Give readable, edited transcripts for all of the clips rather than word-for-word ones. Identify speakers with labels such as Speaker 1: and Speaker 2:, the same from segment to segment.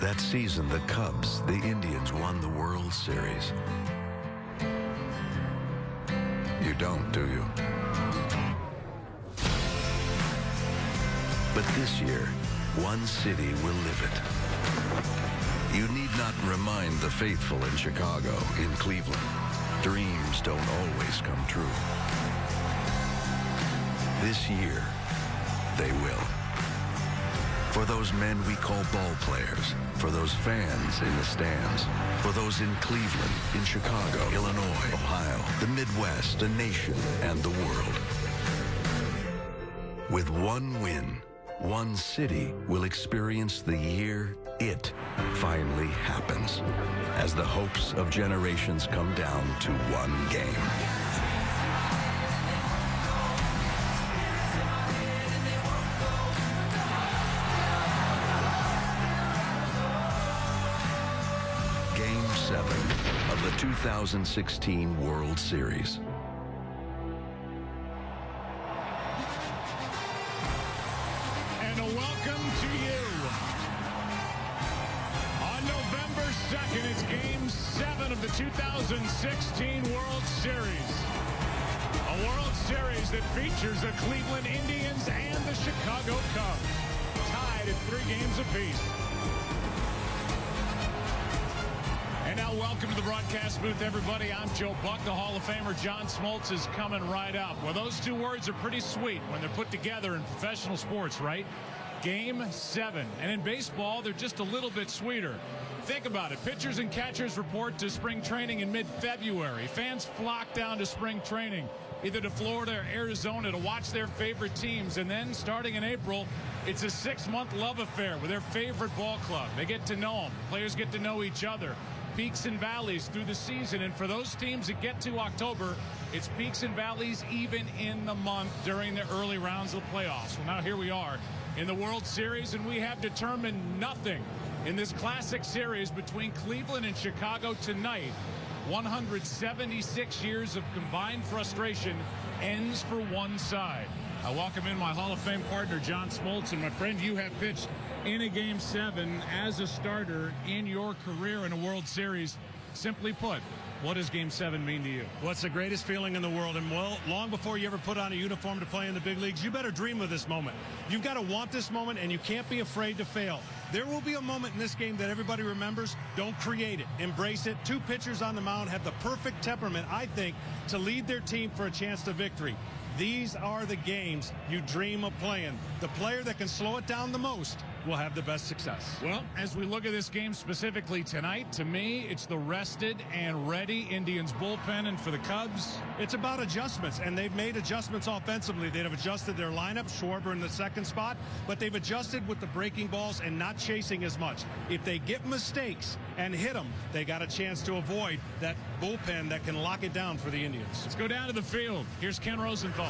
Speaker 1: That season, the Cubs, the Indians, won the World Series. You don't, do you? But this year, one city will live it. You need not remind the faithful in Chicago, in Cleveland. Dreams don't always come true. This year, they will. For those men we call ball players, for those fans in the stands, for those in Cleveland, in Chicago, Illinois, Ohio, the Midwest, the nation, and the world. With one win, one city will experience the year it finally happens, as the hopes of generations come down to one game. Game 7 of the 2016 World Series.
Speaker 2: And a welcome to you. On November 2nd, it's Game 7 of the 2016 World Series. A World Series that features the Cleveland Indians and the Chicago Cubs, tied at 3 games apiece. And now welcome to the broadcast booth, everybody. I'm Joe Buck. The Hall of Famer John Smoltz is coming right up. Well, those two words are pretty sweet when they're put together in professional sports, right? Game 7. And in baseball, they're just a little bit sweeter. Think about it. Pitchers and catchers report to spring training in mid-February. Fans flock down to spring training, either to Florida or Arizona, to watch their favorite teams. And then, starting in April, it's a 6-month love affair with their favorite ball club. They get to know them. Players get to know each other. Peaks and valleys through the season, and for those teams that get to October, it's peaks and valleys even in the month during the early rounds of the playoffs. Well, now here we are in the World Series, and we have determined nothing in this classic series between Cleveland and Chicago tonight. 176 years of combined frustration ends for one side. I welcome in my Hall of Fame partner, John Smoltz. And my friend, you have pitched in a Game 7 as a starter in your career in a World Series. Simply put, what does Game 7 mean to you?
Speaker 3: Well, it's the greatest feeling in the world. And, well, long before you ever put on a uniform to play in the big leagues, you better dream of this moment. You've got to want this moment, and you can't be afraid to fail. There will be a moment in this game that everybody remembers. Don't create it. Embrace it. 2 pitchers on the mound have the perfect temperament, I think, to lead their team for a chance to victory. These are the games you dream of playing. The player that can slow it down the most will have the best success.
Speaker 2: Well, as we look at this game specifically tonight, to me, it's the rested and ready Indians bullpen, and for the Cubs,
Speaker 3: it's about adjustments, and they've made adjustments offensively. They have adjusted their lineup, Schwarber in the 2nd spot, but they've adjusted with the breaking balls and not chasing as much. If they get mistakes and hit them, they got a chance to avoid that bullpen that can lock it down for the Indians.
Speaker 2: Let's go down to the field. Here's Ken Rosenthal.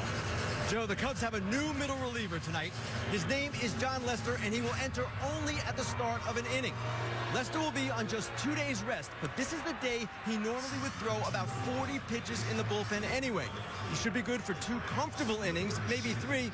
Speaker 4: Joe, the Cubs have a new middle reliever tonight. His name is John Lester, and he will enter only at the start of an inning. Lester will be on just 2 days rest, but this is the day he normally would throw about 40 pitches in the bullpen anyway. He should be good for 2 comfortable innings, maybe 3.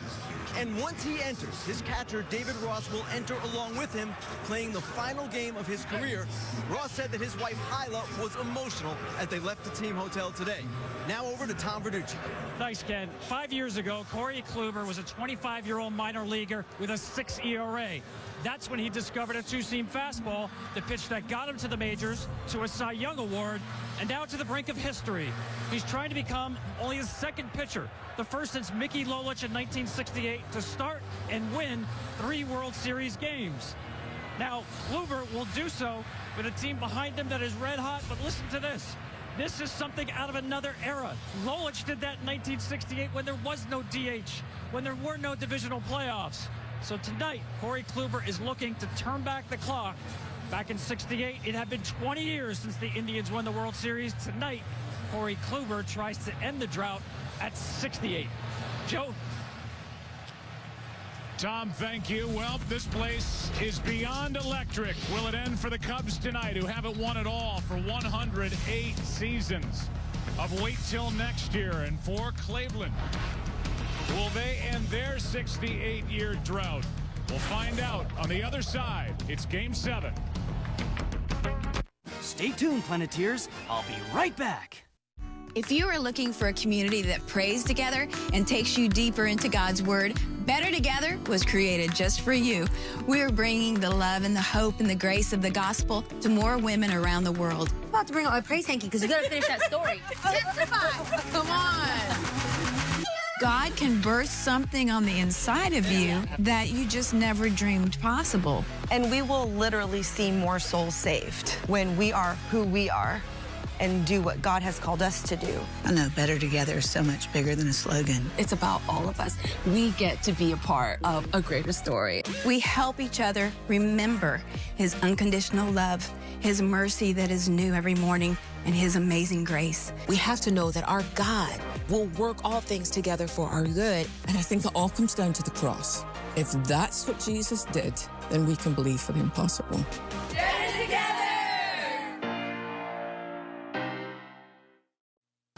Speaker 4: And once he enters, his catcher, David Ross, will enter along with him, playing the final game of his career. Ross said that his wife, Hyla, was emotional as they left the team hotel today. Now over to Tom Verducci.
Speaker 5: Thanks, Ken. 5 years ago, Corey Kluber was a 25-year-old minor leaguer with a 6 ERA. That's when he discovered a 2-seam fastball, the pitch that got him to the majors, to a Cy Young Award, and now to the brink of history. He's trying to become only his 2nd pitcher, the first since Mickey Lolich in 1968, to start and win 3 World Series games. Now, Kluber will do so with a team behind him that is red hot, but listen to this. This is something out of another era. Lolich did that in 1968 when there was no DH, when there were no divisional playoffs. So tonight, Corey Kluber is looking to turn back the clock. Back in 68, it had been 20 years since the Indians won the World Series. Tonight, Corey Kluber tries to end the drought at 68. Joe?
Speaker 2: Tom, thank you. Well, this place is beyond electric. Will it end for the Cubs tonight, who haven't won it all for 108 seasons? Of wait till next year. And for Cleveland, will they end their 68-year drought? We'll find out on the other side. It's Game 7
Speaker 6: Stay tuned, Planeteers. I'll be right back.
Speaker 7: If you are looking for a community that prays together and takes you deeper into God's Word, Better Together was created just for you. We are bringing the love and the hope and the grace of the gospel to more women around the world.
Speaker 8: I'm about to bring out my praise hanky because you got to finish that story. Testify.
Speaker 7: Come on. God can birth something on the inside of you that you just never dreamed possible.
Speaker 9: And we will literally see more souls saved when we are who we are and do what God has called us to do.
Speaker 10: I know Better Together is so much bigger than a slogan.
Speaker 11: It's about all of us. We get to be a part of a greater story.
Speaker 7: We help each other remember His unconditional love, His mercy that is new every morning, and His amazing grace.
Speaker 11: We have to know that our God will work all things together for our good.
Speaker 12: And I think it all comes down to the cross. If that's what Jesus did, then we can believe for the impossible.
Speaker 8: Better Together!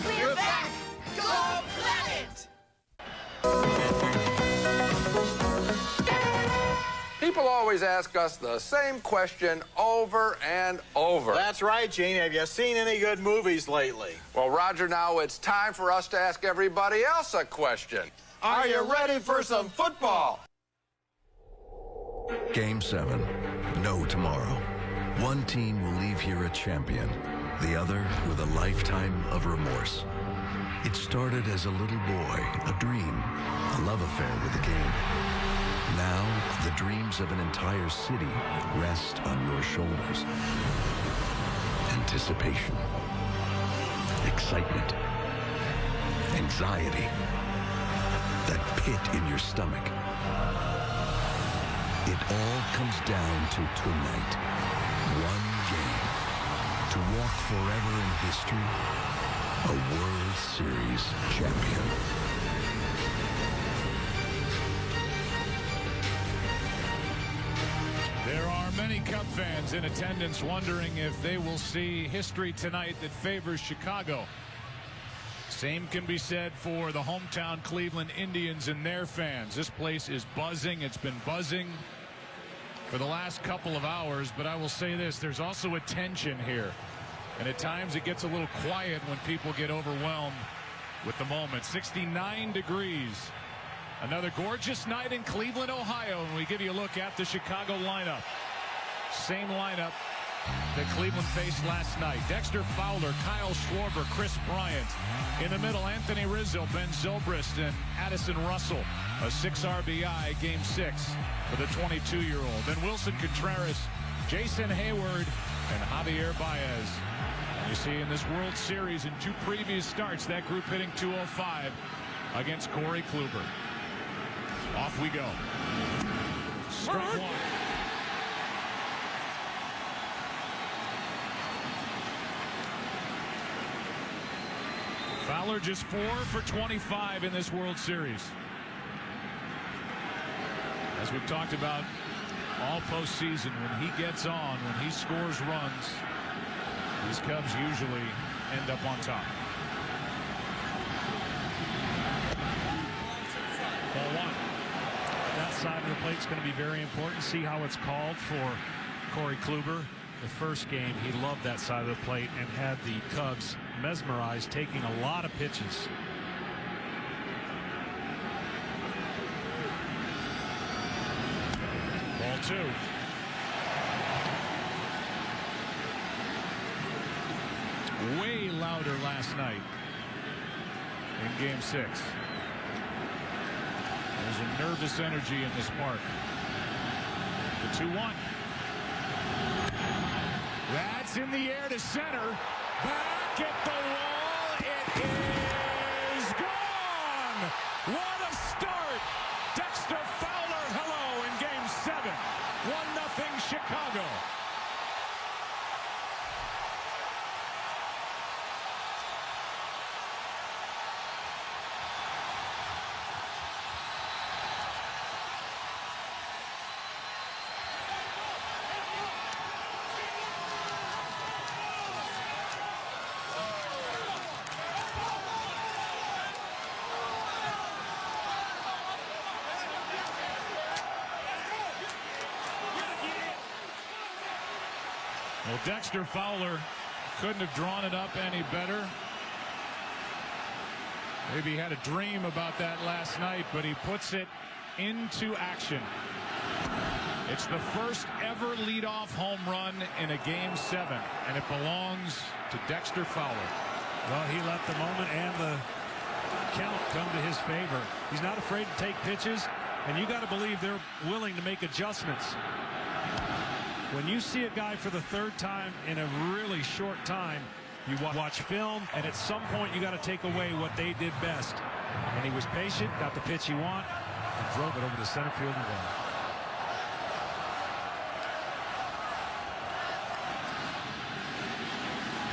Speaker 8: We're back! Go Planet!
Speaker 13: People always ask us the same question over and over.
Speaker 14: That's right, Gene. Have you seen any good movies lately?
Speaker 13: Well, Roger, now it's time for us to ask everybody else a question. Are you ready for some football?
Speaker 1: Game 7. No tomorrow. One team will leave here a champion, the other with a lifetime of remorse. It started as a little boy, a dream, a love affair with the game. Now, the dreams of an entire city rest on your shoulders. Anticipation, excitement, anxiety, that pit in your stomach. It all comes down to tonight. One game to walk forever in history, a World Series champion.
Speaker 2: There are many Cub fans in attendance wondering if they will see history tonight that favors Chicago. Same can be said for the hometown Cleveland Indians and their fans. This place is buzzing. It's been buzzing for the last couple of hours, but I will say this, there's also a tension here. And at times it gets a little quiet when people get overwhelmed with the moment. 69 degrees. Another gorgeous night in Cleveland, Ohio, and we give you a look at the Chicago lineup. Same lineup that Cleveland faced last night. Dexter Fowler, Kyle Schwarber, Chris Bryant. In the middle, Anthony Rizzo, Ben Zobrist, and Addison Russell. A 6 RBI Game 6 for the 22-year-old. Then Wilson Contreras, Jason Hayward, and Javier Baez. You see in this World Series in 2 previous starts, that group hitting .205 against Corey Kluber. Off we go. Strike one. Fowler just 4 for 25 in this World Series. As we've talked about all postseason, when he gets on, when he scores runs, these Cubs usually end up on top. Ball one.
Speaker 3: That side of the plate is going to be very important. See how it's called for Corey Kluber. The first game, he loved that side of the plate and had the Cubs mesmerized, taking a lot of pitches.
Speaker 2: Ball 2. Way louder last night in Game 6. There's a nervous energy in this park. The 2-1. That's in the air to center. Back at the wall. It is gone. What a start. Dexter Fowler, hello, in Game 7. 1-0 Chicago. Well, Dexter Fowler couldn't have drawn it up any better. Maybe he had a dream about that last night, but he puts it into action. It's the first ever leadoff home run in a Game 7, and it belongs to Dexter Fowler.
Speaker 3: Well, he let the moment and the count come to his favor. He's not afraid to take pitches, and you got to believe they're willing to make adjustments. When you see a guy for the third time in a really short time, you watch film, and at some point you got to take away what they did best. And he was patient, got the pitch he wanted, and drove it over the center field and won.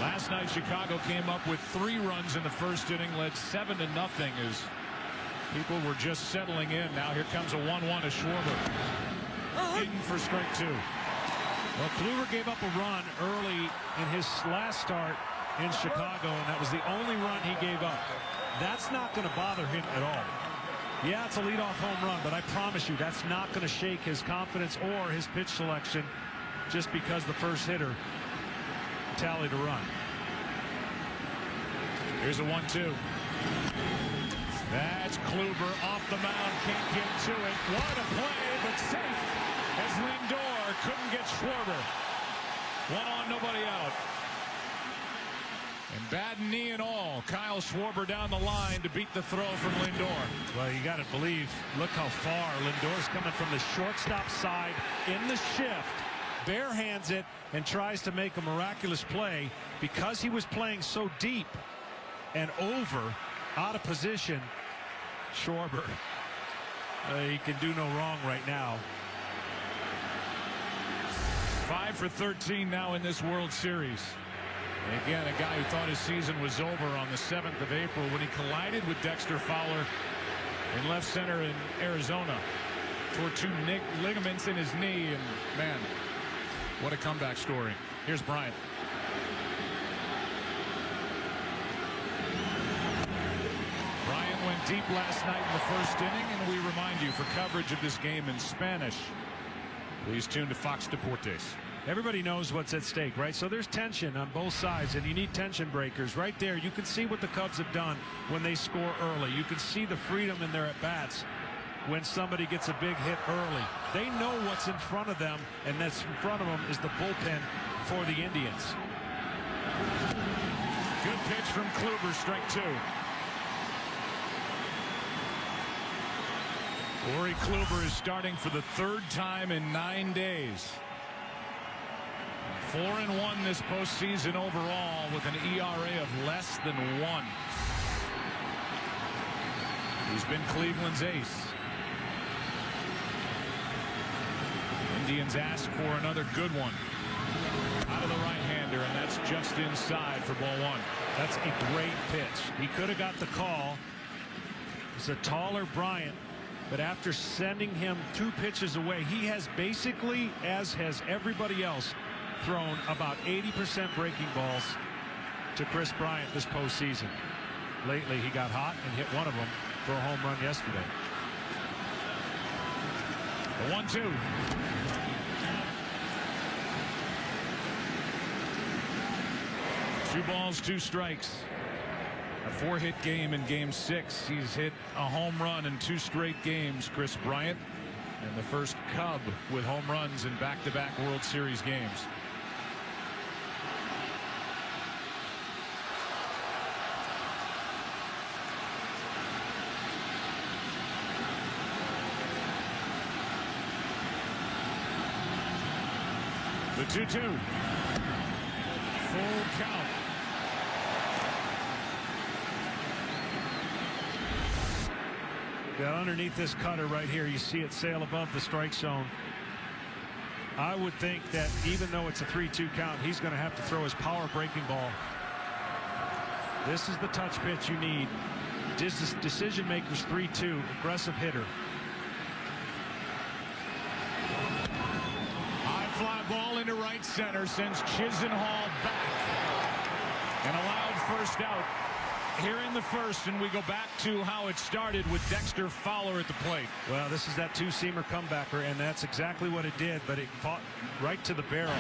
Speaker 2: Last night, Chicago came up with 3 runs in the first inning, led 7-0 as people were just settling in. Now here comes a 1-1 to Schwarber. In for strike 2.
Speaker 3: Well, Kluber gave up a run early in his last start in Chicago, and that was the only run he gave up. That's not going to bother him at all. Yeah, it's a leadoff home run, but I promise you that's not going to shake his confidence or his pitch selection just because the first hitter tallied a run.
Speaker 2: Here's a 1-2. That's Kluber off the mound, can't get to it. What a play, but safe as Lindor couldn't get Schwarber. 1 on, nobody out. And bad knee and all, Kyle Schwarber down the line to beat the throw from Lindor.
Speaker 3: Well, you got to believe, look how far Lindor's coming from the shortstop side in the shift. Barehands it and tries to make a miraculous play because he was playing so deep and over out of position. Schwarber, he can do no wrong right now.
Speaker 2: 5 for 13 now in this World Series. And again, a guy who thought his season was over on the 7th of April when he collided with Dexter Fowler in left center in Arizona. Tore 2 ligaments in his knee, and man, what a comeback story. Here's Bryant. Bryant went deep last night in the first inning, and we remind you, for coverage of this game in Spanish, please tune to Fox Deportes.
Speaker 3: Everybody knows what's at stake, right? So there's tension on both sides, and you need tension breakers. Right there, you can see what the Cubs have done when they score early. You can see the freedom in their at-bats when somebody gets a big hit early. They know what's in front of them, and that's in front of them is the bullpen for the Indians.
Speaker 2: Good pitch from Kluber, strike 2. Corey Kluber is starting for the 3rd time in 9 days. 4-1 this postseason overall with an ERA of less than 1. He's been Cleveland's ace. Indians ask for another good one out of the right-hander, and that's just inside for ball 1.
Speaker 3: That's a great pitch. He could have got the call. It's a taller Bryant, but after sending him 2 pitches away, he has basically, as has everybody else, thrown about 80% breaking balls to Chris Bryant this postseason. Lately, he got hot and hit one of them for a home run yesterday.
Speaker 2: A 1-2. Two balls, 2 strikes. A 4-hit game in Game 6. He's hit a home run in 2 straight games, Chris Bryant, and the first Cub with home runs in back-to-back World Series games. The 2-2. Full count.
Speaker 3: Yeah, underneath this cutter right here, you see it sail above the strike zone. I would think that even though it's a 3-2 count, he's going to have to throw his power breaking ball. This is the touch pitch you need. Decision makers 3-2, aggressive hitter.
Speaker 2: Fly ball into right center, sends Chisenhall back, and allowed first out here in the first, and we go back to how it started with Dexter Fowler at the plate.
Speaker 3: Well, this is that 2-seamer comebacker, and that's exactly what it did, but it fought right to the barrel.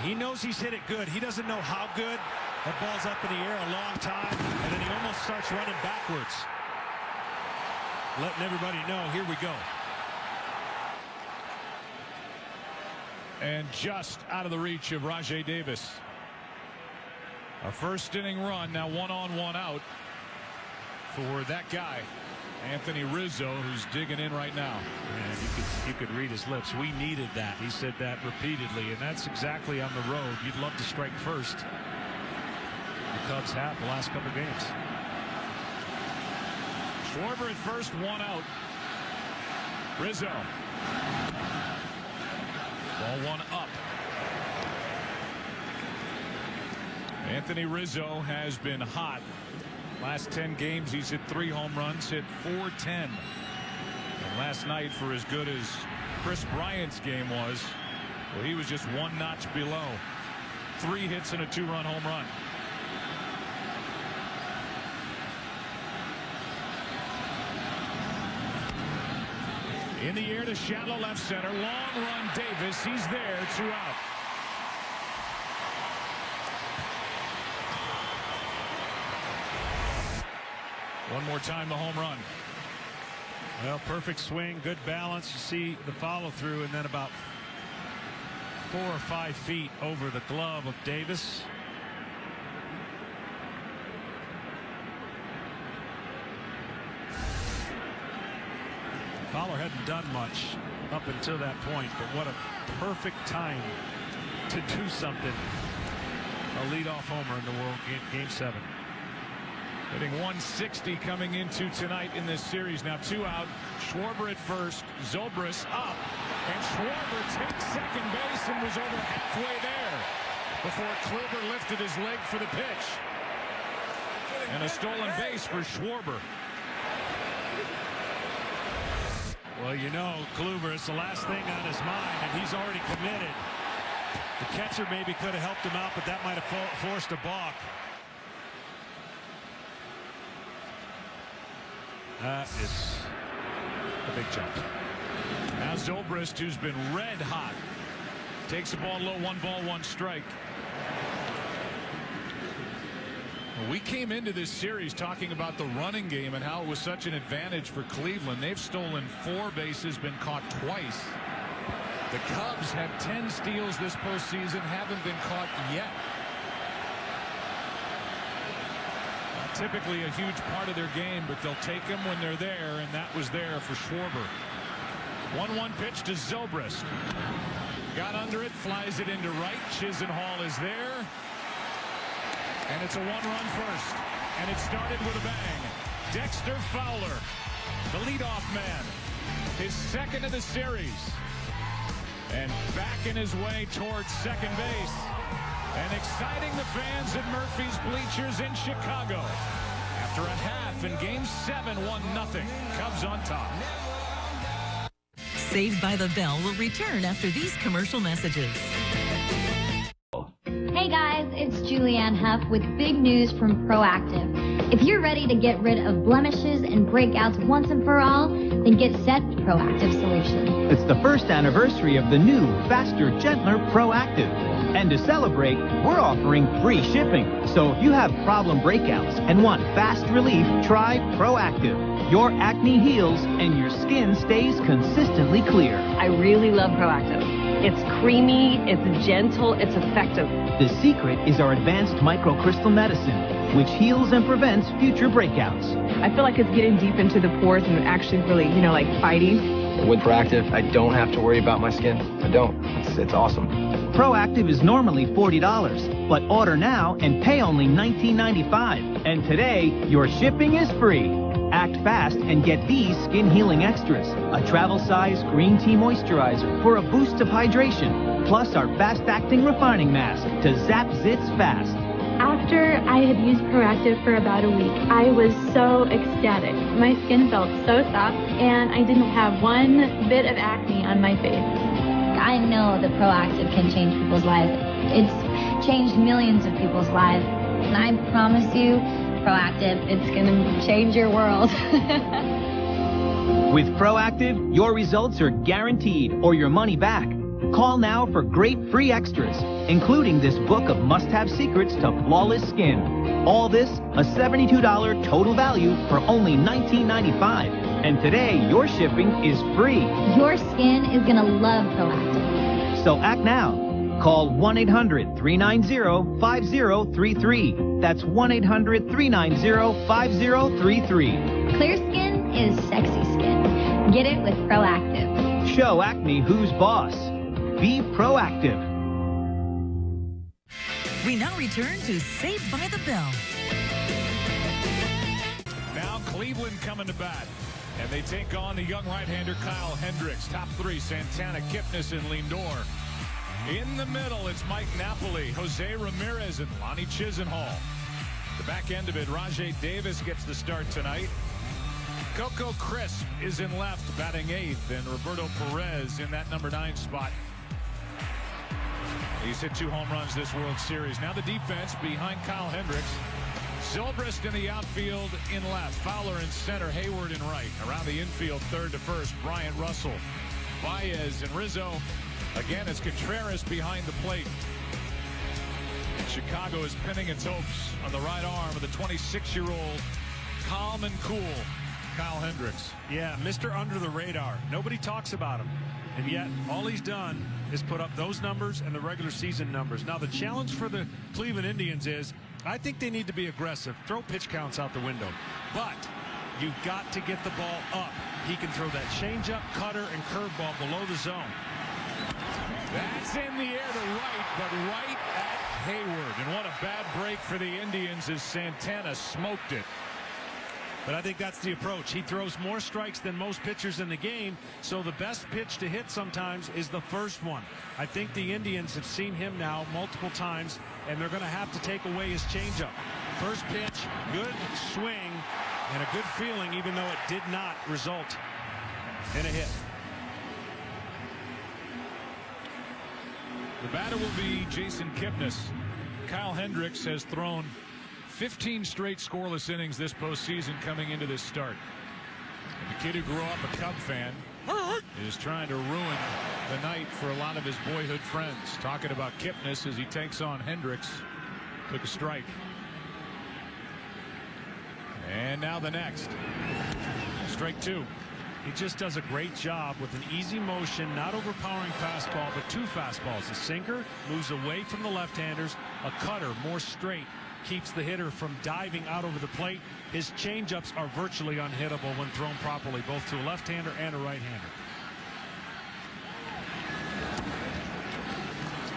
Speaker 3: He knows he's hit it good. He doesn't know how good. That ball's up in the air a long time, and then he almost starts running backwards. Letting everybody know, here we go.
Speaker 2: And just out of the reach of Rajai Davis. A first inning run, now 1 on 1 out for that guy, Anthony Rizzo, who's digging in right now.
Speaker 3: And you could read his lips. We needed that. He said that repeatedly, and that's exactly on the road. You'd love to strike first. The Cubs have the last couple games.
Speaker 2: Schwarber at first, 1 out. Rizzo. Ball 1 up. Anthony Rizzo has been hot. Last 10 games, he's hit 3 home runs, hit .410. And last night, for as good as Chris Bryant's game was, well, he was just 1 notch below. 3 hits and a 2-run home run. In the air to shallow left center. Long run Davis. He's there. 2 out. One more time the home run.
Speaker 3: Well, perfect swing, good balance. You see the follow through, and then about 4 or 5 feet over the glove of Davis. Fowler hadn't done much up until that point, but what a perfect time to do something. A leadoff homer in the World Game 7.
Speaker 2: Hitting 160 coming into tonight in this series. Now 2 out. Schwarber at first. Zobrist up. And Schwarber takes second base and was over halfway there before Kluber lifted his leg for the pitch. And a stolen base for Schwarber.
Speaker 3: Well, you know, Kluber, it's the last thing on his mind, and he's already committed. The catcher maybe could have helped him out, but that might have forced a balk. That is a big jump.
Speaker 2: Now Zobrist, who's been red hot, takes the ball low. 1 ball, 1 strike. We came into this series talking about the running game and how it was such an advantage for Cleveland. They've stolen 4 bases, been caught twice. The Cubs have 10 steals this postseason, haven't been caught yet. Typically a huge part of their game, but they'll take them when they're there, and that was there for Schwarber. 1-1 pitch to Zobrist. Got under it, flies it into right. Chisenhall is there. And it's a 1-run first. And it started with a bang. Dexter Fowler, the leadoff man. His second of the series. And backing his way towards second base. And exciting the fans at Murphy's Bleachers in Chicago. After a half in Game 7, 1-0. Cubs on top.
Speaker 15: Saved by the Bell will return after these commercial messages.
Speaker 16: Hey guys, it's Julianne Huff with big news from Proactive. If you're ready to get rid of blemishes and breakouts once and for all, then get set with Proactive Solution.
Speaker 17: It's the first anniversary of the new, faster, gentler Proactive. And to celebrate, we're offering free shipping. So if you have problem breakouts and want fast relief, try Proactive. Your acne heals and your skin stays consistently clear.
Speaker 18: I really love Proactive. It's creamy, it's gentle, it's effective.
Speaker 17: The secret is our advanced microcrystal medicine, which heals and prevents future breakouts.
Speaker 18: I feel like it's getting deep into the pores and actually really, like fighting.
Speaker 19: With Proactive, I don't have to worry about my skin. I don't. It's awesome.
Speaker 17: Proactive is normally $40, but order now and pay only $19.95. And today, your shipping is free. Act fast and get these skin healing extras. A travel size green tea moisturizer for a boost of hydration. Plus our fast acting refining mask to zap zits fast.
Speaker 20: After I had used Proactive for about a week, I was so ecstatic. My skin felt so soft and I didn't have one bit of acne on my face.
Speaker 16: I know that Proactive can change people's lives. It's changed millions of people's lives. And I promise you, Proactive, it's going to change your world.
Speaker 17: With Proactive, your results are guaranteed or your money back. Call now for great free extras, including this book of must-have secrets to flawless skin. All this, a $72 total value for only $19.95. And today, your shipping is free.
Speaker 16: Your skin is going to love Proactive.
Speaker 17: So act now. Call 1-800-390-5033. That's 1-800-390-5033.
Speaker 16: Clear skin is sexy skin. Get it with Proactive.
Speaker 17: Show Acme who's boss. Be proactive.
Speaker 15: We now return to Saved by the Bell.
Speaker 2: Now Cleveland coming to bat. And they take on the young right-hander Kyle Hendricks. Top three, Santana, Kipnis, and Lindor. In the middle, it's Mike Napoli, Jose Ramirez, and Lonnie Chisenhall. The back end of it, Rajai Davis gets the start tonight. Coco Crisp is in left, batting 8th, and Roberto Perez in that number 9 spot. He's hit 2 home runs this World Series. Now the defense behind Kyle Hendricks. Zobrist in the outfield in left. Fowler in center. Hayward in right. Around the infield, third to first, Bryant, Russell, Baez, and Rizzo. Again, it's Contreras behind the plate. Chicago is pinning its hopes on the right arm of the 26-year-old, calm and cool Kyle Hendricks.
Speaker 3: Yeah, Mr. Under the Radar. Nobody talks about him. And yet, all he's done is put up those numbers and the regular season numbers. Now, the challenge for the Cleveland Indians is, I think they need to be aggressive. Throw pitch counts out the window. But you've got to get the ball up. He can throw that changeup, cutter, and curveball below the zone.
Speaker 2: That's in the air to right, but right at Hayward. And what a bad break for the Indians as Santana smoked it.
Speaker 3: But I think that's the approach. He throws more strikes than most pitchers in the game, so the best pitch to hit sometimes is the first one. I think the Indians have seen him now multiple times, and they're going to have to take away his changeup. First pitch, good swing, and a good feeling, even though it did not result in a hit.
Speaker 2: The batter will be Jason Kipnis. Kyle Hendricks has thrown 15 straight scoreless innings this postseason coming into this start. And the kid who grew up a Cub fan is trying to ruin the night for a lot of his boyhood friends. Talking about Kipnis as he takes on Hendricks. Took a strike. And now the next. Strike 2.
Speaker 3: He just does a great job with an easy motion, not overpowering fastball, but 2 fastballs. A sinker moves away from the left-handers. A cutter, more straight, keeps the hitter from diving out over the plate. His changeups are virtually unhittable when thrown properly, both to a left-hander and a right-hander.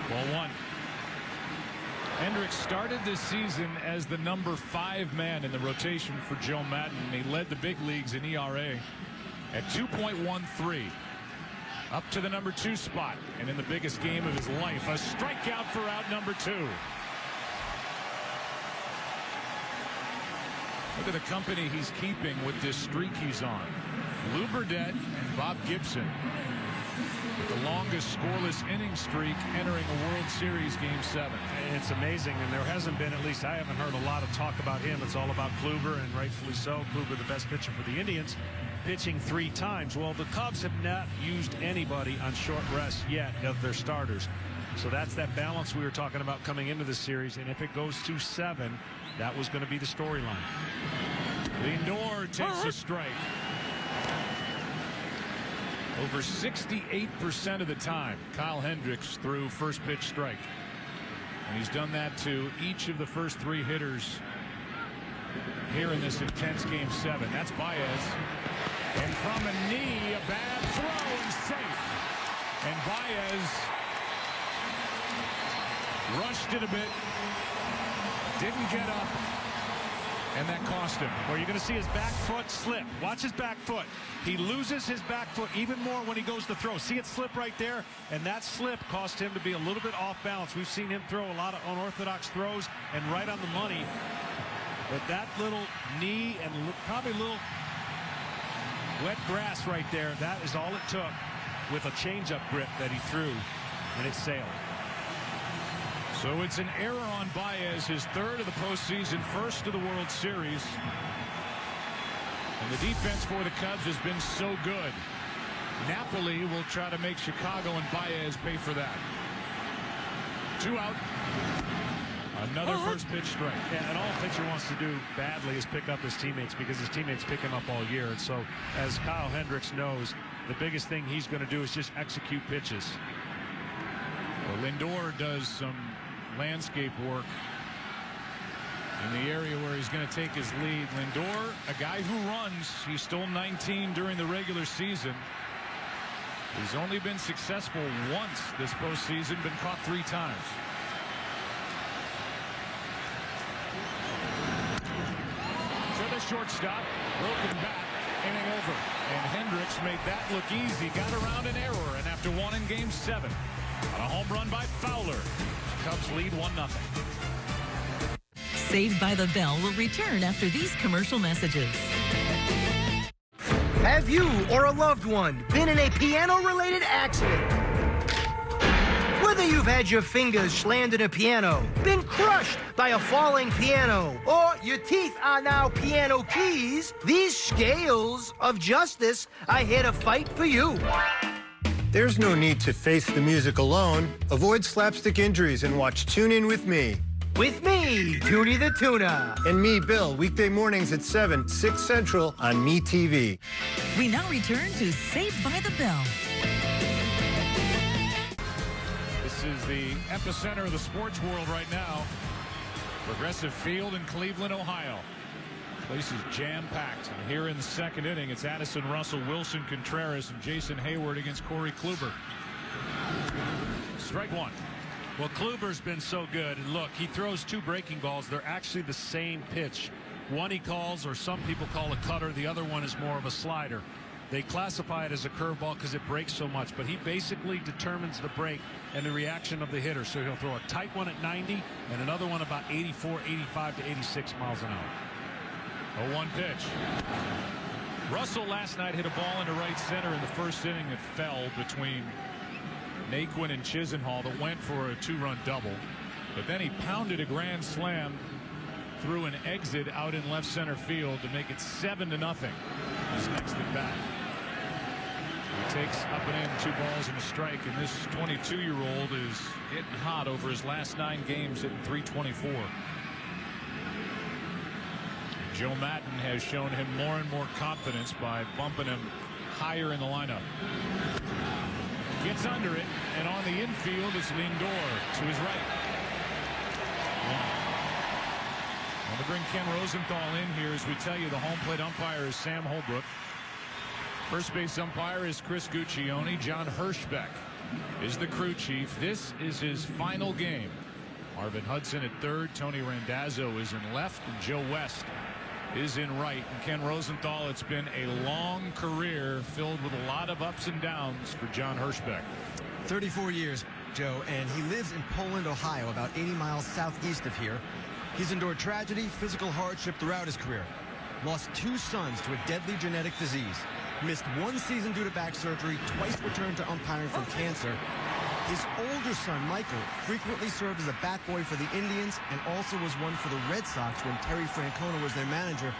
Speaker 2: Ball 1. Hendricks started this season as the number 5 man in the rotation for Joe Madden. He led the big leagues in ERA at 2.13. Up to the number 2 spot, and in the biggest game of his life, a strikeout for out number 2. Look at the company he's keeping with this streak he's on. Lou Burdett and Bob Gibson with the longest scoreless inning streak entering a World Series Game 7.
Speaker 3: It's amazing, and there hasn't been, at least I haven't heard a lot of talk about him. It's all about Kluber, and rightfully so. Kluber, the best pitcher for the Indians, pitching 3 times. Well, the Cubs have not used anybody on short rest yet of their starters. So that's that balance we were talking about coming into this series, and if it goes to 7, that was going to be the storyline.
Speaker 2: Lindor takes a strike. Over 68% of the time, Kyle Hendricks threw first pitch strike. And he's done that to each of the first 3 hitters here in this intense Game 7. That's Baez. And from a knee, a bad throw and safe. And Baez rushed it a bit. Didn't get up. And that cost him.
Speaker 3: Or you're going to see his back foot slip. Watch his back foot. He loses his back foot even more when he goes to throw. See it slip right there? And that slip cost him to be a little bit off balance. We've seen him throw a lot of unorthodox throws and right on the money. But that little knee and probably a little wet grass right there, that is all it took with a changeup grip that he threw, and it sailed.
Speaker 2: So it's an error on Baez, his 3rd of the postseason, 1st of the World Series. And the defense for the Cubs has been so good. Napoli will try to make Chicago and Baez pay for that. 2 out. Another first pitch strike.
Speaker 3: Yeah, and all a pitcher wants to do badly is pick up his teammates because his teammates pick him up all year. And so, as Kyle Hendricks knows, the biggest thing he's going to do is just execute pitches.
Speaker 2: Well, Lindor does some landscape work in the area where he's going to take his lead. Lindor, a guy who runs, he stole 19 during the regular season. He's only been successful once this postseason, been caught 3 times. To the shortstop, broken bat, inning over. And Hendricks made that look easy, got around an error, and after 1 in Game 7, on a home run by Fowler, Cubs lead 1-0.
Speaker 15: Saved by the Bell will return after these commercial messages.
Speaker 21: Have you or a loved one been in a piano-related accident? Whether you've had your fingers slammed in a piano, been crushed by a falling piano, or your teeth are now piano keys, these scales of justice are here to fight for you.
Speaker 22: There's no need to face the music alone. Avoid slapstick injuries and watch Tune In With Me.
Speaker 21: With me, Toonie the Tuna.
Speaker 22: And me, Bill, weekday mornings at 7, 6 Central on MeTV.
Speaker 15: We now return to Saved by the Bell.
Speaker 2: This is the epicenter of the sports world right now. Progressive Field in Cleveland, Ohio. Place is jam-packed. And here in the second inning, it's Addison Russell, Wilson Contreras, and Jason Hayward against Corey Kluber. Strike 1.
Speaker 3: Well, Kluber's been so good. And look, he throws 2 breaking balls. They're actually the same pitch. One he calls, or some people call a cutter. The other one is more of a slider. They classify it as a curveball because it breaks so much, but he basically determines the break and the reaction of the hitter. So he'll throw a tight one at 90 and another one about 84, 85 to 86 miles an hour.
Speaker 2: 0-1 pitch. Russell last night hit a ball into right center in the first inning that fell between Naquin and Chisenhall that went for a 2-run double. But then he pounded a grand slam through an exit out in left center field to make it 7-0. His next at bat. He takes up and in 2 balls and a strike, and this 22-year-old is getting hot over his last 9 games, hitting .324. Joe Madden has shown him more and more confidence by bumping him higher in the lineup. Gets under it, and on the infield is Lindor to his right. 1. I'm going to bring Ken Rosenthal in here as we tell you the home plate umpire is Sam Holbrook. First base umpire is Chris Guccione. John Hirschbeck is the crew chief. This is his final game. Marvin Hudson at third. Tony Randazzo is in left, and Joe West is in right. And Ken Rosenthal, it's been a long career filled with a lot of ups and downs for John Hirschbeck.
Speaker 4: 34 years, Joe, and he lives in Poland, Ohio, about 80 miles southeast of here. He's endured tragedy, physical hardship throughout his career. Lost 2 sons to a deadly genetic disease. Missed 1 season due to back surgery, twice returned to umpiring from cancer. His older son, Michael, frequently served as a bat boy for the Indians and also was one for the Red Sox when Terry Francona was their manager.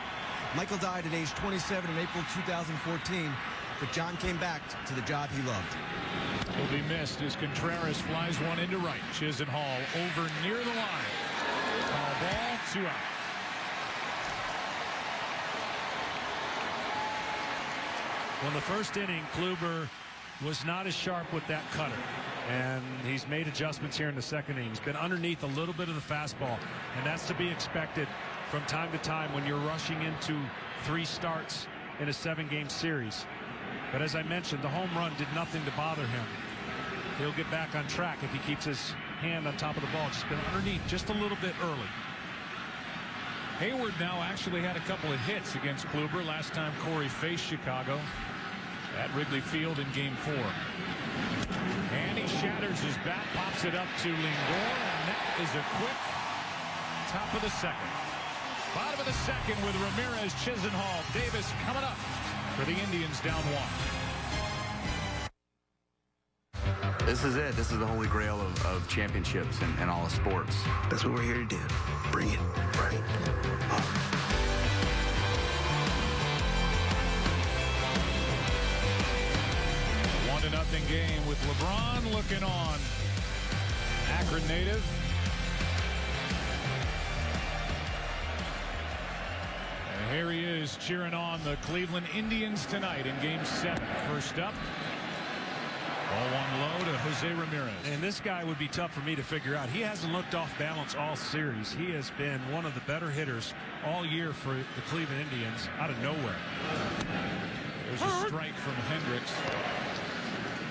Speaker 4: Michael died at age 27 in April 2014, but John came back to the job he loved.
Speaker 2: Will be missed as Contreras flies one into right. Chisenhall over near the line. Foul ball, 2 out.
Speaker 3: Well, in the first inning, Kluber was not as sharp with that cutter, and he's made adjustments here in the second inning. He's been underneath a little bit of the fastball, and that's to be expected from time to time when you're rushing into 3 starts in a 7-game series. But as I mentioned, the home run did nothing to bother him. He'll get back on track if he keeps his hand on top of the ball. Just been underneath just a little bit early.
Speaker 2: Hayward now actually had a couple of hits against Kluber last time Corey faced Chicago at Wrigley Field in Game 4. And he shatters his bat, pops it up to Lindor, and that is a quick top of the second. Bottom of the second with Ramirez, Chisenhall, Davis coming up for the Indians down 1.
Speaker 23: This is it. This is the holy grail of championships and all of sports.
Speaker 21: That's what we're here to do. Bring it. Right.
Speaker 2: game with LeBron looking on. Akron native. And here he is cheering on the Cleveland Indians tonight in Game 7. First up, ball one low to Jose Ramirez.
Speaker 3: And this guy would be tough for me to figure out. He hasn't looked off balance all series. He has been one of the better hitters all year for the Cleveland Indians out of nowhere.
Speaker 2: There's a strike from Hendricks.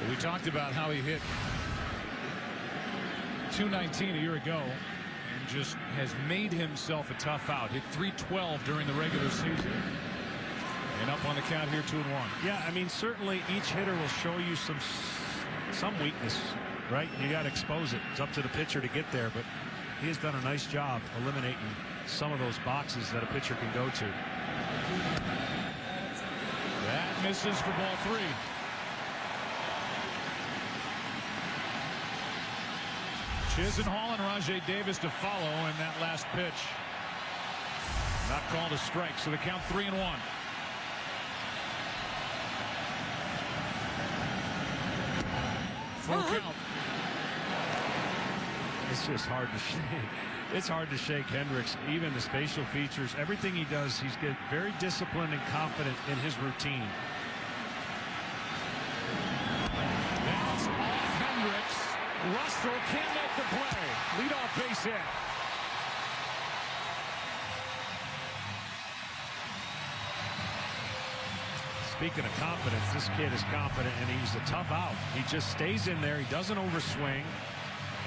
Speaker 2: We talked about how he hit .219 a year ago and just has made himself a tough out. Hit .312 during the regular season. And up on the count here, 2-1.
Speaker 3: Yeah, I mean, certainly each hitter will show you some weakness, right? You got to expose it. It's up to the pitcher to get there, but he has done a nice job eliminating some of those boxes that a pitcher can go to.
Speaker 2: That misses for ball 3. Chisenhall and Rajai Davis to follow in that last pitch. Not called a strike, so the count 3-1. Full count.
Speaker 3: It's just hard to shake. It's hard to shake Hendricks. Even the spatial features, everything he does, he's get very disciplined and confident in his routine.
Speaker 2: That's off Hendricks. Russell can't make the play. Leadoff base hit.
Speaker 3: Speaking of confidence, this kid is confident, and he's a tough out. He just stays in there. He doesn't overswing.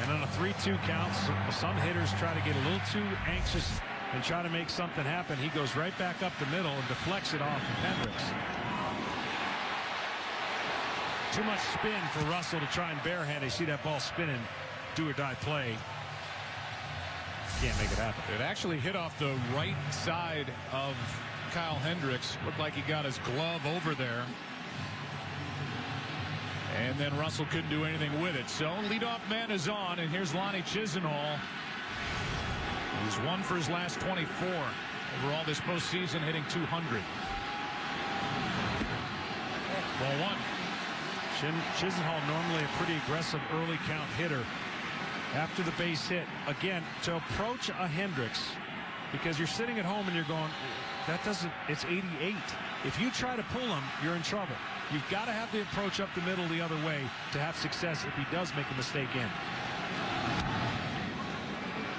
Speaker 3: And on a 3-2 count, some hitters try to get a little too anxious and try to make something happen. He goes right back up the middle and deflects it off of Hendricks. Too much spin for Russell to try and barehand. You see that ball spinning, do or die play. Can't make it happen.
Speaker 2: It actually hit off the right side of Kyle Hendricks. Looked like he got his glove over there. And then Russell couldn't do anything with it. So leadoff man is on, and here's Lonnie Chisenhall. He's won for his last 24 overall this postseason, hitting .200. Ball 1.
Speaker 3: Chisenhall normally a pretty aggressive early count hitter. After the base hit, again, to approach a Hendricks, because you're sitting at home and you're going, that doesn't, it's 88. If you try to pull him, you're in trouble. You've got to have the approach up the middle the other way to have success if he does make a mistake in.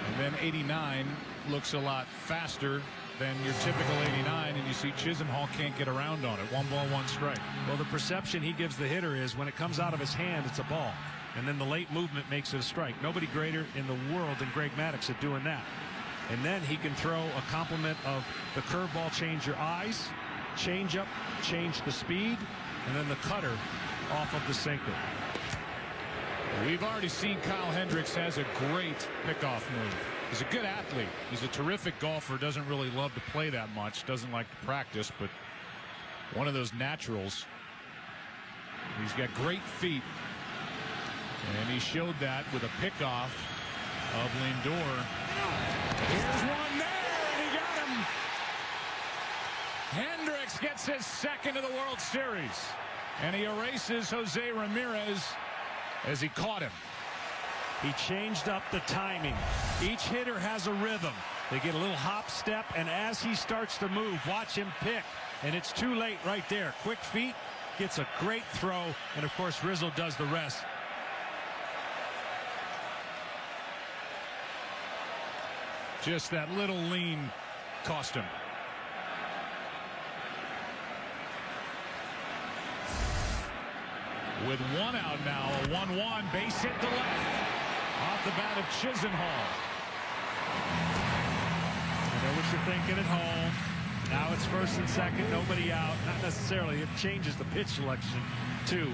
Speaker 2: And then 89 looks a lot faster than your typical 89, and you see Chisenhall can't get around on it. 1 ball, 1 strike.
Speaker 3: Well, the perception he gives the hitter is when it comes out of his hand, it's a ball. And then the late movement makes it a strike. Nobody greater in the world than Greg Maddux at doing that. And then he can throw a complement of the curveball, change your eyes, change up, change the speed, and then the cutter off of the sinker.
Speaker 2: We've already seen Kyle Hendricks has a great pickoff move. He's a good athlete. He's a terrific golfer. Doesn't really love to play that much. Doesn't like to practice, but one of those naturals. He's got great feet. And he showed that with a pickoff of Lindor. Here's one there, and he got him. Hendricks gets his second of the World Series. And he erases Jose Ramirez as he caught him.
Speaker 3: He changed up the timing. Each hitter has a rhythm. They get a little hop step, and as he starts to move, watch him pick. And it's too late right there. Quick feet, gets a great throw, and of course Rizzo does the rest.
Speaker 2: Just that little lean cost him. With 1 out now, a 1-1 base hit to left. Off the bat of Chisenhall.
Speaker 3: I know what you're thinking at home. Now it's first and second, nobody out. Not necessarily. It changes the pitch selection, too.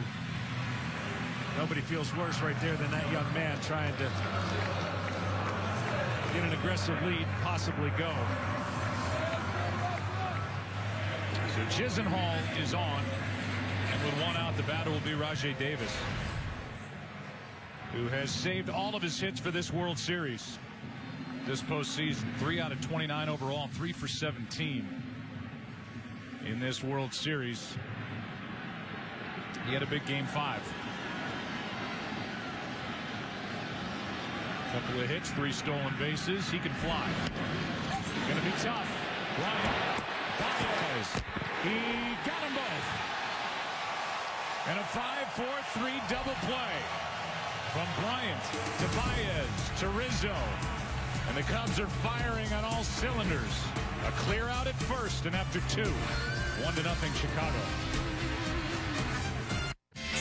Speaker 3: Nobody feels worse right there than that young man trying to get an aggressive lead, possibly go.
Speaker 2: So Chisenhall is on. And with 1 out, the batter will be Rajai Davis, who has saved all of his hits for this World Series this postseason. 3 out of 29 overall, 3 for 17 in this World Series. He had a big Game 5. Couple of hits, 3 stolen bases. He can fly. Gonna be tough. Bryant. Baez. He got them both. And a 5-4-3 double play. From Bryant to Baez to Rizzo. And the Cubs are firing on all cylinders. A clear out at first, and after 2, 1-0 Chicago.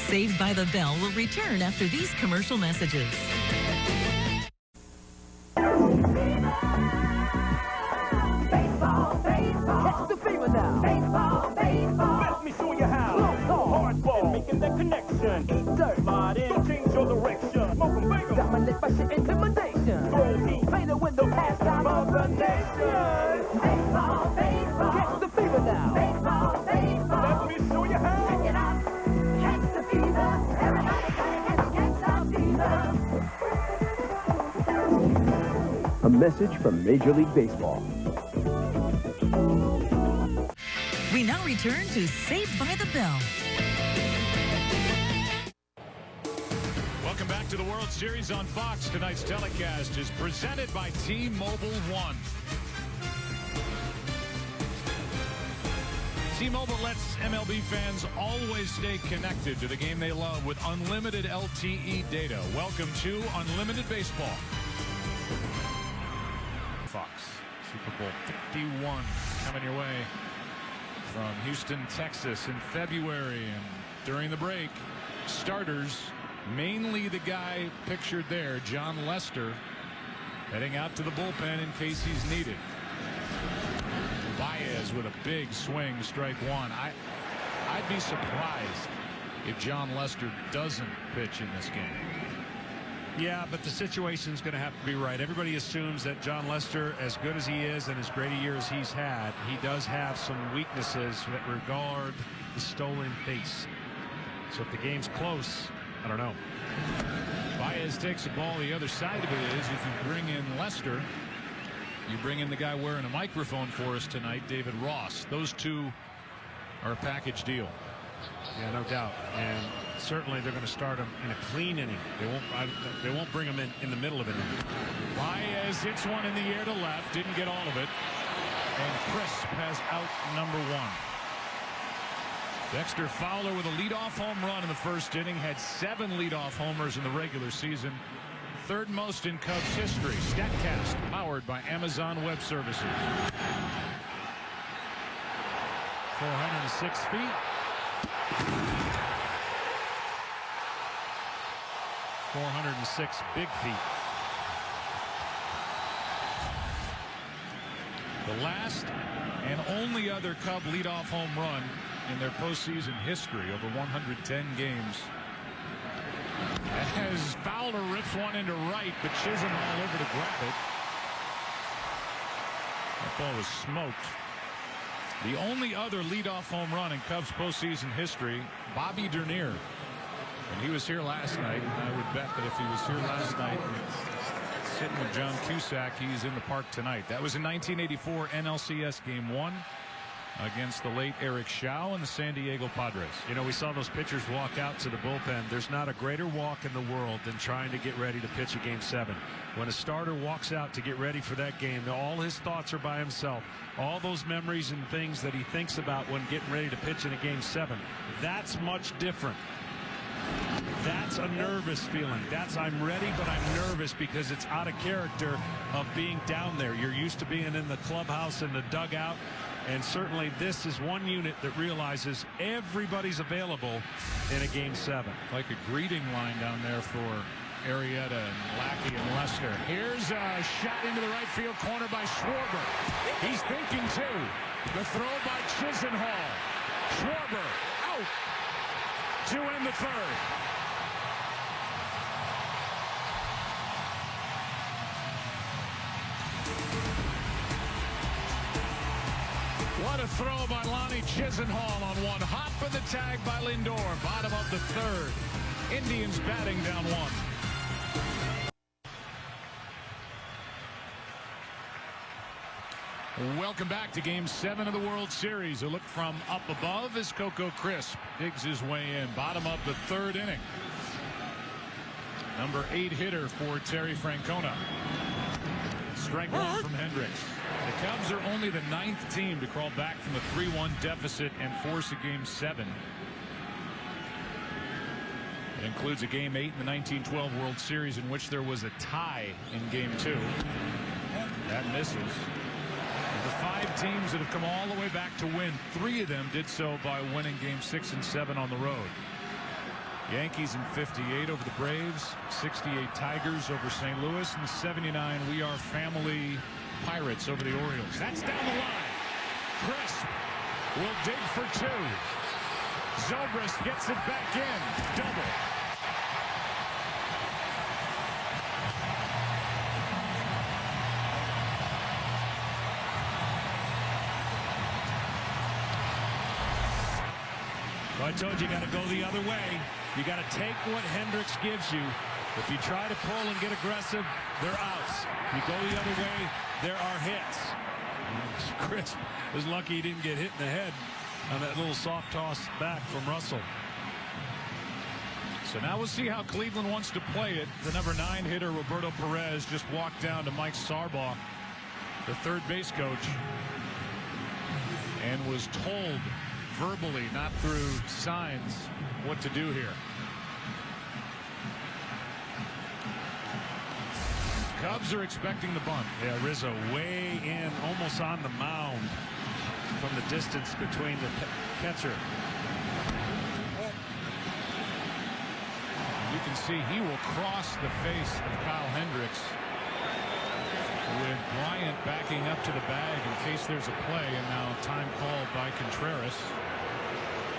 Speaker 15: Saved by the Bell will return after these commercial messages.
Speaker 5: Baseball, baseball. Catch the fever now. Baseball, baseball. Let me show you how. Long ball, hardball, and making that connection. Eat dirt, slide in, change your direction. Smoke 'em, bake 'em. Dominate by shit intimidation. Throw heat, play the window, pastime of the nation. Baseball, baseball. Catch the fever now. Baseball, baseball. Let me show you how. Check it out. Catch the fever. Everybody catch the fever.
Speaker 6: A message from Major League Baseball.
Speaker 15: We now return to Saved by the Bell.
Speaker 2: Welcome back to the World Series on Fox. Tonight's telecast is presented by T-Mobile One. T-Mobile lets MLB fans always stay connected to the game they love with unlimited LTE data. Welcome to Unlimited Baseball. Fox. Super Bowl 51 coming your way from Houston, Texas in February. And during the break, starters, mainly the guy pictured there, John Lester, heading out to the bullpen in case he's needed. Baez with a big swing, strike 1. I'd be surprised if John Lester doesn't pitch in this game.
Speaker 3: Yeah, but the situation's going to have to be right. Everybody assumes that John Lester, as good as he is and as great a year as he's had, he does have some weaknesses that regard the stolen base. So if the game's close, I don't know.
Speaker 2: Baez takes the ball. The other side of it is if you bring in Lester, you bring in the guy wearing a microphone for us tonight, David Ross. Those two are a package deal.
Speaker 3: Yeah, no doubt. And certainly they're going to start him in a clean inning. They won't bring him in the middle of an inning.
Speaker 2: Baez hits one in the air to left. Didn't get all of it. And Crisp has out number 1. Dexter Fowler with a leadoff home run in the first inning. Had 7 leadoff homers in the regular season. Third most in Cubs history. StatCast powered by Amazon Web Services.
Speaker 3: 406 feet. 406 big feet.
Speaker 2: The last and only other Cub leadoff home run in their postseason history over 110 games. As Fowler rips one into right, but Chisenhall over to grab it. That ball was smoked. The only other leadoff home run in Cubs postseason history, Bobby Dernier. And he was here last night, and I would bet that if he was here last night sitting with John Cusack, he's in the park tonight. That was in 1984 NLCS Game 1 against the late Eric Schau and the San Diego Padres.
Speaker 3: You know, we saw those pitchers walk out to the bullpen. There's not a greater walk in the world than trying to get ready to pitch a Game 7. When a starter walks out to get ready for that game, all his thoughts are by himself. All those memories and things that he thinks about when getting ready to pitch in a Game 7. That's much different. That's a nervous feeling. That's I'm ready, but I'm nervous because it's out of character of being down there. You're used to being in the clubhouse and the dugout. And certainly this is one unit that realizes everybody's available in a Game 7.
Speaker 2: Like a greeting line down there for Arrieta and Lackey and Lester. Here's a shot into the right field corner by Schwarber. He's thinking too. The throw by Chisenhall. Schwarber out to end the third. What a throw by Lonnie Chisenhall on one. Hop of the tag by Lindor. Bottom of the third. Indians batting down 1. Welcome back to Game 7 of the World Series. A look from up above as Coco Crisp digs his way in. Bottom of the third inning. Number 8 hitter for Terry Francona. Strike one from Hendricks. The Cubs are only the 9th team to crawl back from a 3-1 deficit and force a Game 7. It includes a Game 8 in the 1912 World Series in which there was a tie in Game 2. That misses. The 5 teams that have come all the way back to win, 3 of them did so by winning Game 6 and 7 on the road. Yankees in 58 over the Braves, 68 Tigers over St. Louis, and 79 We Are Family Pirates over the Orioles. That's down the line. Crisp will dig for 2. Zobrist gets it back in. Double.
Speaker 3: Well, I told you, got to go the other way. You got to take what Hendricks gives you. If you try to pull and get aggressive, they're outs. You go the other way, there are hits. Chris was lucky he didn't get hit in the head on that little soft toss back from Russell.
Speaker 2: So now we'll see how Cleveland wants to play it. The number 9 hitter, Roberto Perez, just walked down to Mike Sarbaugh, the third base coach, and was told verbally, not through signs, what to do here. Cubs are expecting the bunt.
Speaker 3: Yeah, Rizzo way in, almost on the mound from the distance between the catcher.
Speaker 2: You can see he will cross the face of Kyle Hendricks with Bryant backing up to the bag in case there's a play, and now time called by Contreras.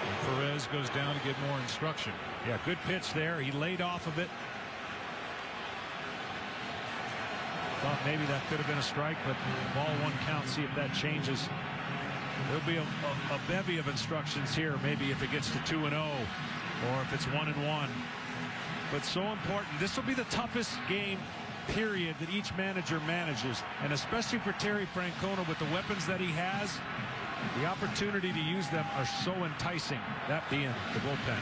Speaker 2: And Perez goes down to get more instruction.
Speaker 3: Yeah, good pitch there. He laid off of it. Thought maybe that could have been a strike, but ball 1 count. See if that changes. There'll be a bevy of instructions here. Maybe if it gets to 2-0, or if it's 1-1. But so important. This will be the toughest game, period, that each manager manages, and especially for Terry Francona with the weapons that he has. The opportunity to use them are so enticing. That being the bullpen.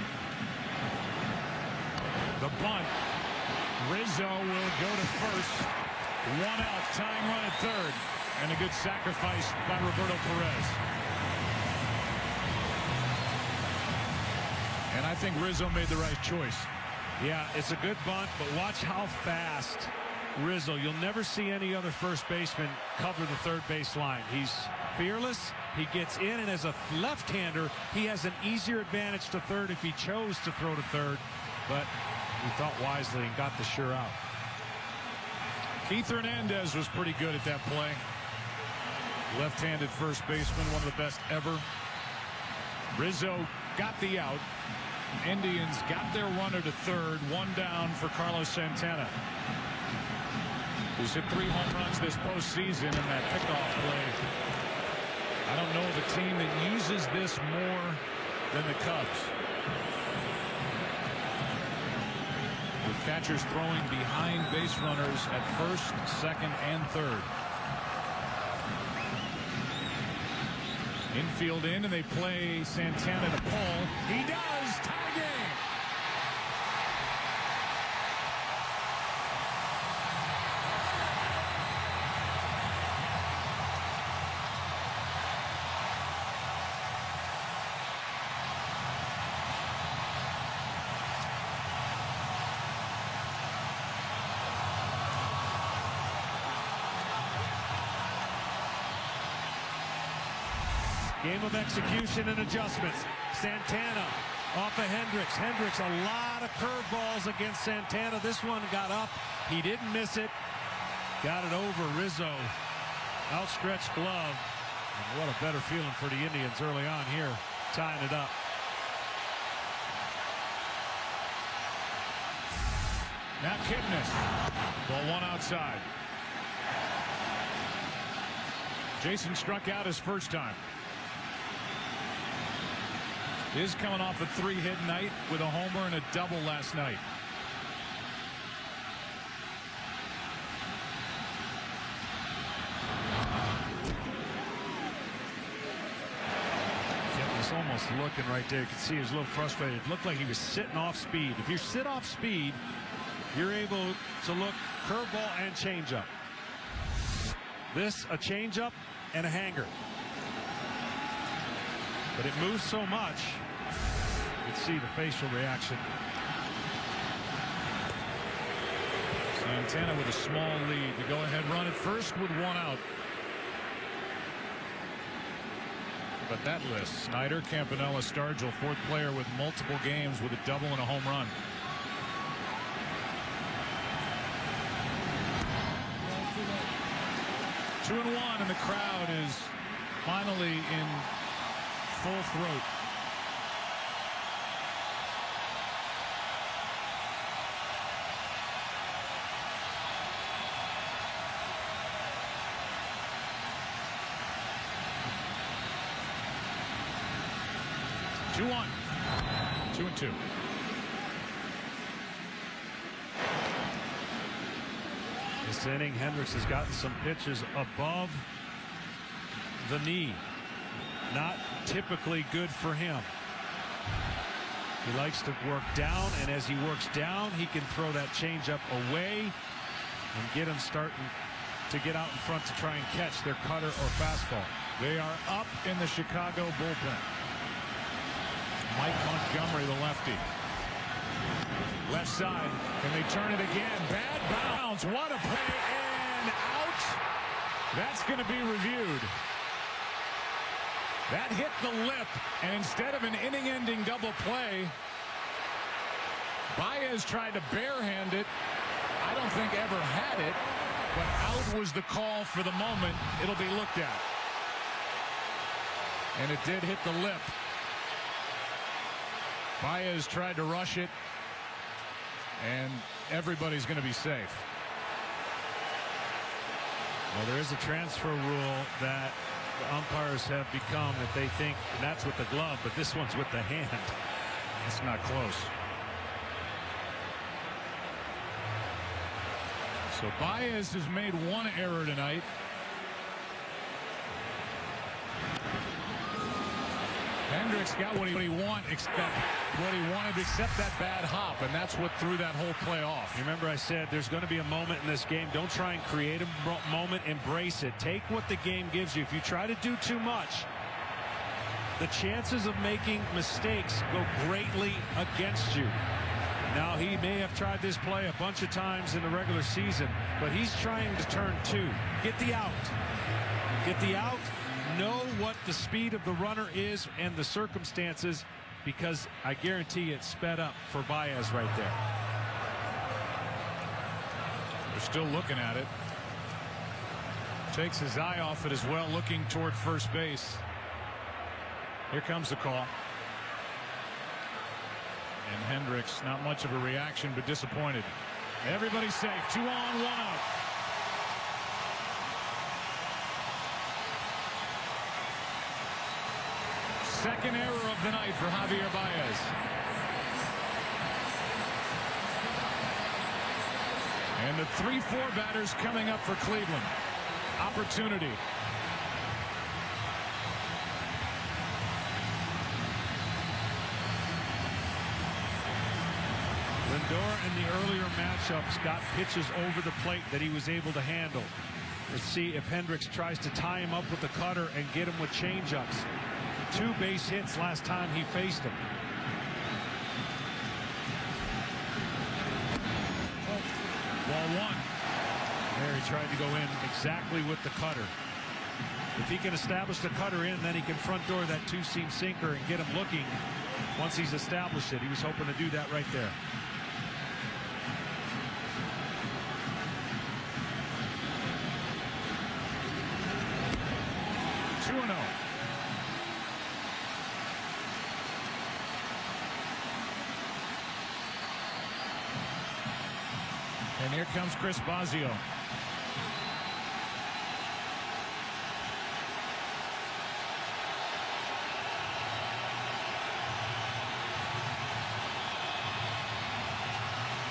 Speaker 2: The bunt. Rizzo will go to first. 1 out, tying run at third, and a good sacrifice by Roberto Perez. And I think Rizzo made the right choice.
Speaker 3: Yeah, it's a good bunt, but watch how fast Rizzo. You'll never see any other first baseman cover the third base line. He's fearless. He gets in, and as a left-hander, he has an easier advantage to third if he chose to throw to third. But he thought wisely and got the sure out.
Speaker 2: Keith Hernandez was pretty good at that play. Left-handed first baseman, one of the best ever. Rizzo got the out. Indians got their runner to third. 1 down for Carlos Santana, who's hit 3 home runs this postseason in that pickoff play. I don't know of a team that uses this more than the Cubs, with catchers throwing behind base runners at first, second, and third. Infield in, and they play Santana to pull. He does. Tie game.
Speaker 3: Game of execution and adjustments. Santana off of Hendricks. Hendricks, a lot of curveballs against Santana. This one got up. He didn't miss it. Got it over Rizzo. Outstretched glove. And what a better feeling for the Indians early on here, tying it up.
Speaker 2: Now Kipnis. Ball 1 outside. Jason struck out his first time. Is coming off a 3-hit night with a homer and a double last night.
Speaker 3: Kipnis almost looking right there. You can see he was a little frustrated. It looked like he was sitting off speed. If you sit off speed, you're able to look curveball and changeup. This, a changeup and a hanger. But it moves so much. You can see the facial reaction. Santana with a small lead. The go-ahead run at first with one out. But that list: Snyder, Campanella, Stargell, fourth player with multiple games with a double and a home run. Two and one, and the crowd is finally in full throat. Two one. 2-2. This inning, Hendricks has gotten some pitches above the knee. Not typically good for him. He likes to work down, and as he works down, he can throw that changeup away and get him starting to get out in front to try and catch their cutter or fastball.
Speaker 2: They are up in the Chicago bullpen. Mike Montgomery, the lefty. Left side. Can they turn it again? Bad bounce. What a play, and out. That's going to be reviewed. That hit the lip, and instead of an inning-ending double play, Baez tried to barehand it. I don't think ever had it, but out was the call for the moment. It'll be looked at. And it did hit the lip. Baez tried to rush it, and everybody's going to be safe.
Speaker 3: Well, there is a transfer rule that the umpires have become that they think that's with the glove, but this one's with the hand.
Speaker 2: It's not close. So Baez has made one error tonight. Hendricks got what he wanted, except that bad hop, and that's what threw that whole play off.
Speaker 3: Remember, I said there's going to be a moment in this game. Don't try and create a moment. Embrace it. Take what the game gives you. If you try to do too much, the chances of making mistakes go greatly against you. Now, he may have tried this play a bunch of times in the regular season, but he's trying to turn two. Get the out. Get the out. Know what the speed of the runner is and the circumstances, because I guarantee it's sped up for Baez right there.
Speaker 2: They're still looking at it. Takes his eye off it as well, looking toward first base. Here comes the call. And Hendricks, not much of a reaction, but disappointed. Everybody's safe. 2 on, 1 out. Second error of the night for Javier Baez. And the 3-4 batters coming up for Cleveland. Opportunity.
Speaker 3: Lindor in the earlier matchups got pitches over the plate that he was able to handle. Let's see if Hendricks tries to tie him up with the cutter and get him with changeups. 2 base hits last time he faced him.
Speaker 2: Ball 1.
Speaker 3: There he tried to go in exactly with the cutter. If he can establish the cutter in, then he can front door that 2-seam sinker and get him looking once he's established it. He was hoping to do that right there.
Speaker 2: And here comes Chris Bosio.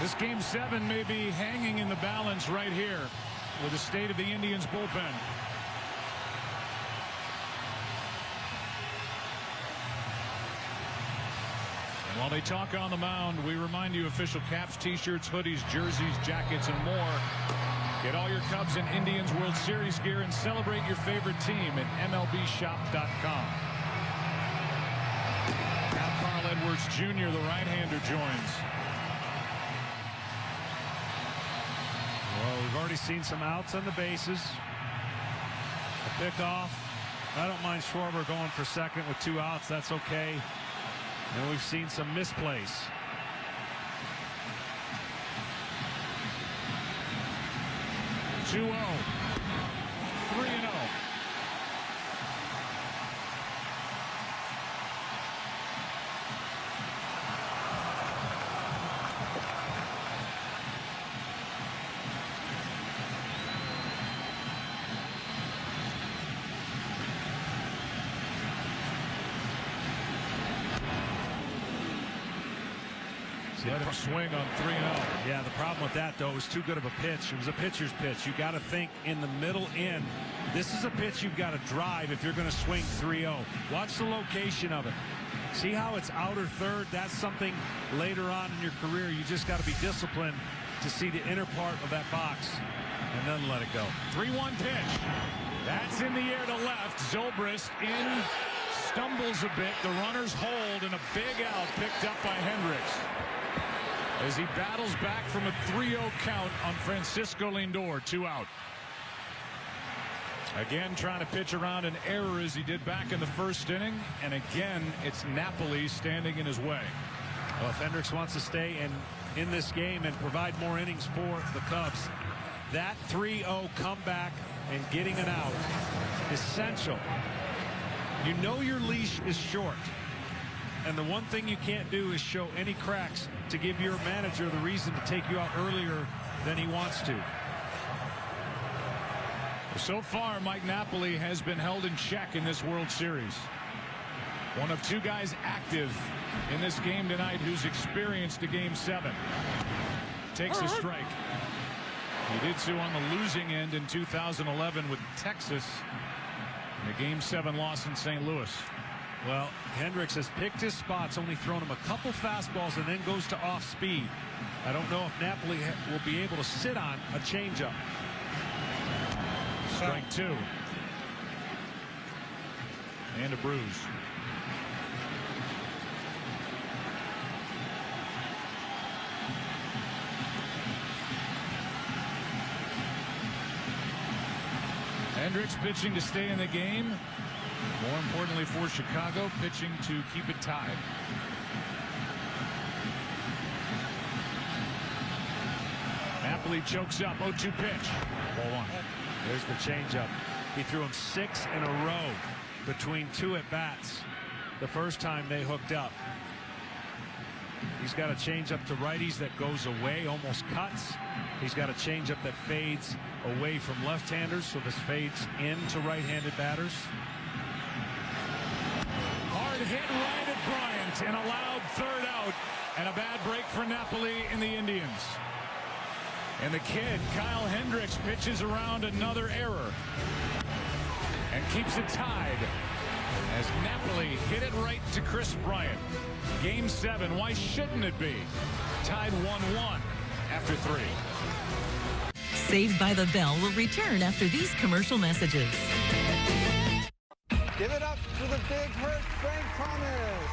Speaker 2: This game 7 may be hanging in the balance right here with the state of the Indians bullpen. While they talk on the mound, we remind you official caps, t-shirts, hoodies, jerseys, jackets, and more. Get all your Cubs and Indians World Series gear and celebrate your favorite team at MLBshop.com. Now Carl Edwards Jr., the right-hander, joins.
Speaker 3: Well, we've already seen some outs on the bases. A pickoff. I don't mind Schwarber going for second with 2 outs. That's okay. And we've seen some misplays.
Speaker 2: Two 0. 3-0. Let him swing on 3-0.
Speaker 3: Yeah, the problem with that, though, was too good of a pitch. It was a pitcher's pitch. You got to think in the middle end. This is a pitch you've got to drive if you're going to swing 3-0. Watch the location of it. See how it's outer third? That's something later on in your career you just got to be disciplined to see the inner part of that box and then let it go.
Speaker 2: 3-1 pitch. That's in the air to left. Zobrist in, stumbles a bit. The runners hold, and a big out picked up by Hendricks as he battles back from a 3-0 count on Francisco Lindor. 2 out. Again, trying to pitch around an error as he did back in the first inning. And again, it's Napoli standing in his way.
Speaker 3: Well, if Hendricks wants to stay in this game and provide more innings for the Cubs, that 3-0 comeback and getting an out, essential. You know your leash is short. And the one thing you can't do is show any cracks to give your manager the reason to take you out earlier than he wants to.
Speaker 2: So far, Mike Napoli has been held in check in this World Series. One of 2 guys active in this game tonight who's experienced a Game 7. Takes a strike. He did so on the losing end in 2011 with Texas in the Game 7 loss in St. Louis.
Speaker 3: Well, Hendricks has picked his spots, only thrown him a couple fastballs and then goes to off speed. I don't know if Napoli will be able to sit on a changeup.
Speaker 2: Strike 2. And a bruise. Hendricks pitching to stay in the game. More importantly for Chicago, pitching to keep it tied. Napoli chokes up. 0-2 pitch. Ball 1.
Speaker 3: There's the changeup. He threw him 6 in a row between 2 at-bats the first time they hooked up. He's got a changeup to righties that goes away, almost cuts. He's got a changeup that fades away from left-handers, so this fades into right-handed batters.
Speaker 2: Hard hit right at Bryant, and a loud 3rd out, and a bad break for Napoli in the Indians. And the kid, Kyle Hendricks, pitches around another error and keeps it tied as Napoli hit it right to Chris Bryant. Game 7, why shouldn't it be? Tied 1-1 after 3.
Speaker 15: Saved by the Bell will return after these commercial messages.
Speaker 13: Give it up for the big hurt, Frank Thomas.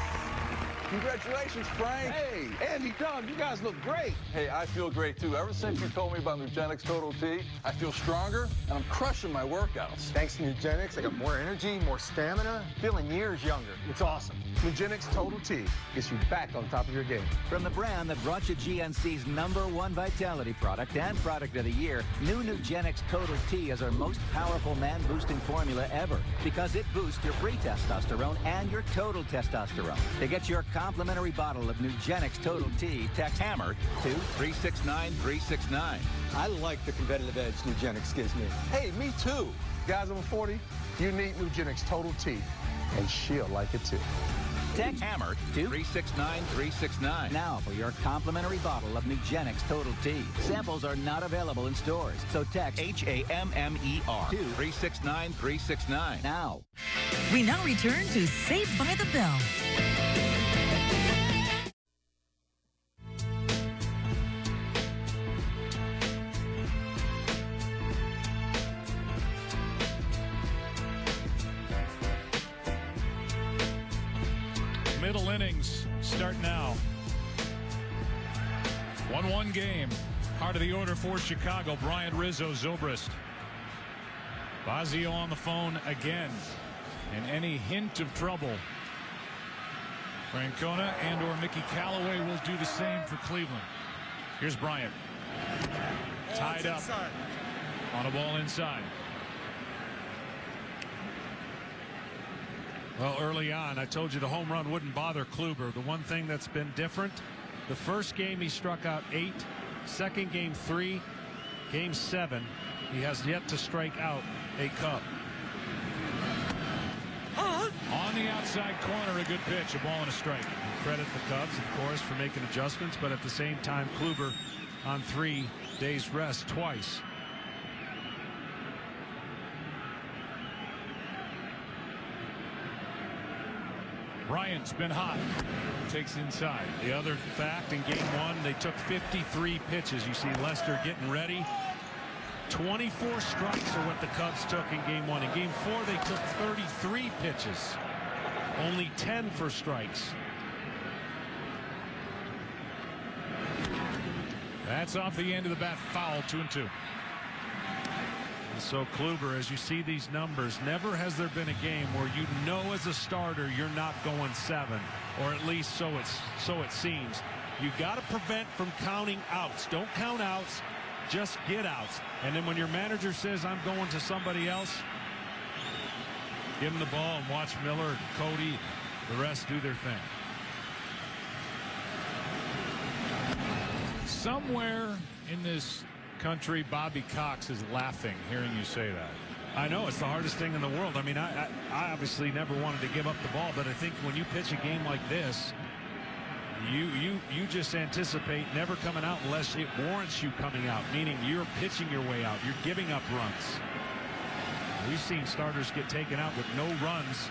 Speaker 13: Congratulations, Frank.
Speaker 7: Hey, Andy, Doug, you guys look great.
Speaker 13: Hey, I feel great, too. Ever since you told me about Nugenix Total T, I feel stronger, and I'm crushing my workouts.
Speaker 7: Thanks to Nugenix, I got more energy, more stamina, feeling years younger. It's awesome. Nugenix Total T gets you back on top of your game.
Speaker 9: From the brand that brought you GNC's #1 vitality product and product of the year, new Nugenix Total T is our most powerful man-boosting formula ever because it boosts your free testosterone and your total testosterone. To get your complimentary bottle of Nugenix Total T, text HAMMER to 369-369.
Speaker 7: I like the competitive edge Nugenix gives me. Hey, me too. Guys over 40, you need Nugenix Total T, and she'll like it too.
Speaker 9: Text HAMMER to 369-369 now for your complimentary bottle of Nugenix Total T. Samples are not available in stores, so text HAMMER to 369-369 now.
Speaker 15: We now return to Saved by the Bell.
Speaker 2: middle innings start now. 1-1 game. Part of the order for Chicago. Bryant, Rizzo, Zobrist. Fazio on the phone again. And any hint of trouble, Francona and or Mickey Callaway will do the same for Cleveland. Here's Bryant. Tied up on a ball inside.
Speaker 3: Well, early on, I told you the home run wouldn't bother Kluber. The one thing that's been different, the first game he struck out 8, second game 3, game 7, he has yet to strike out a Cub.
Speaker 2: On the outside corner, a good pitch, a ball and a strike.
Speaker 3: Credit the Cubs, of course, for making adjustments, but at the same time, Kluber on 3 days rest twice.
Speaker 2: Bryant's been hot. Takes inside.
Speaker 3: The other fact, in game 1, they took 53 pitches. You see Lester getting ready. 24 strikes are what the Cubs took in game 1. In game 4, they took 33 pitches. Only 10 for strikes.
Speaker 2: That's off the end of the bat, foul, 2-2.
Speaker 3: And so Kluber, as you see these numbers, never has there been a game where you know as a starter you're not going 7, or at least so it seems. You got to prevent from counting outs. Don't count outs, just get outs. And then when your manager says I'm going to somebody else, give him the ball and watch Miller and Cody, the rest do their thing.
Speaker 2: Somewhere in this country, Bobby Cox is laughing hearing you say that.
Speaker 3: I know it's the hardest thing in the world. I mean, I obviously never wanted to give up the ball, but I think when you pitch a game like this, you just anticipate never coming out unless it warrants you coming out, meaning you're pitching your way out, you're giving up runs. We've seen starters get taken out with no runs,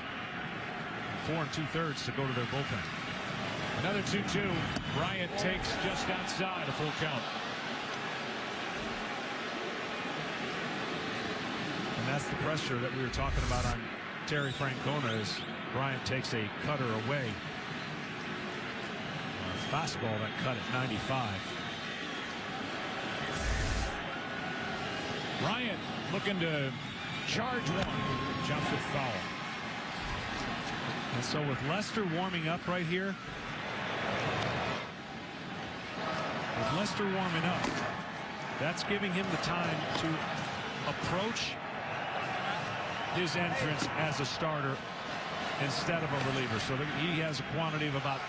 Speaker 3: 4 2/3 to go to their bullpen.
Speaker 2: Another 2-2. Bryant takes just outside a full count.
Speaker 3: And that's the pressure that we were talking about on Terry Francona as Bryant takes a cutter away. A fastball that cut at 95.
Speaker 2: Bryant looking to charge one. Jumps with foul.
Speaker 3: And so with Lester warming up right here, that's giving him the time to approach his entrance as a starter instead of a reliever. So he has a quantity of about,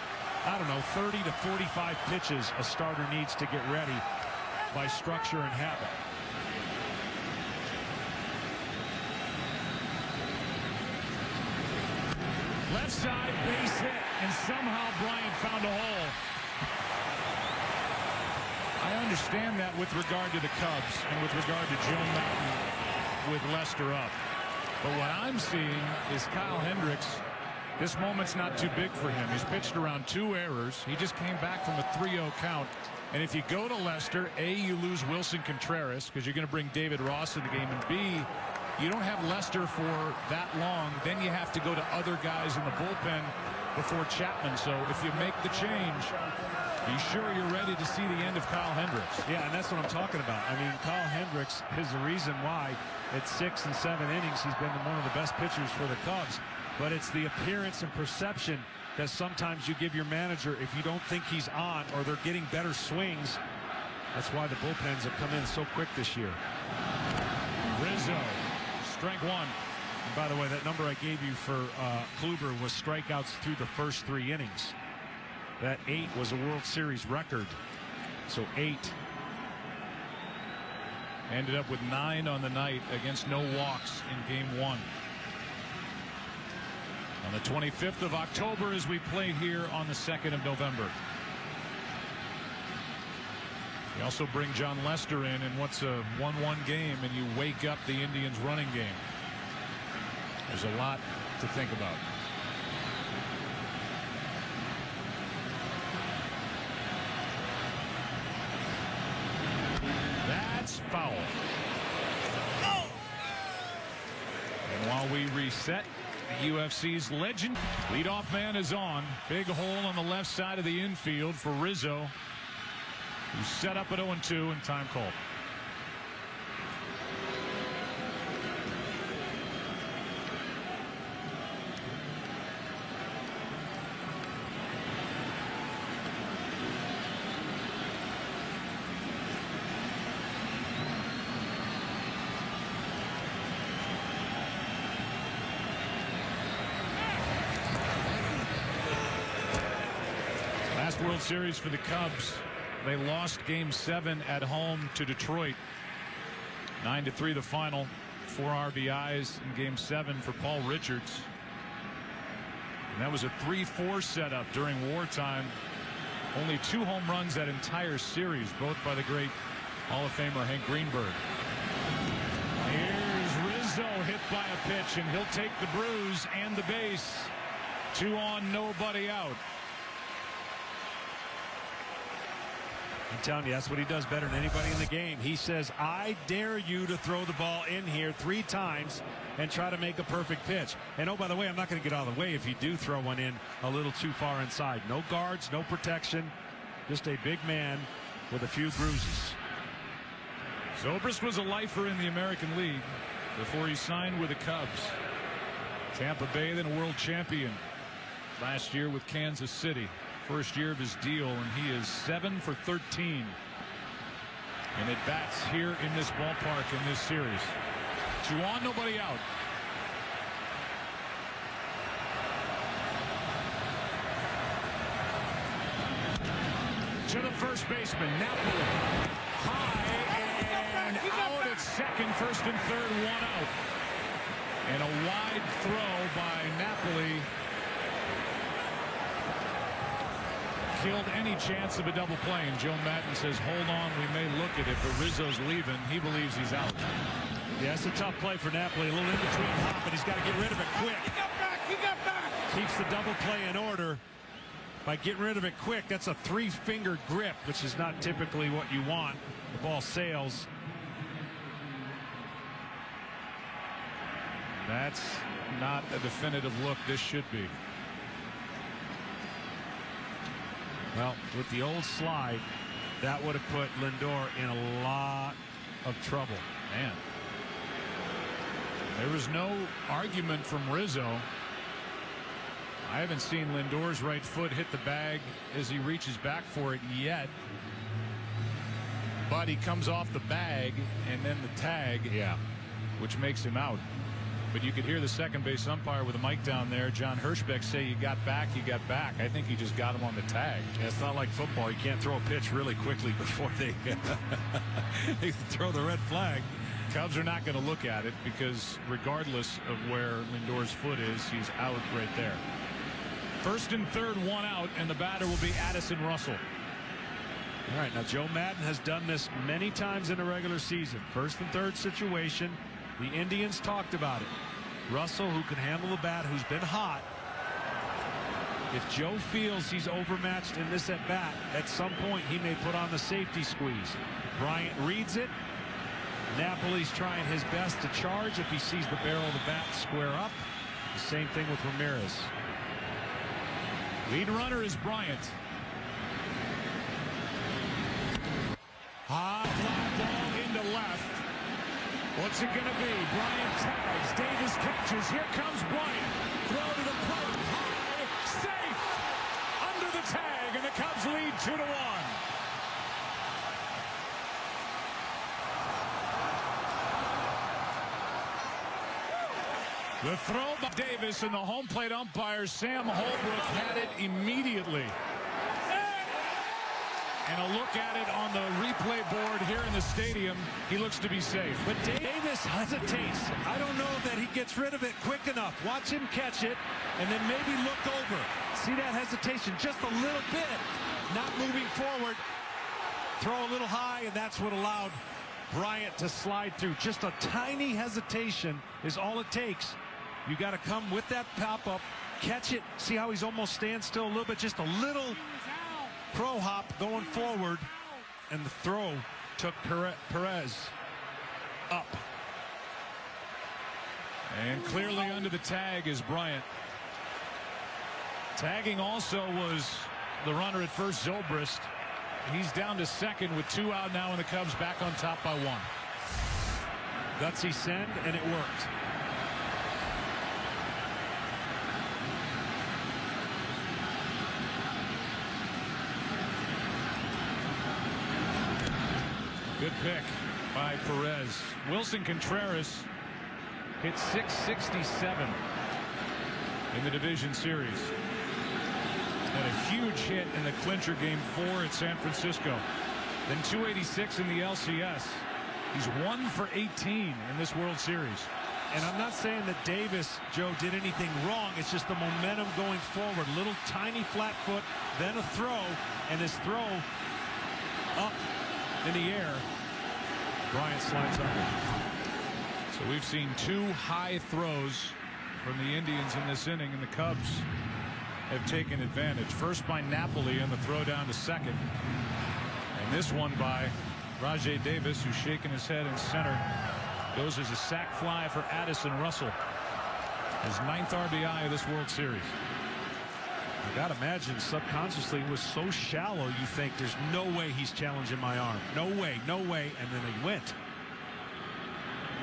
Speaker 3: I don't know, 30 to 45 pitches a starter needs to get ready by structure and habit.
Speaker 2: Left side base hit, and somehow Bryant found a hole. I understand that with regard to the Cubs and with regard to Joe Mountain with Lester up. But what I'm seeing is Kyle Hendricks. This moment's not too big for him. He's pitched around 2 errors. He just came back from a 3-0 count. And if you go to Lester, A, you lose Wilson Contreras because you're going to bring David Ross in the game. And B, you don't have Lester for that long. Then you have to go to other guys in the bullpen before Chapman. So if you make the change, be sure you're ready to see the end of Kyle Hendricks.
Speaker 3: Yeah, and that's what I'm talking about. I mean, Kyle Hendricks is the reason why at 6 and 7 innings he's been one of the best pitchers for the Cubs. But it's the appearance and perception that sometimes you give your manager if you don't think he's on or they're getting better swings. That's why the bullpens have come in so quick this year.
Speaker 2: Rizzo, strike 1.
Speaker 3: And by the way, that number I gave you for Kluber was strikeouts through the first 3 innings. That 8 was a World Series record. So 8.
Speaker 2: Ended up with 9 on the night against no walks in game 1. On the 25th of October as we played here on the 2nd of November. You also bring John Lester in what's a 1-1 game, and you wake up the Indians running game. There's a lot to think about. That's foul. And while we reset, the UFC's legend. Leadoff man is on. Big hole on the left side of the infield for Rizzo, who's set up at 0-2 and time called. World Series for the Cubs. They lost Game 7 at home to Detroit. 9-3 the final. 4 RBIs in Game 7 for Paul Richards. And that was a 3-4 setup during wartime. Only 2 home runs that entire series, both by the great Hall of Famer Hank Greenberg. Here's Rizzo hit by a pitch, and he'll take the bruise and the base. 2 on, nobody out.
Speaker 3: I'm telling you, that's what he does better than anybody in the game. He says, I dare you to throw the ball in here 3 times and try to make a perfect pitch. And oh, by the way, I'm not going to get out of the way if you do throw one in a little too far inside. No guards, no protection, just a big man with a few bruises.
Speaker 2: Zobrist was a lifer in the American League before he signed with the Cubs. Tampa Bay, then a world champion last year with Kansas City. First year of his deal, and he is 7 for 13 and at bats here in this ballpark in this series. 2 on, nobody out. To the first baseman, Napoli. High and out at second, first and third, 1 out. And a wide throw by Napoli killed any chance of a double play. And Joe Madden says, hold on, we may look at it, but Rizzo's leaving. He believes he's out.
Speaker 3: Yeah, it's a tough play for Napoli. A little in between hop, but he's got to get rid of it quick.
Speaker 5: He got back. He got back.
Speaker 3: Keeps the double play in order by getting rid of it quick. That's a 3-finger grip, which is not typically what you want. The ball sails.
Speaker 2: That's not a definitive look. This should be.
Speaker 3: Well, with the old slide, that would have put Lindor in a lot of trouble.
Speaker 2: Man. There was no argument from Rizzo. I haven't seen Lindor's right foot hit the bag as he reaches back for it yet. But he comes off the bag and then the tag, which makes him out. But you could hear the second base umpire with a mic down there, John Hirschbeck, say, you got back, you got back. I think he just got him on the tag.
Speaker 3: Yeah, it's not like football. You can't throw a pitch really quickly before they throw the red flag.
Speaker 2: Cubs are not going to look at it because regardless of where Lindor's foot is, he's out right there. First and third, 1 out, and the batter will be Addison Russell.
Speaker 3: All right, now Joe Madden has done this many times in a regular season. First and third situation. The Indians talked about it. Russell, who can handle the bat, who's been hot. If Joe feels he's overmatched in this at bat, at some point he may put on the safety squeeze. Bryant reads it. Napoli's trying his best to charge if he sees the barrel of the bat square up. The same thing with Ramirez.
Speaker 2: Lead runner is Bryant. High fly ball into left. What's it going to be? Bryant tags. Davis catches. Here comes Bryant. Throw to the plate. High. Safe. Under the tag. And the Cubs lead 2-1. The throw by Davis, and the home plate umpire, Sam Holbrook, had it immediately. And a look at it on the replay board here in the stadium. He looks to be safe.
Speaker 3: But Davis hesitates. I don't know that he gets rid of it quick enough. Watch him catch it and then maybe look over. See that hesitation just a little bit. Not moving forward. Throw a little high, and that's what allowed Bryant to slide through. Just a tiny hesitation is all it takes. You got to come with that pop-up, catch it. See how he's almost standing still a little bit. Just a little pro hop going forward, and the throw took Perez up.
Speaker 2: And clearly under the tag is Bryant. Tagging also was the runner at first, Zobrist. He's down to second with 2 out now, and the Cubs back on top by 1.
Speaker 3: Gutsy send, and it worked.
Speaker 2: Good pick by Perez. Wilson Contreras hit .667 in the division series. Had a huge hit in the clincher game 4 at San Francisco. Then .286 in the LCS. He's 1 for 18 in this World Series.
Speaker 3: And I'm not saying that Davis, Joe, did anything wrong. It's just the momentum going forward. Little tiny flat foot, then a throw, and his throw up in the air. Bryant slides under.
Speaker 2: So we've seen 2 high throws from the Indians in this inning, and the Cubs have taken advantage. First by Napoli on the throw down to second. And this one by Rajai Davis, who's shaking his head in center. Goes as a sac fly for Addison Russell. His 9th RBI of this World Series.
Speaker 3: I gotta imagine subconsciously it was so shallow you think there's no way he's challenging my arm. No way, no way. And then he went.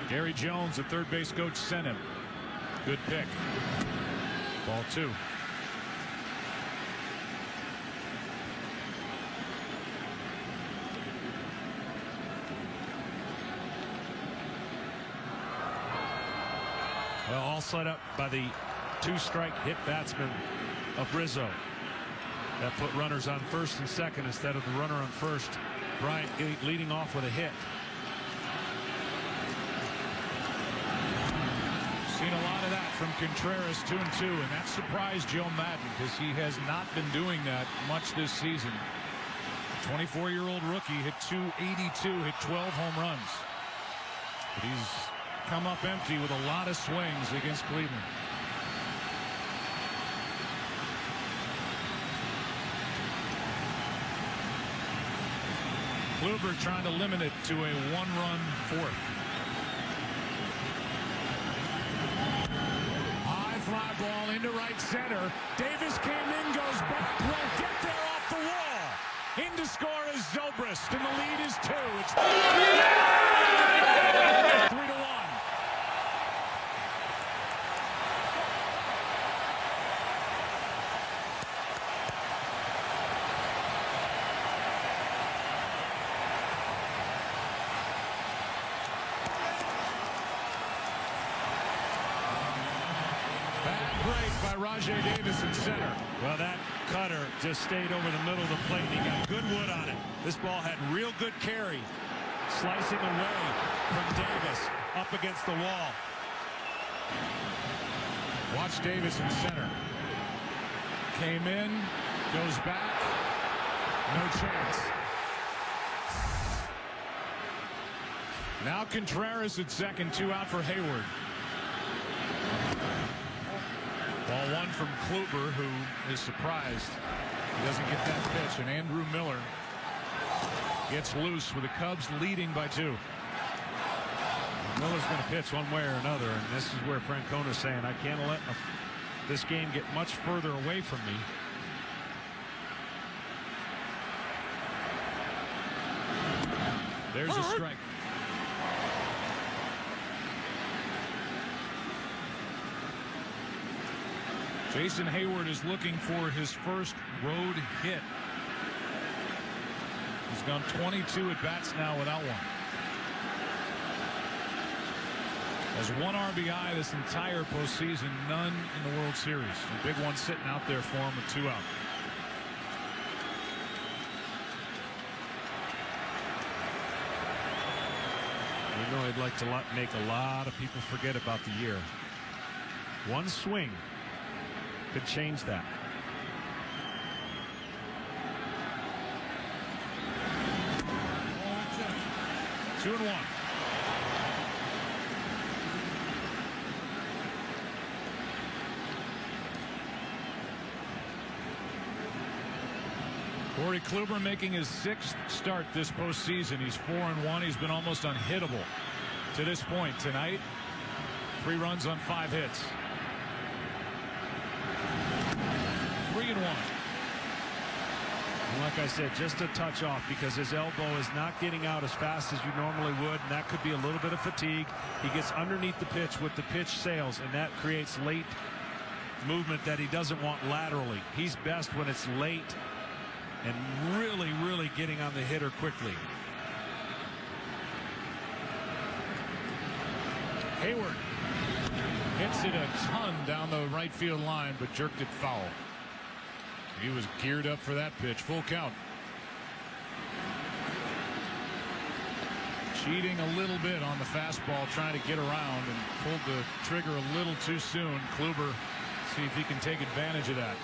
Speaker 2: Gary Jones, the third base coach, sent him. Good pick. Ball 2.
Speaker 3: Well, all set up by the 2-strike hit batsman of Rizzo. That put runners on first and second instead of the runner on first. Bryant leading off with a hit.
Speaker 2: Seen a lot of that from Contreras, 2-2, and that surprised Joe Madden because he has not been doing that much this season. The 24-year-old rookie hit .282, hit 12 home runs. But he's come up empty with a lot of swings against Cleveland. Kluber trying to limit it to a 1-run 4th. High fly ball into right center. Davis came in, goes back, won't get there off the wall. In to score is Zobrist, and the lead is 2. It's 3-1. Rajai Davis in center.
Speaker 3: Well, that cutter just stayed over the middle of the plate. He got good wood on it. This ball had real good carry. Slicing away from Davis up against the wall.
Speaker 2: Watch Davis in center. Came in, goes back. No chance. Now Contreras at second, 2 out for Hayward. Ball 1 from Kluber, who is surprised he doesn't get that pitch, and Andrew Miller gets loose with the Cubs leading by 2.
Speaker 3: Miller's going to pitch one way or another, and this is where Francona's saying, I can't let this game get much further away from me.
Speaker 2: There's a strike. Jason Hayward is looking for his first road hit. He's gone 22 at bats now without one. Has 1 RBI this entire postseason, none in the World Series. A big one sitting out there for him with 2 out.
Speaker 3: You know, I'd like to make a lot of people forget about the year. One swing could change that.
Speaker 2: Oh, 2-1. Corey Kluber making his 6th start this postseason. He's 4-1. He's been almost unhittable to this point. Tonight, 3 runs on 5 hits. 3-1.
Speaker 3: And like I said, just a touch off because his elbow is not getting out as fast as you normally would, and that could be a little bit of fatigue. He gets underneath the pitch with the pitch sails, and that creates late movement that he doesn't want laterally. He's best when it's late and really getting on the hitter quickly.
Speaker 2: Hayward hits it a ton down the right field line, but jerked it foul. He was geared up for that pitch. Full count. Cheating a little bit on the fastball, trying to get around, and pulled the trigger a little too soon. Kluber, see if he can take advantage of that.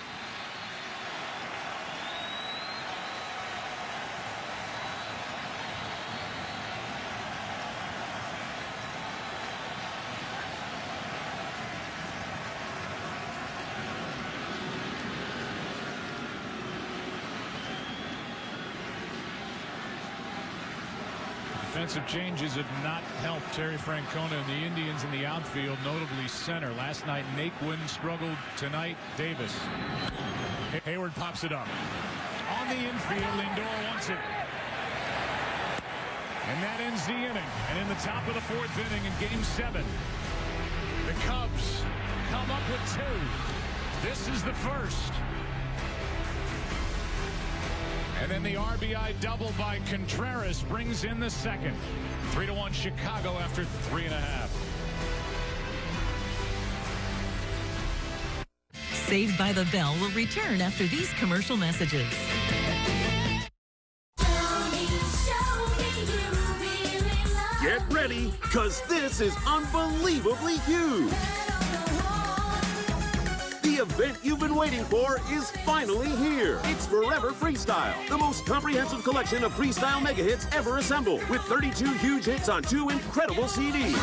Speaker 2: Defensive changes have not helped Terry Francona and the Indians in the outfield, notably center. Last night, Naquin struggled. Tonight, Davis. Hayward pops it up. On the infield, Lindor wants it. And that ends the inning. And in the top of the 4th inning in Game 7, the Cubs come up with 2. This is the first. And then the RBI double by Contreras brings in the second. 3-1 Chicago after 3.5.
Speaker 15: Saved by the Bell will return after these commercial messages.
Speaker 10: Get ready, because this is unbelievably huge. The event you've been waiting for is finally here. It's Forever Freestyle, the most comprehensive collection of freestyle mega hits ever assembled, with 32 huge hits on 2 incredible CDs.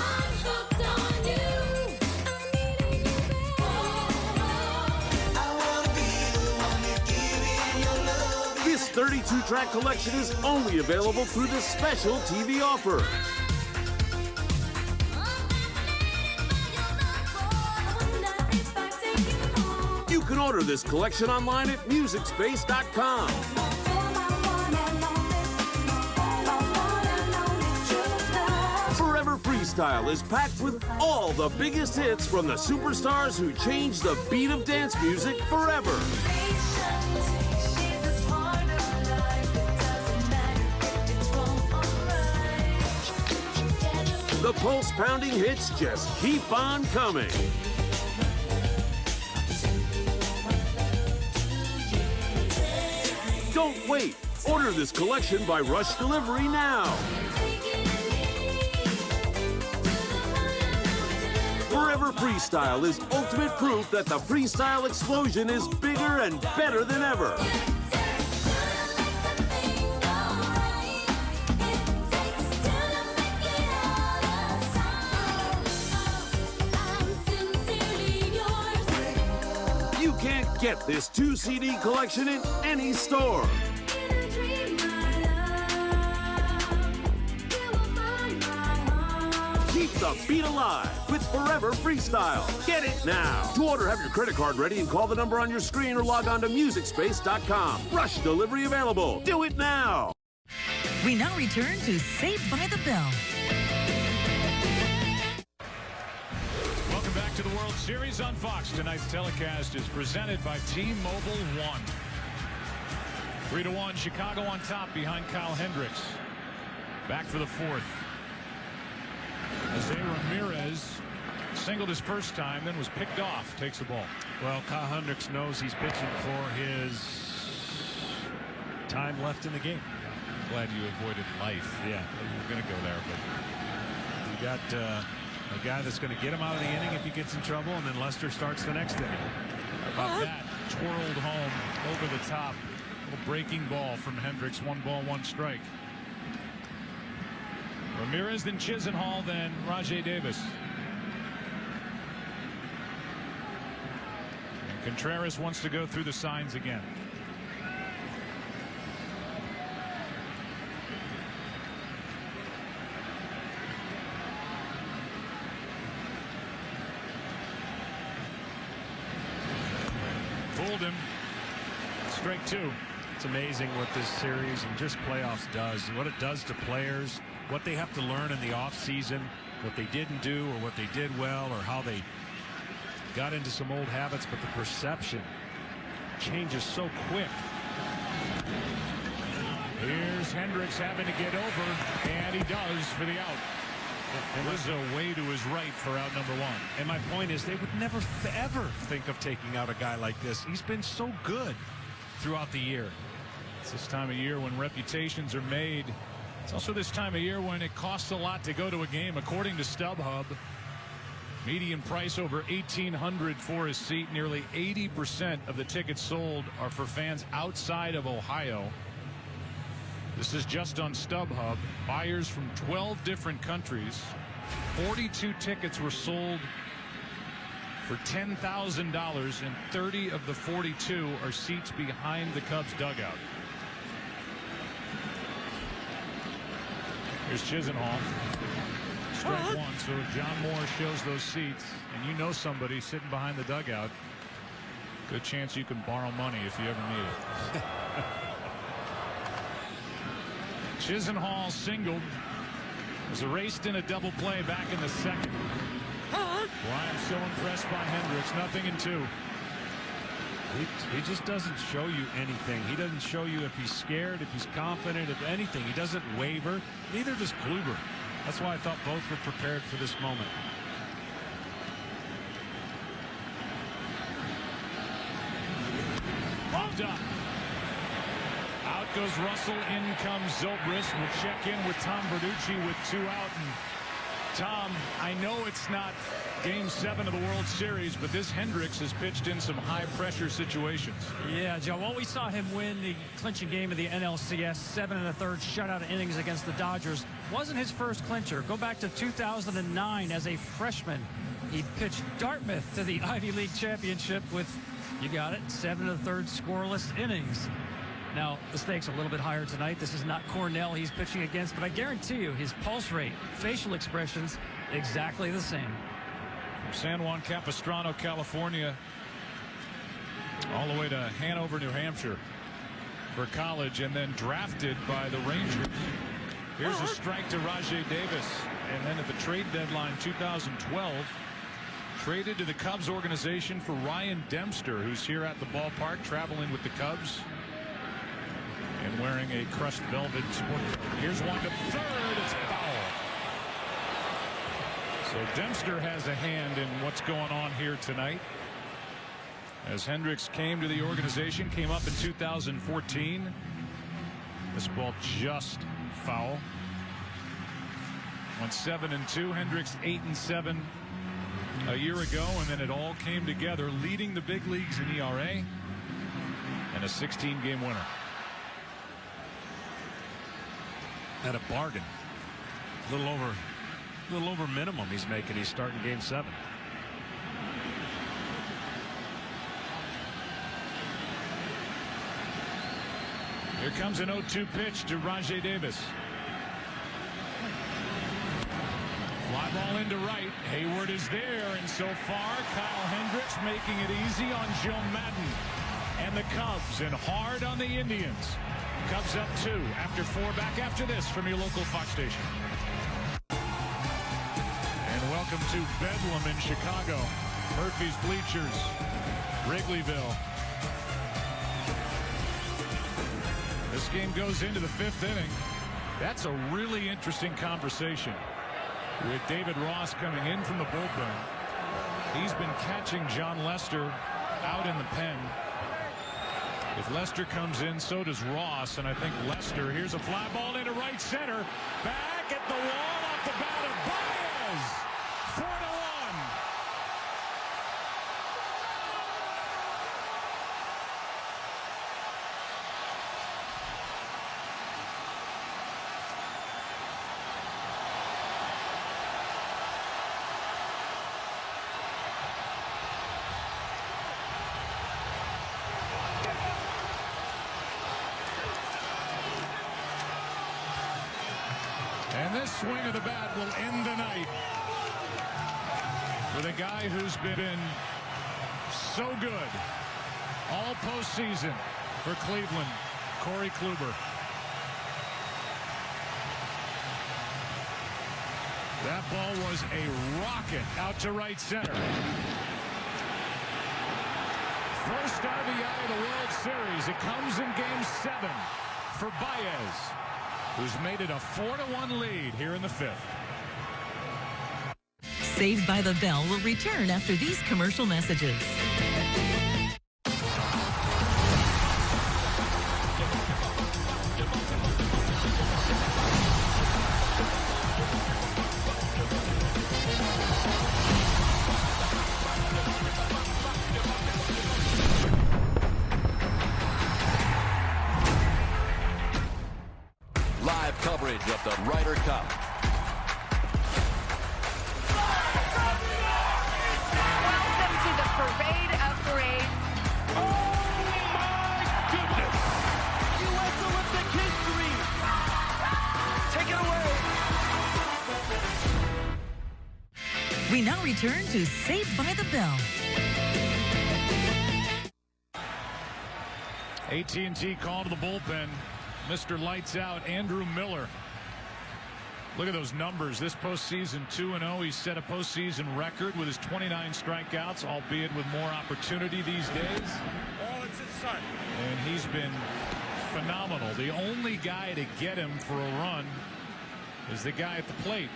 Speaker 10: This 32-track collection is only available through this special TV offer. You can order this collection online at MusicSpace.com. Forever Freestyle is packed with all the biggest hits from the superstars who changed the beat of dance music forever. The pulse-pounding hits just keep on coming. Don't wait. Order this collection by Rush Delivery now. Forever Freestyle is ultimate proof that the freestyle explosion is bigger and better than ever. You can't get this 2-CD collection in any store. Keep the beat alive with Forever Freestyle. Get it now. To order, have your credit card ready and call the number on your screen or log on to MusicSpace.com. Rush delivery available. Do it now.
Speaker 15: We now return to Saved by the Bell.
Speaker 2: Welcome back to the World Series on Fox. Tonight's telecast is presented by T-Mobile One. 3-1, Chicago on top behind Kyle Hendricks. Back for the 4th. Jose Ramirez singled his first time, then was picked off. Takes the ball.
Speaker 3: Well, Kyle Hendricks knows he's pitching for his time left in the game.
Speaker 2: Glad you avoided life.
Speaker 3: Yeah,
Speaker 2: we're going to go there, but
Speaker 3: you got a guy that's going to get him out of the inning if he gets in trouble, and then Lester starts the next inning.
Speaker 2: How about that? Twirled home over the top. Little breaking ball from Hendricks. 1 ball, 1 strike. Ramirez, then Chisenhall, then Rajai Davis. And Contreras wants to go through the signs again. him. Strike two.
Speaker 3: It's amazing what this series and just playoffs does, what it does to players, what they have to learn in the offseason, what they didn't do or what they did well or how they got into some old habits, but the perception changes so quick.
Speaker 2: Here's Hendricks having to get over, and he does for the out. It was a way to his right for out number one.
Speaker 3: And my point is they would never ever think of taking out a guy like this. He's been so good throughout the year.
Speaker 2: It's this time of year when reputations are made. It's also this time of year when it costs a lot to go to a game. According to StubHub, median price over $1,800 for a seat. Nearly 80% of the tickets sold are for fans outside of Ohio. This is just on StubHub. Buyers from 12 different countries. 42 tickets were sold for $10,000, and 30 of the 42 are seats behind the Cubs dugout. Here's Chisenhall. Strike one. So John Moore shows those seats, and you know somebody sitting behind the dugout. Good chance you can borrow money if you ever need it. Chisenhall singled. Was erased in a double play back in the second. Why I'm so impressed by Hendricks. 0-2.
Speaker 3: He just doesn't show you anything. He doesn't show you if he's scared, if he's confident, if anything. He doesn't waver. Neither does Kluber. That's why I thought both were prepared for this moment.
Speaker 2: Pumped up. Out goes Russell. In comes Zobrist. We'll check in with Tom Verducci with 2 out. And Tom, I know it's not Game 7 of the World Series, but this Hendricks has pitched in some high-pressure situations.
Speaker 8: Yeah, Joe. Well, we saw him win the clinching game of the NLCS, 7 1/3 shutout innings against the Dodgers. Wasn't his first clincher. Go back to 2009 as a freshman. He pitched Dartmouth to the Ivy League championship with, you got it, 7 1/3 scoreless innings. Now, the stakes are a little bit higher tonight. This is not Cornell he's pitching against, but I guarantee you his pulse rate, facial expressions, exactly the same.
Speaker 2: From San Juan Capistrano, California, all the way to Hanover, New Hampshire for college, and then drafted by the Rangers. Here's a strike to Rajai Davis. And then at the trade deadline 2012, traded to the Cubs organization for Ryan Dempster, who's here at the ballpark traveling with the Cubs and wearing a crushed velvet sport coat. Here's one to third. It's foul. So Dempster has a hand in what's going on here tonight. As Hendricks came to the organization, came up in 2014. This ball just foul. Went 7-2. Hendricks 8-7 a year ago, and then it all came together, leading the big leagues in ERA and a 16-game winner.
Speaker 3: At a bargain. A little over minimum he's making. He's starting Game 7.
Speaker 2: Here comes an 0-2 pitch to Rajai Davis. Fly ball into right. Hayward is there, and so far Kyle Hendricks making it easy on Joe Madden and the Cubs, and hard on the Indians. Cubs up 2 after 4. Back after this from your local Fox station. And welcome to Bedlam in Chicago. Murphy's Bleachers, Wrigleyville. This game goes into the 5th inning. That's a really interesting conversation with David Ross coming in from the bullpen. He's been catching John Lester out in the pen. If Lester comes in, so does Ross, and I think Lester. Here's a fly ball into right center. Back at the wall off the bat of Baez. 4-1. And this swing of the bat will end the night for the guy who's been so good All postseason for Cleveland, Corey Kluber. That ball was a rocket out to right center. First RBI of the World Series. It comes in Game 7 for Baez, who's made it a 4-1 lead here in the 5th.
Speaker 15: Saved by the Bell will return after these commercial messages.
Speaker 1: Live coverage of the Ryder Cup.
Speaker 11: Welcome to the parade of parades.
Speaker 5: Oh my goodness! U.S. Olympic history. Take it away.
Speaker 15: We now return to Saved by the Bell.
Speaker 2: AT&T call to the bullpen. Mr. Lights Out, Andrew Miller. Look at those numbers. This postseason 2-0. He set a postseason record with his 29 strikeouts, albeit with more opportunity these days.
Speaker 3: Oh, it's inside.
Speaker 2: And he's been phenomenal. The only guy to get him for a run is the guy at the plate,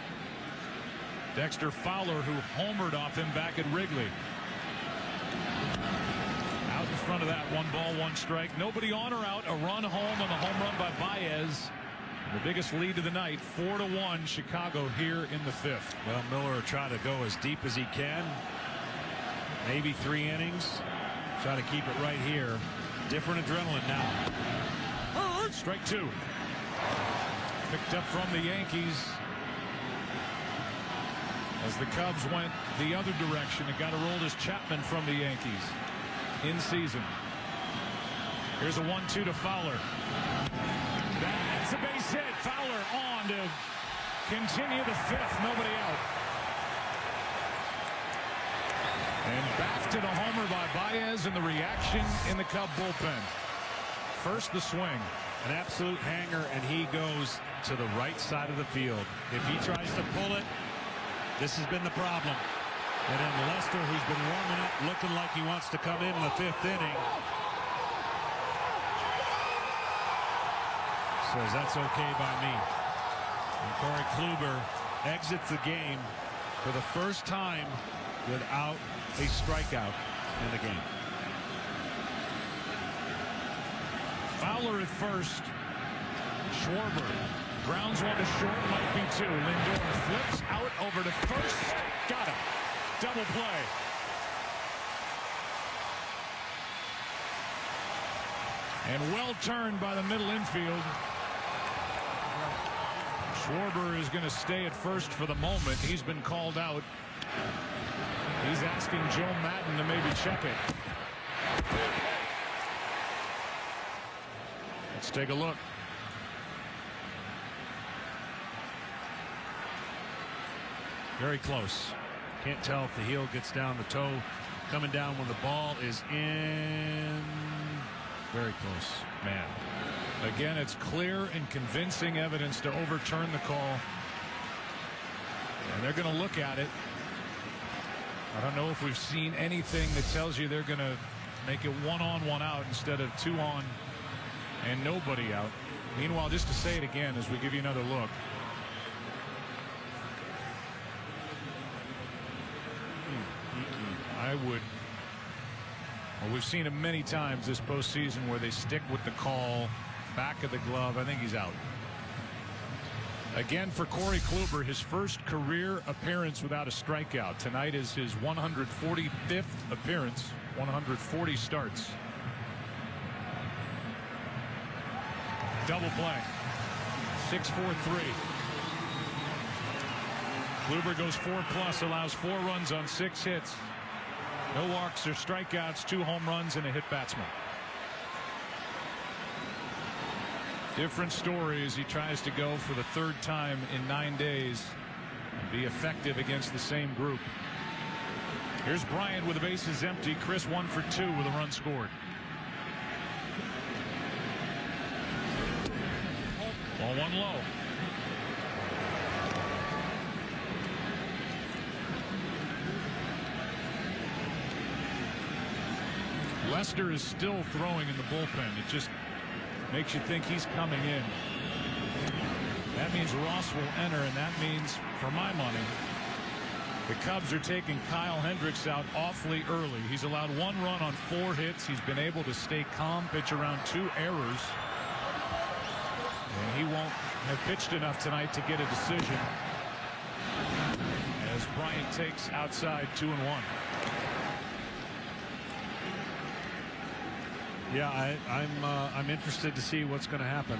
Speaker 2: Dexter Fowler, who homered off him back at Wrigley. Out in front of that, 1 ball, 1 strike. Nobody on or out. A run home on the home run by Baez. The biggest lead of the night, 4-1 Chicago here in the 5th.
Speaker 3: Well, Miller will try to go as deep as he can. Maybe 3 innings. Try to keep it right here. Different adrenaline now.
Speaker 2: Strike 2. Picked up from the Yankees. As the Cubs went the other direction, it got a roll as Chapman from the Yankees in season. Here's a 1-2 to Fowler. That's a base hit. Fowler on to continue the 5th. Nobody out. And back to the homer by Baez, and the reaction in the Cub bullpen. First the swing.
Speaker 3: An absolute hanger, and he goes to the right side of the field. If he tries to pull it, this has been the problem. And then Lester, who's been warming up, looking like he wants to come in the 5th inning, says that's okay by me. And Corey Kluber exits the game for the first time without a strikeout in the game.
Speaker 2: Fowler at first. Schwarber grounds one to short, might be 2. Lindor flips out over to first. Got him. Double play. And well turned by the middle infield. Schwarber is going to stay at first for the moment. He's been called out. He's asking Joe Madden to maybe check it. Let's take a look.
Speaker 3: Very close. Can't tell if the heel gets down, the toe coming down when the ball is in. Very close, man.
Speaker 2: Again, it's clear and convincing evidence to overturn the call. And they're going to look at it. I don't know if we've seen anything that tells you they're going to make it 1 on, 1 out instead of 2 on and nobody out. Meanwhile, just to say it again as we give you another look. I would. Well, we've seen it many times this postseason where they stick with the call, back of the glove. I think he's out. Again for Corey Kluber, his first career appearance without a strikeout. Tonight is his 145th appearance, 140 starts. Double play. 6-4-3. Kluber goes 4+, allows 4 runs on 6 hits. No walks or strikeouts, 2 home runs, and a hit batsman. Different story as he tries to go for the 3rd time in 9 days and be effective against the same group. Here's Bryant with the bases empty. Chris 1 for 2 with a run scored. Ball one low. Lester is still throwing in the bullpen. It just makes you think he's coming in. That means Ross will enter, and that means, for my money, the Cubs are taking Kyle Hendricks out awfully early. He's allowed 1 run on 4 hits. He's been able to stay calm, pitch around 2 errors. And he won't have pitched enough tonight to get a decision, as Bryant takes outside 2-1.
Speaker 3: Yeah, I'm interested to see what's going to happen.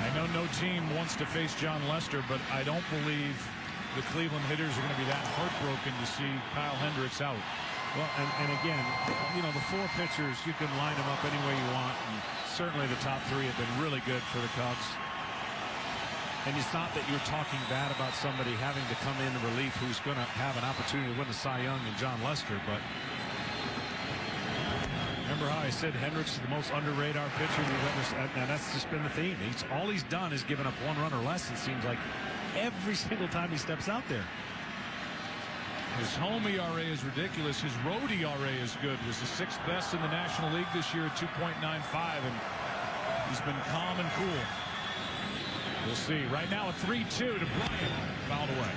Speaker 2: I know no team wants to face John Lester, but I don't believe the Cleveland hitters are going to be that heartbroken to see Kyle Hendricks out.
Speaker 3: Well, and again, you know, the 4 pitchers, you can line them up any way you want. And certainly the top 3 have been really good for the Cubs. And it's not that you're talking bad about somebody having to come in relief who's going to have an opportunity to win the Cy Young in John Lester, but remember how I said Hendricks is the most under-radar pitcher we've ever, and that's just been the theme. All he's done is given up 1 run or less, it seems like, every single time he steps out there.
Speaker 2: His home ERA is ridiculous. His road ERA is good. Was the 6th best in the National League this year at 2.95, and he's been calm and cool. We'll see. Right now a 3-2 to Bryant. Fouled away.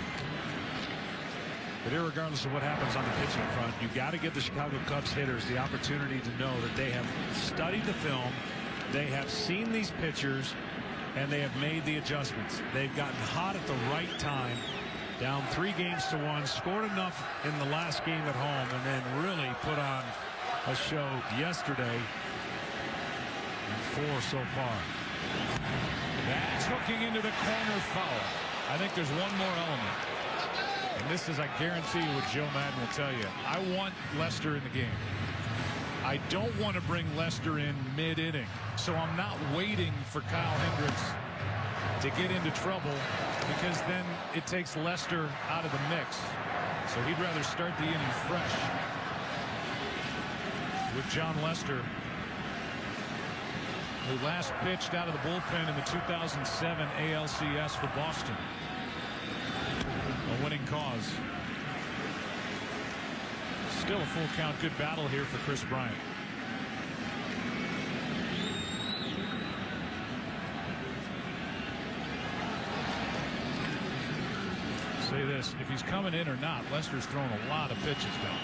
Speaker 3: But irregardless of what happens on the pitching front, you got to give the Chicago Cubs hitters the opportunity to know that they have studied the film, they have seen these pitchers, and they have made the adjustments. They've gotten hot at the right time, down 3-1, scored enough in the last game at home, and then really put on a show yesterday, and 4 so far.
Speaker 2: That's hooking into the corner, foul. I think there's one more element. And this is, I guarantee you, what Joe Madden will tell you. I want Lester in the game. I don't want to bring Lester in mid-inning. So I'm not waiting for Kyle Hendricks to get into trouble, because then it takes Lester out of the mix. So he'd rather start the inning fresh with John Lester, who last pitched out of the bullpen in the 2007 ALCS for Boston. A winning cause. Still a full count. Good battle here for Chris Bryant. Say this, if he's coming in or not, Lester's thrown a lot of pitches down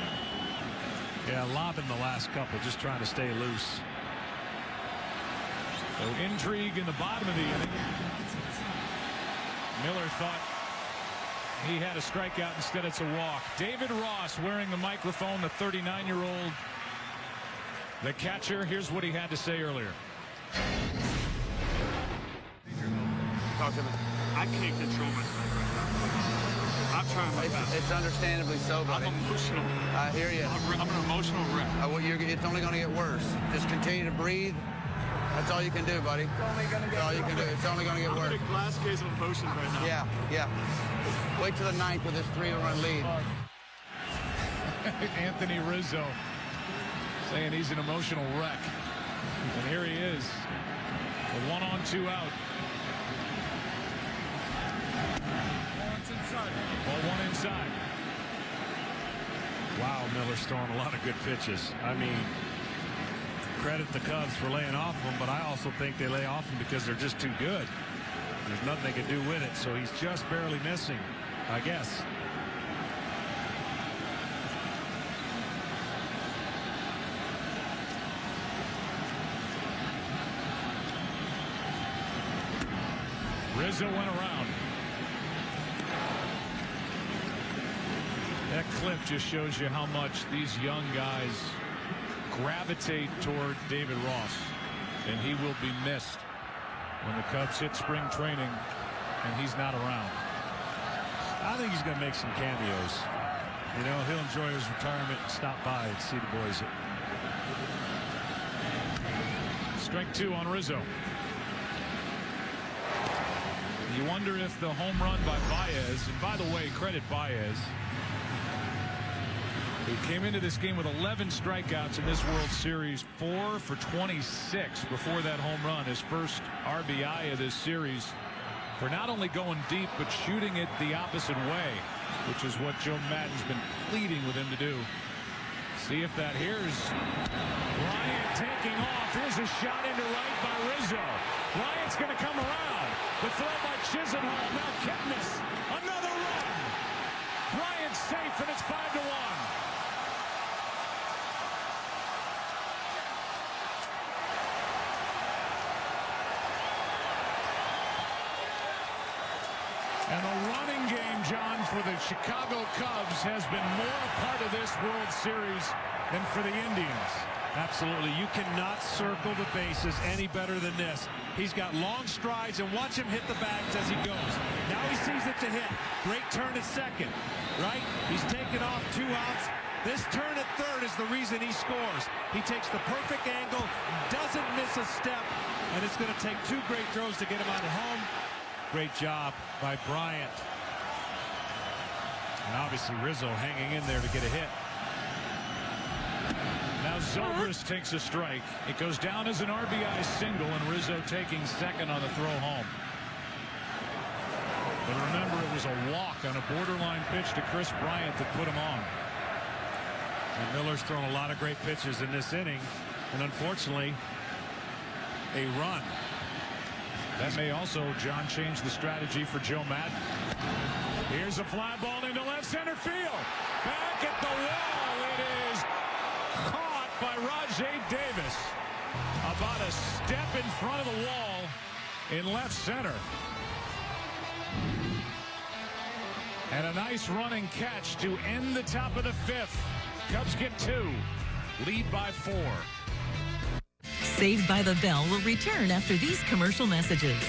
Speaker 2: there.
Speaker 3: Yeah, lobbing the last couple, just trying to stay loose.
Speaker 2: So intrigue in the bottom of the inning. Miller thought he had a strikeout. Instead, it's a walk. David Ross wearing the microphone, the 39-year-old, the catcher. Here's what he had to say earlier.
Speaker 12: Talk to me. I can't control myself right now. I'm trying my best.
Speaker 13: It's understandably so, buddy.
Speaker 12: I'm emotional.
Speaker 13: I hear you.
Speaker 12: I'm an emotional wreck.
Speaker 13: It's only going to get worse. Just continue to breathe. That's all you can do, buddy. It's only going to get worse. It's only going to get worse.
Speaker 12: I'm in a glass case of emotion right now.
Speaker 13: Yeah. Wait till the 9th with this 3-run lead.
Speaker 2: Anthony Rizzo saying he's an emotional wreck. And here he is. With 1 on, 2 out. Ball 1 inside.
Speaker 3: Wow, Miller's throwing a lot of good pitches. I mean, credit the Cubs for laying off them, but I also think they lay off them because they're just too good. There's nothing they can do with it, so he's just barely missing, I guess.
Speaker 2: Rizzo went around. That clip just shows you how much these young guys gravitate toward David Ross, and he will be missed when the Cubs hit spring training and he's not around.
Speaker 3: I think he's going to make some cameos. You know, he'll enjoy his retirement and stop by and see the boys.
Speaker 2: Strike 2 on Rizzo. You want wonder if the home run by Baez, and by the way, credit Baez, who came into this game with 11 strikeouts in this World Series, 4 for 26 before that home run, his first RBI of this series, for not only going deep but shooting it the opposite way, which is what Joe Maddon's been pleading with him to do. See if that. Here's Bryant taking off. Here's a shot into right by Rizzo. Bryant's going to come around. The throw by Chisenhall. Now Kipnis. Another run. Bryant's safe, and it's 5-1. And the running game, John, for the Chicago Cubs has been more a part of this World Series than for the Indians.
Speaker 3: Absolutely. You cannot circle the bases any better than this. He's got long strides, and watch him hit the bags as he goes. Now he sees it's a hit. Great turn at second, right? He's taken off 2 outs. This turn at third is the reason he scores. He takes the perfect angle, doesn't miss a step, and it's going to take 2 great throws to get him out of home. Great job by Bryant. And obviously Rizzo hanging in there to get a hit.
Speaker 2: Now Zobrist takes a strike. It goes down as an RBI single, and Rizzo taking second on the throw home. But remember, it was a walk on a borderline pitch to Chris Bryant that put him on.
Speaker 3: And Miller's thrown a lot of great pitches in this inning, and unfortunately, a run.
Speaker 2: That may also, John, change the strategy for Joe Maddon. Here's a fly ball into left center field. Back at the wall. It is caught by Rajai Davis. About a step in front of the wall in left center. And a nice running catch to end the top of the 5th. Cubs get 2. Lead by 4.
Speaker 15: Saved by the Bell will return after these commercial messages.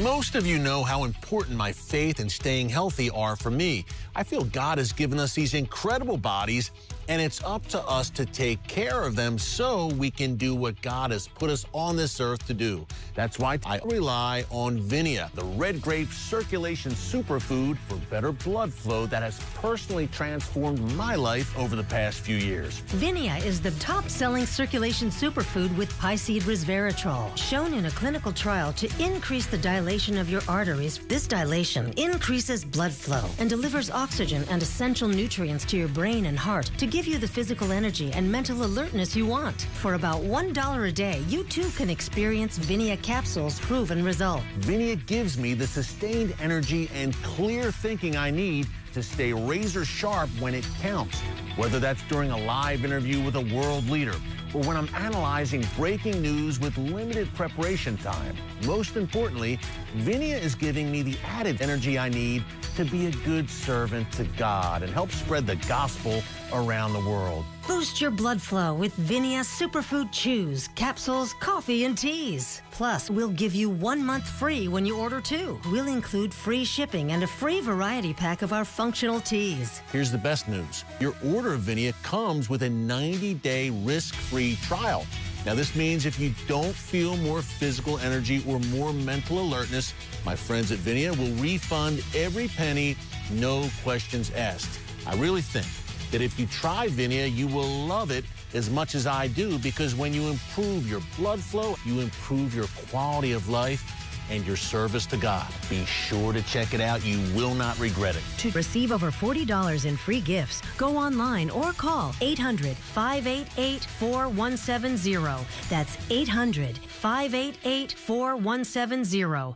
Speaker 14: Most of you know how important my faith and staying healthy are for me. I feel God has given us these incredible bodies, and it's up to us to take care of them so we can do what God has put us on this earth to do. That's why I rely on Vinia, the red grape circulation superfood for better blood flow that has personally transformed my life over the past few years.
Speaker 18: Vinia is the top-selling circulation superfood with Piceid resveratrol, shown in a clinical trial to increase the dilation of your arteries. This dilation increases blood flow and delivers oxygen and essential nutrients to your brain and heart to give you the physical energy and mental alertness you want. For about $1 a day, you too can experience Vinia capsules' proven result.
Speaker 14: Vinia gives me the sustained energy and clear thinking I need to stay razor sharp when it counts, whether that's during a live interview with a world leader or when I'm analyzing breaking news with limited preparation time. Most importantly, Vinia is giving me the added energy I need to be a good servant to God and help spread the gospel around the world.
Speaker 18: Boost your blood flow with Vinia Superfood Chews, capsules, coffee, and teas. Plus, we'll give you 1 month free when you order 2. We'll include free shipping and a free variety pack of our functional teas.
Speaker 14: Here's the best news. Your order of Vinia comes with a 90-day risk-free trial. Now, this means if you don't feel more physical energy or more mental alertness, my friends at Vinia will refund every penny, no questions asked. I really think that if you try Vinia, you will love it as much as I do, because when you improve your blood flow, you improve your quality of life and your service to God. Be sure to check it out. You will not regret it.
Speaker 18: To receive over $40 in free gifts, go online or call 800-588-4170. That's 800-588-4170.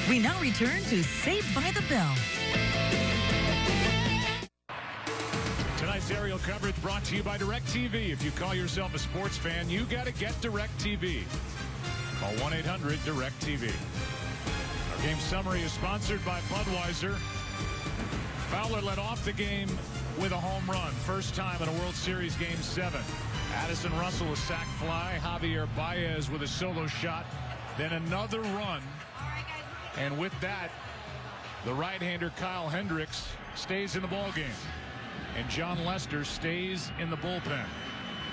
Speaker 15: We now return to Saved by the Bell.
Speaker 2: Tonight's aerial coverage brought to you by DirecTV. If you call yourself a sports fan, you got to get DirecTV. Call 1-800-DirecTV. Our game summary is sponsored by Budweiser. Fowler led off the game with a home run. First time in a World Series Game 7. Addison Russell a sac fly. Javier Baez with a solo shot. Then another run. And with that, the right-hander Kyle Hendricks stays in the ballgame. And John Lester stays in the bullpen.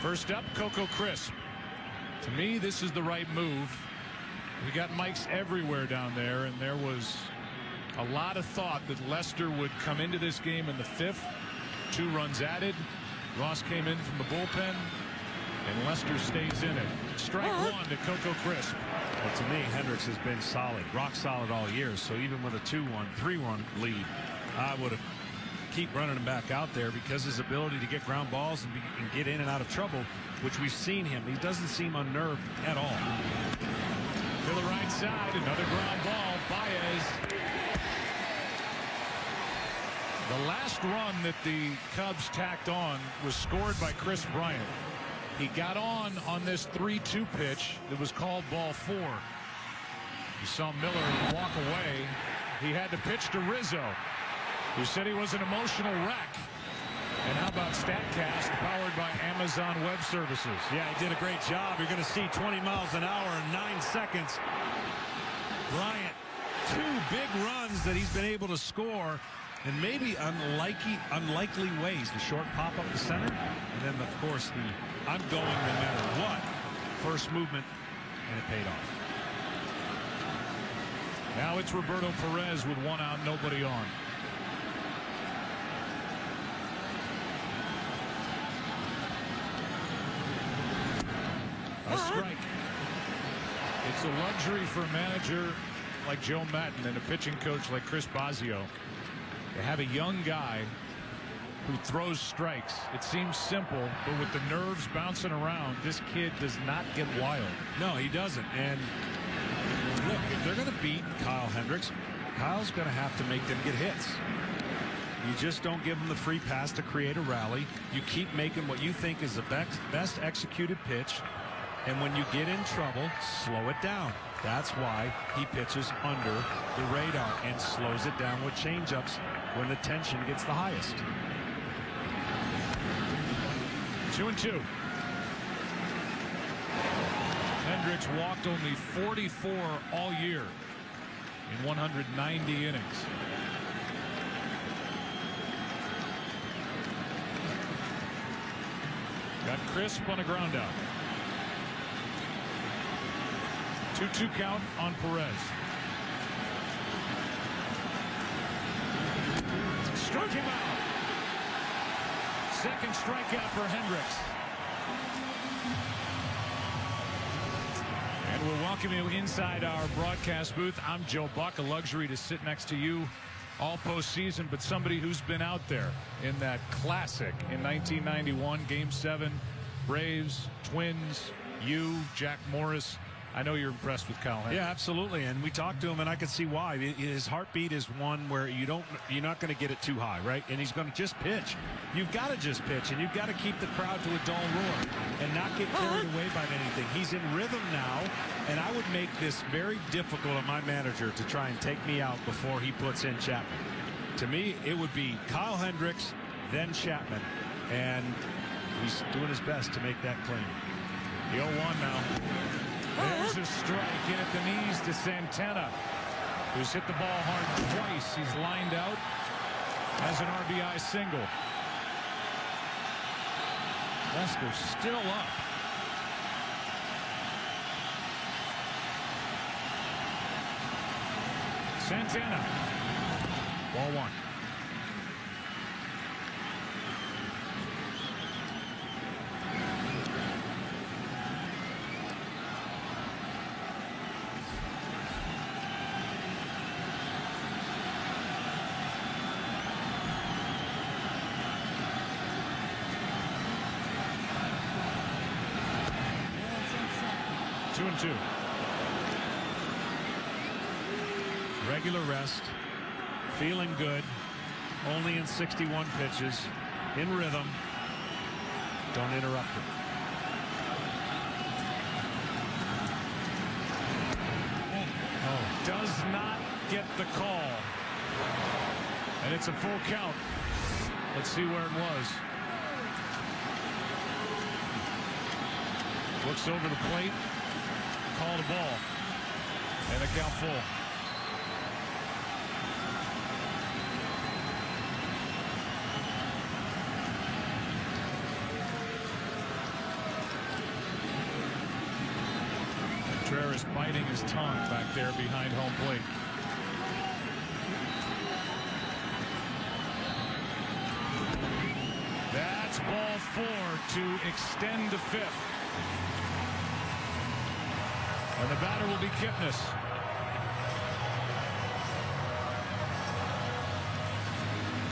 Speaker 2: First up, Coco Crisp. To me, this is the right move. We got mics everywhere down there, and there was a lot of thought that Lester would come into this game in the 5th. 2 runs added. Ross came in from the bullpen, and Lester stays in it. Strike 1 to Coco Crisp.
Speaker 3: Well, to me, Hendricks has been solid, rock solid all year. So even with a 2-1, 3-1 lead, I would have keep running him back out there because his ability to get ground balls and get in and out of trouble, which we've seen him. He doesn't seem unnerved at all.
Speaker 2: To the right side, another ground ball. Baez. The last run that the Cubs tacked on was scored by Chris Bryant. He got on this 3-2 pitch that was called ball 4. You saw Miller walk away. He had to pitch to Rizzo, who said he was an emotional wreck. And how about StatCast, powered by Amazon Web Services?
Speaker 3: Yeah, he did a great job. You're going to see 20 miles an hour in 9 seconds. Bryant, 2 big runs that he's been able to score in maybe unlikely ways. The short pop up the center, and then, of course, the I'm going no matter what first movement, and it paid off.
Speaker 2: Now it's Roberto Perez with 1 out, nobody on. A strike. It's a luxury for a manager like Joe Maddon and a pitching coach like Chris Bosio to have a young guy who throws strikes. It seems simple, but with the nerves bouncing around, this kid does not get wild.
Speaker 3: No, he doesn't. And look, if they're going to beat Kyle Hendricks, Kyle's going to have to make them get hits. You just don't give them the free pass to create a rally. You keep making what you think is the best executed pitch. And when you get in trouble, slow it down. That's why he pitches under the radar and slows it down with changeups when the tension gets the highest.
Speaker 2: 2-2. Hendricks walked only 44 all year in 190 innings. Got Crisp on a ground out. 2-2 count on Perez. Struck him out. Second strikeout for Hendricks. And we'll welcome you inside our broadcast booth. I'm Joe Buck, a luxury to sit next to you all postseason, but somebody who's been out there in that classic in 1991, Game 7, Braves, Twins, you, Jack Morris. I know you're impressed with Kyle Hendricks.
Speaker 3: Yeah, absolutely. And we talked to him, and I could see why. His heartbeat is one where you're not going to get it too high, right? And he's going to just pitch. You've got to just pitch, and you've got to keep the crowd to a dull roar and not get carried away by anything. He's in rhythm now, and I would make this very difficult on my manager to try and take me out before he puts in Chapman. To me, it would be Kyle Hendricks, then Chapman, and he's doing his best to make that claim.
Speaker 2: The 0-1 now. There's a strike in at the knees to Santana, who's hit the ball hard twice. He's lined out as an RBI single. Lester's still up. Santana. Ball 1.
Speaker 3: Regular rest, feeling good, only in 61 pitches, in rhythm. Don't interrupt him.
Speaker 2: Oh, does not get the call. And it's a full count. Let's see where it was. Looks over the plate. Called a ball. And a count full. Batter is biting his tongue back there behind home plate. That's ball 4 to extend to 5th. And the batter will be Kipnis.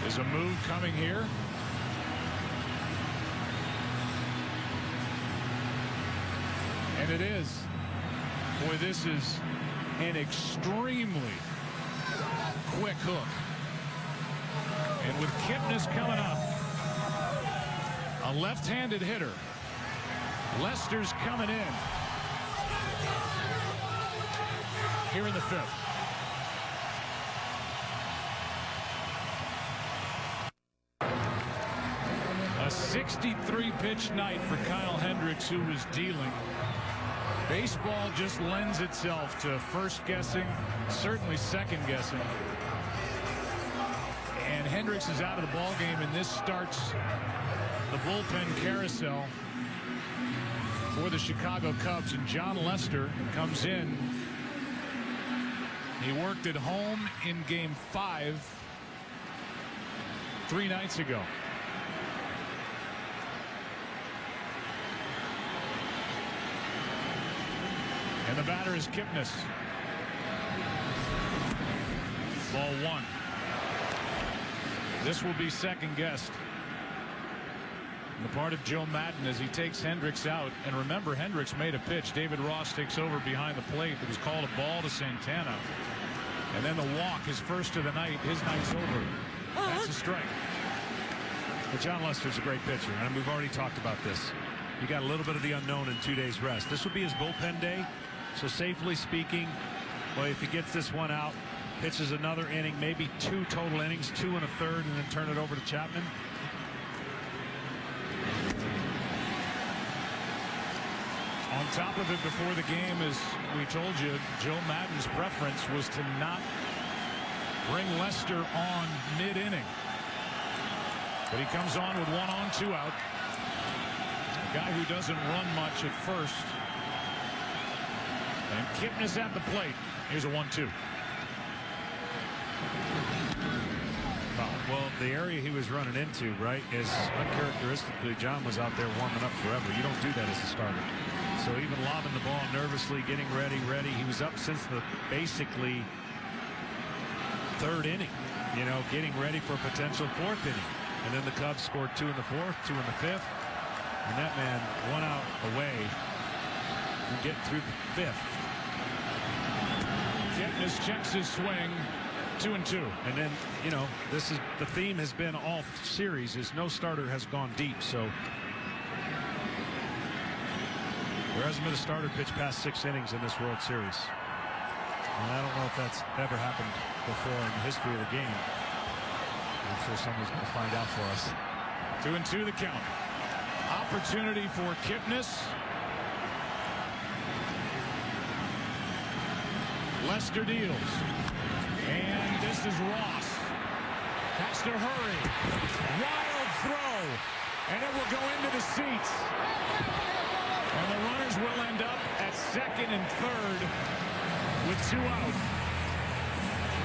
Speaker 2: Is a move coming here? And it is. Boy, this is an extremely quick hook. And with Kipnis coming up, a left-handed hitter. Lester's coming in. Here in the 5th. A 63-pitch night for Kyle Hendricks, who was dealing. Baseball just lends itself to first guessing, certainly second guessing. And Hendricks is out of the ball game, and this starts the bullpen carousel for the Chicago Cubs. And John Lester comes in. He worked at home in Game 5 3 nights ago. And the batter is Kipnis. Ball 1. This will be second guessed. The part of Joe Madden as he takes Hendricks out. And remember, Hendricks made a pitch. David Ross takes over behind the plate. It was called a ball to Santana. And then the walk, his first of the night. His night's over. That's a strike.
Speaker 3: But John Lester's a great pitcher, and we've already talked about this. You got a little bit of the unknown in 2 days rest. This will be his bullpen day. So safely speaking, well, if he gets this one out, pitches another inning, maybe 2 total innings, 2 1/3, and then turn it over to Chapman.
Speaker 2: On top of it, before the game, as we told you, Joe Madden's preference was to not bring Lester on mid-inning. But he comes on with 1 on, 2 out. A guy who doesn't run much at first. And Kipnis at the plate. Here's a 1-2.
Speaker 3: Well, the area he was running into, right, is uncharacteristically John was out there warming up forever. You don't do that as a starter. So even lobbing the ball nervously, getting ready. He was up since the basically 3rd inning, you know, getting ready for a potential 4th inning. And then the Cubs scored 2 in the 4th, 2 in the 5th. And that man 1 out away from getting through the 5th.
Speaker 2: Kipnis checks his swing. 2-2.
Speaker 3: And then, you know, this is the theme has been all series is no starter has gone deep. So there hasn't been a starter pitch past 6 innings in this World Series. And I don't know if that's ever happened before in the history of the game. I'm sure somebody's going to find out for us.
Speaker 2: 2-2 the count. Opportunity for Kipnis. Lester deals. And this is Ross. Has to hurry. Wild throw. And it will go into the seats. And the runners will end up at 2nd and 3rd with 2 out.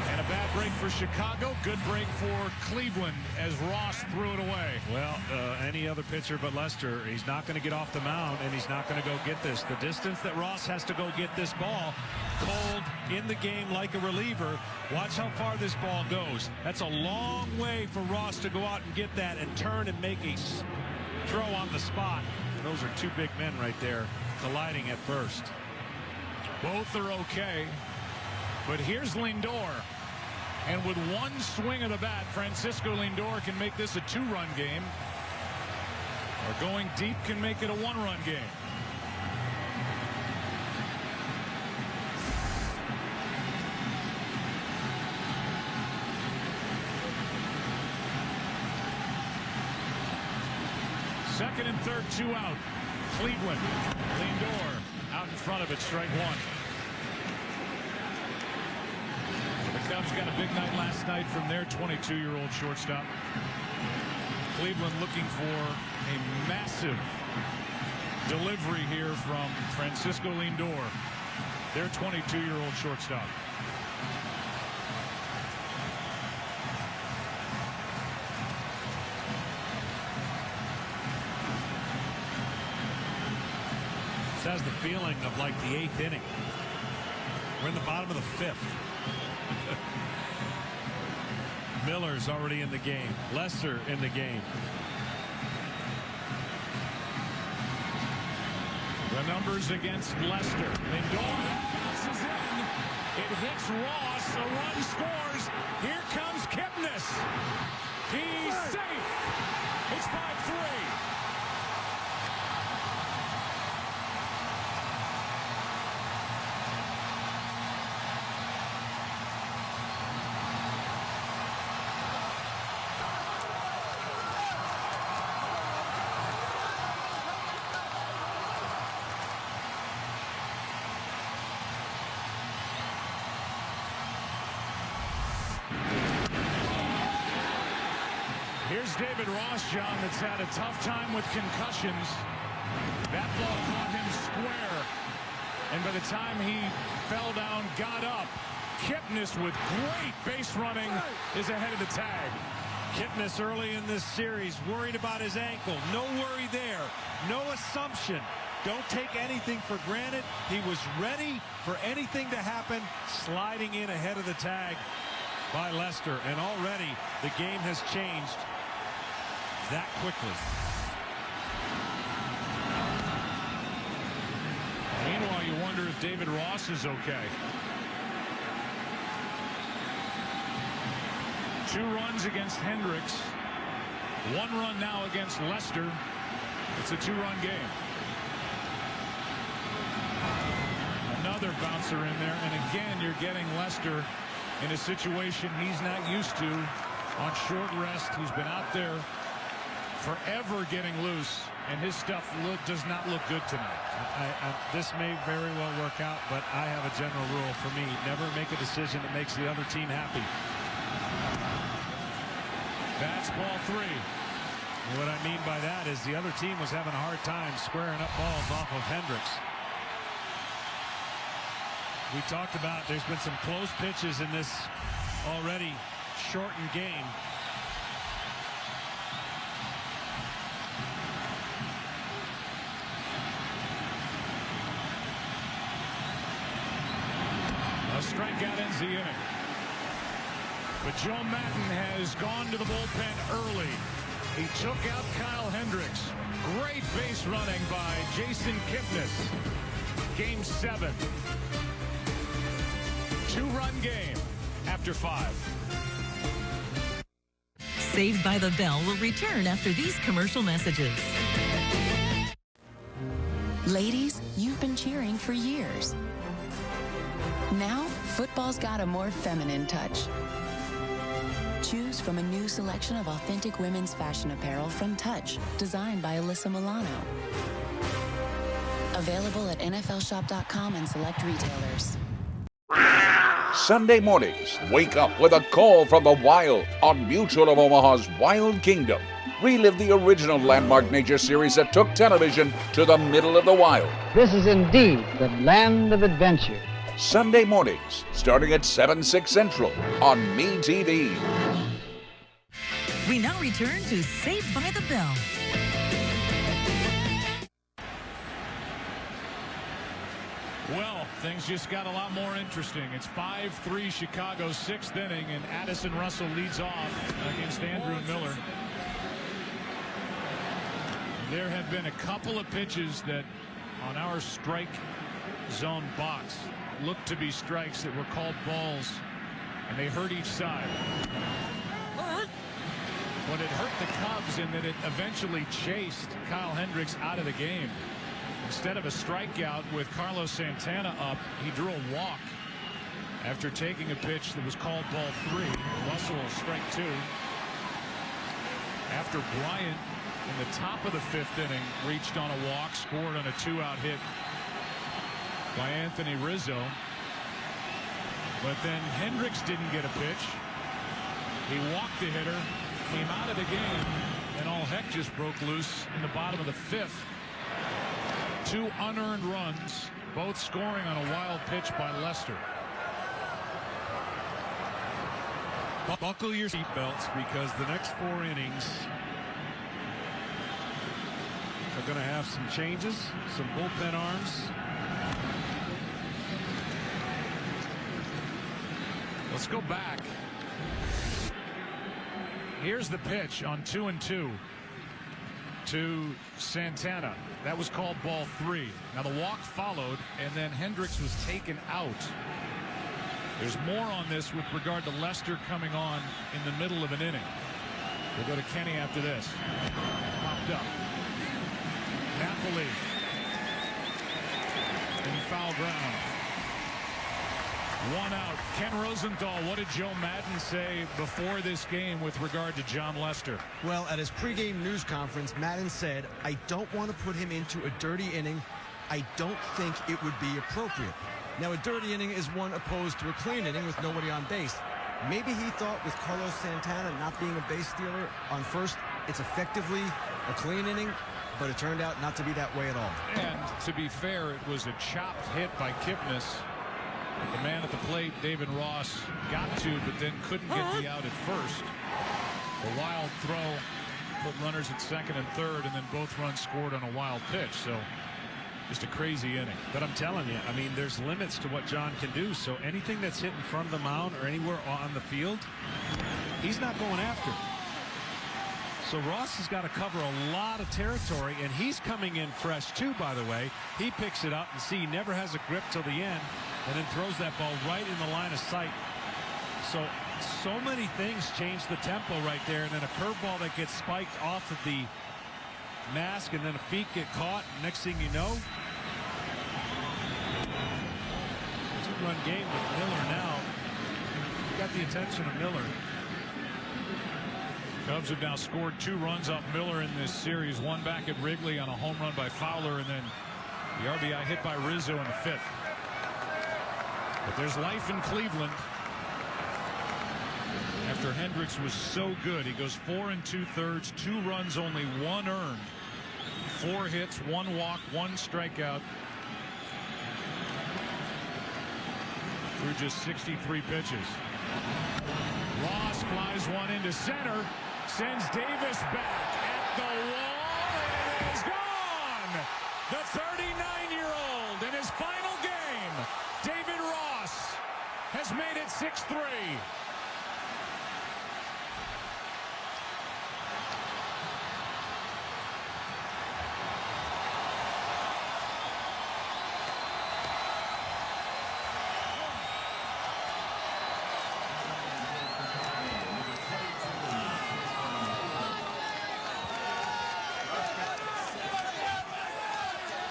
Speaker 2: And a bad break for Chicago. Good break for Cleveland as Ross threw it away.
Speaker 3: Well, any other pitcher but Lester, he's not going to get off the mound, and he's not going to go get this. The distance that Ross has to go get this ball cold in the game like a reliever. Watch how far this ball goes. That's a long way for Ross to go out and get that and turn and make a throw on the spot. Those are 2 big men right there colliding at first.
Speaker 2: Both are okay. But here's Lindor. And with 1 swing of the bat, Francisco Lindor can make this a 2-run game. Or going deep can make it a 1-run game. Second and 3rd, 2 out. Cleveland. Lindor out in front of it, strike 1. The Cubs got a big night last night from their 22-year-old shortstop. Cleveland looking for a massive delivery here from Francisco Lindor. their 22-year-old shortstop.
Speaker 3: This has the feeling of like the 8th inning. We're in the bottom of the 5th. Miller's already in the game. Lester in the game.
Speaker 2: The numbers against Lester. Lindor bounces in. It hits Ross. A run scores. Here comes Kipnis. He's safe. It's 5-3. Here's David Ross, John, that's had a tough time with concussions. That ball caught him square. And by the time he fell down, got up, Kipnis with great base running is ahead of the tag.
Speaker 3: Kipnis early in this series worried about his ankle. No worry there. No assumption. Don't take anything for granted. He was ready for anything to happen, sliding in ahead of the tag by Lester. And already the game has changed that quickly.
Speaker 2: Meanwhile, you wonder if David Ross is okay. 2 runs against Hendricks. 1 run now against Lester. It's a 2-run game. Another bouncer in there, and again you're getting Lester in a situation he's not used to on short rest. He's been out there forever getting loose, and his stuff does not look good tonight.
Speaker 3: This may very well work out, but I have a general rule for me: never make a decision that makes the other team happy.
Speaker 2: That's ball 3.
Speaker 3: What I mean by that is the other team was having a hard time squaring up balls off of Hendricks. We talked about there's been some close pitches in this already shortened game.
Speaker 2: A strikeout ends the inning. But Joe Madden has gone to the bullpen early. He took out Kyle Hendricks. Great base running by Jason Kipnis. Game 7. 2-run game after 5.
Speaker 15: Saved by the Bell will return after these commercial messages.
Speaker 16: Ladies, you've been cheering for years. Now, football's got a more feminine touch. Choose from a new selection of authentic women's fashion apparel from Touch, designed by Alyssa Milano. Available at NFLshop.com and select retailers.
Speaker 19: Sunday mornings, wake up with a call from the wild on Mutual of Omaha's Wild Kingdom. Relive the original landmark nature series that took television to the middle of the wild.
Speaker 20: This is indeed the land of adventure.
Speaker 19: Sunday mornings, starting at 7/6 Central on MeTV.
Speaker 15: We now return to Saved by the Bell.
Speaker 2: Well, things just got a lot more interesting. It's 5-3 Chicago, 6th inning, and Addison Russell leads off against Andrew Miller. There have been a couple of pitches that on our strike zone box looked to be strikes that were called balls, and they hurt each side. But it hurt the Cubs in that it eventually chased Kyle Hendricks out of the game. Instead of a strikeout with Carlos Santana up, he drew a walk after taking a pitch that was called ball 3. Russell strike 2. After Bryant in the top of the 5th inning reached on a walk, scored on a 2-out hit by Anthony Rizzo. But then Hendricks didn't get a pitch. He walked the hitter, came out of the game, and all heck just broke loose in the bottom of the 5th. 2 unearned runs both scoring on a wild pitch by Lester.
Speaker 3: Buckle your seatbelts because the next 4 innings are going to have some changes, some bullpen arms.
Speaker 2: Let's go back. Here's the pitch on 2-2 to Santana. That was called ball 3. Now the walk followed, and then Hendricks was taken out. There's more on this with regard to Lester coming on in the middle of an inning. We'll go to Kenny after this. Popped up. Napoli in foul ground. 1 out. Ken Rosenthal, what did Joe Madden say before this game with regard to John Lester?
Speaker 4: Well, at his pregame news conference, Madden said, I don't want to put him into a dirty inning. I don't think it would be appropriate. Now, a dirty inning is one opposed to a clean inning with nobody on base. Maybe he thought with Carlos Santana not being a base stealer on first, it's effectively a clean inning, but it turned out not to be that way at all.
Speaker 2: And to be fair, it was a chopped hit by Kipnis. The man at the plate, David Ross, got to, but then couldn't get the out at first. A wild throw, put runners at second and third, and then both runs scored on a wild pitch. So just a crazy inning.
Speaker 3: But I'm telling you, I mean, there's limits to what John can do. So anything that's hit in front of the mound or anywhere on the field, he's not going after. So Ross has got to cover a lot of territory, and he's coming in fresh too, by the way. He picks it up, and see, he never has a grip till the end, and then throws that ball right in the line of sight. So many things change the tempo right there, and then a curveball that gets spiked off of the mask, and then a feet get caught. Next thing you know, 2-run game with Miller now. Got the attention of Miller.
Speaker 2: Cubs have now scored 2 runs off Miller in this series. One back at Wrigley on a home run by Fowler, and then the RBI hit by Rizzo in the 5th. But there's life in Cleveland. After Hendricks was so good, he goes 4 2/3, 2 runs, only 1 earned, 4 hits, 1 walk, 1 strikeout through just 63 pitches. Ross flies one into center, sends Davis back at the wall, and it is gone. The 39-year-old in his final game, David Ross, has made it 6-3.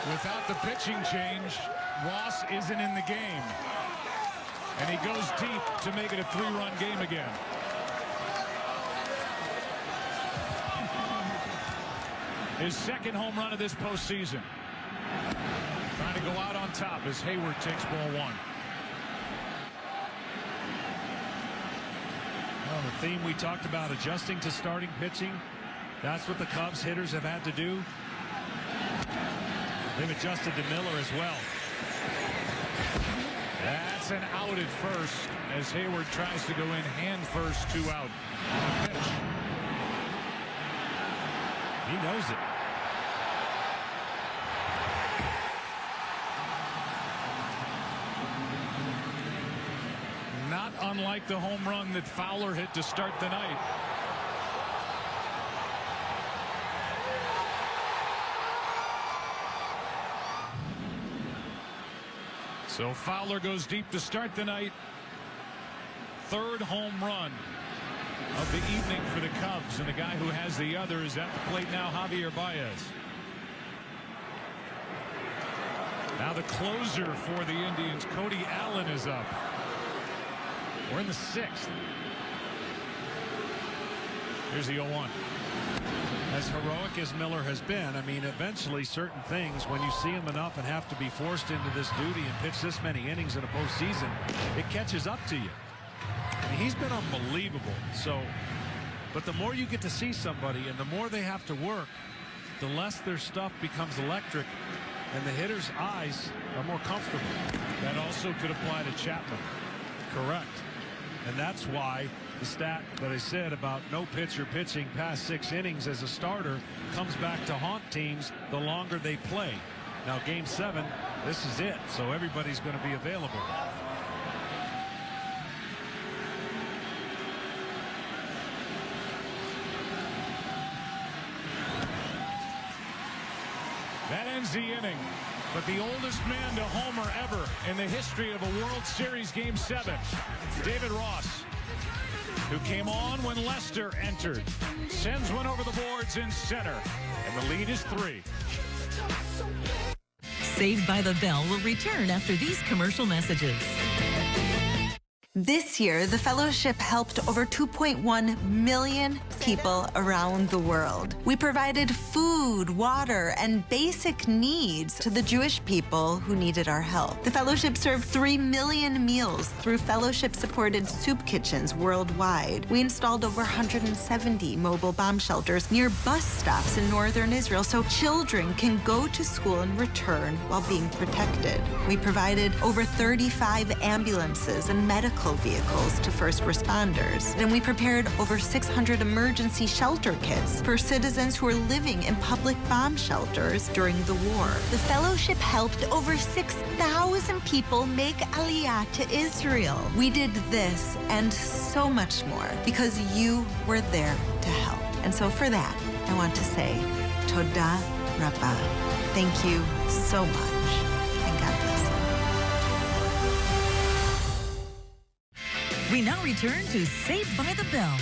Speaker 2: Without the pitching change, Ross isn't in the game. And he goes deep to make it a 3-run game again. His 2nd home run of this postseason. Trying to go out on top as Hayward takes ball 1.
Speaker 3: Well, the theme we talked about, adjusting to starting pitching, that's what the Cubs hitters have had to do. They've adjusted to Miller as well.
Speaker 2: That's an out at first as Hayward tries to go in hand first, 2 out. On the pitch.
Speaker 3: He knows it.
Speaker 2: Not unlike the home run that Fowler hit to start the night. So Fowler goes deep to start the night. 3rd home run of the evening for the Cubs, and the guy who has the other is at the plate now, Javier Baez. Now the closer for the Indians, Cody Allen, is up. We're in the 6th. Here's the 0-1.
Speaker 3: As heroic as Miller has been, I mean, eventually certain things, when you see him enough and have to be forced into this duty and pitch this many innings in a postseason, it catches up to you. I mean, he's been unbelievable. So, but the more you get to see somebody and the more they have to work, the less their stuff becomes electric and the hitter's eyes are more comfortable.
Speaker 2: That also could apply to Chapman.
Speaker 3: Correct. And that's why the stat that I said about no pitcher pitching past 6 innings as a starter comes back to haunt teams the longer they play. Now, Game 7, this is it, so everybody's going to be available.
Speaker 2: That ends the inning. But the oldest man to homer ever in the history of a World Series Game 7, David Ross, who came on when Lester entered, sends one over the boards in center, and the lead is 3.
Speaker 15: Saved by the Bell will return after these commercial messages.
Speaker 17: This year, the fellowship helped over 2.1 million people around the world. We provided food, water, and basic needs to the Jewish people who needed our help. The fellowship served 3 million meals through fellowship-supported soup kitchens worldwide. We installed over 170 mobile bomb shelters near bus stops in northern Israel so children can go to school and return while being protected. We provided over 35 ambulances and medical vehicles to first responders. And we prepared over 600 emergency shelter kits for citizens who are living in public bomb shelters during the war. The fellowship helped over 6,000 people make Aliyah to Israel. We did this and so much more because you were there to help. And so for that, I want to say, Toda Rabba. Thank you so much, and God bless you.
Speaker 15: We now return to Saved by the Bell.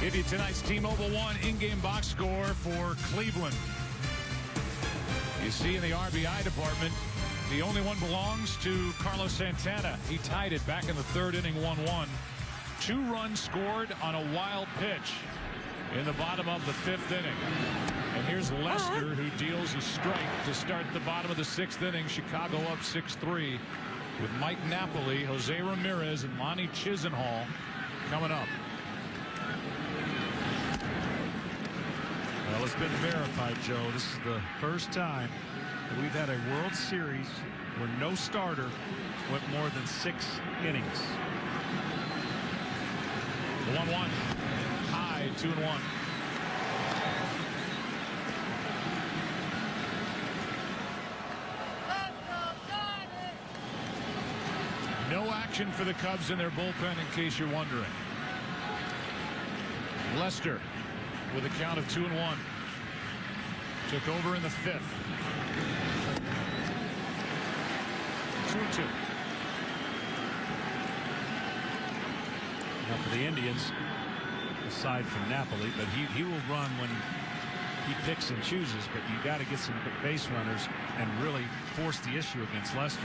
Speaker 2: Give you tonight's T-Mobile One in-game box score for Cleveland. You see in the RBI department, the only one belongs to Carlos Santana. He tied it back in the 3rd inning, 1-1. 2 runs scored on a wild pitch in the bottom of the 5th inning. And here's Lester, who deals a strike to start the bottom of the 6th inning. Chicago up 6-3 with Mike Napoli, Jose Ramirez, and Lonnie Chisenhall coming up.
Speaker 3: Well, it's been verified, Joe. This is the first time that we've had a World Series where no starter went more than 6 innings.
Speaker 2: 1-1. High, 2-1. No action for the Cubs in their bullpen, in case you're wondering. Lester with a count of 2-1. Took over in the 5th. 2-2.
Speaker 3: Now for the Indians, aside from Napoli, but he will run when he picks and chooses, but you got to get some base runners and really force the issue against Lester.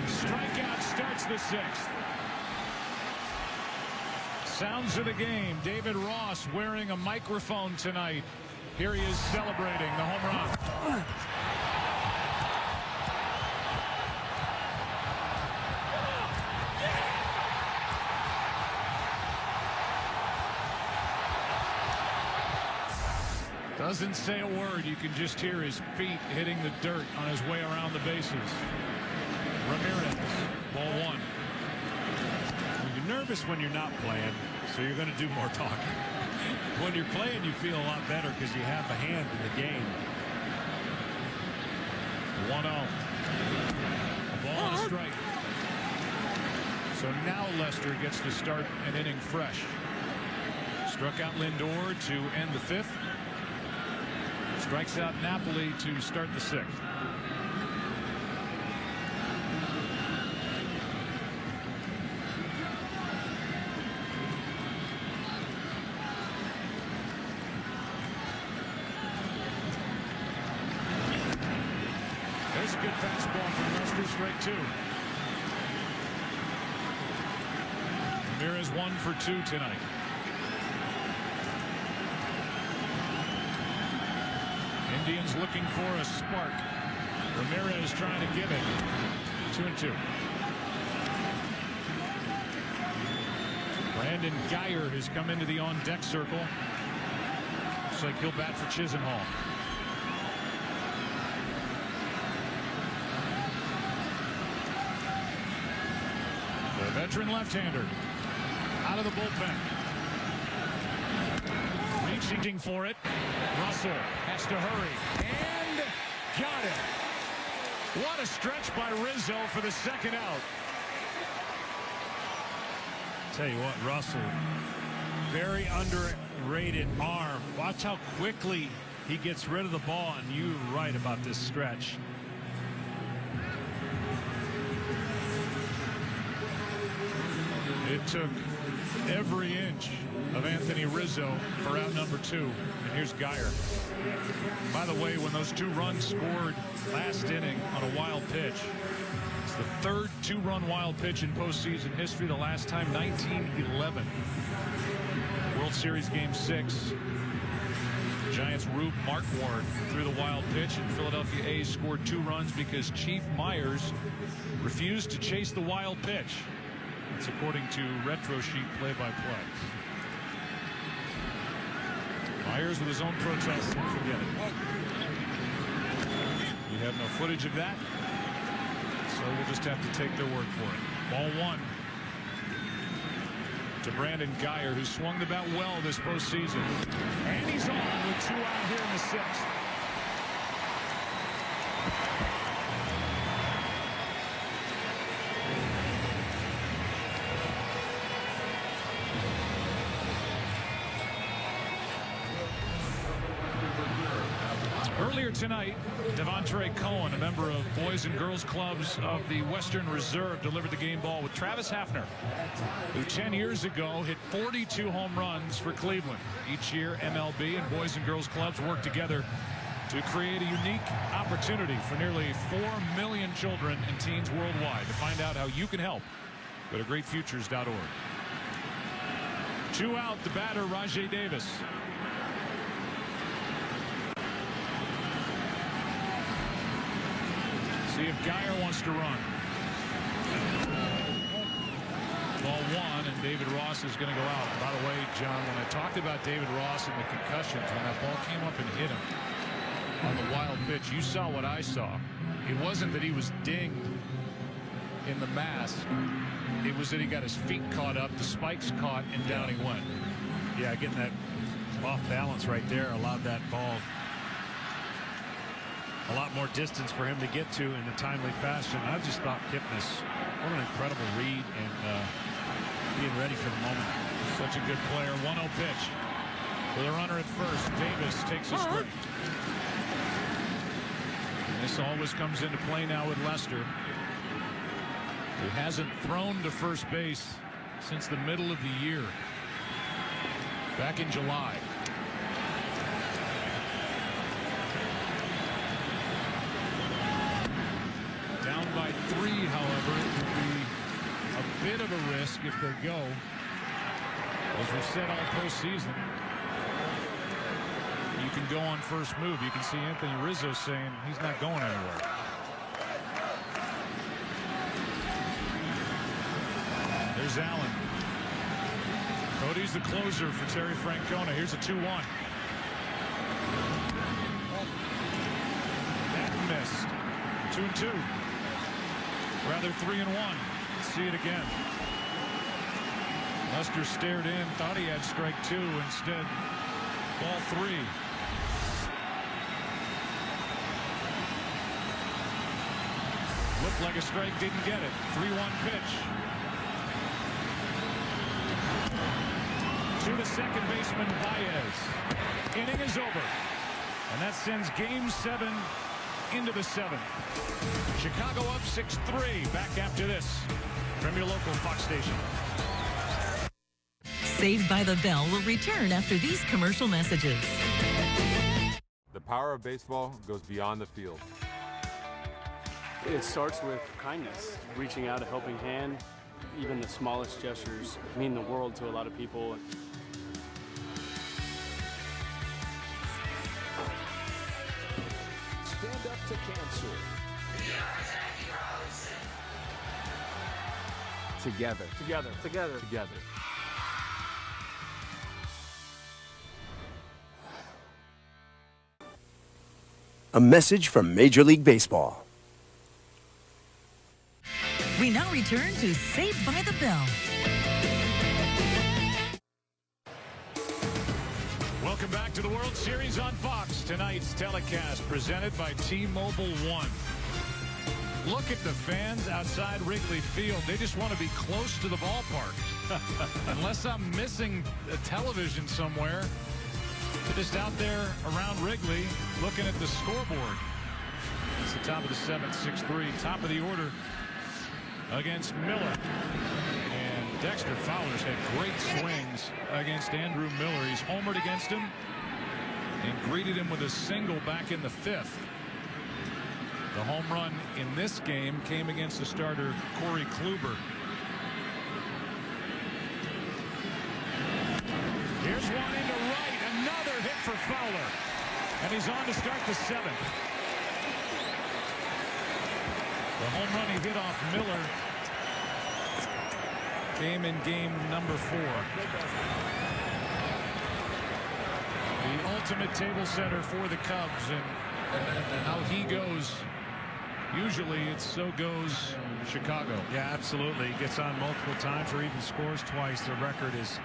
Speaker 2: Strikeout starts the 6th. Sounds of the game. David Ross wearing a microphone tonight. Here he is celebrating the home run. Doesn't say a word. You can just hear his feet hitting the dirt on his way around the bases. Ramirez, ball 1.
Speaker 3: You're nervous when you're not playing, so you're going to do more talking. When you're playing, you feel a lot better because you have a hand in the game.
Speaker 2: 1-0. A ball and a strike. So now Lester gets to start an inning fresh. Struck out Lindor to end the 5th. Strikes out Napoli to start the 6th. There's a good fastball from Lester, strike 2. Ramirez 1 for 2 tonight. Indians looking for a spark. Ramirez trying to give it. 2-2. Brandon Geyer has come into the on-deck circle. Looks like he'll bat for Chisenhall. The veteran left-hander out of the bullpen. Reaching for it. Russell has to hurry. And got it. What a stretch by Rizzo for the second out.
Speaker 3: Tell you what, Russell, very underrated arm. Watch how quickly he gets rid of the ball, and you're right about this stretch.
Speaker 2: It took every inch of Anthony Rizzo for out number 2. And here's Geyer. By the way, when those 2 runs scored last inning on a wild pitch, it's the third 2-run wild pitch in postseason history. The last time, 1911. World Series Game 6. Giants' Rube Marquardt threw the wild pitch, and Philadelphia A's scored 2 runs because Chief Myers refused to chase the wild pitch. It's according to Retro Sheet play-by-play. Myers with his own protest. Forget it. We have no footage of that, so we'll just have to take their word for it. Ball 1 to Brandon Geyer, who swung the bat well this postseason. And he's on with 2 out here in the 6th. Earlier tonight, Devontre Cohen, a member of Boys and Girls Clubs of the Western Reserve, delivered the game ball with Travis Hafner, who 10 years ago hit 42 home runs for Cleveland. Each year, MLB and Boys and Girls Clubs work together to create a unique opportunity for nearly 4 million children and teens worldwide. To find out how you can help, go to greatfutures.org. 2 out, the batter, Rajai Davis. See if Geyer wants to run. Ball 1, and David Ross is going to go out. By the way, John, when I talked about David Ross and the concussions, when that ball came up and hit him on the wild pitch, you saw what I saw. It wasn't that he was dinged in the mass. It was that he got his feet caught up, the spikes caught, and down he went.
Speaker 3: Yeah, getting that off balance right there allowed that ball a lot more distance for him to get to in a timely fashion. I just thought Kipnis, what an incredible read and being ready for the moment.
Speaker 2: Such a good player. 1-0 pitch with a runner at first. Davis takes a swing. This always comes into play now with Lester, who hasn't thrown to first base since the middle of the year, back in July. Down by 3, however, it would be a bit of a risk if they go. As we've said all postseason, you can go on first move. You can see Anthony Rizzo saying he's not going anywhere. There's Allen. Cody's the closer for Terry Francona. Here's a 2-1. That missed. 2-2. Rather 3-1. Let's see it again. Lester stared in, thought he had strike 2. Instead, ball 3. Looked like a strike, didn't get it. 3-1 pitch. To the second baseman, Baez. Inning is over. And that sends Game 7 into the 7th. Chicago up 6-3. Back after this from your local Fox station.
Speaker 15: Saved by the Bell will return after these commercial messages.
Speaker 21: The power of baseball goes beyond the field.
Speaker 22: It starts with kindness, reaching out a helping hand. Even the smallest gestures mean the world to a lot of people.
Speaker 23: Stand up to cancer.
Speaker 21: Together.
Speaker 22: Together.
Speaker 21: Together.
Speaker 6: A message from Major League Baseball.
Speaker 15: We now return to Saved by the Bell.
Speaker 2: Welcome back to the World Series on Fox. Tonight's telecast presented by T-Mobile One. Look at the fans outside Wrigley Field. They just want to be close to the ballpark. Unless I'm missing a television somewhere. They're just out there around Wrigley looking at the scoreboard. It's the top of the 7th, 6-3. Top of the order against Miller. And Dexter Fowler's had great swings against Andrew Miller. He's homered against him and greeted him with a single back in the 5th. The home run in this game came against the starter Corey Kluber. Here's one into right. Another hit for Fowler. And he's on to start the 7th. The home run he hit off Miller came in game number 4. The ultimate table setter for the Cubs, and how he goes. Usually it's so goes Chicago.
Speaker 3: Yeah, absolutely. He gets on multiple times or even scores twice. The record is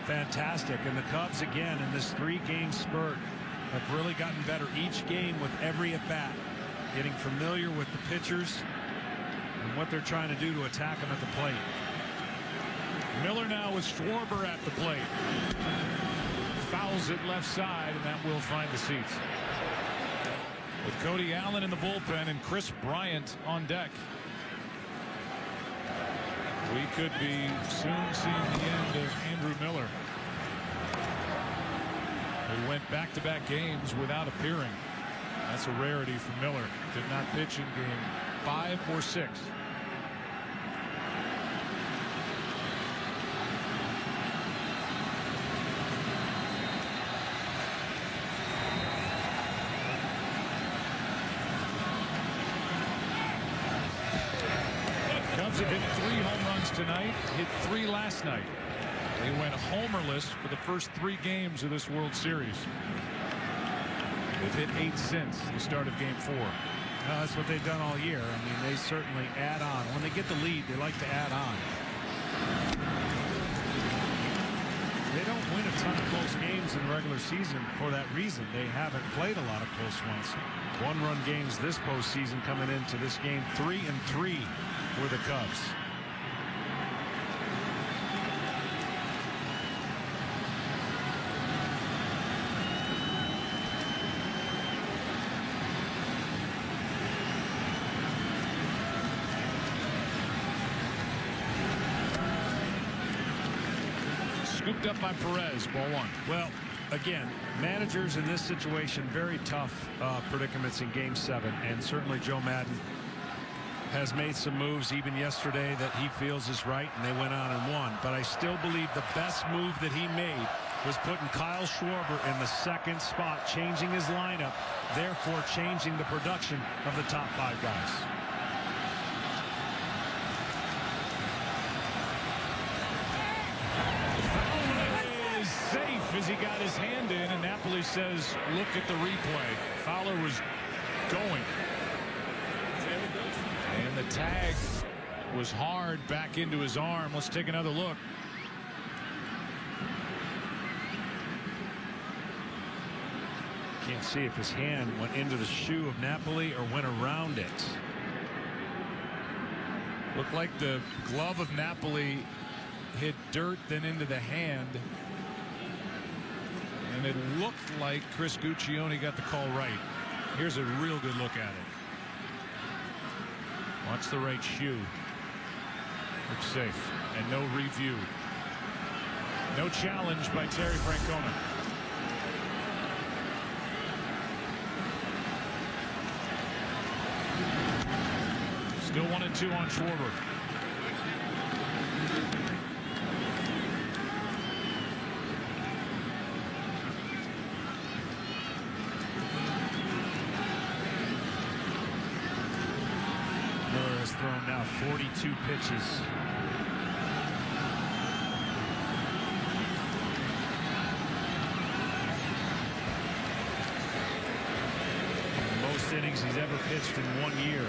Speaker 3: fantastic. And the Cubs, again, in this 3-game spurt, have really gotten better each game with every at-bat. Getting familiar with the pitchers and what they're trying to do to attack them at the plate.
Speaker 2: Miller now with Schwarber at the plate. Fouls it left side, and that will find the seats. With Cody Allen in the bullpen and Chris Bryant on deck. We could be soon seeing the end of Andrew Miller, who went back-to-back games without appearing. That's a rarity for Miller. Did not pitch in game 5 or 6. Cubs have hit 3 home runs tonight, hit 3 last night. They went homerless for the first 3 games of this World Series. They've hit 8 since the start of game 4.
Speaker 3: That's what they've done all year. I mean, they certainly add on. When they get the lead, they like to add on. They don't win a ton of close games in the regular season for that reason. They haven't played a lot of close ones. 1-run games this postseason coming into this game. 3-3 for the Cubs.
Speaker 2: Scooped up by Perez, ball 1.
Speaker 3: Well, again, managers in this situation, very tough predicaments in game 7, and certainly Joe Maddon has made some moves even yesterday that he feels is right, and they went on and won. But I still believe the best move that he made was putting Kyle Schwarber in the 2nd spot, changing his lineup, therefore changing the production of the top 5 guys.
Speaker 2: Safe as he got his hand in, and Napoli says, look at the replay. Fowler was going. And the tag was hard back into his arm. Let's take another look.
Speaker 3: Can't see if his hand went into the shoe of Napoli or went around it.
Speaker 2: Looked like the glove of Napoli hit dirt, then into the hand. And it looked like Chris Guccione got the call right. Here's a real good look at it. Watch the right shoe. Looks safe. And no review. No challenge by Terry Francona. Still 1-2 on Schwarber.
Speaker 3: Miller has thrown now 42 pitches.
Speaker 2: most innings he's ever pitched in 1 year.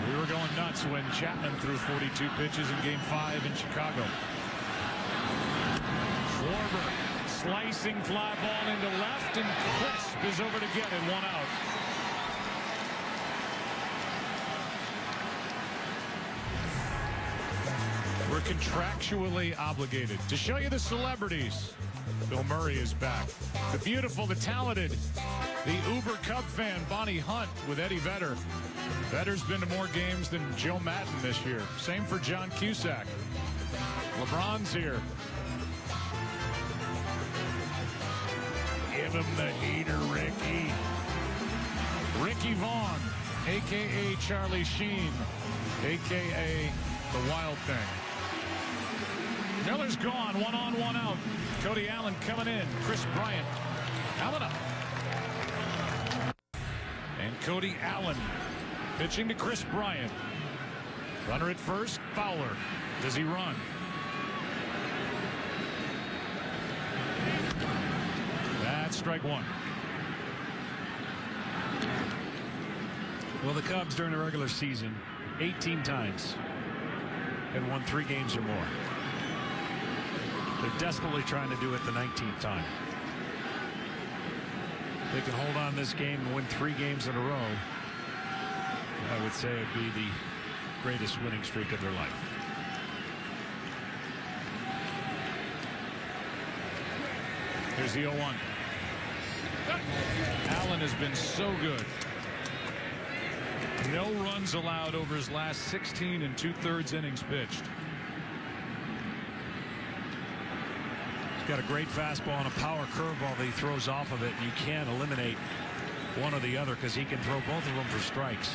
Speaker 2: We were going nuts when Chapman threw 42 pitches in Game 5 in Chicago. Schwarber slicing fly ball into left, and Crisp is over to get it. 1 out. We're contractually obligated to show you the celebrities. Bill Murray is back. The beautiful, the talented, the Uber Cub fan, Bonnie Hunt with Eddie Vedder. Vedder's been to more games than Joe Madden this year. Same for John Cusack. LeBron's here. Give him the heater, Ricky. Ricky Vaughn, a.k.a. Charlie Sheen, a.k.a. the Wild Thing. Miller's gone. 1 on, 1 out. Cody Allen coming in. Chris Bryant coming up. And Cody Allen pitching to Chris Bryant. Runner at first. Fowler. Does he run? That's strike 1.
Speaker 7: Well, the Cubs during the regular season 18 times had won 3 games or more. They're desperately trying to do it the 19th time. If they can hold on this game and win 3 games in a row, I would say it'd be the greatest winning streak of their life.
Speaker 2: Here's the 0-1. Allen has been so good. No runs allowed over his last 16 2/3 innings pitched.
Speaker 7: He's got a great fastball and a power curveball that he throws off of it. You can't eliminate one or the other because he can throw both of them for strikes.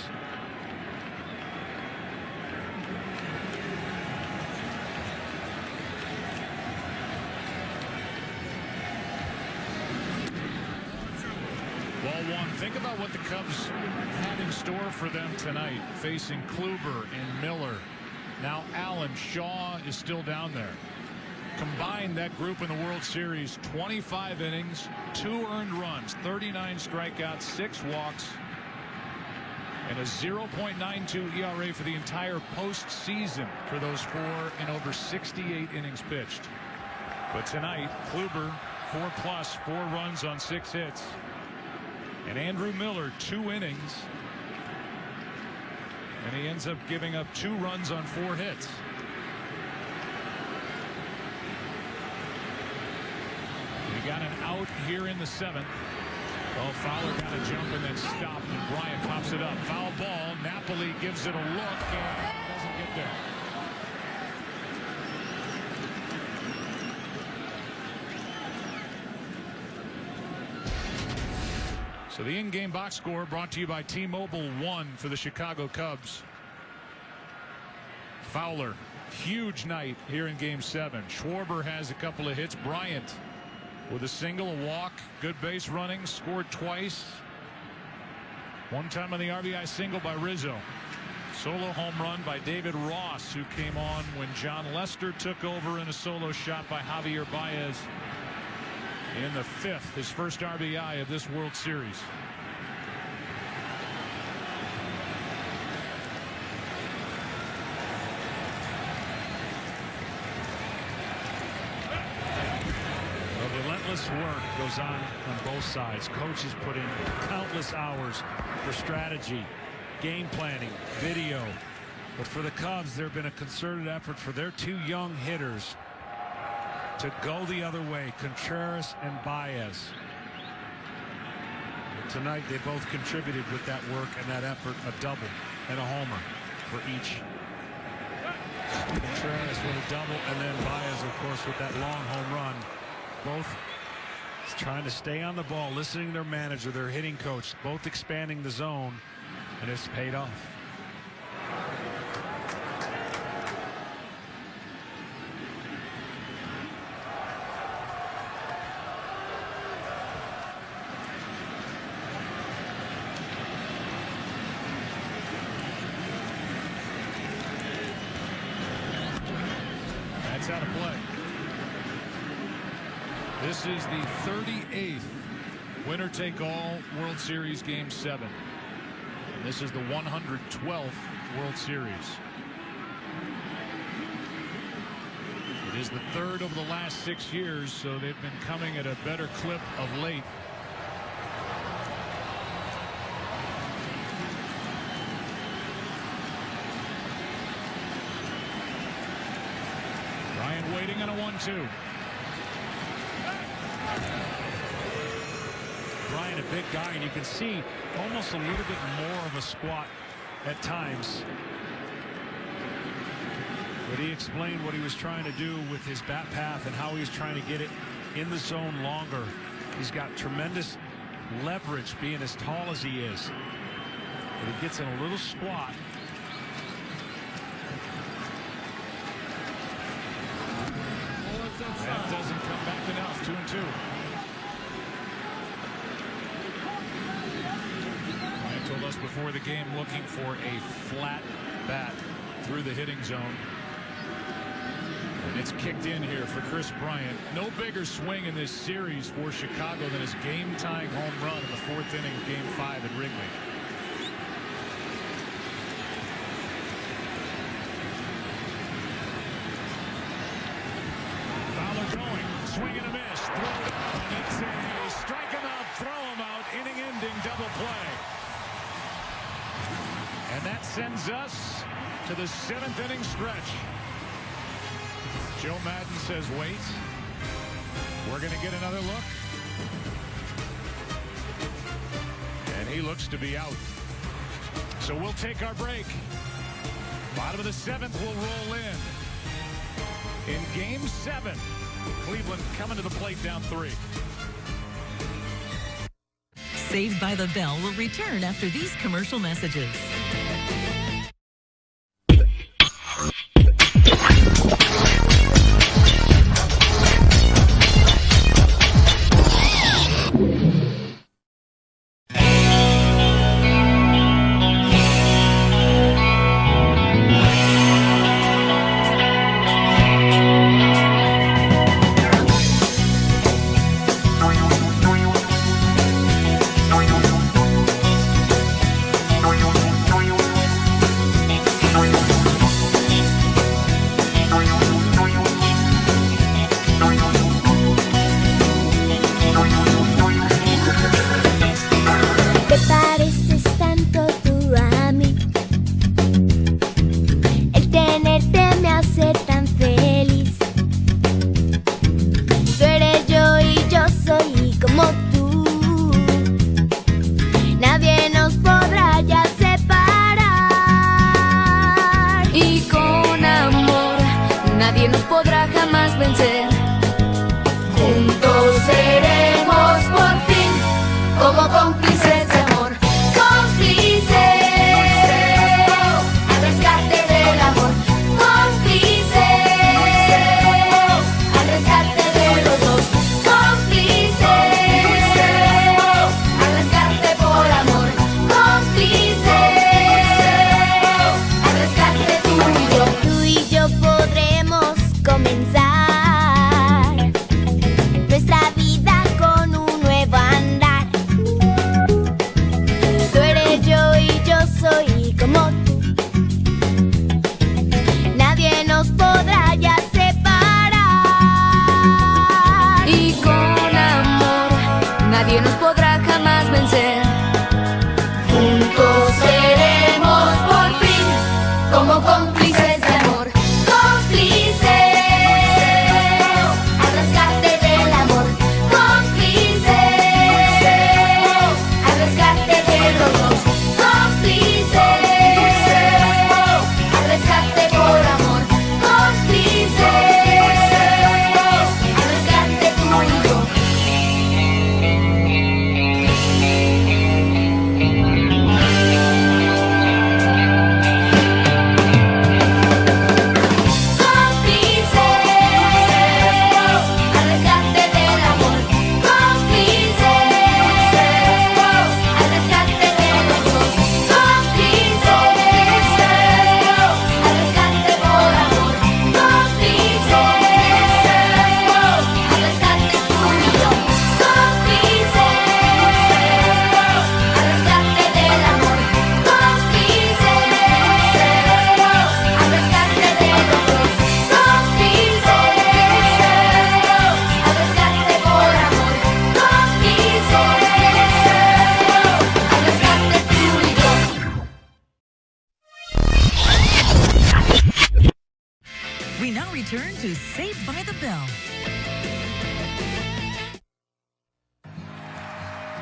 Speaker 2: Ball 1. Think about what the Cubs had in store for them tonight, facing Kluber and Miller. Now Allen. Shaw is still down there. Combined, that group in the World Series, 25 innings, 2 earned runs, 39 strikeouts, 6 walks, and a 0.92 ERA for the entire postseason for those 4 in over 68 innings pitched. But tonight, Kluber 4+, 4 runs on 6 hits. And Andrew Miller 2 innings. And he ends up giving up 2 runs on 4 hits. He got an out here in the 7th. Well, Fowler got a jump and then stopped, and Bryant pops it up. Foul ball. Napoli gives it a look and doesn't get there. So the in-game box score brought to you by T-Mobile. 1 for the Chicago Cubs. Fowler, huge night here in Game 7. Schwarber has a couple of hits. Bryant with a single, a walk, good base running, scored twice. One time on the RBI single by Rizzo. Solo home run by David Ross, who came on when John Lester took over in a solo shot by Javier Baez in the 5th, his first RBI of this World Series.
Speaker 7: Relentless work goes on both sides. Coaches put in countless hours for strategy, game planning, video. But for the Cubs, there have been a concerted effort for their 2 young hitters to go the other way, Contreras and Baez. Tonight, they both contributed with that work and that effort, a double and a homer for each. Contreras with a double, and then Baez, of course, with that long home run. Both trying to stay on the ball, listening to their manager, their hitting coach, both expanding the zone, and it's paid off.
Speaker 2: That's out of play. This is the 38th winner-take-all World Series Game 7. And this is the 112th World Series. It is the third over the last 6 years, so they've been coming at a better clip of late. Bryant waiting on a 1-2.
Speaker 7: Bryant, a big guy, and you can see almost a little bit more of a squat at times. But he explained what he was trying to do with his bat path and how he was trying to get it in the zone longer. He's got tremendous leverage being as tall as he is. But he gets in a little squat.
Speaker 2: That doesn't come back enough. 2-2. Ryan told us before the game looking for a flat bat through the hitting zone. And it's kicked in here for Chris Bryant. No bigger swing in this series for Chicago than his game-tying home run in the 4th inning of Game 5 at Wrigley. Swing and a miss. Throw down. It's a strike him out, throw him out, inning-ending double play. And that sends us to the 7th inning stretch. Joe Madden says, wait. We're going to get another look. And he looks to be out. So we'll take our break. Bottom of the 7th will roll in. In Game 7. Cleveland coming to the plate down 3.
Speaker 15: Saved by the Bell will return after these commercial messages. We now return to Saved by the Bell.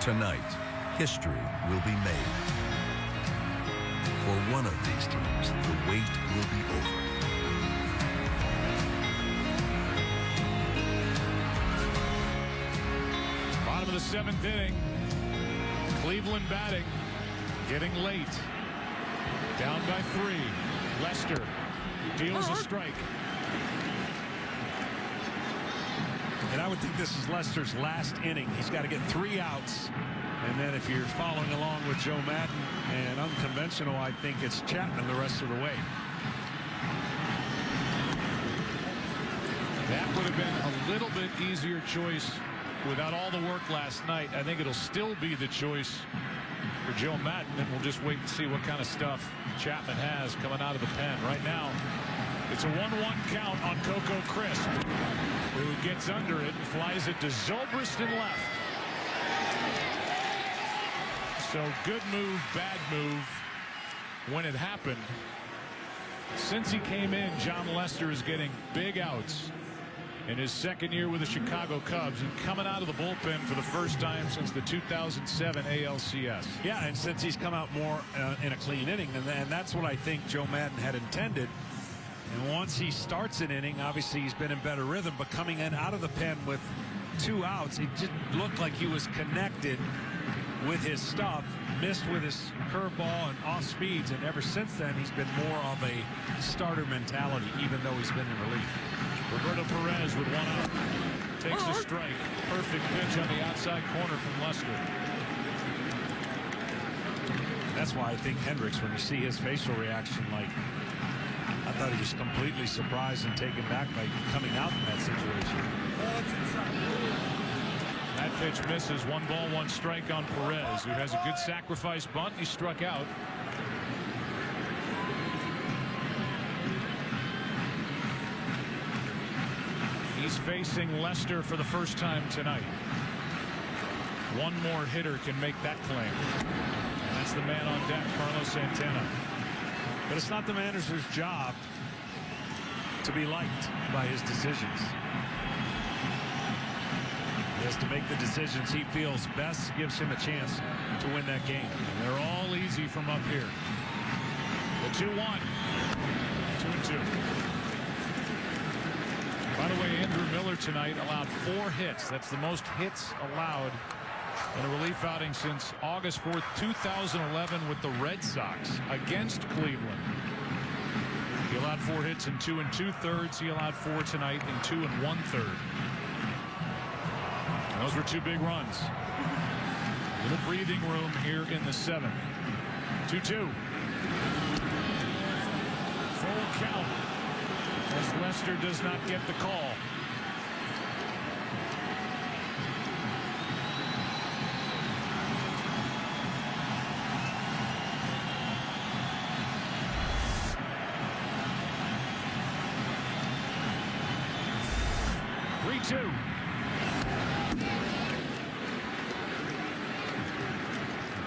Speaker 1: Tonight, history will be made. For one of these teams, the wait will be over.
Speaker 2: Bottom of the 7th inning. Cleveland batting. Getting late. Down by 3. Lester deals a strike.
Speaker 7: And I would think this is Lester's last inning. He's got to get 3 outs. And then if you're following along with Joe Madden and unconventional, I think it's Chapman the rest of the way.
Speaker 2: That would have been a little bit easier choice without all the work last night. I think it'll still be the choice for Joe Madden, and we'll just wait and see what kind of stuff Chapman has coming out of the pen. Right now, it's a 1-1 count on Coco Crisp, who gets under it and flies it to Zobrist in left. So good move, bad move when it happened. Since he came in, John Lester is getting big outs in his second year with the Chicago Cubs and coming out of the bullpen for the first time since the 2007 ALCS.
Speaker 7: Yeah, and since he's come out more in a clean inning, and that's what I think Joe Madden had intended. And once he starts an inning, obviously he's been in better rhythm, but coming in out of the pen with 2 outs, it just looked like he was connected with his stuff, missed with his curveball and off speeds, and ever since then he's been more of a starter mentality, even though he's been in relief.
Speaker 2: Roberto Perez with 1 out. Takes a strike. Perfect pitch on the outside corner from Lester.
Speaker 7: That's why I think Hendricks, when you see his facial reaction, like, I thought he was completely surprised and taken back by coming out in that situation.
Speaker 2: That pitch misses. 1 ball, 1 strike on Perez, who has a good sacrifice bunt. He struck out. He's facing Lester for the first time tonight. One more hitter can make that claim. And that's the man on deck, Carlos Santana.
Speaker 7: But it's not the manager's job to be liked by his decisions. He has to make the decisions he feels best gives him a chance to win that game.
Speaker 2: And they're all easy from up here. The 2-1. 2-2. By the way, Andrew Miller tonight allowed 4 hits. That's the most hits allowed in a relief outing since August 4th, 2011 with the Red Sox against Cleveland. He allowed 4 hits in 2 2/3. He allowed 4 tonight in 2 1/3. And those were 2 big runs. Little breathing room here in the 7th. 2-2. Full count as Lester does not get the call.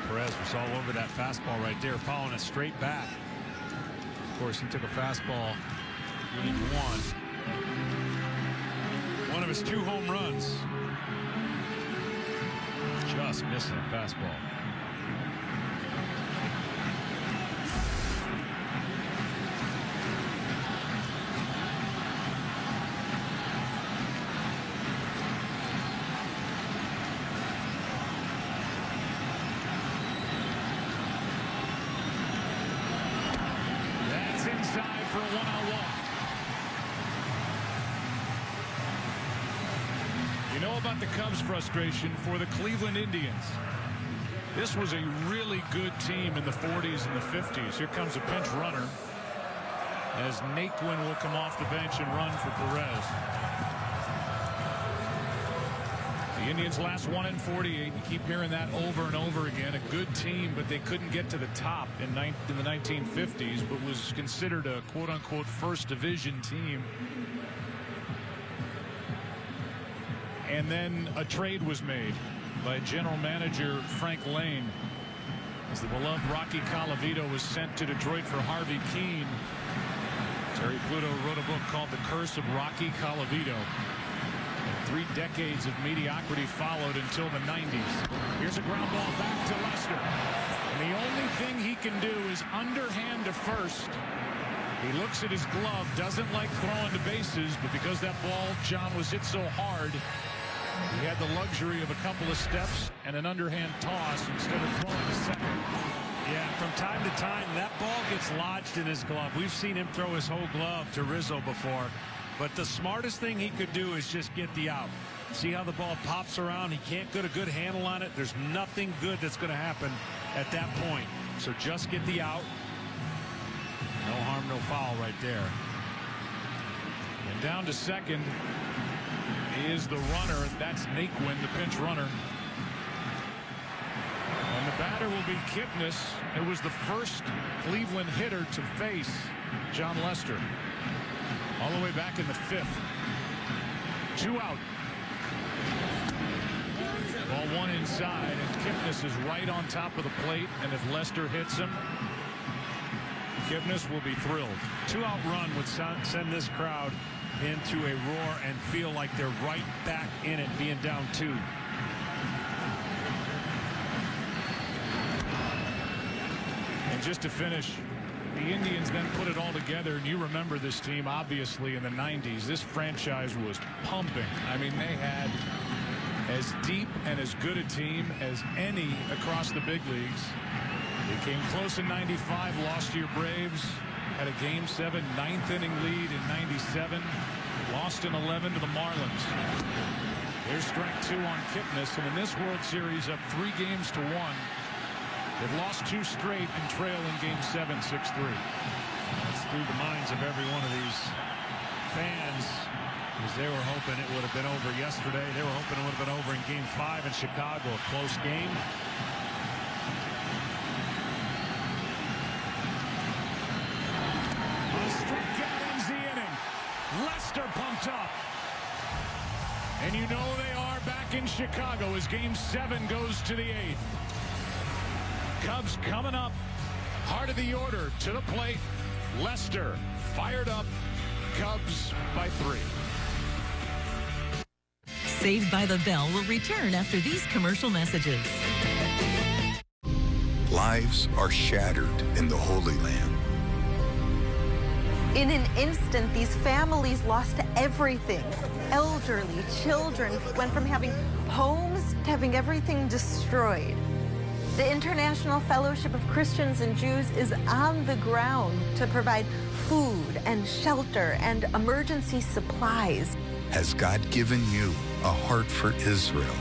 Speaker 7: Perez was all over that fastball right there, following it straight back. Of course, he took a fastball leading 1. One of his 2 home runs. Just missing a fastball.
Speaker 2: For a 1-out walk. You know about the Cubs' frustration for the Cleveland Indians. This was a really good team in the 40s and the 50s. Here comes a pinch runner as Naquin will come off the bench and run for Perez. The Indians last 1 in 48. You keep hearing that over and over again. A good team, but they couldn't get to the top in the 1950s, but was considered a quote-unquote first division team. And then a trade was made by general manager Frank Lane as the beloved Rocky Colavito was sent to Detroit for Harvey Keene to Larry Pluto wrote a book called The Curse of Rocky Colavito. 3 decades of mediocrity followed until the 90s. Here's a ground ball back to Lester. And the only thing he can do is underhand to first. He looks at his glove, doesn't like throwing the bases, but because that ball, John, was hit so hard, he had the luxury of a couple of steps and an underhand toss instead of throwing to second.
Speaker 7: Yeah, from time to time, that ball gets lodged in his glove. We've seen him throw his whole glove to Rizzo before. But the smartest thing he could do is just get the out. See how the ball pops around? He can't get a good handle on it. There's nothing good that's going to happen at that point. So just get the out. No harm, no foul right there.
Speaker 2: And down to second is the runner. That's Naquin, the pinch runner. And the batter will be Kipnis, who was the first Cleveland hitter to face John Lester. All the way back in the 5th. 2 out. Ball 1 inside, and Kipnis is right on top of the plate. And if Lester hits him, Kipnis will be thrilled.
Speaker 7: 2-out run would send this crowd into a roar and feel like they're right back in it, being down 2.
Speaker 2: And just to finish, the Indians then put it all together, and you remember this team obviously in the 90s. This franchise was pumping. I mean, they had as deep and as good a team as any across the big leagues. They came close in 95, lost to your Braves, had a Game 7 9th inning lead in 97, lost in 11 to the Marlins. There's strike 2 on Kipnis, and in this World Series up 3 games to 1. They've lost 2 straight and trail in Game 7, 6-3.
Speaker 7: That's through the minds of every one of these fans, because they were hoping it would have been over yesterday. They were hoping it would have been over in Game 5 in Chicago. A close game.
Speaker 2: A strikeout ends the inning. Lester pumped up. And you know they are back in Chicago as Game 7 goes to the 8th. Cubs coming up, heart of the order to the plate. Lester fired up. Cubs by 3.
Speaker 15: Saved by the Bell will return after these commercial messages.
Speaker 9: Lives are shattered in the Holy Land.
Speaker 17: In an instant, these families lost everything. Elderly, children went from having homes to having everything destroyed. The International Fellowship of Christians and Jews is on the ground to provide food and shelter and emergency supplies.
Speaker 9: Has God given you a heart for Israel?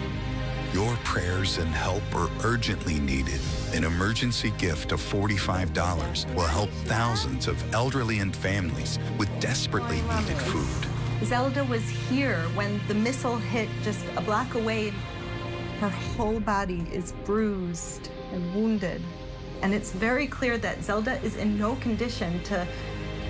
Speaker 9: Your prayers and help are urgently needed. An emergency gift of $45 will help thousands of elderly and families with desperately needed food.
Speaker 17: Zelda was here when the missile hit just a block away. Her whole body is bruised and wounded. And it's very clear that Zelda is in no condition to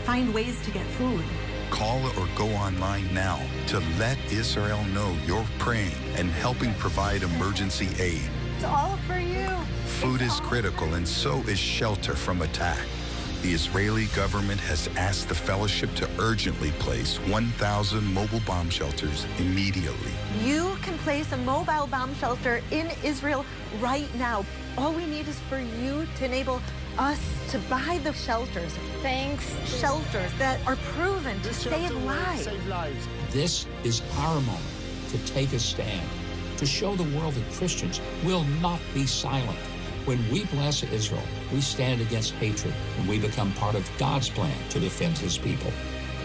Speaker 17: find ways to get food.
Speaker 9: Call or go online now to let Israel know you're praying and helping provide emergency aid.
Speaker 17: It's all for you.
Speaker 9: Food is critical, and so is shelter from attack. The Israeli government has asked the fellowship to urgently place 1,000 mobile bomb shelters immediately.
Speaker 17: You can place a mobile bomb shelter in Israel right now. All we need is for you to enable us to buy the shelters.
Speaker 11: Thanks.
Speaker 17: Shelters that are proven to save lives.
Speaker 10: This is our moment to take a stand, to show the world that Christians will not be silent. When we bless Israel, we stand against hatred, and we become part of God's plan to defend his people.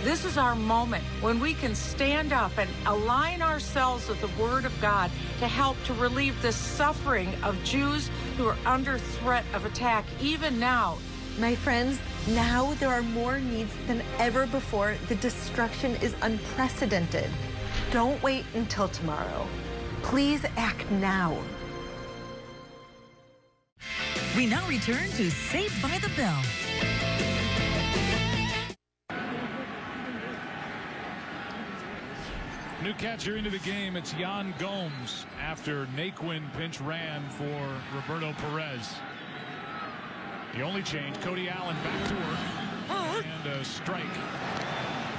Speaker 23: This is our moment when we can stand up and align ourselves with the Word of God to help to relieve the suffering of Jews who are under threat of attack, even now.
Speaker 17: My friends, now there are more needs than ever before. The destruction is unprecedented. Don't wait until tomorrow. Please act now.
Speaker 15: We now return to Saved by the Bell.
Speaker 2: New catcher into the game. It's Yan Gomes after Naquin pinch ran for Roberto Perez. The only change, Cody Allen back to work. And a strike.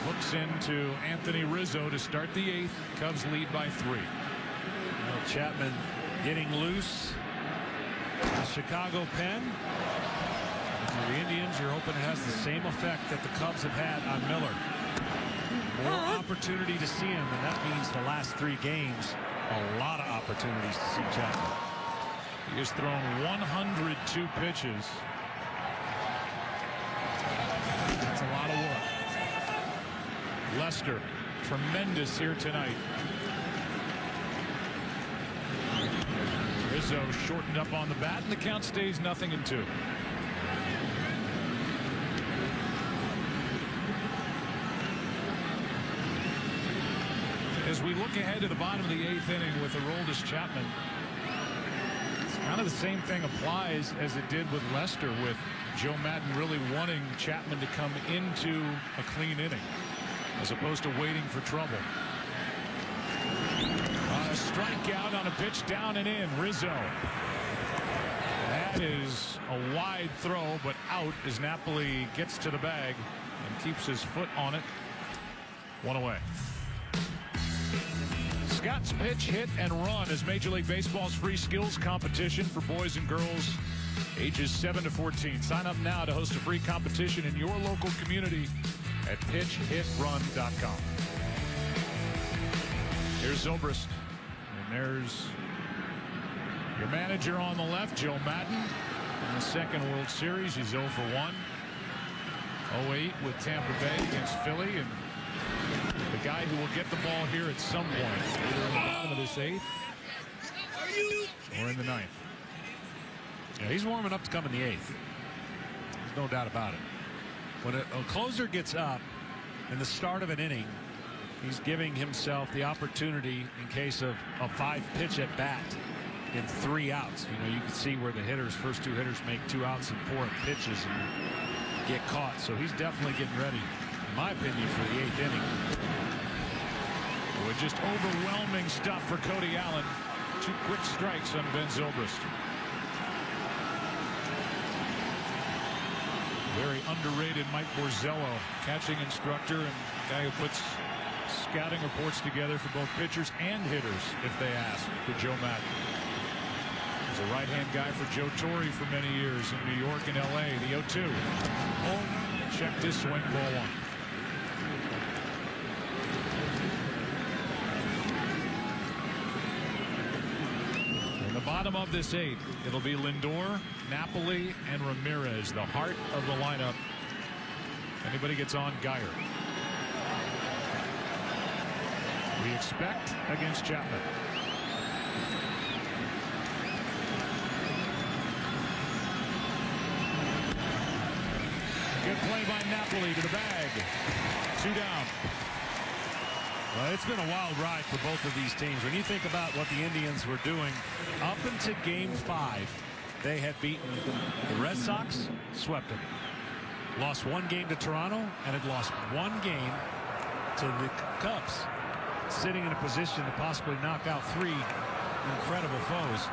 Speaker 2: Hooks into Anthony Rizzo to start the 8th. Cubs lead by 3.
Speaker 7: Well, Chapman getting loose. The Chicago pen. For the Indians, you're hoping it has the same effect that the Cubs have had on Miller. More opportunity to see him, and that means the last 3 games, a lot of opportunities to see Chapman.
Speaker 2: He has thrown 102 pitches. That's a lot of work. Lester, tremendous here tonight. Rizzo shortened up on the bat, and the count stays 0-2. As we look ahead to the bottom of the 8th inning with Aroldis Chapman, it's kind of the same thing applies as it did with Lester, with Joe Maddon really wanting Chapman to come into a clean inning as opposed to waiting for trouble. A strikeout on a pitch down and in. Rizzo. That is a wide throw, but out as Napoli gets to the bag and keeps his foot on it. 1 away. Scott's Pitch, Hit, and Run is Major League Baseball's free skills competition for boys and girls ages 7 to 14. Sign up now to host a free competition in your local community at pitchhitrun.com. Here's Zobrist. And there's your manager on the left, Joe Maddon. In the second World Series, he's 0 for 1. 0-8 with Tampa Bay against Philly, and the guy who will get the ball here at some point, either in the bottom of this 8th or in the 9th.
Speaker 7: Yeah, he's warming up to come in the 8th. There's no doubt about it. When a closer gets up in the start of an inning, he's giving himself the opportunity in case of a 5-pitch at bat in 3 outs. You know, you can see where the first 2 hitters make 2 outs and 4 pitches and get caught. So he's definitely getting ready, in my opinion, for the 8th inning.
Speaker 2: With just overwhelming stuff for Cody Allen. 2 quick strikes on Ben Zobrist. Very underrated Mike Borzello, catching instructor and guy who puts scouting reports together for both pitchers and hitters if they ask for Joe Maddon. He's a right-hand guy for Joe Torre for many years in New York and L.A. The 0-2. Oh, checked his swing, ball 1. Bottom of this 8th, it'll be Lindor, Napoli, and Ramirez, the heart of the lineup. Anybody gets on, Geyer. We expect against Chapman. Good play by Napoli to the bag. 2 down.
Speaker 7: Well, it's been a wild ride for both of these teams. When you think about what the Indians were doing up into Game 5, they had beaten the Red Sox, swept them. Lost 1 game to Toronto, and had lost 1 game to the Cubs. Sitting in a position to possibly knock out 3 incredible foes.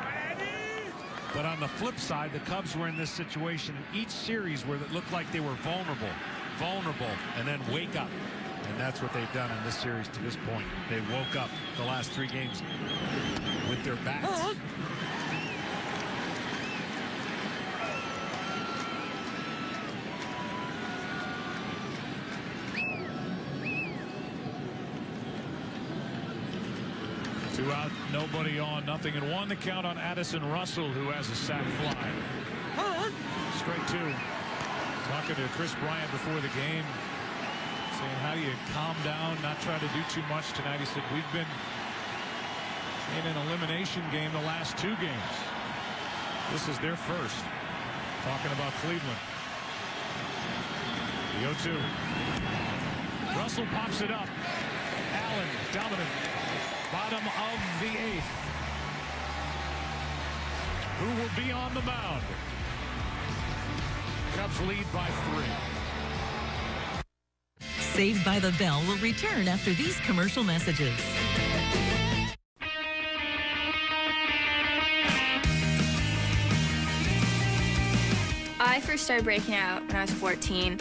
Speaker 7: But on the flip side, the Cubs were in this situation in each series where it looked like they were vulnerable, and then wake up. And that's what they've done in this series to this point. They woke up the last 3 games with their bats.
Speaker 2: Two out, nobody on, 0-1. The count on Addison Russell, who has a sac fly. Strike 2. Talking to Chris Bryant before the game, saying, how do you calm down, not try to do too much tonight? He said, we've been in an elimination game the last 2 games. This is their first. Talking about Cleveland. The 0-2. Russell pops it up. Allen dominant. Bottom of the 8th. Who will be on the mound? Cubs lead by 3.
Speaker 15: Saved by the Bell will return after these commercial messages.
Speaker 5: I first started breaking out when I was 14.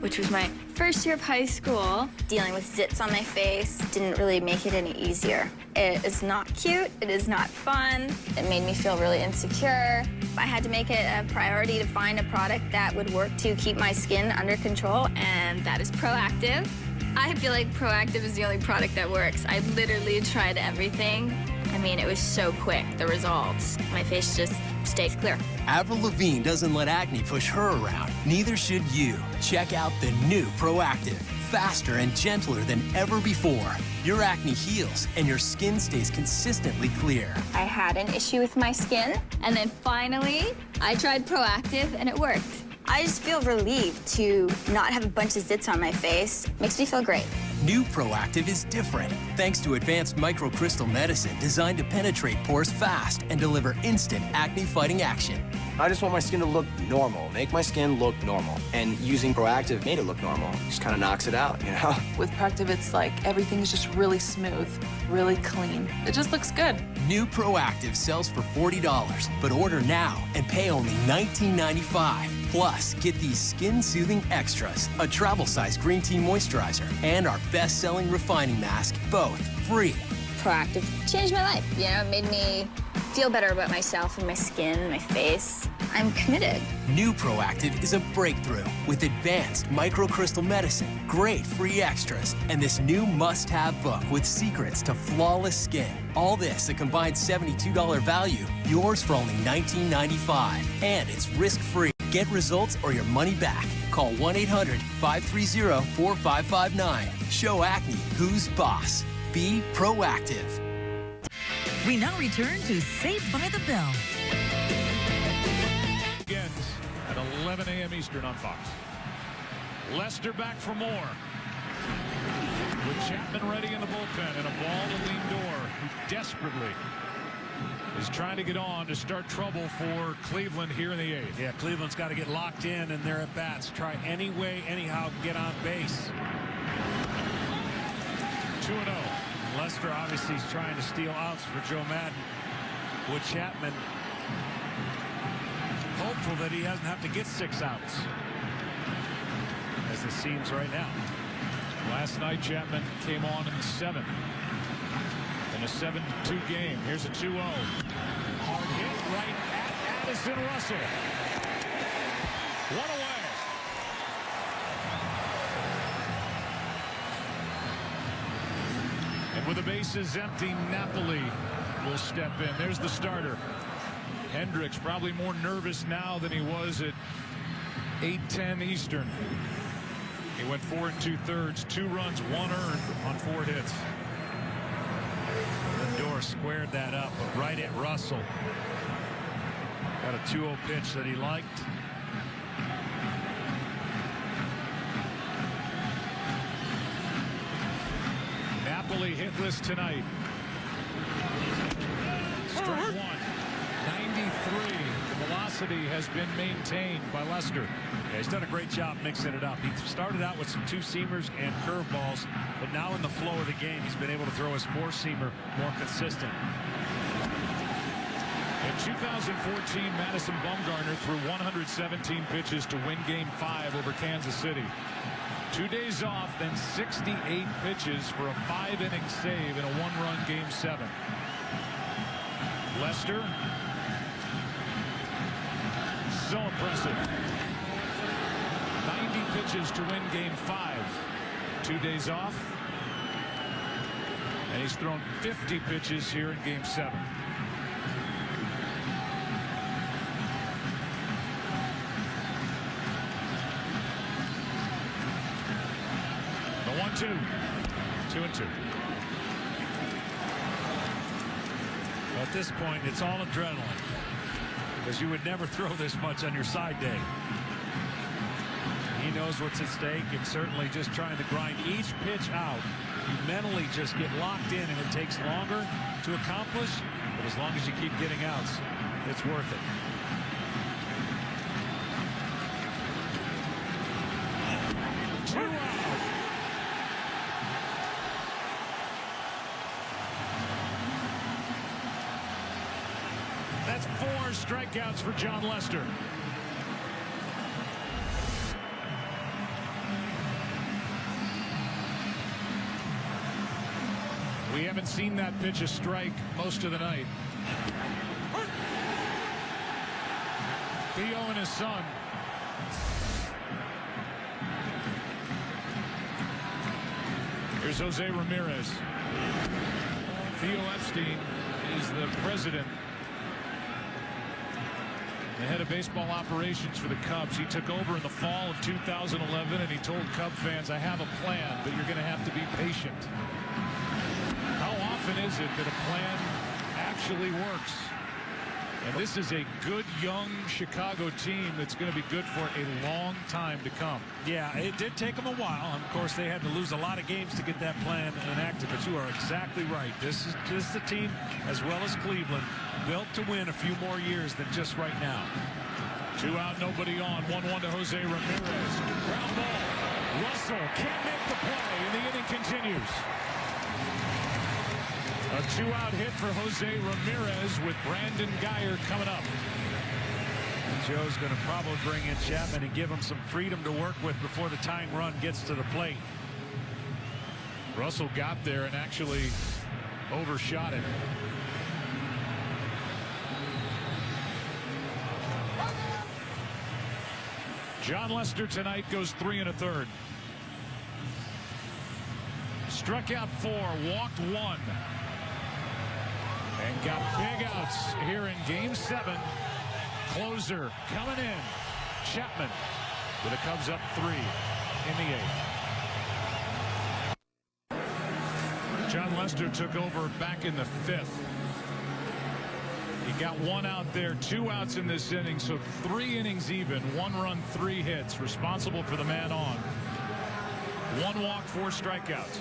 Speaker 5: which was my first year of high school. Dealing with zits on my face didn't really make it any easier. It is not cute, it is not fun. It made me feel really insecure. I had to make it a priority to find a product that would work to keep my skin under control, and that is Proactive. I feel like Proactive is the only product that works. I literally tried everything. I mean, it was so quick, the results. My face just stays clear.
Speaker 8: Avril Lavigne doesn't let acne push her around. Neither should you. Check out the new Proactive. Faster and gentler than ever before. Your acne heals and your skin stays consistently clear.
Speaker 5: I had an issue with my skin, and then finally, I tried Proactive, and it worked. I just feel relieved to not have a bunch of zits on my face. Makes me feel great.
Speaker 8: New Proactive is different thanks to advanced microcrystal medicine designed to penetrate pores fast and deliver instant acne-fighting action.
Speaker 12: I just want my skin to look normal, make my skin look normal. And using Proactive made it look normal. Just kind of knocks it out, you know?
Speaker 24: With Proactive, it's like everything is just really smooth, really clean. It just looks good.
Speaker 8: New Proactive sells for $40, but order now and pay only $19.95. Plus, get these skin-soothing extras, a travel-size green tea moisturizer, and our best-selling refining mask, both free.
Speaker 5: Proactive changed my life. You know, it made me feel better about myself and my skin and my face. I'm committed.
Speaker 8: New Proactive is a breakthrough with advanced microcrystal medicine, great free extras, and this new must-have book with secrets to flawless skin. All this a combined $72 value, yours for only $19.95. And it's risk-free. Get results or your money back. Call 1-800-530-4559. Show acne who's boss. Be proactive.
Speaker 15: We now return to Saved by the Bell.
Speaker 2: Begins at 11 a.m. Eastern on Fox. Lester back for more. With Chapman ready in the bullpen and a ball to Lindor, who desperately is trying to get on to start trouble for Cleveland here in the 8th.
Speaker 7: Yeah, Cleveland's got to get locked in their at-bats. Try any way, anyhow, get on base. 2-0. Lester obviously is trying to steal outs for Joe Madden. Wood Chapman hopeful that he doesn't have to get 6 outs, as it seems right now.
Speaker 2: Last night, Chapman came on in the 7th. In a 7-2 game. Here's a 2-0. Hard hit right at Addison Russell. One away. And with the bases empty, Napoli will step in. There's the starter. Hendricks probably more nervous now than he was at 8:10 Eastern. He went 4 2/3, 2 runs, 1 earned on 4 hits.
Speaker 7: Lindor squared that up, but right at Russell. Got a 2-0 pitch that he liked.
Speaker 2: Napoli hitless tonight. Strike 1. 93. The velocity has been maintained by Lester.
Speaker 7: Yeah, he's done a great job mixing it up. He started out with some 2-seamers and curveballs, but now in the flow of the game, he's been able to throw his 4-seamer more consistent.
Speaker 2: In 2014, Madison Bumgarner threw 117 pitches to win Game 5 over Kansas City. 2 days off, then 68 pitches for a 5-inning save in a 1-run Game 7. Lester, so impressive. 90 pitches to win Game 5. 2 days off. And he's thrown 50 pitches here in Game 7. The 1-2. 2-2.
Speaker 7: At this point, it's all adrenaline, because you would never throw this much on your side day. He knows what's at stake, and certainly just trying to grind each pitch out. You mentally just get locked in, and it takes longer to accomplish, but as long as you keep getting outs, it's worth it.
Speaker 2: That's 4 strikeouts for John Lester. We haven't seen that pitch a strike most of the night. Theo and his son. Here's Jose Ramirez. Theo Epstein is the president, the head of baseball operations for the Cubs. He took over in the fall of 2011, and he told Cub fans, I have a plan, but you're going to have to be patient. How often is it that a plan actually works? And this is a good young Chicago team that's going to be good for a long time to come.
Speaker 7: Yeah, it did take them a while. Of course, they had to lose a lot of games to get that plan enacted, but you are exactly right. This is the team, as well as Cleveland, built to win a few more years than just right now.
Speaker 2: 2 out, nobody on. 1-1 to Jose Ramirez. Ground ball. Russell can't make the play, and the inning continues. A 2-out hit for Jose Ramirez with Brandon Guyer coming up.
Speaker 7: And Joe's going to probably bring in Chapman and give him some freedom to work with before the tying run gets to the plate.
Speaker 2: Russell got there and actually overshot it. John Lester tonight goes 3 1/3. Struck out 4, walked 1. And got big outs here in Game 7. Closer coming in. Chapman with the Cubs up 3 in the 8th. John Lester took over back in the 5th. He got 1 out there, 2 outs in this inning, so 3 innings even. 1 run, 3 hits. Responsible for the man on. 1 walk, 4 strikeouts.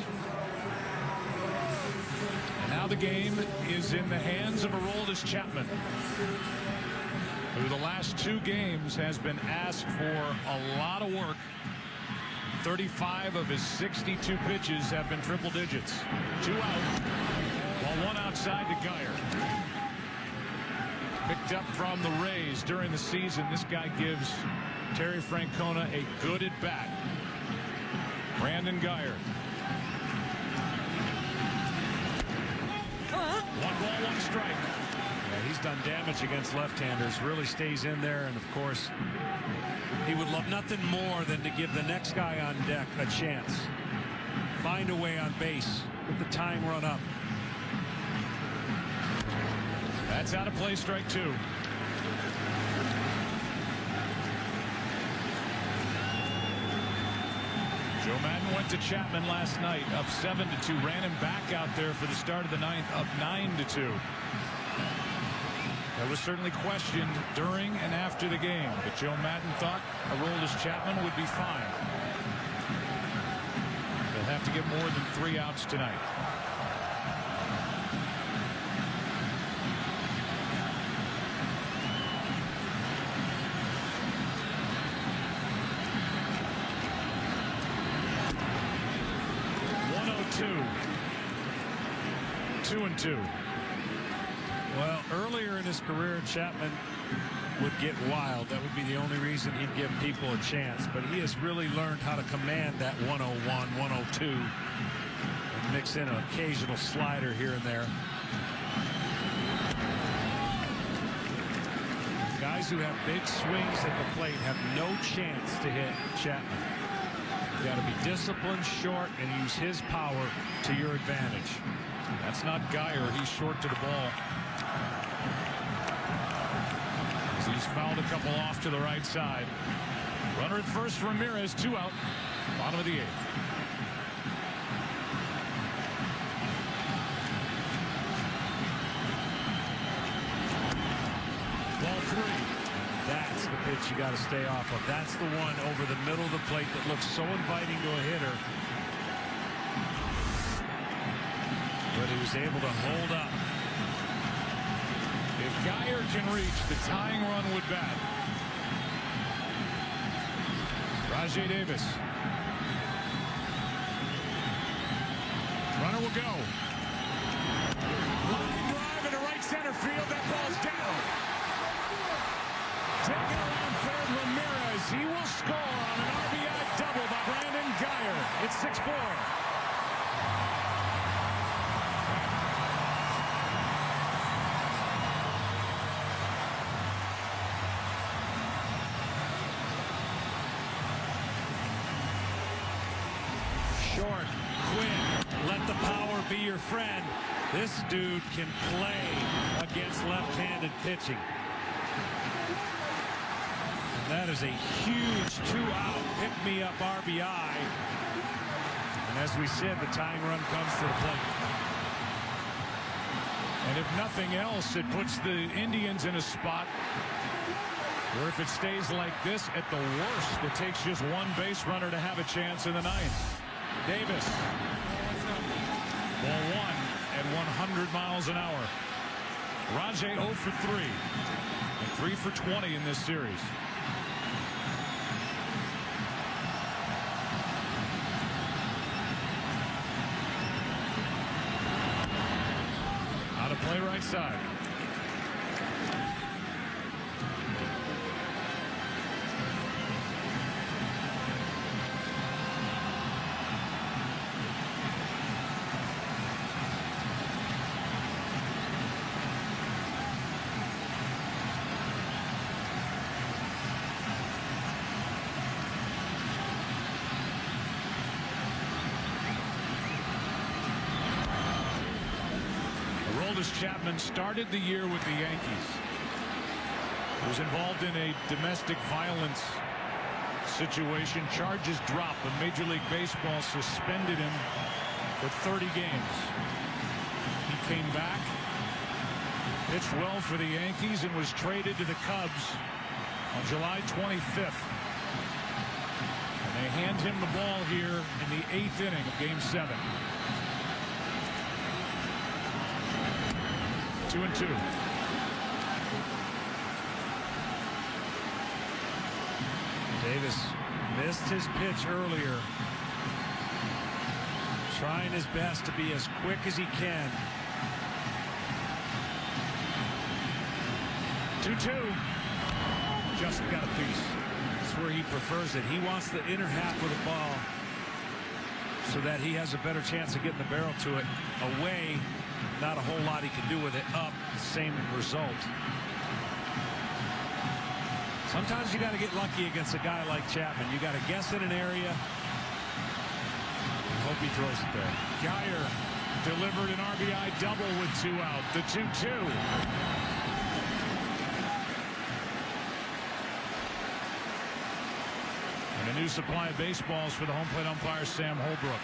Speaker 2: Now the game is in the hands of Aroldis Chapman, who the last 2 games has been asked for a lot of work. 35 of his 62 pitches have been triple digits. 2 out, while 1 outside to Guyer. Picked up from the Rays during the season. This guy gives Terry Francona a good at bat. Brandon Guyer. 1 ball, 1 strike.
Speaker 7: Yeah, he's done damage against left-handers. Really stays in there, and of course, he would love nothing more than to give the next guy on deck a chance. Find a way on base. Get the tying run up.
Speaker 2: That's out of play, strike 2. Joe Madden went to Chapman last night, up 7-2. Ran him back out there for the start of the 9th, up 9-2. That was certainly questioned during and after the game, but Joe Madden thought Aroldis Chapman would be fine. They'll have to get more than 3 outs tonight. Two and 2.
Speaker 7: Well, earlier in his career, Chapman would get wild. That would be the only reason he'd give people a chance. But he has really learned how to command that 101, 102, and mix in an occasional slider here and there. Guys who have big swings at the plate have no chance to hit Chapman. You got to be disciplined, short, and use his power to your advantage.
Speaker 2: That's not Guyer. He's short to the ball. He's fouled a couple off to the right side. Runner at first, Ramirez, 2 out. Bottom of the 8th. Ball 3.
Speaker 7: That's the pitch you got to stay off of. That's the one over the middle of the plate that looks so inviting to a hitter. But he was able to hold up.
Speaker 2: If Guyer can reach, the tying run would bat. Rajai Davis. Runner will go. Line drive into right center field. That ball's down. Taking around third, Ramirez. He will score on an RBI double by Brandon Guyer. It's 6-4.
Speaker 7: Quinn, let the power be your friend. This dude can play against left-handed pitching. And that is a huge 2-out pick-me-up RBI. And as we said, the tying run comes to the plate.
Speaker 2: And if nothing else, it puts the Indians in a spot where if it stays like this, at the worst, it takes just one base runner to have a chance in the ninth. Davis. Ball 1 at 100 miles an hour. Rajay 0 for 3. And 3 for 20 in this series. Out of play right side. Chapman started the year with the Yankees. He was involved in a domestic violence situation. Charges dropped, but Major League Baseball suspended him for 30 games. He came back, pitched well for the Yankees, and was traded to the Cubs on July 25th. And they hand him the ball here in the 8th inning of Game 7. 2-2.
Speaker 7: Davis missed his pitch earlier. Trying his best to be as quick as he can.
Speaker 2: 2-2.
Speaker 7: Just got a piece. That's where he prefers it. He wants the inner half of the ball so that he has a better chance of getting the barrel to it. Away, not a whole lot he can do with it. Up, same result. Sometimes you got to get lucky against a guy like Chapman. You got to guess in an area and hope he throws it there.
Speaker 2: Geyer delivered an RBI double with 2 out. The 2-2. And a new supply of baseballs for the home plate umpire, Sam Holbrook.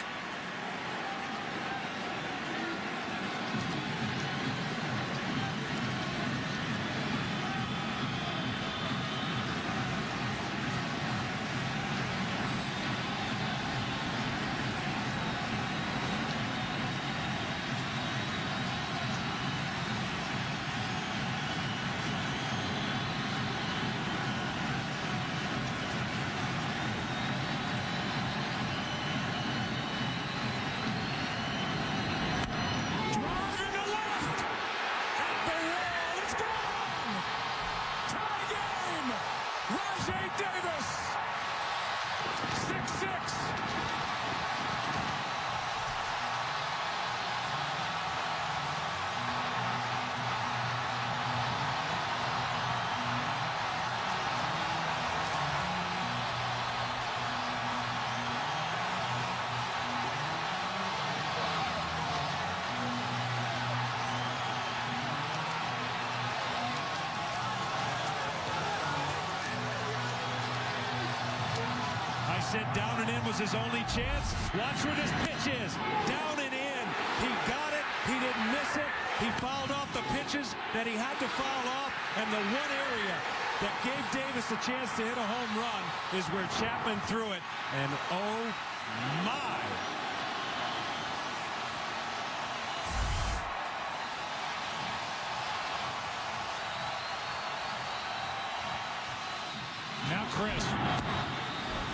Speaker 7: Said down and in was his only chance. Watch where this pitch is. Down and in. He got it. He didn't miss it. He fouled off the pitches that he had to foul off. And the one area that gave Davis a chance to hit a home run is where Chapman threw it. And oh my.
Speaker 2: Now Chris.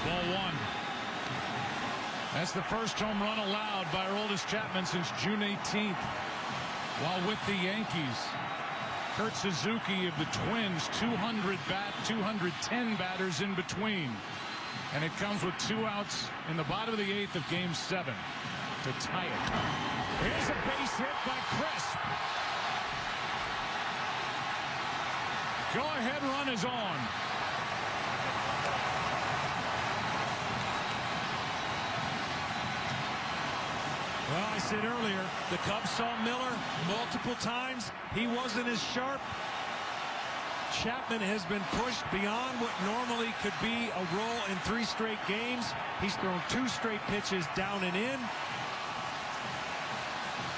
Speaker 2: Ball 1. That's the first home run allowed by Aroldis Chapman since June 18th. While with the Yankees, Kurt Suzuki of the Twins, 210 batters in between. And it comes with 2 outs in the bottom of the 8th of Game 7 to tie it. Here's a base hit by Crisp. Go-ahead run is on.
Speaker 7: Well, I said earlier, the Cubs saw Miller multiple times. He wasn't as sharp. Chapman has been pushed beyond what normally could be a role in 3 straight games. He's thrown 2 straight pitches down and in.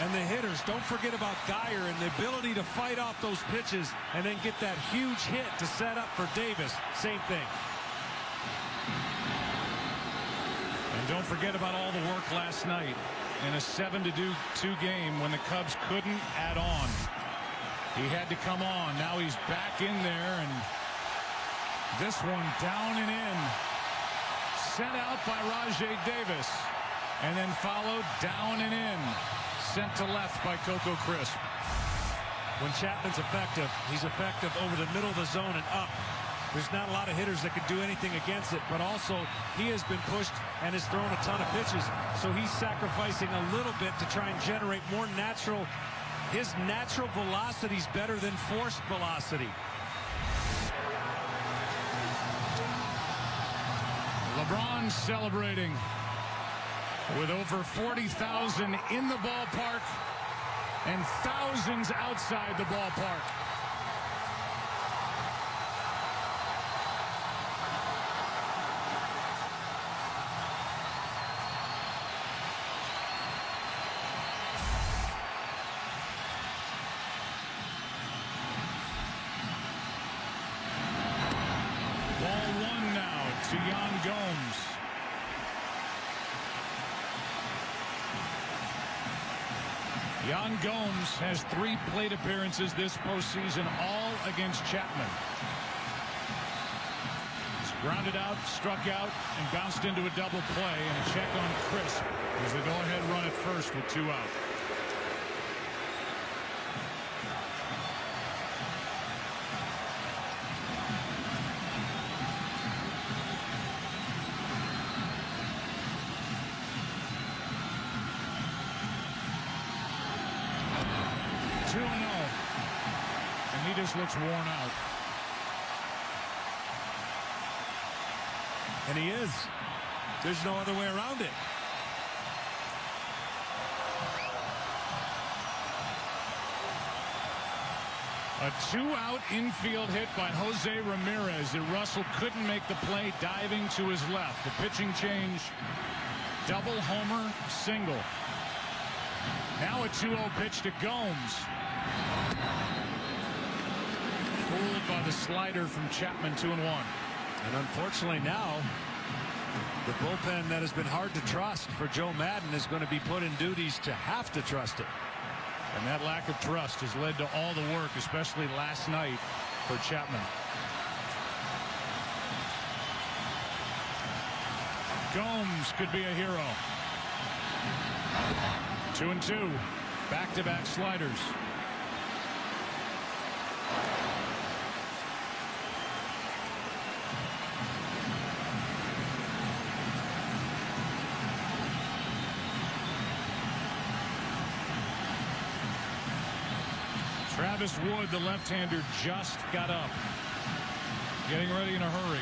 Speaker 7: And the hitters, don't forget about Geyer and the ability to fight off those pitches and then get that huge hit to set up for Davis. Same thing.
Speaker 2: And don't forget about all the work last night in a 7-2 game when the Cubs couldn't add on. He had to come on. Now he's back in there, and this one down and in. Sent out by Rajay Davis, and then followed down and in. Sent to left by Coco Crisp.
Speaker 7: When Chapman's effective, he's effective over the middle of the zone and up. There's not a lot of hitters that can do anything against it, but also he has been pushed and has thrown a ton of pitches, so he's sacrificing a little bit to try and generate more natural. His natural velocity is better than forced velocity.
Speaker 2: LeBron celebrating with over 40,000 in the ballpark and thousands outside the ballpark. Yan Gomes has 3 plate appearances this postseason, all against Chapman. He's grounded out, struck out, and bounced into a double play, and a check on Crisp as the go-ahead run at first with 2 out. Looks worn out.
Speaker 7: And he is. There's no other way around it.
Speaker 2: A 2-out infield hit by Jose Ramirez. And Russell couldn't make the play, diving to his left. The pitching change. Double homer, single. Now a 2-0 pitch to Gomes. Fooled by the slider from Chapman, 2-1.
Speaker 7: And unfortunately now, the bullpen that has been hard to trust for Joe Madden is going to be put in duties to have to trust it.
Speaker 2: And that lack of trust has led to all the work, especially last night for Chapman. Gomes could be a hero. 2-2. Back-to-back sliders. Travis Wood, the left-hander, just got up. Getting ready in a hurry.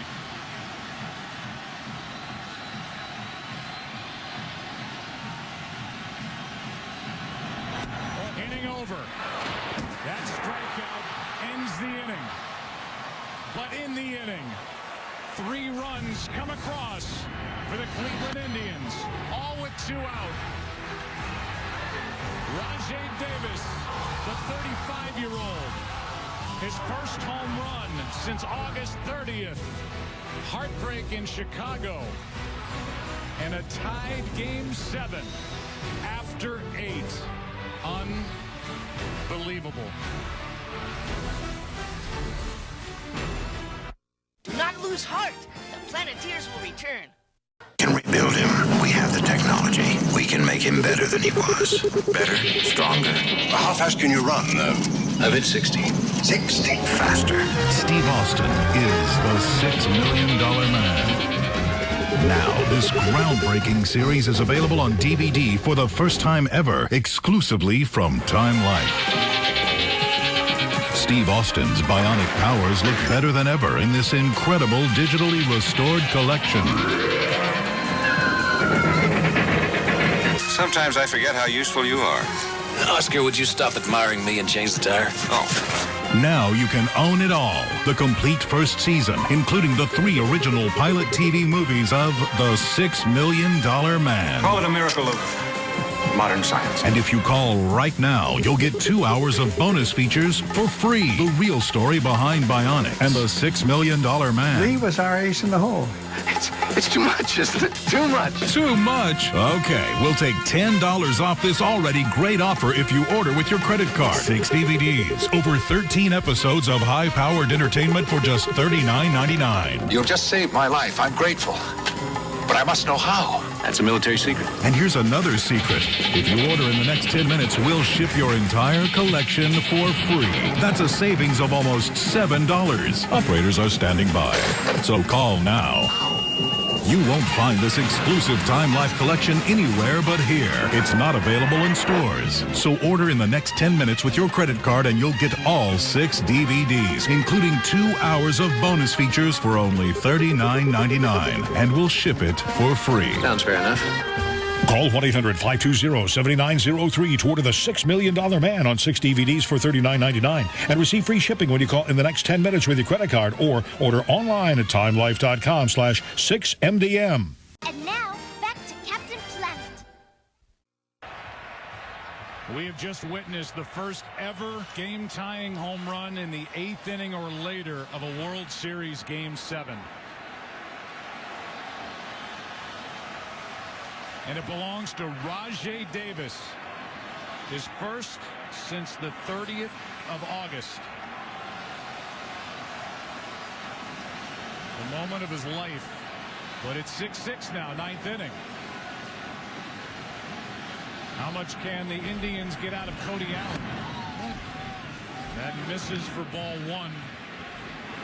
Speaker 2: Inning over. That strikeout ends the inning. But in the inning, 3 runs come across for the Cleveland Indians. All with 2 out. Rajay Davis, the 35-year-old. His first home run since August 30th. Heartbreak in Chicago. And a tied Game 7 after 8. Unbelievable.
Speaker 13: Do not lose heart. The Planeteers will return.
Speaker 6: We can rebuild him. We have the technology. We can make him better than he was. Better, stronger. How fast can you run? I've hit 60. 60 faster.
Speaker 14: Steve Austin is the $6 million man. Now, this groundbreaking series is available on DVD for the first time ever, exclusively from Time Life. Steve Austin's bionic powers look better than ever in this incredible digitally restored collection.
Speaker 6: Sometimes I forget how useful you are.
Speaker 16: Oscar, would you stop admiring me and change the tire?
Speaker 6: Oh.
Speaker 14: Now you can own it all. The complete first season, including the 3 original pilot TV movies of The $6 Million Man.
Speaker 6: Call it a miracle of modern science.
Speaker 14: And if you call right now, you'll get 2 hours of bonus features for free. The real story behind Bionic and The $6 Million Man.
Speaker 18: Lee was our ace in the hole.
Speaker 6: It's too much, isn't it? Too much.
Speaker 14: Too much? Okay, we'll take $10 off this already great offer if you order with your credit card. 6 DVDs, over 13 episodes of high-powered entertainment for just $39.99.
Speaker 6: You've just saved my life. I'm grateful. But I must know how. That's a military secret.
Speaker 14: And here's another secret. If you order in the next 10 minutes, we'll ship your entire collection for free. That's a savings of almost $7. Operators are standing by. So call now. You won't find this exclusive Time Life collection anywhere but here. It's not available in stores. So order in the next 10 minutes with your credit card and you'll get all 6 DVDs, including 2 hours of bonus features for only $39.99. And we'll ship it for free.
Speaker 16: Sounds fair enough.
Speaker 19: Call 1-800-520-7903 to order The $6 Million Man on 6 DVDs for $39.99 and receive free shipping when you call in the next 10 minutes with your credit card or order online at timelife.com/6MDM.
Speaker 11: And now, back to Captain Planet.
Speaker 2: We have just witnessed the first ever game-tying home run in the 8th inning or later of a World Series Game 7. And it belongs to Rajay Davis. His first since the 30th of August. The moment of his life. But it's 6-6 now, 9th inning. How much can the Indians get out of Cody Allen? That misses for ball 1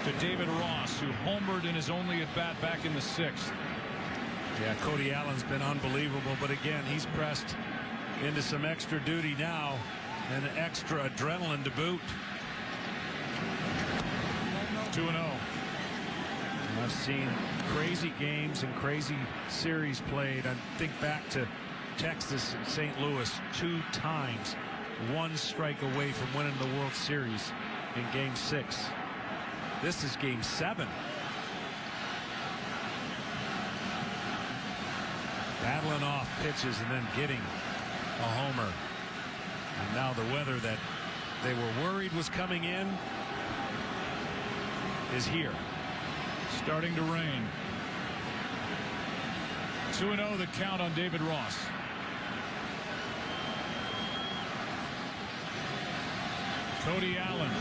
Speaker 2: to David Ross, who homered in his only at-bat back in the 6th.
Speaker 7: Yeah, Cody Allen's been unbelievable, but again, he's pressed into some extra duty now and extra adrenaline to boot.
Speaker 2: 2-0.
Speaker 7: I've seen crazy games and crazy series played. I think back to Texas and St. Louis 2 times, 1 strike away from winning the World Series in Game 6. This is Game 7. Battling off pitches and then getting a homer. And now the weather that they were worried was coming in is here.
Speaker 2: Starting to rain. 2-0 the count on David Ross. Cody Allen.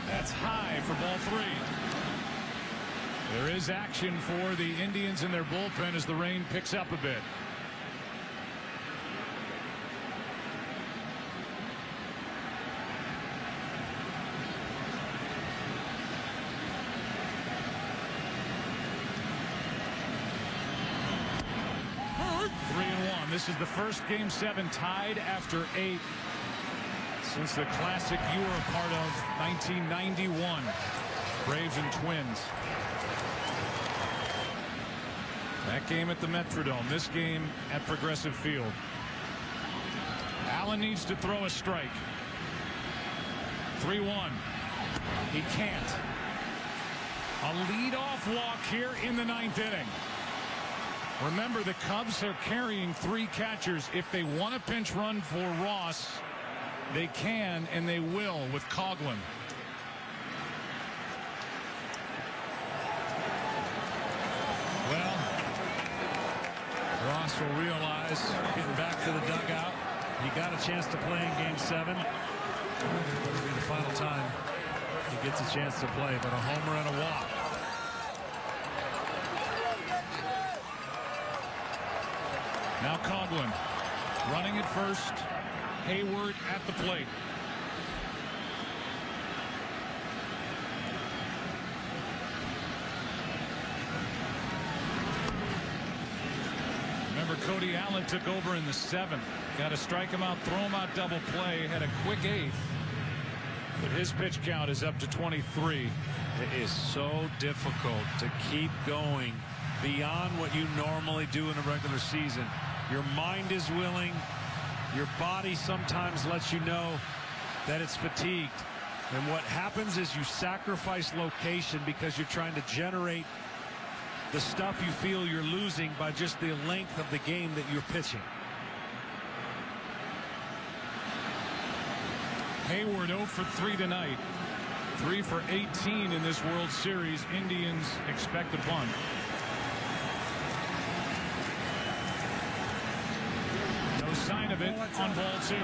Speaker 2: That's high for ball 3. There is action for the Indians in their bullpen as the rain picks up a bit. This is the first Game 7 tied after 8 since the Classic you were a part of 1991. Braves and Twins. That game at the Metrodome. This game at Progressive Field. Allen needs to throw a strike. 3-1. He can't. A leadoff walk here in the 9th inning. Remember, the Cubs are carrying 3 catchers. If they want a pinch run for Ross, they can and they will with Coughlin.
Speaker 7: Well, Ross will realize getting back to the dugout. He got a chance to play in Game 7. It'll be the final time he gets a chance to play, but a homer and a walk.
Speaker 2: Now Coughlin running at first. Hayward at the plate. Remember, Cody Allen took over in the 7th. Got to strike him out, throw him out, double play. Had a quick 8th. But his pitch count is up to 23.
Speaker 7: It is so difficult to keep going beyond what you normally do in a regular season Your mind is willing. Your body sometimes lets you know that it's fatigued. And what happens is you sacrifice location because you're trying to generate the stuff you feel you're losing by just the length of the game that you're pitching.
Speaker 2: Hayward 0 for 3 tonight. 3 for 18 in this World Series. Indians expect a bunt. No sign of it on ball 2.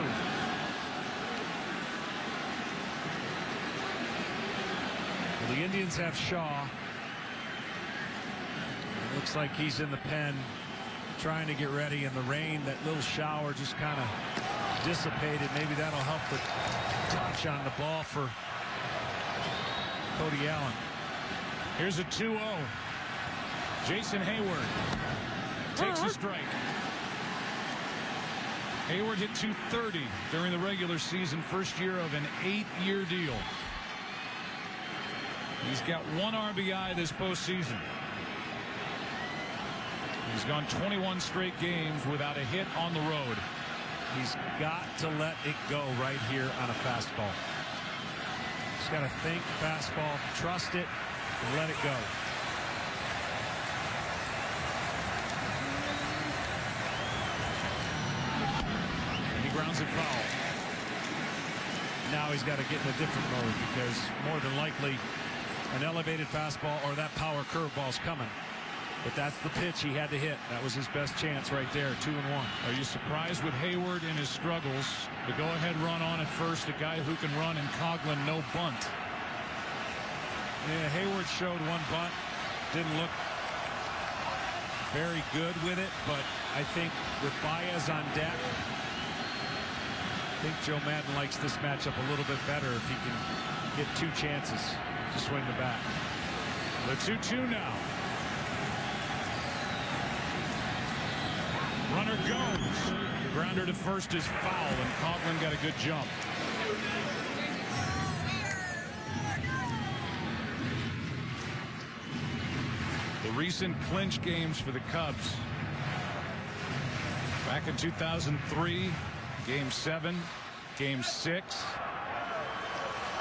Speaker 7: Well, the Indians have Shaw. It looks like he's in the pen trying to get ready in the rain. That little shower just kind of dissipated. Maybe that'll help the touch on the ball for Cody Allen.
Speaker 2: Here's a 2-0. Jason Hayward takes a strike. Hayward hit .230 during the regular season, first year of an 8-year deal. He's got 1 RBI this postseason. He's gone 21 straight games without a hit on the road.
Speaker 7: He's got to let it go right here on a fastball. He's got to think fastball, trust it, and let it go.
Speaker 2: And he grounds it foul.
Speaker 7: Now he's got to get in a different mode because more than likely an elevated fastball or that power curveball's coming. But that's the pitch he had to hit. That was his best chance right there, 2-1.
Speaker 2: Are you surprised with Hayward in his struggles? The go-ahead run on at first, a guy who can run, and Coughlin no bunt.
Speaker 7: Yeah, Hayward showed 1 bunt. Didn't look very good with it, but I think with Baez on deck, I think Joe Madden likes this matchup a little bit better if he can get 2 chances to swing the bat.
Speaker 2: The 2-2 now. Runner goes. Grounder to first is foul, and Coughlin got a good jump. The recent clinch games for the Cubs. Back in 2003, Game 7, Game 6.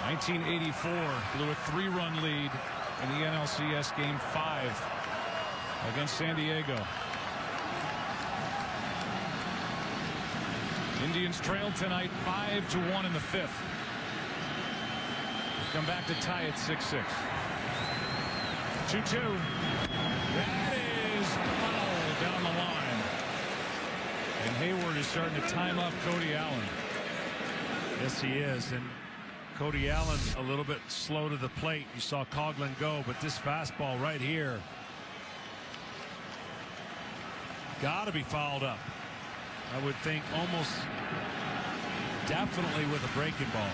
Speaker 2: 1984 blew a 3-run lead in the NLCS Game 5 against San Diego. Indians trailed tonight 5-1 in the 5th. We've come back to tie it 6-6. 2-2. That is foul down the line. And Hayward is starting to time up Cody Allen.
Speaker 7: Yes, he is. And Cody Allen's a little bit slow to the plate. You saw Coughlin go, but this fastball right here got to be fouled up. I would think almost definitely with a breaking ball.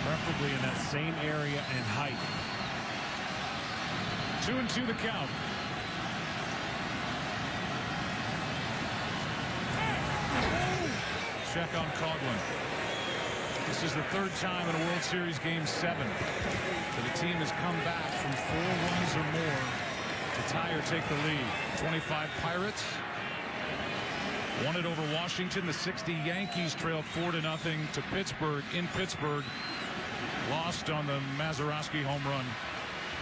Speaker 7: Preferably in that same area and height.
Speaker 2: 2-2 the count. Check on Coughlin. This is the 3rd time in a World Series Game 7 that a team has come back from 4 runs or more to tie or take the lead. 25 Pirates won it over Washington. The 60 Yankees trailed 4-0 to Pittsburgh in Pittsburgh. Lost on the Mazeroski home run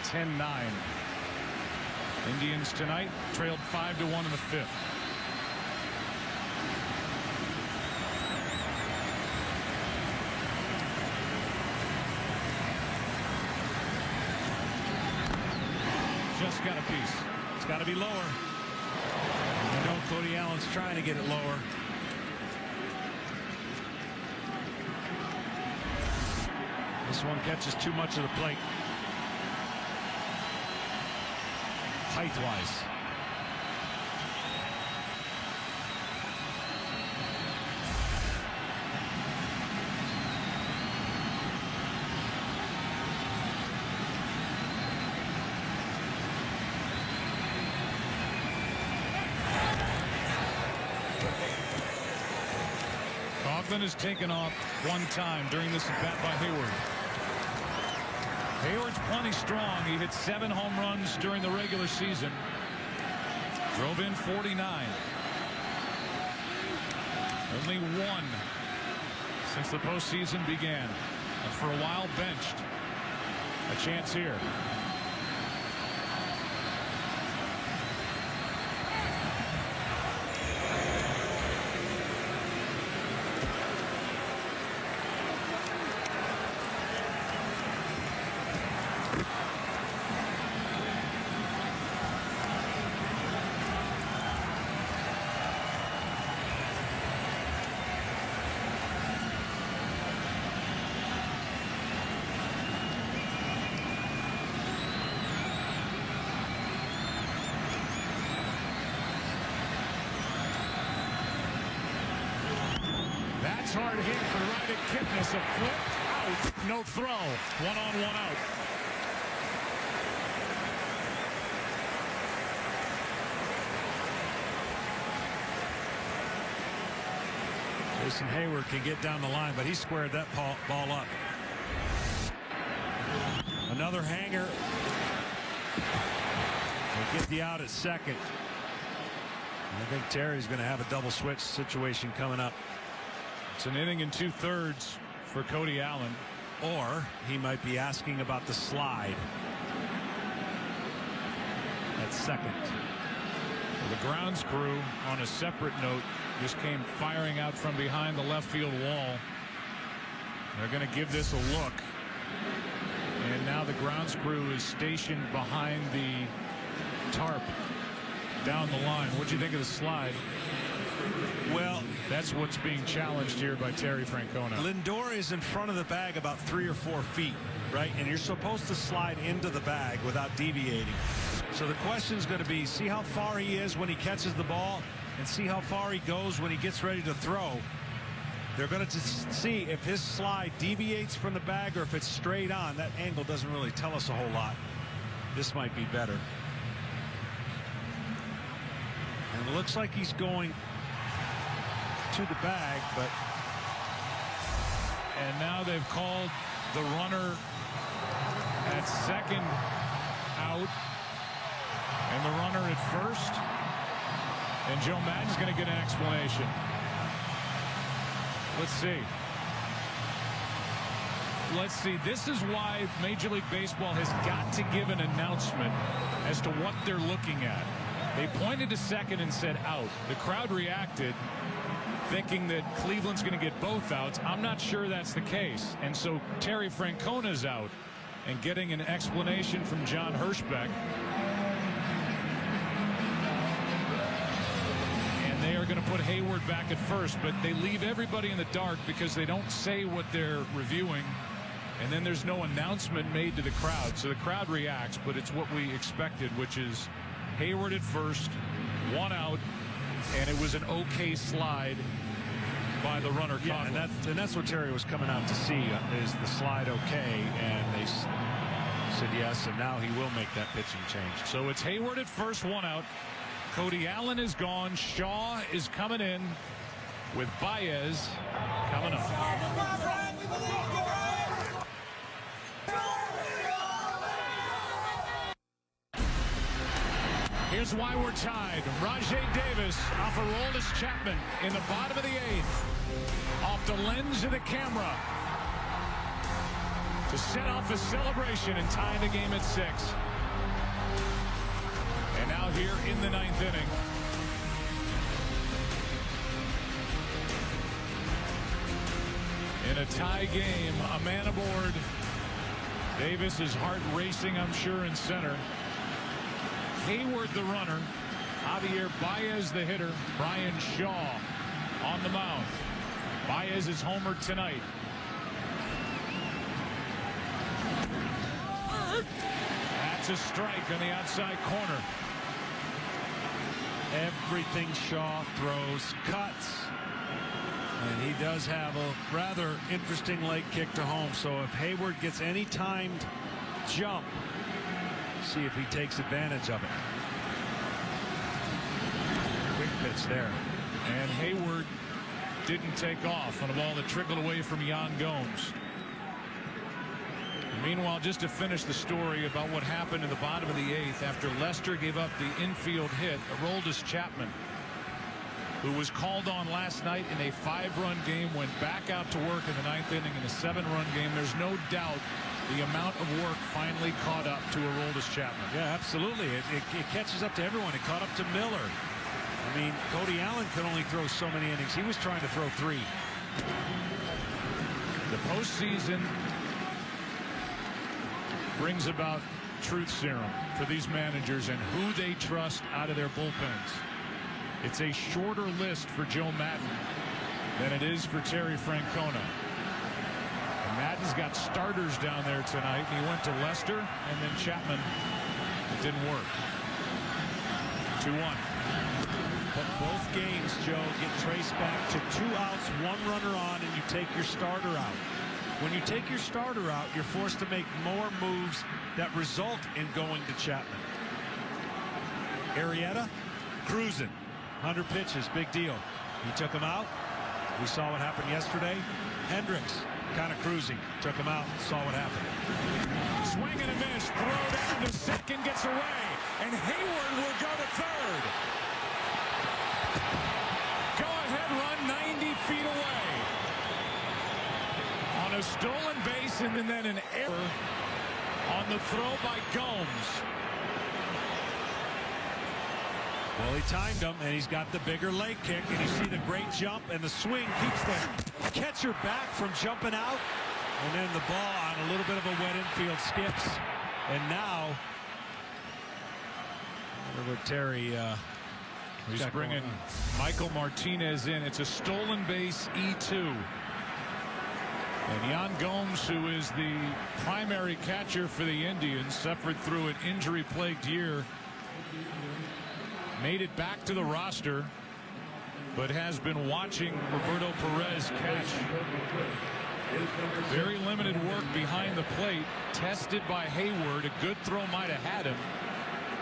Speaker 2: 10-9. Indians tonight trailed 5-1 in the 5th. Just got a piece.
Speaker 7: It's got to be lower. I know Cody Allen's trying to get it lower. This one catches too much of the plate. Height-wise.
Speaker 2: Coughlin has taken off 1 time during this at bat by Hayward. Hayward's plenty strong. He hit 7 home runs during the regular season. Drove in 49. Only 1 since the postseason began. And for a while benched. A chance here. Hard hit, but right at Kipnis, a flip, out, no throw, 1-on, 1 out.
Speaker 7: Jason Hayward can get down the line, but he squared that ball up. Another hanger. They get the out at second. I think Terry's going to have a double switch situation coming up.
Speaker 2: It's an inning and 2/3 for Cody Allen.
Speaker 7: Or he might be asking about the slide at second.
Speaker 2: Well, the grounds crew, on a separate note, just came firing out from behind the left field wall. They're going to give this a look. And now the grounds crew is stationed behind the tarp down the line. What'd you think of the slide?
Speaker 7: Well,
Speaker 2: that's what's being challenged here by Terry Francona.
Speaker 7: Lindor is in front of the bag about 3 or 4 feet, right? And you're supposed to slide into the bag without deviating. So the question is going to be, see how far he is when he catches the ball and see how far he goes when he gets ready to throw. They're going to see if his slide deviates from the bag or if it's straight on. That angle doesn't really tell us a whole lot. This might be better. And it looks like he's going to the bag, but
Speaker 2: and now they've called the runner at second out and the runner at first, and Joe Madden's going to get an explanation. Let's see. This is why Major League Baseball has got to give an announcement as to what they're looking at. They pointed to second and said out. The crowd reacted, thinking that Cleveland's going to get both outs. I'm not sure that's the case. And so Terry Francona's out and getting an explanation from John Hirschbeck. And they are going to put Hayward back at first, but they leave everybody in the dark because they don't say what they're reviewing. And then there's no announcement made to the crowd. So the crowd reacts, but it's what we expected, which is Hayward at first, 1 out, and it was an okay slide by the runner.
Speaker 7: Yeah, and that's what Terry was coming out to see, is the slide okay, and they said yes, and now he will make that pitching change.
Speaker 2: So it's Hayward at first, 1 out. Cody Allen is gone. Shaw is coming in with Baez coming up. Here's why we're tied. Rajai Davis off Aroldis Chapman in the bottom of the 8th. Off the lens of the camera to set off a celebration and tie the game at 6. And now here in the 9th inning. In a tie game, a man aboard. Davis, his heart racing, I'm sure, in center. Hayward the runner, Javier Baez the hitter, Brian Shaw on the mound. Baez is homered tonight. That's a strike on the outside corner.
Speaker 7: Everything Shaw throws cuts, and he does have a rather interesting leg kick to home. So if Hayward gets any timed jump, see if he takes advantage of it. Quick pitch there.
Speaker 2: And Hayward didn't take off on a ball that trickled away from Yan Gomes. Meanwhile, just to finish the story about what happened in the bottom of the 8th after Lester gave up the infield hit, Aroldis Chapman, who was called on last night in a 5-run game, went back out to work in the 9th inning in a 7-run game. There's no doubt the amount of work finally caught up to Aroldis Chapman.
Speaker 7: Yeah, absolutely. It catches up to everyone. It caught up to Miller. I mean, Cody Allen could only throw so many innings. He was trying to throw 3.
Speaker 2: The postseason brings about truth serum for these managers and who they trust out of their bullpens. It's a shorter list for Joe Maddon than it is for Terry Francona. And Maddon's got starters down there tonight. He went to Lester and then Chapman. It didn't work. 2-1.
Speaker 7: But both games, Joe, get traced back to 2 outs, 1 runner on, and you take your starter out. When you take your starter out, you're forced to make more moves that result in going to Chapman. Arrieta cruising. 100 pitches, big deal. He took him out. We saw what happened yesterday. Hendricks kind of cruising. Took him out. Saw what happened.
Speaker 2: Swing and a miss. Throw down to second. Gets away. And Hayward will go to third. Go ahead run 90 feet away. On a stolen base and then an error on the throw by Gomes.
Speaker 7: Well, he timed him, and he's got the bigger leg kick, and you see the great jump, and the swing keeps the catcher back from jumping out, and then the ball on a little bit of a wet infield skips, and now Terry
Speaker 2: he's bringing Michael Martinez in. It's a stolen base E2. And Yan Gomes, who is the primary catcher for the Indians, suffered through an injury-plagued year. Made it back to the roster, but has been watching Roberto Perez catch. Very limited work behind the plate. Tested by Hayward. A good throw might have had him.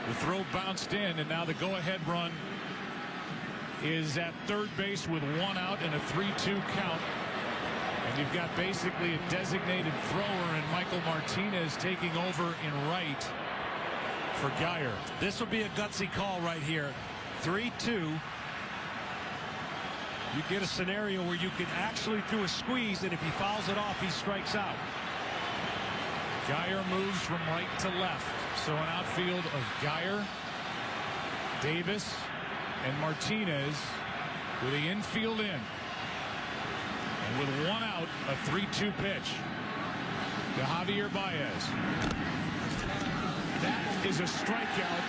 Speaker 2: The throw bounced in, and now the go-ahead run is at third base with 1 out and a 3-2 count. And you've got basically a designated thrower and Michael Martinez taking over in right for Geyer.
Speaker 7: This will be a gutsy call right here. 3-2. You get a scenario where you can actually do a squeeze, and if he fouls it off, he strikes out.
Speaker 2: Geyer moves from right to left. So an outfield of Geyer, Davis, and Martinez with the infield in. And with 1 out, a 3-2 pitch to Javier Baez. That is a strikeout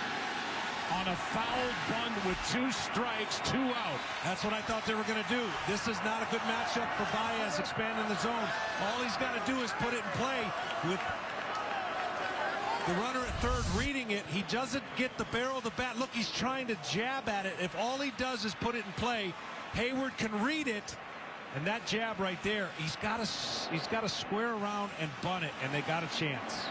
Speaker 2: on a foul bunt with 2 strikes, 2 out.
Speaker 7: That's what I thought they were going to do. This is not a good matchup for Baez expanding the zone. All he's got to do is put it in play with the runner at third reading it. He doesn't get the barrel of the bat. Look, he's trying to jab at it. If all he does is put it in play, Hayward can read it. And that jab right there, he's got to square around and bunt it, and they got a chance.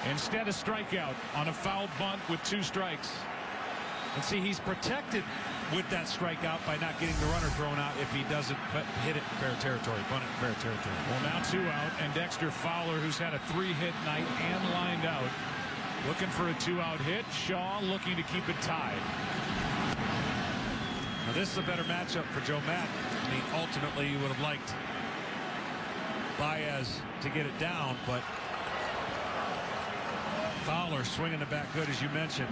Speaker 2: Instead, a strikeout on a foul bunt with 2 strikes.
Speaker 7: And see, he's protected with that strikeout by not getting the runner thrown out if he doesn't hit it in fair territory, bunt it in fair territory.
Speaker 2: Well, now 2 out, and Dexter Fowler, who's had a 3-hit night and lined out, looking for a 2-out hit. Shaw looking to keep it tied.
Speaker 7: Now, this is a better matchup for Joe Maddon. I mean, ultimately, you would have liked Baez to get it down, but Fowler swinging the bat good, as you mentioned.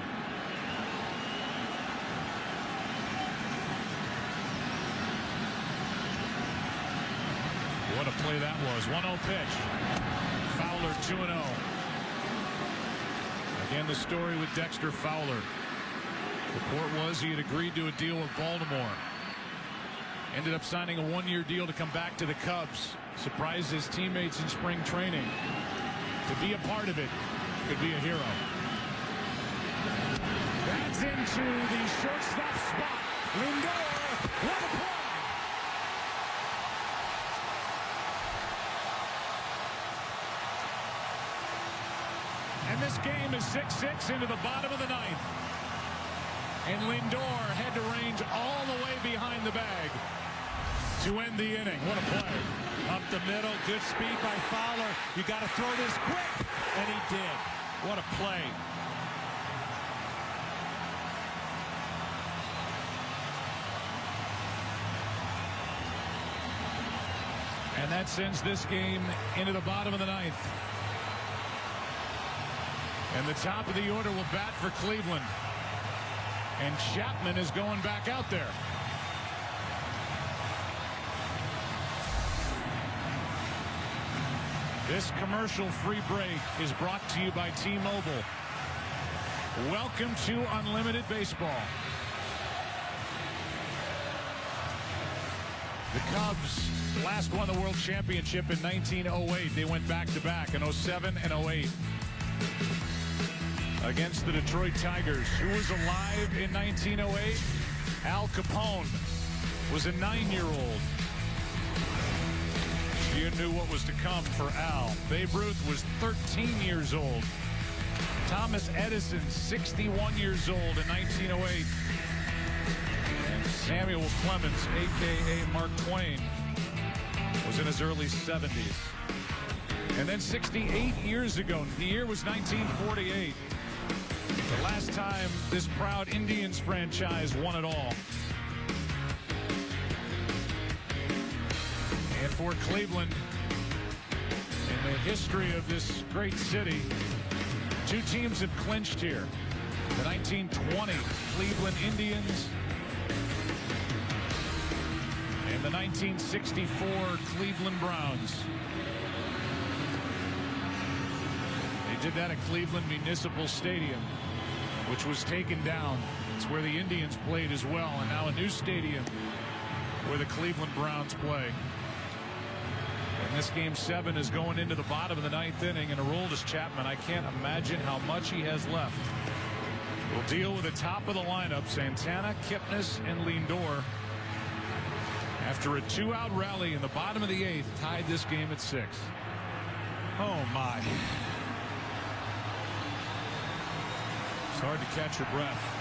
Speaker 2: What a play that was. 1-0 pitch. Fowler 2-0. Again, the story with Dexter Fowler. Report was he had agreed to a deal with Baltimore. Ended up signing a 1-year deal to come back to the Cubs. Surprised his teammates in spring training. To be a part of it could be a hero. That's into the shortstop spot. Lindor, what a play! And this game is 6-6 into the bottom of the 9th. And Lindor had to range all the way behind the bag. to end the inning. What a play.
Speaker 7: Up the middle, good speed by Fowler. You got to throw this quick, and he did. What a play.
Speaker 2: And that sends this game into the bottom of the ninth. And the top of the order will bat for Cleveland. And Chapman is going back out there. This commercial-free break is brought to you by T-Mobile. Welcome to Unlimited Baseball. The Cubs last won the World Championship in 1908. They went back-to-back in 07 and 08 against the Detroit Tigers. Who was alive in 1908? Al Capone was a 9-year-old. You knew what was to come for Al. Babe Ruth was 13 years old. Thomas Edison, 61 years old in 1908. And Samuel Clemens, a.k.a. Mark Twain, was in his early 70s. And then 68 years ago, the year was 1948. The last time this proud Indians franchise won it all. And for Cleveland, in the history of this great city, two teams have clinched here. The 1920 Cleveland Indians and the 1964 Cleveland Browns. They did that at Cleveland Municipal Stadium, which was taken down. It's where the Indians played as well, and now a new stadium where the Cleveland Browns play. And this game 7 is going into the bottom of the 9th inning, and Aroldis Chapman, I can't imagine how much he has left. We'll deal with the top of the lineup, Santana, Kipnis, and Lindor. After a 2-out rally in the bottom of the 8th, tied this game at 6.
Speaker 7: Oh my.
Speaker 2: It's hard to catch your breath.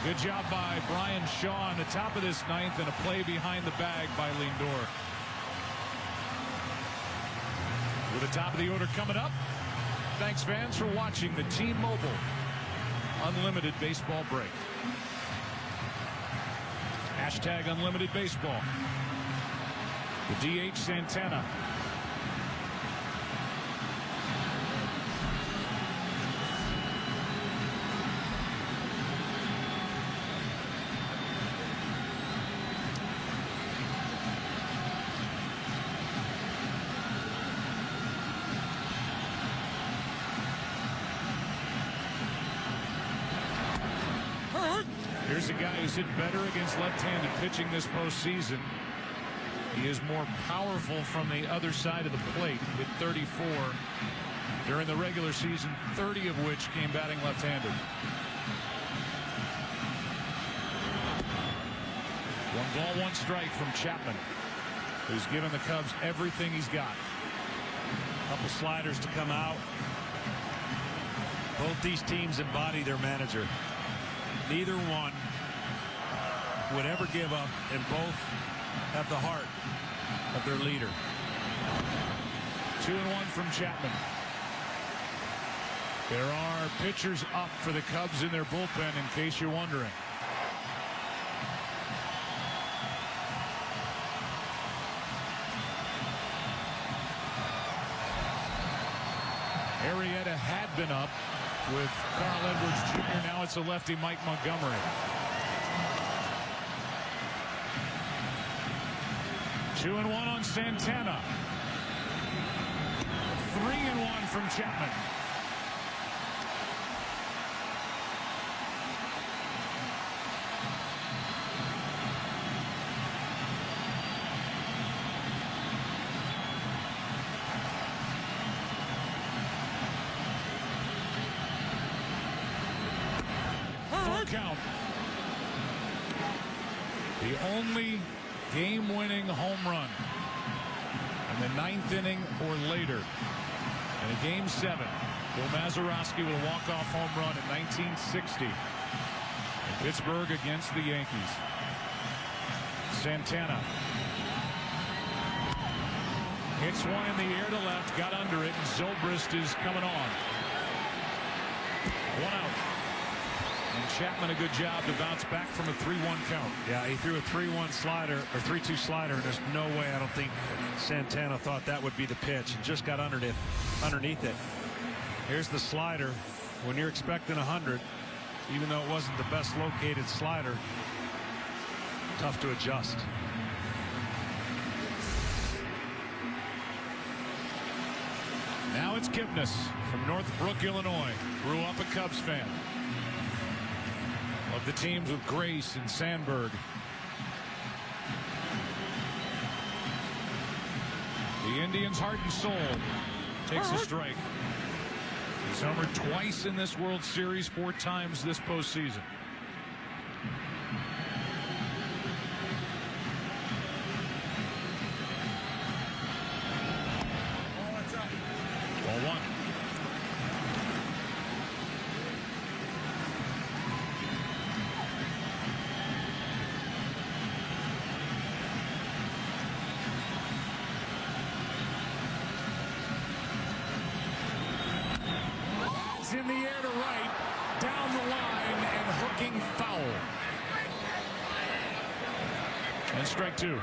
Speaker 2: Good job by Brian Shaw on the top of this 9th, and a play behind the bag by Lindor. With the top of the order coming up, thanks fans for watching the T-Mobile Unlimited Baseball break. Hashtag Unlimited Baseball. The DH Santana. Here's a guy who's hit better against left-handed pitching this postseason. He is more powerful from the other side of the plate. Hit 34 during the regular season, 30 of which came batting left-handed. 1 ball, 1 strike from Chapman, who's given the Cubs everything he's got.
Speaker 7: Couple sliders to come out. Both these teams embody their manager. Neither one would ever give up, and both have the heart of their leader.
Speaker 2: 2-1 from Chapman. There are pitchers up for the Cubs in their bullpen, in case you're wondering. Arrieta had been up with Carl Edwards Jr. Now it's a lefty, Mike Montgomery. 2-1 on Santana. 3-1 from Chapman. Count. The only game-winning home run in the 9th inning or later in a game 7. Bill Mazeroski with a walk-off home run in 1960. Pittsburgh against the Yankees. Santana hits one in the air to left, got under it, and Zobrist is coming on. One out. And Chapman a good job to bounce back from a 3-1 count.
Speaker 7: Yeah, he threw a 3-1 slider or 3-2 slider, and there's no way I don't think Santana thought that would be the pitch and just got underneath it. Here's the slider. When you're expecting 100, even though it wasn't the best located slider, tough to adjust.
Speaker 2: Now it's Kipnis from Northbrook, Illinois. Grew up a Cubs fan. Of the teams with Grace and Sandberg. The Indians' heart and soul takes a strike. He's homered twice in this World Series, 4 times this postseason. Ball 1. In the air to right, down the line, and hooking foul. And strike 2.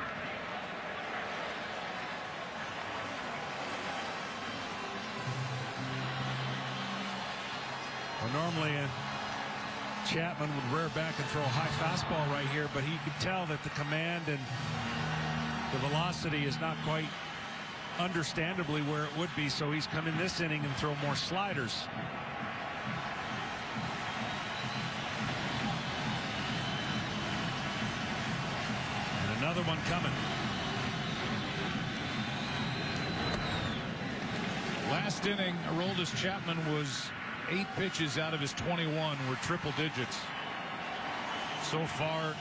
Speaker 7: Well, normally Chapman would rear back and throw a high fastball right here, but he could tell that the command and the velocity is not quite understandably where it would be, so he's come in this inning and throw more sliders. And another one coming.
Speaker 2: Last inning, Aroldis Chapman was 8 pitches out of his 21 were triple digits. So far,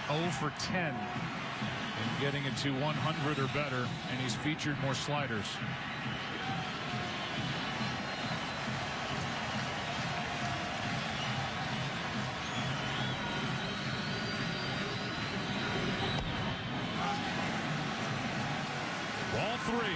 Speaker 2: 0 for 10 in getting it to 100 or better, and he's featured more sliders. Ball 3.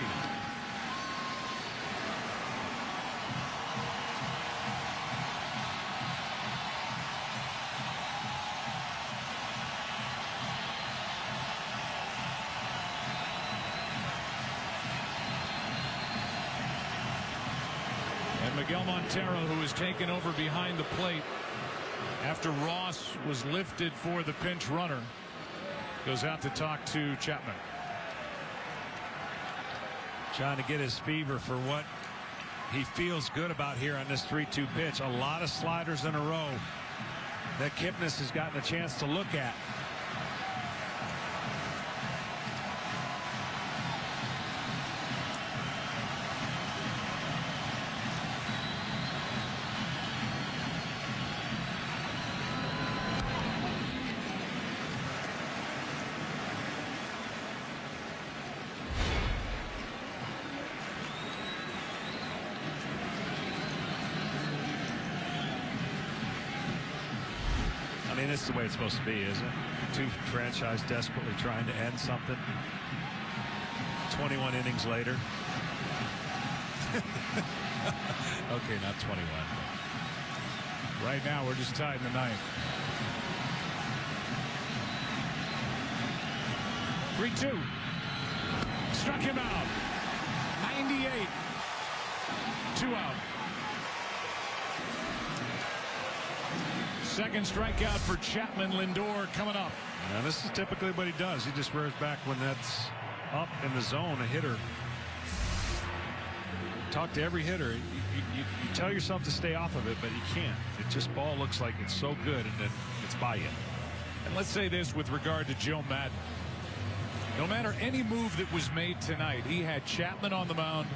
Speaker 2: Miguel Montero, who has taken over behind the plate after Ross was lifted for the pinch runner, goes out to talk to Chapman.
Speaker 7: Trying to get his fever for what he feels good about here on this 3-2 pitch. A lot of sliders in a row that Kipnis has gotten a chance to look at. I mean, it's the way it's supposed to be, isn't it? 2 franchise desperately trying to end something. 21 innings later. Okay, not 21.
Speaker 2: Right now, we're just tied in the 9th. 3-2. Struck him out. 98. 2 out. Second strikeout for Chapman. Lindor coming up.
Speaker 7: Now this is typically what he does. He just rears back when that's up in the zone. A hitter. Talk to every hitter. You tell yourself to stay off of it, but you can't. It just ball looks like it's so good, and then it's by you.
Speaker 2: And let's say this with regard to Joe Madden. No matter any move that was made tonight, he had Chapman on the mound,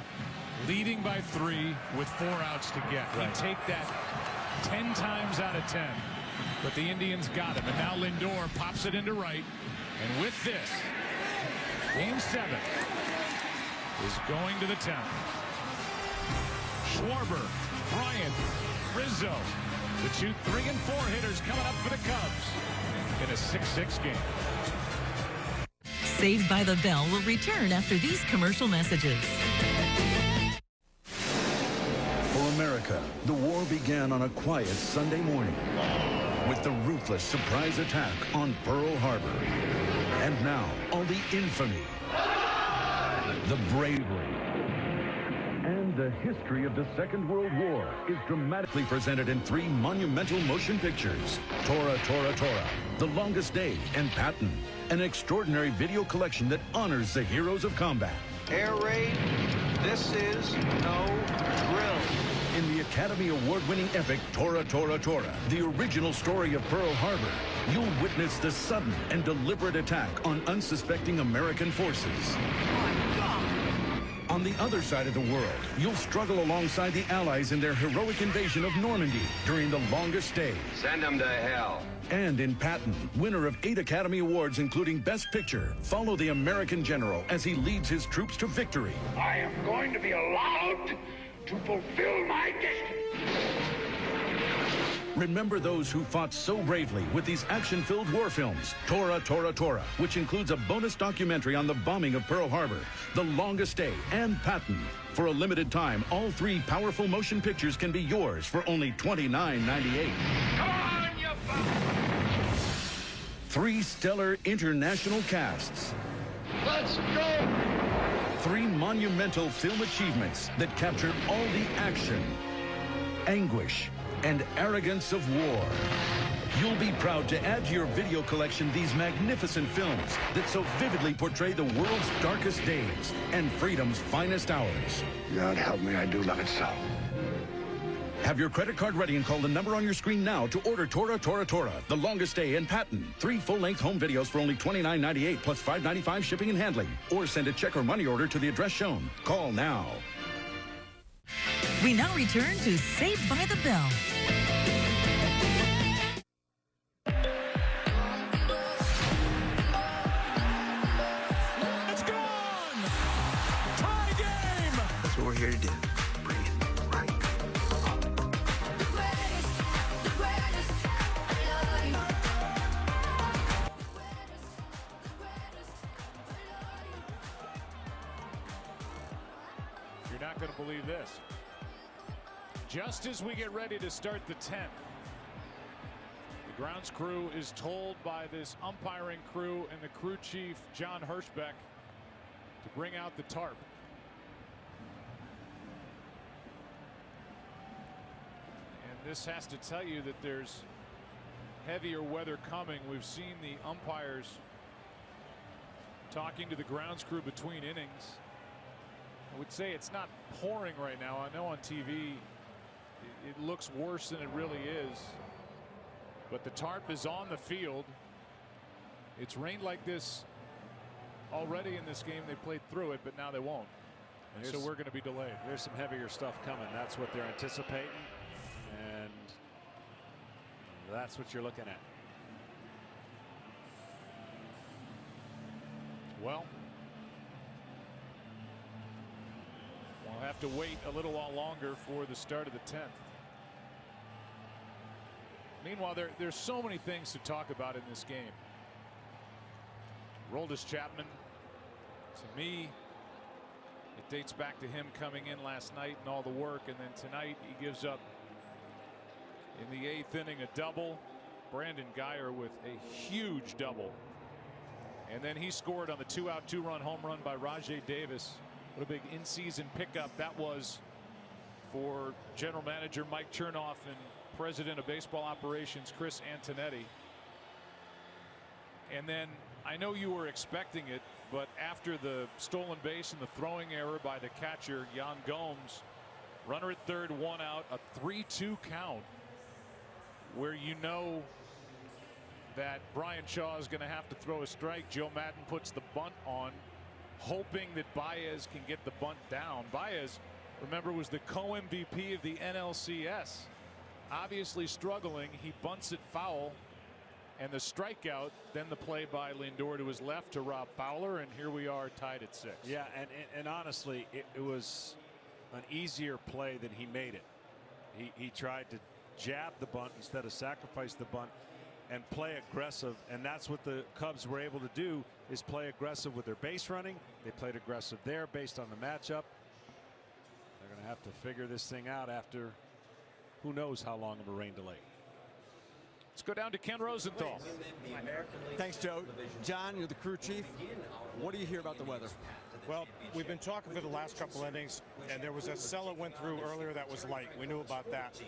Speaker 2: leading by 3 with 4 outs to get.
Speaker 7: Right.
Speaker 2: He'd take that 10 times out of 10. But the Indians got him, and now Lindor pops it into right. And with this, Game 7 is going to the 10th. Schwarber, Bryant, Rizzo, The 2, 3, and 4 hitters coming up for the Cubs in a 6-6 game.
Speaker 15: Saved by the Bell will return after these commercial messages.
Speaker 1: For America, the war began on a quiet Sunday morning with the ruthless surprise attack on Pearl Harbor. And now, all the infamy, the bravery, and the history of the Second World War is dramatically presented in 3 monumental motion pictures. Tora, Tora, Tora, The Longest Day, and Patton, an extraordinary video collection that honors the heroes of combat.
Speaker 4: Air raid, this is no drill.
Speaker 1: In the Academy Award-winning epic Tora, Tora, Tora, the original story of Pearl Harbor, you'll witness the sudden and deliberate attack on unsuspecting American forces. On the other side of the world, you'll struggle alongside the Allies in their heroic invasion of Normandy during the longest day.
Speaker 6: Send them to hell.
Speaker 1: And in Patton, winner of 8 Academy Awards, including Best Picture, follow the American general as he leads his troops to victory.
Speaker 6: I am going to be allowed to fulfill my destiny.
Speaker 1: Remember those who fought so bravely with these action-filled war films. Tora, Tora, Tora, which includes a bonus documentary on the bombing of Pearl Harbor, The Longest Day, and Patton. For a limited time, all 3 powerful motion pictures can be yours for only $29.98.
Speaker 6: Come on, you bastard!
Speaker 1: 3 stellar international casts.
Speaker 6: Let's go!
Speaker 1: 3 monumental film achievements that capture all the action, anguish, and arrogance of war. You'll be proud to add to your video collection these magnificent films that so vividly portray the world's darkest days and freedom's finest hours.
Speaker 6: God help me, I do love it so.
Speaker 1: Have your credit card ready and call the number on your screen now to order Tora, Tora, Tora, The Longest Day, and Patton. 3 full-length home videos for only $29.98 plus $5.95 shipping and handling. Or send a check or money order to the address shown. Call now.
Speaker 15: We now return to Saved by the Bell.
Speaker 2: It's gone! Tie game!
Speaker 6: That's what we're here to do. Bring it right.
Speaker 2: You're not going to believe this. Just as we get ready to start the 10th, the grounds crew is told by this umpiring crew and the crew chief, John Hirschbeck, to bring out the tarp. And this has to tell you that there's heavier weather coming. We've seen the umpires talking to the grounds crew between innings. I would say it's not pouring right now. I know on TV it looks worse than it really is, but the tarp is on the field. It's rained like this already in this game. They played through it, but now they won't, and so we're going to be delayed.
Speaker 7: There's some heavier stuff coming. That's what they're anticipating, and that's what you're looking at.
Speaker 2: Well, we'll have to wait a little while longer for the start of the 10th. Meanwhile, there's so many things to talk about in this game. Roldis Chapman, to me, it dates back to him coming in last night and all the work, and then tonight he gives up in the 8th inning a double. Brandon Guyer with a huge double, and then he scored on the 2-out 2-run home run by Rajai Davis. What a big in-season pickup that was for general manager Mike Chernoff and president of baseball operations Chris Antonetti. And then I know you were expecting it, but after the stolen base and the throwing error by the catcher Yan Gomes, runner at third, 1 out, a 3-2 count, where you know that Brian Shaw is going to have to throw a strike. Joe Madden puts the bunt on, hoping that Baez can get the bunt down. Baez, remember, was the co-MVP of the NLCS. Obviously struggling. He bunts it foul, and the strikeout, then the play by Lindor to his left to Rob Fowler, and here we are tied at 6.
Speaker 7: Yeah, and honestly, it was an easier play than he made it. He tried to
Speaker 18: jab the bunt instead of sacrifice the bunt and play aggressive. And that's what the Cubs were able to do, is play aggressive with their base running. They played aggressive there based on the matchup. They're going to have to figure this thing out after who knows how long of a rain delay.
Speaker 2: Let's go down to Ken Rosenthal.
Speaker 20: Thanks, Joe. John, you're the crew chief. What do you hear about the weather?
Speaker 21: Well, we've been talking for the last couple innings, and there was a cell that went through earlier that was light. We knew about that.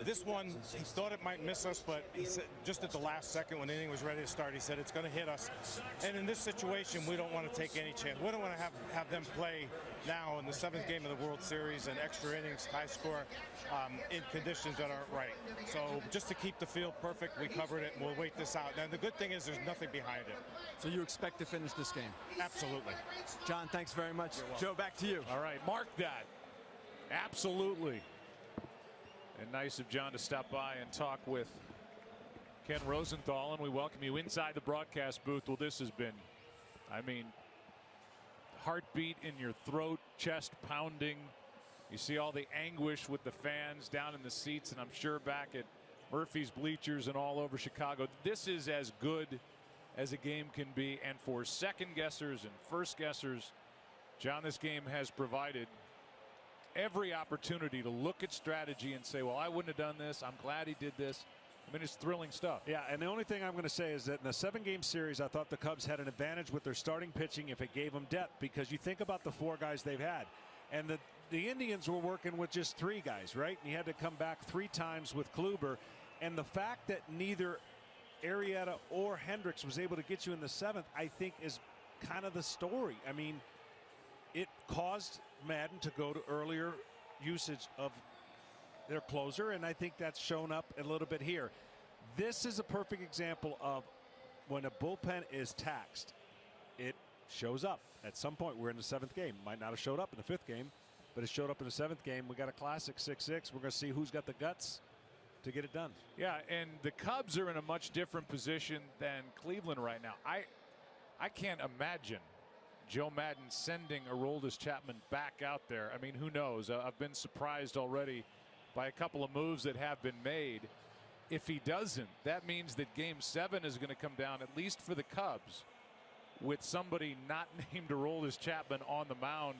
Speaker 21: This one, he thought it might miss us, but he said just at the last second when the inning was ready to start, he said it's going to hit us. And in this situation, we don't want to take any chance. We don't want to have them play now in the 7th game of the World Series and extra innings, high score, in conditions that aren't right. So just to keep the field perfect, we covered it, and we'll wait this out. And the good thing is there's nothing behind it.
Speaker 20: So you expect to finish this game?
Speaker 21: Absolutely.
Speaker 20: John, thanks very much. Joe, back to you.
Speaker 2: All right, mark that. Absolutely. And nice of John to stop by and talk with Ken Rosenthal, and we welcome you inside the broadcast booth. Well, this has been, I mean, heartbeat in your throat, chest pounding. You see all the anguish with the fans down in the seats, and I'm sure back at Murphy's bleachers and all over Chicago. This is as good as a game can be, and for second guessers and first guessers, John, this game has provided every opportunity to look at strategy and say, well, I wouldn't have done this. I'm glad he did this. I mean, it's thrilling stuff.
Speaker 18: Yeah, and the only thing I'm going to say is that in the 7-game series, I thought the Cubs had an advantage with their starting pitching if it gave them depth, because you think about the 4 guys they've had. And the Indians were working with just 3 guys, right? And you had to come back 3 times with Kluber. And the fact that neither Arrieta or Hendricks was able to get you in the 7th, I think is kind of the story. I mean, it caused Madden to go to earlier usage of their closer, and I think that's shown up a little bit here. This is a perfect example of when a bullpen is taxed, it shows up at some point. We're in the 7th game. Might not have showed up in the 5th game, but it showed up in the 7th game. We got a classic 6-6. We're going to see who's got the guts to get it done.
Speaker 2: Yeah, and the Cubs are in a much different position than Cleveland right now. I can't imagine Joe Madden sending Aroldis Chapman back out there. I mean, who knows? I've been surprised already by a couple of moves that have been made. If he doesn't, that means that Game 7 is going to come down, at least for the Cubs, with somebody not named Aroldis Chapman on the mound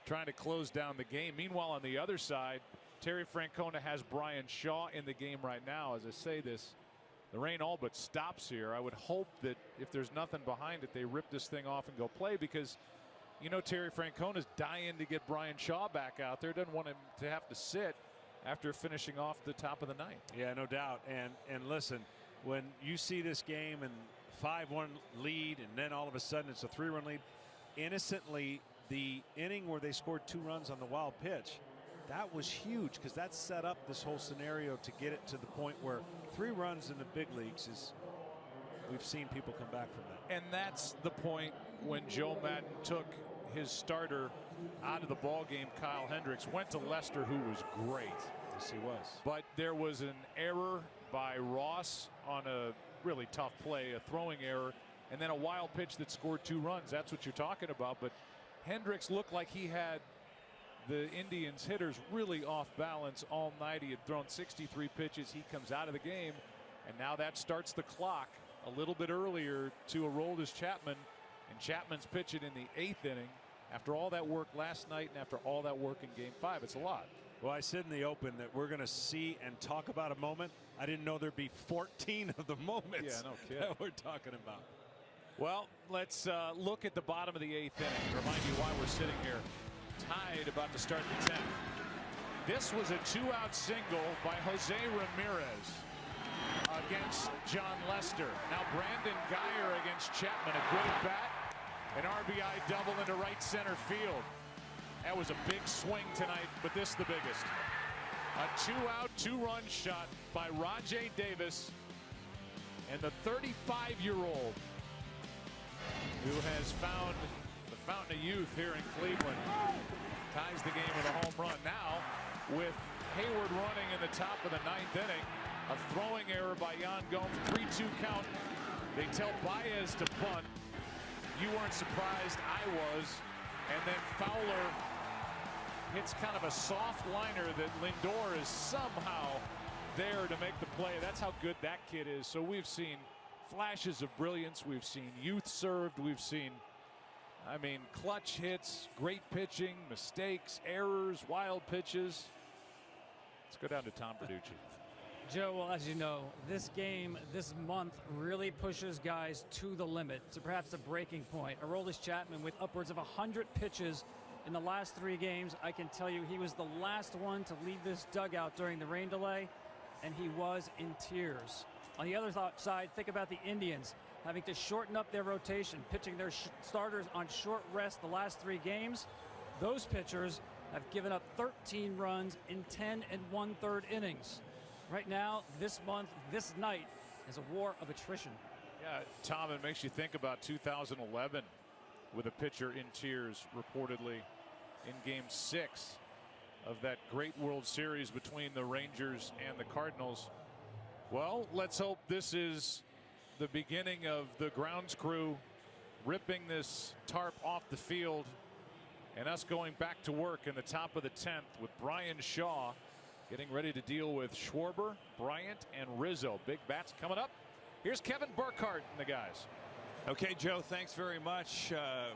Speaker 2: trying to close down the game. Meanwhile, on the other side, Terry Francona has Brian Shaw in the game right now. As I say this, the rain all but stops here. I would hope that if there's nothing behind it, they rip this thing off and go play, because you know Terry Francona's dying to get Brian Shaw back out there. Doesn't want him to have to sit after finishing off the top of the 9th.
Speaker 18: Yeah, no doubt. And listen, when you see this game and 5-1 lead, and then all of a sudden it's a 3-run lead, innocently, the inning where they scored 2 runs on the wild pitch, that was huge, because that set up this whole scenario to get it to the point where 3 runs in the big leagues is, we've seen people come back from that.
Speaker 2: And that's the point when Joe Madden took his starter out of the ball game. Kyle Hendricks went to Lester, who was great.
Speaker 18: Yes, he was.
Speaker 2: But there was an error by Ross on a really tough play, a throwing error, and then a wild pitch that scored 2 runs. That's what you're talking about. But Hendricks looked like he had the Indians hitters really off balance all night. He had thrown 63 pitches. He comes out of the game, and now that starts the clock a little bit earlier to Aroldis Chapman, and Chapman's pitching in the 8th inning after all that work last night and after all that work in Game 5. It's a lot.
Speaker 18: Well, I said in the open that we're going to see and talk about a moment. I didn't know there'd be 14 of the moments that we're talking about.
Speaker 2: Well, let's look at the bottom of the 8th inning. Remind you why we're sitting here tied, about to start the 10th. This was a 2-out single by Jose Ramirez against John Lester. Now Brandon Guyer against Chapman. A good bat, an RBI double into right center field. That was a big swing tonight, but this the biggest. A 2-out, 2-run shot by Rajay Davis, and the 35-year-old who has found the fountain of youth here in Cleveland ties the game with a home run. Now, with Hayward running in the top of the 9th inning, a throwing error by Yan Gomes, 3-2 count. They tell Baez to bunt. You weren't surprised, I was. And then Fowler hits kind of a soft liner that Lindor is somehow there to make the play. That's how good that kid is. So we've seen flashes of brilliance. We've seen youth served. We've seen, I mean, clutch hits, great pitching, mistakes, errors, wild pitches. Let's go down to Tom Verducci.
Speaker 3: Joe, well, as you know, this game, this month, really pushes guys to the limit, to perhaps the breaking point. Aroldis Chapman with upwards of 100 pitches in the last 3 games. I can tell you he was the last one to leave this dugout during the rain delay, and he was in tears. On the other side, think about the Indians having to shorten up their rotation, pitching their starters on short rest the last 3 games. Those pitchers have given up 13 runs in 10 1/3 innings. Right now, this month, this night, is a war of attrition.
Speaker 2: Yeah, Tom, it makes you think about 2011 with a pitcher in tears reportedly in Game 6 of that great World Series between the Rangers and the Cardinals. Well, let's hope this is the beginning of the grounds crew ripping this tarp off the field and us going back to work in the top of the 10th with Brian Shaw getting ready to deal with Schwarber, Bryant, and Rizzo. Big bats coming up. Here's Kevin Burkhardt and the guys.
Speaker 9: Okay, Joe, thanks very much.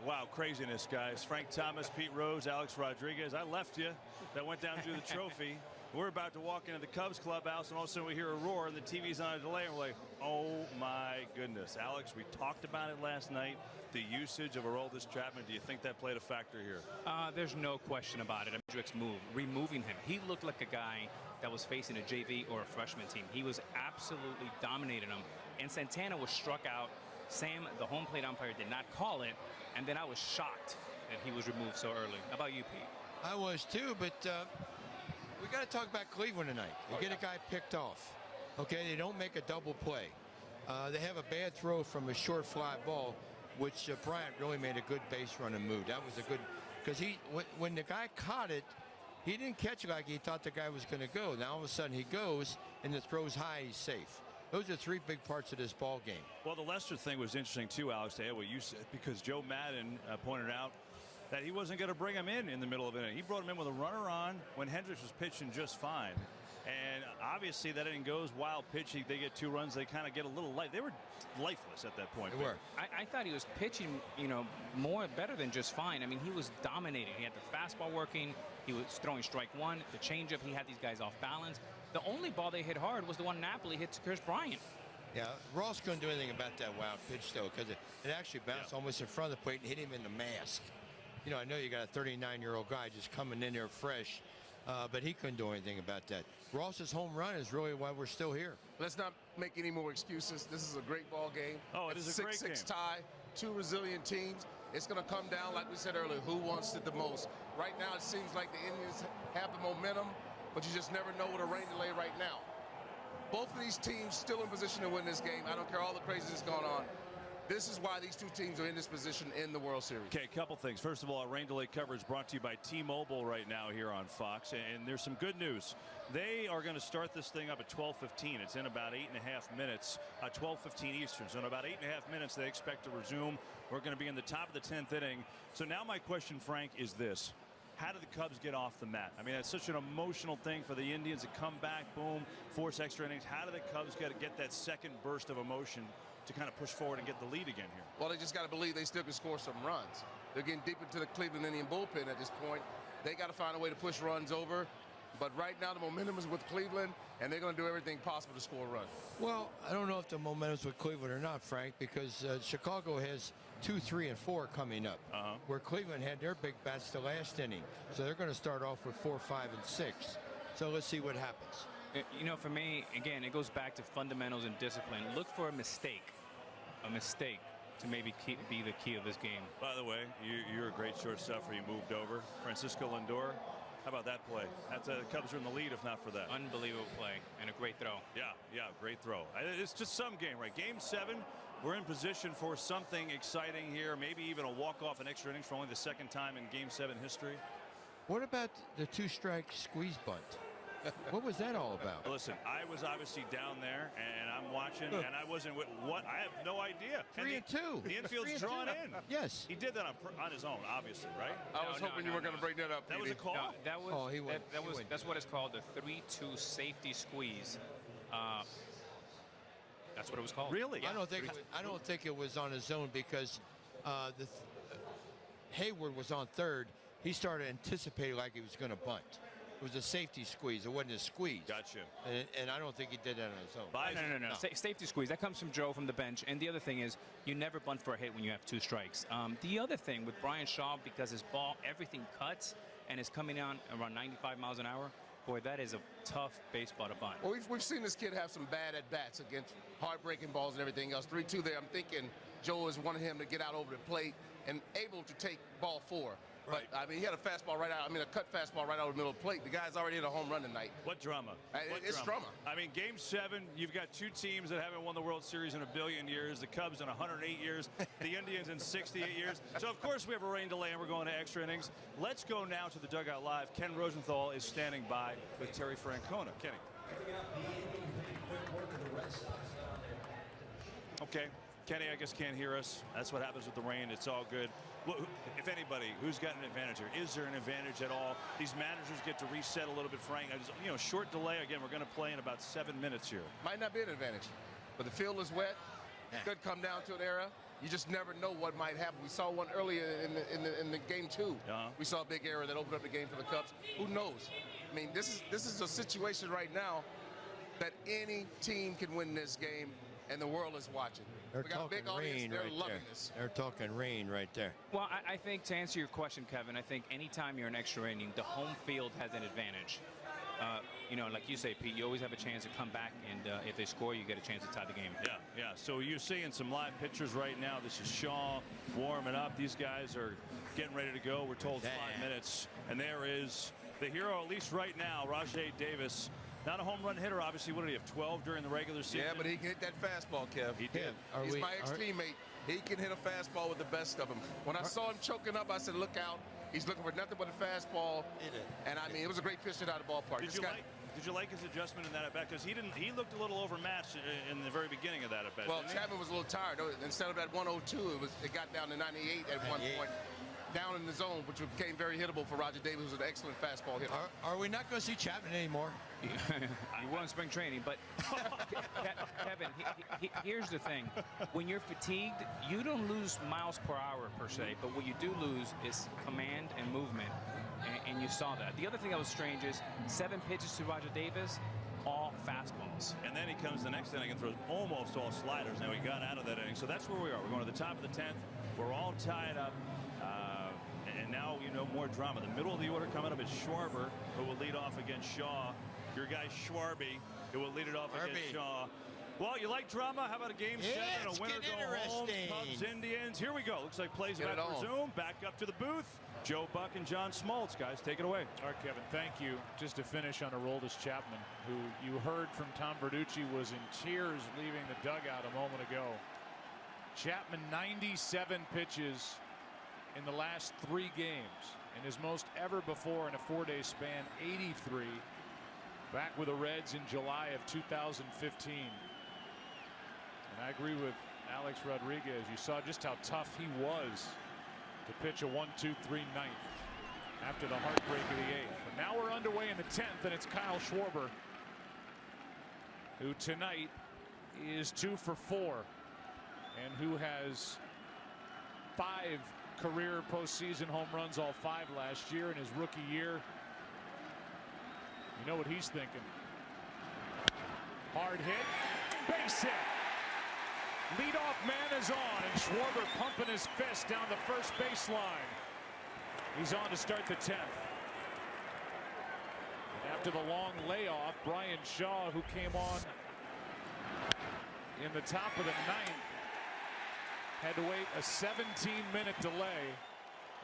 Speaker 9: Wow, craziness, guys. Frank Thomas, Pete Rose, Alex Rodriguez. I left you. That went down through the trophy. We're about to walk into the Cubs clubhouse, and all of a sudden we hear a roar, and the TV's on a delay, and we're like, oh, my goodness. Alex, we talked about it last night, the usage of Aroldis Chapman. Do you think that played a factor here?
Speaker 10: There's no question about it. Hendricks move, removing him. He looked like a guy that was facing a JV or a freshman team. He was absolutely dominating him, and Santana was struck out. Sam, the home plate umpire, did not call it, and then I was shocked that he was removed so early. How about you, Pete?
Speaker 22: I was too, but we got to talk about Cleveland tonight. They get a guy picked off. Okay, they don't make a double play. They have a bad throw from a short fly ball, which Bryant really made a good base run and move. That was a good, because when the guy caught it, he didn't catch it like he thought the guy was going to go. Now all of a sudden he goes and the throw's high, he's safe. Those are 3 big parts of this ball game.
Speaker 9: Well, the Lester thing was interesting too, Alex, to add what you said, because Joe Madden pointed out that he wasn't going to bring him in the middle of it. He brought him in with a runner on when Hendricks was pitching just fine. And obviously that inning goes wild pitching. They get 2 runs. They kind of get a little light. They were lifeless at that point.
Speaker 22: They were.
Speaker 10: I thought he was pitching, better than just fine. I mean, he was dominating. He had the fastball working. He was throwing strike 1, the changeup. He had these guys off balance. The only ball they hit hard was the one Napoli hit to Chris Bryant.
Speaker 22: Yeah, Ross couldn't do anything about that wild pitch, though, because it actually bounced almost in front of the plate and hit him in the mask. I know you got a 39-year-old guy just coming in there fresh, but he couldn't do anything about that. Ross's home run is really why we're still here.
Speaker 25: Let's not make any more excuses. This is a great ball game.
Speaker 9: Oh, it is a great game.
Speaker 25: 6-6 tie, 2 resilient teams. It's going to come down, like we said earlier, who wants it the most. Right now, it seems like the Indians have the momentum, but you just never know with a rain delay right now. Both of these teams still in position to win this game. I don't care all the craziness going on. This is why these 2 teams are in this position in the World Series.
Speaker 9: Okay, a couple things. First of all, our rain delay coverage brought to you by T-Mobile right now here on Fox. And there's some good news. They are going to start this thing up at 12:15. It's in about 8.5 minutes, 12:15 Eastern. So in about 8.5 minutes, they expect to resume. We're going to be in the top of the 10th inning. So now my question, Frank, is this. How do the Cubs get off the mat? I mean, it's such an emotional thing for the Indians to come back, boom, force extra innings. How do the Cubs get that second burst of emotion to kind of push forward and get the lead again here?
Speaker 25: Well, they just got to believe they still can score some runs. They're getting deep into the Cleveland Indian bullpen at this point. They got to find a way to push runs over. But right now the momentum is with Cleveland, and they're going to do everything possible to score a run.
Speaker 22: Well, I don't know if the momentum's with Cleveland or not, Frank, because Chicago has 2, 3, and 4 coming up, where Cleveland had their big bats the last inning. So they're going to start off with 4, 5, and 6. So let's see what happens.
Speaker 10: For me, again, it goes back to fundamentals and discipline. Look for a mistake to maybe be the key of this game.
Speaker 9: By the way, you're a great shortstop where you moved over. Francisco Lindor. How about that play? The Cubs are in the lead if not for that.
Speaker 10: Unbelievable play and a great throw.
Speaker 9: Yeah, great throw. It's just some game, right? Game 7, we're in position for something exciting here. Maybe even a walk-off in extra innings for only the 2nd time in Game 7 history.
Speaker 22: What about the 2-strike squeeze bunt? What was that all about?
Speaker 9: Listen, I was obviously down there, and I'm watching, and I wasn't with what. I have no idea.
Speaker 22: 3-2.
Speaker 9: The infield's drawn in.
Speaker 22: Yes.
Speaker 9: He did that on his own, obviously, right?
Speaker 25: I was hoping you were going to bring that up.
Speaker 9: That was a call.
Speaker 10: No, that was.
Speaker 22: Oh, he went.
Speaker 10: That's what it's called, the 3-2 safety squeeze. That's what it was called.
Speaker 9: Really?
Speaker 22: I don't think it was on his own because Hayward was on third. He started anticipating like he was going to bunt. It was a safety squeeze. It wasn't a squeeze.
Speaker 9: Gotcha.
Speaker 22: And I don't think he did that on his own.
Speaker 10: No. Safety squeeze. That comes from Joe from the bench. And the other thing is, you never bunt for a hit when you have 2 strikes. The other thing with Bryant Shaw, because his ball, everything cuts and is coming down around 95 miles an hour. Boy, that is a tough baseball to bunt.
Speaker 25: Well, we've seen this kid have some bad at-bats against hard-breaking balls and everything else. 3-2 there. I'm thinking Joe has wanted him to get out over the plate and able to take ball 4. Right. But, I mean, he had a fastball right out. I mean, a cut fastball right out of the middle of the plate. The guy's already hit a home run tonight.
Speaker 9: What drama?
Speaker 25: It's drama.
Speaker 9: I mean, Game 7, you've got 2 teams that haven't won the World Series in 1 billion years. The Cubs in 108 years. The Indians in 68 years. So, of course, we have a rain delay, and we're going to extra innings. Let's go now to the dugout live. Ken Rosenthal is standing by with Terry Francona. Kenny. Okay. Kenny, I guess, can't hear us. That's what happens with the rain. It's all good. Well, if anybody, who's got an advantage here? Is there an advantage at all? These managers get to reset a little bit, Frank. Short delay. Again, we're going to play in about 7 minutes here.
Speaker 25: Might not be an advantage, but the field is wet. Could come down to an error. You just never know what might happen. We saw one earlier in the game 2. We saw a big error that opened up the game for the Cubs. Who knows? I mean, this is a situation right now that any team can win this game, and the world is watching.
Speaker 22: They're
Speaker 25: we got
Speaker 22: talking
Speaker 25: a big audience.
Speaker 22: rain
Speaker 25: They're
Speaker 22: right
Speaker 25: loving
Speaker 22: there.
Speaker 25: this.
Speaker 22: They're talking rain right there.
Speaker 10: Well, I think to answer your question, Kevin, I think anytime you're an extra inning, the home field has an advantage. Like you say, Pete, you always have a chance to come back, and if they score, you get a chance to tie the game.
Speaker 9: Yeah. So you're seeing some live pictures right now. This is Shaw warming up. These guys are getting ready to go. We're told 5 minutes. And there is the hero, at least right now, Rajai Davis. Not a home run hitter, obviously. What did he have, 12 during the regular season?
Speaker 25: Yeah, but he can hit that fastball, Kev.
Speaker 9: He did.
Speaker 25: He's my ex-teammate. He can hit a fastball with the best of them. When I saw him choking up, I said, look out. He's looking for nothing but a fastball. And, I mean, it was a great pitch out of the ballpark.
Speaker 9: Did you like his adjustment in that at-bat? Because he looked a little overmatched in the very beginning of that at-bat.
Speaker 25: Well, Chapman was a little tired. Instead of at 102, it got down to 98 at one point. Down in the zone, which became very hittable for Roger Davis, who's an excellent fastball hitter.
Speaker 22: Are we not going to see Chapman anymore?
Speaker 10: You were in spring training, but Kevin, here's the thing. When you're fatigued, you don't lose miles per hour per se, but what you do lose is command and movement, and you saw that. The other thing that was strange is 7 pitches to Roger Davis, all fastballs.
Speaker 9: And then he comes the next inning and throws almost all sliders. Now he got out of that inning. So that's where we are. We're going to the top of the 10th. We're all tied up. And now, more drama. The middle of the order coming up is Schwarber, who will lead off against Shaw. Your guy Schwarby, who will lead it off against Shaw. Well, you like drama? How about a game 7, a winner go home, Cubs, Indians? Here we go. Looks like plays about to resume. Back up to the booth. Joe Buck and John Smoltz, guys, take it away.
Speaker 7: All right, Kevin, thank you. Just to finish on Aroldis Chapman, who you heard from Tom Verducci was in tears leaving the dugout a moment ago. Chapman, 97 pitches in the last 3 games, and his most ever before in a 4-day span, 83. Back with the Reds in July of 2015. And I agree with Alex Rodriguez. You saw just how tough he was to pitch a 1-2-3 ninth after the heartbreak of the 8th. But now we're underway in the 10th, and it's Kyle Schwarber, who tonight is 2 for 4, and who has 5 career postseason home runs, all 5 last year in his rookie year. You know what he's thinking. Hard hit, base hit. Leadoff man is on, and Schwarber pumping his fist down the first baseline. He's on to start the 10th. And after the long layoff, Bryant Shaw, who came on in the top of the 9th, had to wait a 17-minute delay,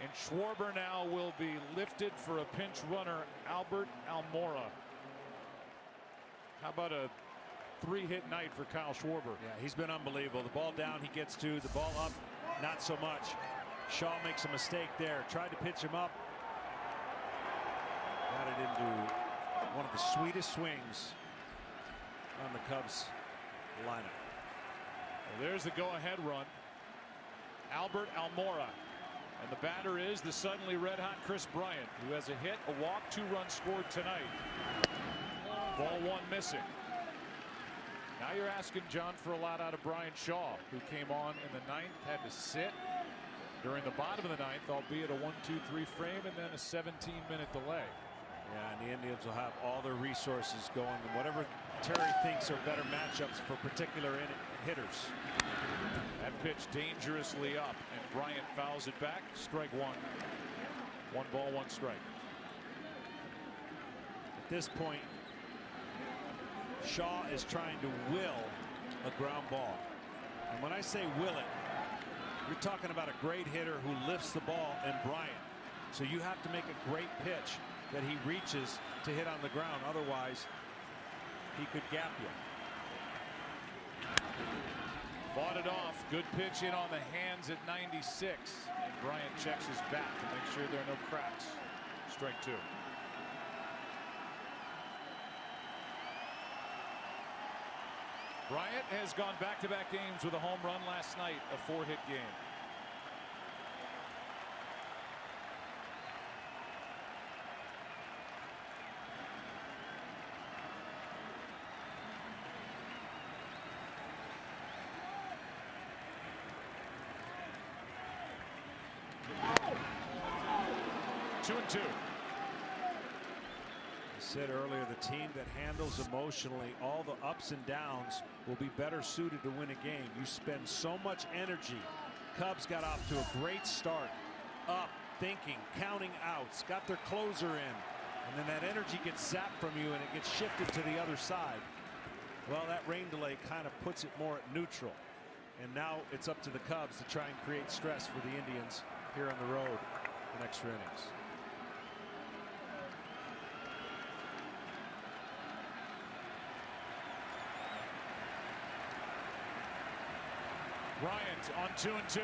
Speaker 7: and Schwarber now will be lifted for a pinch runner, Albert Almora. How about a 3-hit night for Kyle Schwarber?
Speaker 18: Yeah, he's been unbelievable. The ball down, he gets to. The ball up, not so much. Shaw makes a mistake there. Tried to pitch him up. Got it into one of the sweetest swings on the Cubs lineup.
Speaker 2: Well, there's the go-ahead run. Albert Almora. And the batter is the suddenly red-hot Chris Bryant, who has a hit, a walk, 2 runs scored tonight. Ball 1 missing. Now you're asking, John, for a lot out of Brian Shaw, who came on in the 9th, had to sit during the bottom of the 9th, albeit a 1-2-3 frame, and then a 17-minute delay.
Speaker 18: Yeah, and the Indians will have all their resources going, and whatever Terry thinks are better matchups for particular hitters.
Speaker 2: That pitch dangerously up, and Bryant fouls it back. Strike 1. 1 ball, 1 strike.
Speaker 18: At this point, Shaw is trying to will a ground ball. And when I say will it, you're talking about a great hitter who lifts the ball in Bryant. So you have to make a great pitch that he reaches to hit on the ground. Otherwise, he could gap you.
Speaker 2: Fought it off. Good pitch in on the hands at 96. And Bryant checks his bat to make sure there are no cracks. Strike 2. Bryant has gone back-to-back games with a home run last night, a 4-hit game. Two and 2.
Speaker 18: I said earlier, the team that handles emotionally all the ups and downs will be better suited to win a game. You spend so much energy. Cubs got off to a great start. Up, thinking, counting outs, got their closer in. And then that energy gets zapped from you and it gets shifted to the other side. Well, that rain delay kind of puts it more at neutral. And now it's up to the Cubs to try and create stress for the Indians here on the road in extra innings.
Speaker 2: Bryant on 2 and 2.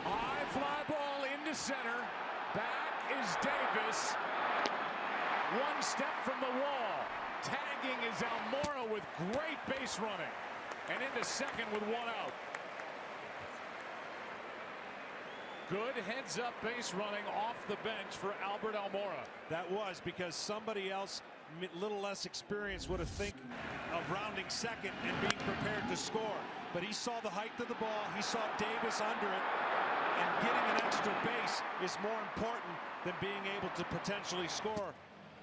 Speaker 2: High fly ball into center. Back is Davis. 1 step from the wall. Tagging is Almora with great base running. And into second with 1 out. Good heads-up base running off the bench for Albert Almora.
Speaker 18: That was because somebody else, a little less experienced, would have think of rounding second and being prepared to score. But he saw the height of the ball. He saw Davis under it. And getting an extra base is more important than being able to potentially score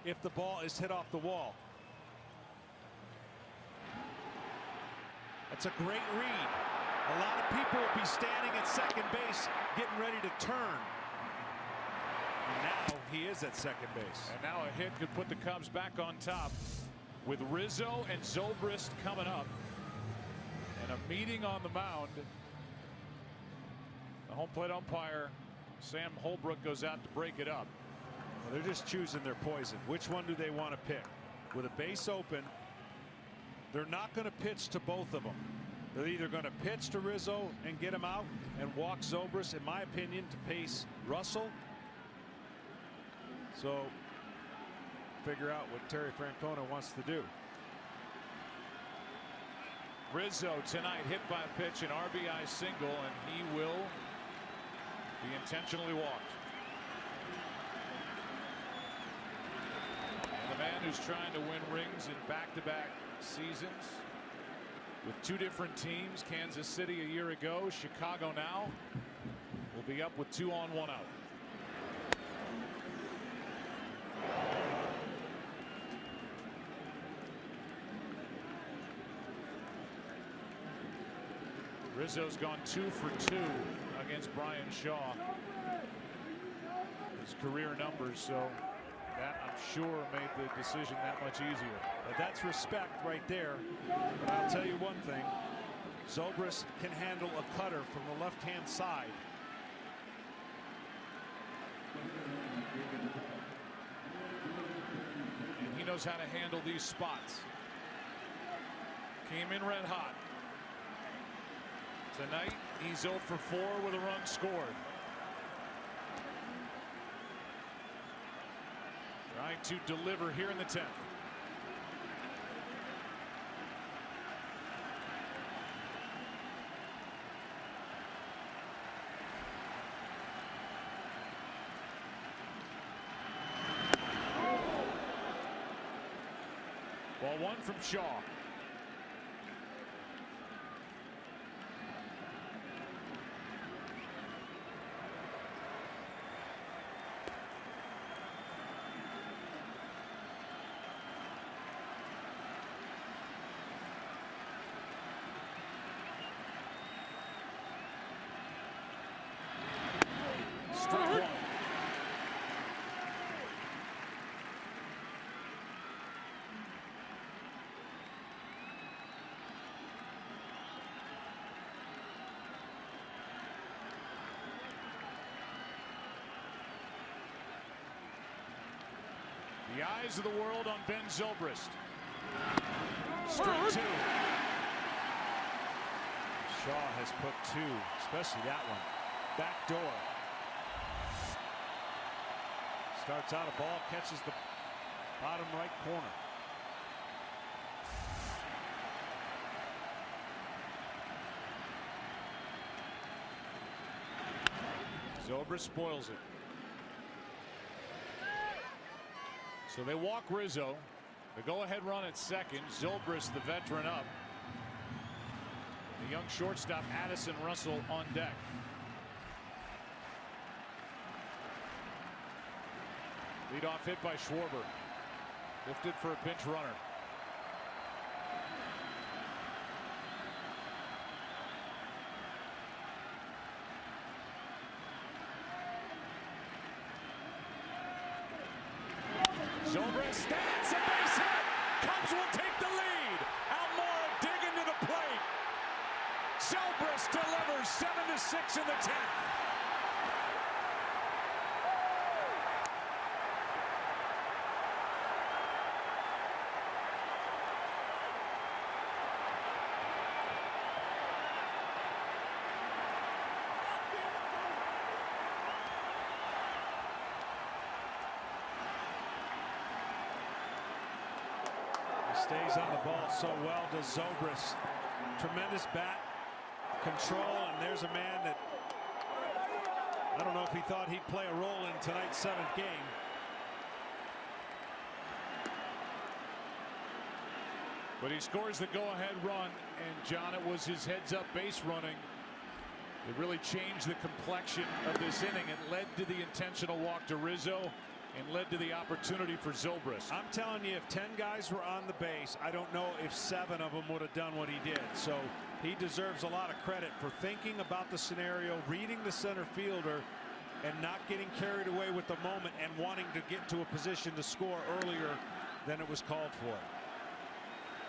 Speaker 18: if the ball is hit off the wall. That's a great read. A lot of people will be standing at second base getting ready to turn. And now he is at second base.
Speaker 2: And now a hit could put the Cubs back on top with Rizzo and Zobrist coming up. And a meeting on the mound. The home plate umpire, Sam Holbrook, goes out to break it up.
Speaker 18: Well, they're just choosing their poison. Which one do they want to pick? With a base open, they're not going to pitch to both of them. They're either going to pitch to Rizzo and get him out and walk Zobrist, in my opinion, to pace Russell. So figure out what Terry Francona wants to do.
Speaker 2: Rizzo tonight hit by a pitch, an RBI single, and he will be intentionally walked. And the man who's trying to win rings in back-to-back seasons with 2 different teams, Kansas City a year ago, Chicago now, will be up with 2 on, 1 out. Rizzo's gone 2 for 2 against Brian Shaw. His career numbers, so that, I'm sure, made the decision that much easier.
Speaker 18: But that's respect right there. But I'll tell you one thing. Zobrist can handle a cutter from the left-hand side.
Speaker 2: And he knows how to handle these spots. Came in red hot. Tonight, he's 0 for 4 with a run scored. trying to deliver here in the 10th. Ball one from Shaw. Strike one. The eyes of the world on Ben Zobrist. Strike two.
Speaker 18: Shaw has put two, especially that one. Back door. Starts out a ball, catches the bottom right corner.
Speaker 2: Zobrist spoils it. So they walk Rizzo. The go-ahead run at second. Zobrist, the veteran, up. The young shortstop Addison Russell on deck. Leadoff hit by Schwarber. Lifted for a pinch runner. Zobrist, that's a base hit. Cubs will take the lead. Almora digging to the plate. Zobrist delivers 7-6 in the 10th.
Speaker 18: Stays on the ball so well does Zobrist. Tremendous bat control, and there's a man that I don't know if he thought he'd play a role in tonight's 7th game.
Speaker 2: But he scores the go-ahead run, and John, it was his heads-up base running that really changed the complexion of this inning. It led to the intentional walk to Rizzo and led to the opportunity for Zobrist.
Speaker 18: I'm telling you, if 10 guys were on the base, I don't know if 7 of them would have done what he did. So he deserves a lot of credit for thinking about the scenario, reading the center fielder, and not getting carried away with the moment and wanting to get to a position to score earlier than it was called for.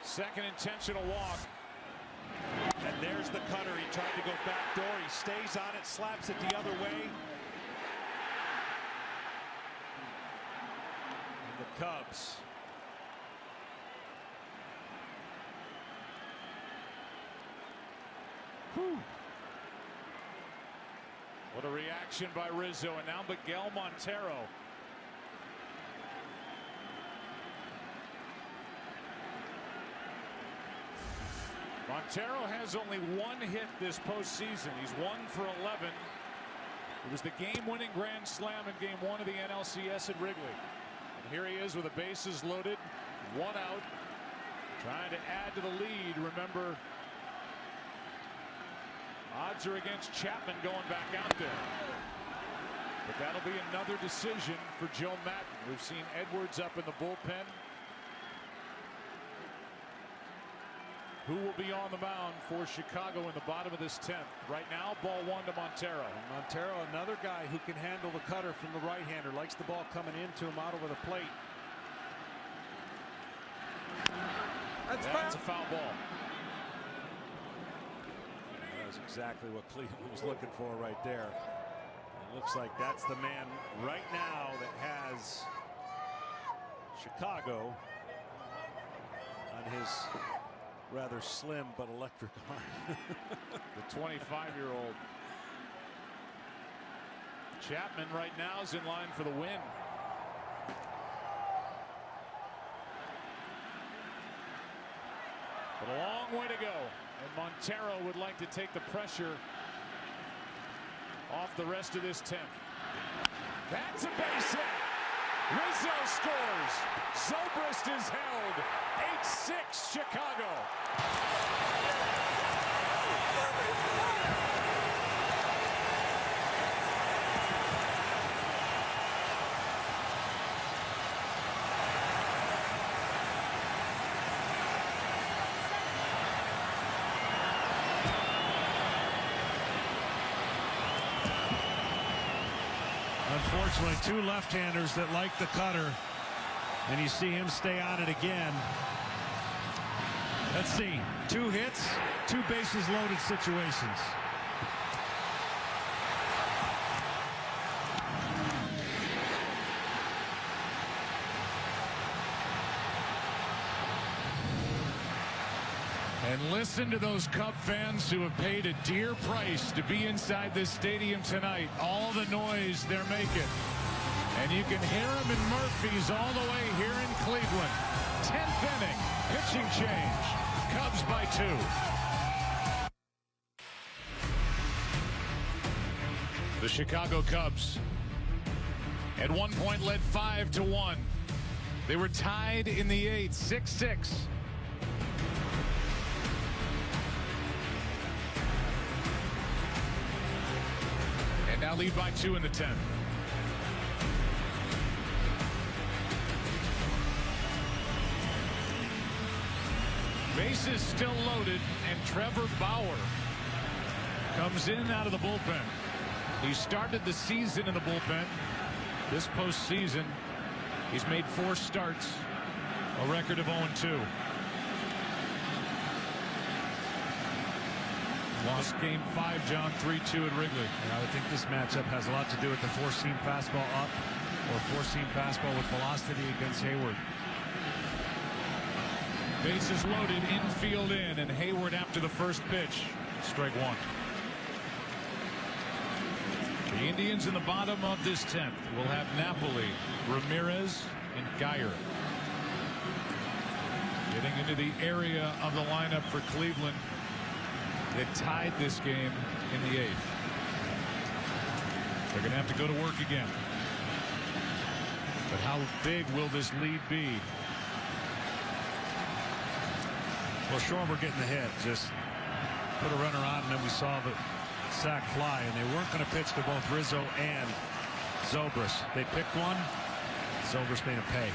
Speaker 2: Second intentional walk.
Speaker 18: And there's the cutter. He tried to go back door. He stays on it, slaps it the other way. The Cubs
Speaker 2: What a reaction by Rizzo, and now Miguel Montero. Montero has only one hit this postseason. He's 1 for 11. It was the game-winning grand slam in Game 1 of the NLCS at Wrigley. And here he is with the bases loaded, 1 out, trying to add to the lead. Remember, odds are against Chapman going back out there. But that'll be another decision for Joe Maddon. We've seen Edwards up in the bullpen. Who will be on the mound for Chicago in the bottom of this 10th? Right now, ball 1 to Montero.
Speaker 18: And Montero, another guy who can handle the cutter from the right-hander. Likes the ball coming into him out over the plate.
Speaker 2: That's a foul ball.
Speaker 18: That was exactly what Cleveland was looking for right there. It looks like that's the man right now that has Chicago on his rather slim but electric arm.
Speaker 2: The 25-year-old. Chapman right now is in line for the win. A long way to go. And Montero would like to take the pressure off the rest of this 10th. That's a base hit. Rizzo scores. Zobrist is held. 8-6 Chicago.
Speaker 7: Unfortunately, two left-handers that like the cutter, and you see him stay on it again. Let's see, 2 hits, 2 bases loaded situations.
Speaker 2: And listen to those Cub fans who have paid a dear price to be inside this stadium tonight. All the noise they're making. And you can hear them in Murphy's all the way here in Cleveland. 10th inning, pitching change. Cubs by 2. The Chicago Cubs at one point led 5-1. They were tied in the 8th, 6-6. Now lead by 2 in the 10th. Bases still loaded, and Trevor Bauer comes in out of the bullpen. He started the season in the bullpen. This postseason, he's made 4 starts, a record of 0-2. Lost game 5, John, 3-2 at Wrigley.
Speaker 7: And I think this matchup has a lot to do with the 4-seam fastball up or 4-seam fastball with velocity against Hayward.
Speaker 2: Bases loaded, infield in, and Hayward after the first pitch. Strike 1. The Indians in the bottom of this 10th will have Napoli, Ramirez, and Geyer. Getting into the area of the lineup for Cleveland that tied this game in the 8th. They're going to have to go to work again. But how big will this lead be?
Speaker 7: Well, Schwarber getting the hit, just put a runner on, and then we saw the sack fly, and they weren't going to pitch to both Rizzo and Zobrist. They picked one. Zobrist made him pay.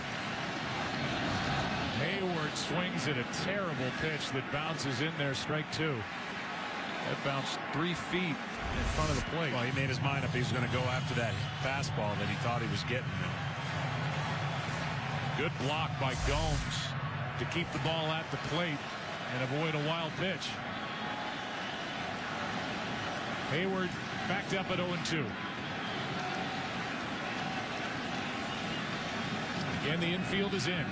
Speaker 2: Hayward swings at a terrible pitch that bounces in there. Strike 2. That bounced 3 feet in front of the plate.
Speaker 7: Well, he made his mind up. He was going to go after that fastball that he thought he was getting.
Speaker 2: Good block by Gomes to keep the ball at the plate and avoid a wild pitch. Hayward backed up at 0-2. Again, the infield is in.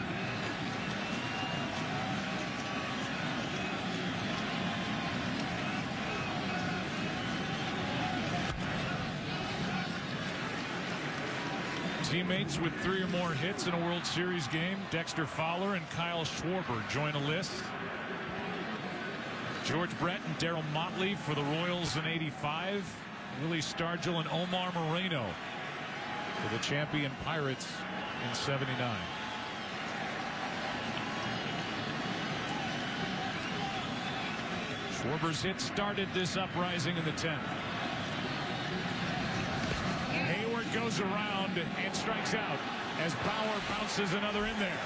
Speaker 2: Teammates with 3 or more hits in a World Series game, Dexter Fowler and Kyle Schwarber join a list. George Brett and Darryl Motley for the Royals in '85. Willie Stargell and Omar Moreno for the champion Pirates in '79. Schwarber's hit started this uprising in the 10th. Hayward goes around and strikes out as Bauer bounces another in there.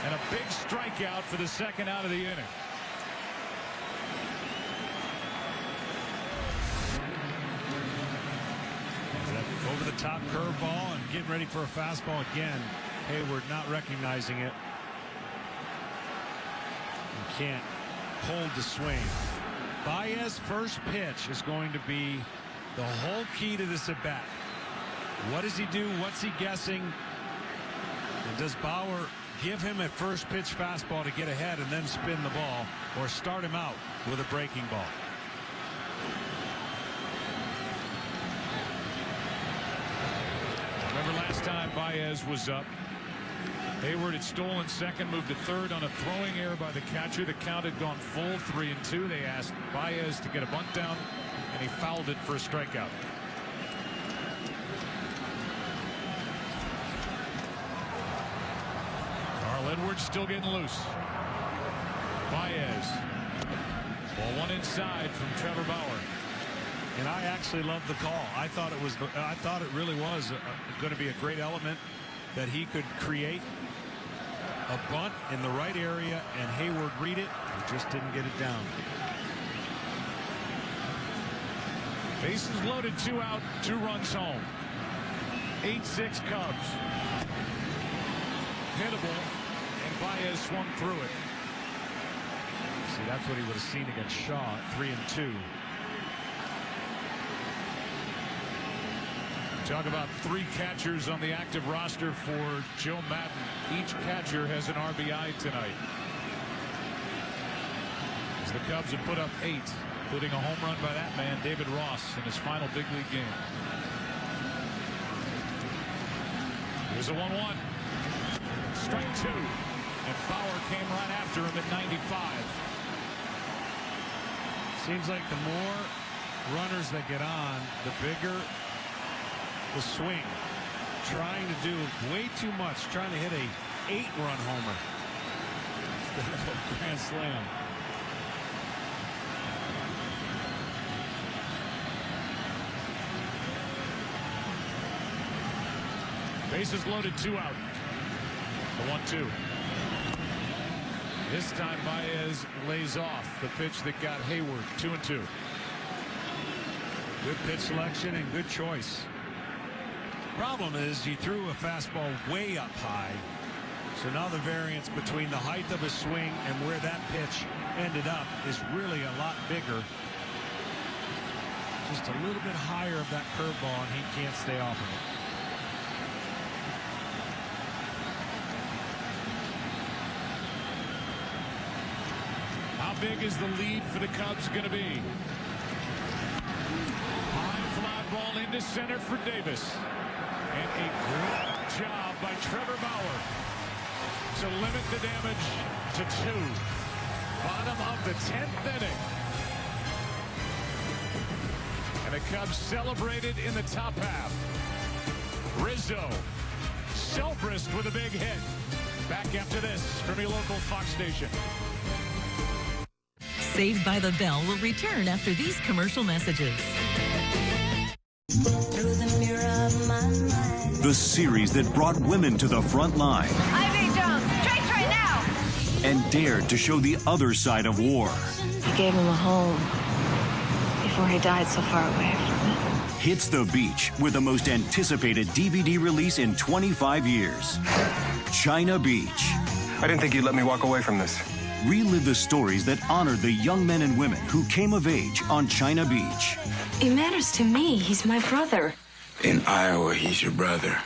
Speaker 2: And a big strikeout for the second out of the inning.
Speaker 7: Over the top curveball and getting ready for a fastball again. Hayward not recognizing it. You can't hold the swing. Baez' first pitch is going to be the whole key to this at bat. What does he do? What's he guessing? And does Bauer give him a first pitch fastball to get ahead and then spin the ball, or start him out with a breaking ball? Remember last time Baez was up, Hayward had stolen second, moved to third on a throwing error by the catcher. The count had gone full 3-2. They asked Baez to get a bunt down, and he fouled it for a strikeout. Carl Edwards still getting loose. Baez. Ball one inside from Trevor Bauer.
Speaker 18: And I actually loved the call. I thought it really was going to be a great element that he could create a bunt in the right area and Hayward read it and just didn't get it down.
Speaker 2: Bases loaded, 2 out, 2 runs home. 8-6 Cubs. Hittable, and Baez swung through it.
Speaker 18: See, that's what he would have seen against Shaw, 3-2.
Speaker 2: Talk about 3 catchers on the active roster for Joe Madden. Each catcher has an RBI tonight. As the Cubs have put up 8, including a home run by that man, David Ross, in his final big league game. Here's a 1-1. Strike 2. And Bauer came right after him at 95.
Speaker 18: Seems like the more runners that get on, the bigger the swing. Trying to do way too much, trying to hit a 8-run homer instead of a grand slam.
Speaker 2: Bases loaded, 2 out. The 1-2. This time Baez lays off the pitch that got Hayward. 2-2.
Speaker 18: Good pitch selection and good choice. Problem is he threw a fastball way up high. So now the variance between the height of his swing and where that pitch ended up is really a lot bigger. Just a little bit higher of that curveball and he can't stay off of it.
Speaker 2: How big is the lead for the Cubs going to be? High fly ball into center for Davis. And a great job by Trevor Bauer to limit the damage to 2. Bottom of the 10th inning. And the Cubs celebrated in the top half. Rizzo, Selbrist with a big hit. Back after this from your local Fox station.
Speaker 15: Saved by the Bell will return after these commercial messages.
Speaker 5: The series that brought women to the front line.
Speaker 11: Ivy Jones, straight right now!
Speaker 5: And dared to show the other side of war.
Speaker 12: I gave him a home before he died so far away from it.
Speaker 5: Hits the beach with the most anticipated DVD release in 25 years. China Beach.
Speaker 17: I didn't think you'd let me walk away from this.
Speaker 5: Relive the stories that honored the young men and women who came of age on China Beach.
Speaker 12: He matters to me. He's my brother.
Speaker 6: In Iowa, he's your brother.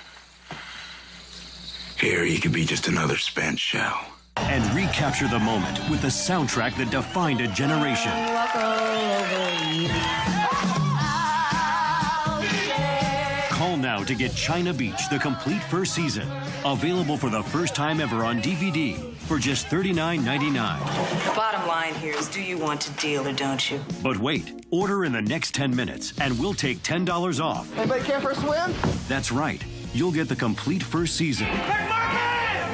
Speaker 6: Here, he could be just another spent shell.
Speaker 5: And recapture the moment with the soundtrack that defined a generation. Call now to get China Beach, the complete first season. Available for the first time ever on DVD for just $39.99.
Speaker 23: The bottom line here is, do you want to deal or don't you?
Speaker 5: But wait, order in the next 10 minutes and we'll take $10 off.
Speaker 24: Anybody care for a swim?
Speaker 5: That's right. You'll get the complete first season,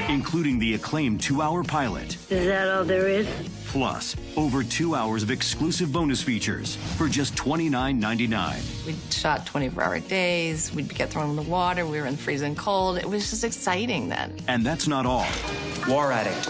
Speaker 5: including the acclaimed 2-hour pilot.
Speaker 12: Is that all there is?
Speaker 5: Plus, over 2 hours of exclusive bonus features for just $29.99.
Speaker 23: We shot 24-hour days. We'd get thrown in the water. We were in freezing cold. It was just exciting then.
Speaker 5: And that's not all.
Speaker 26: War addict.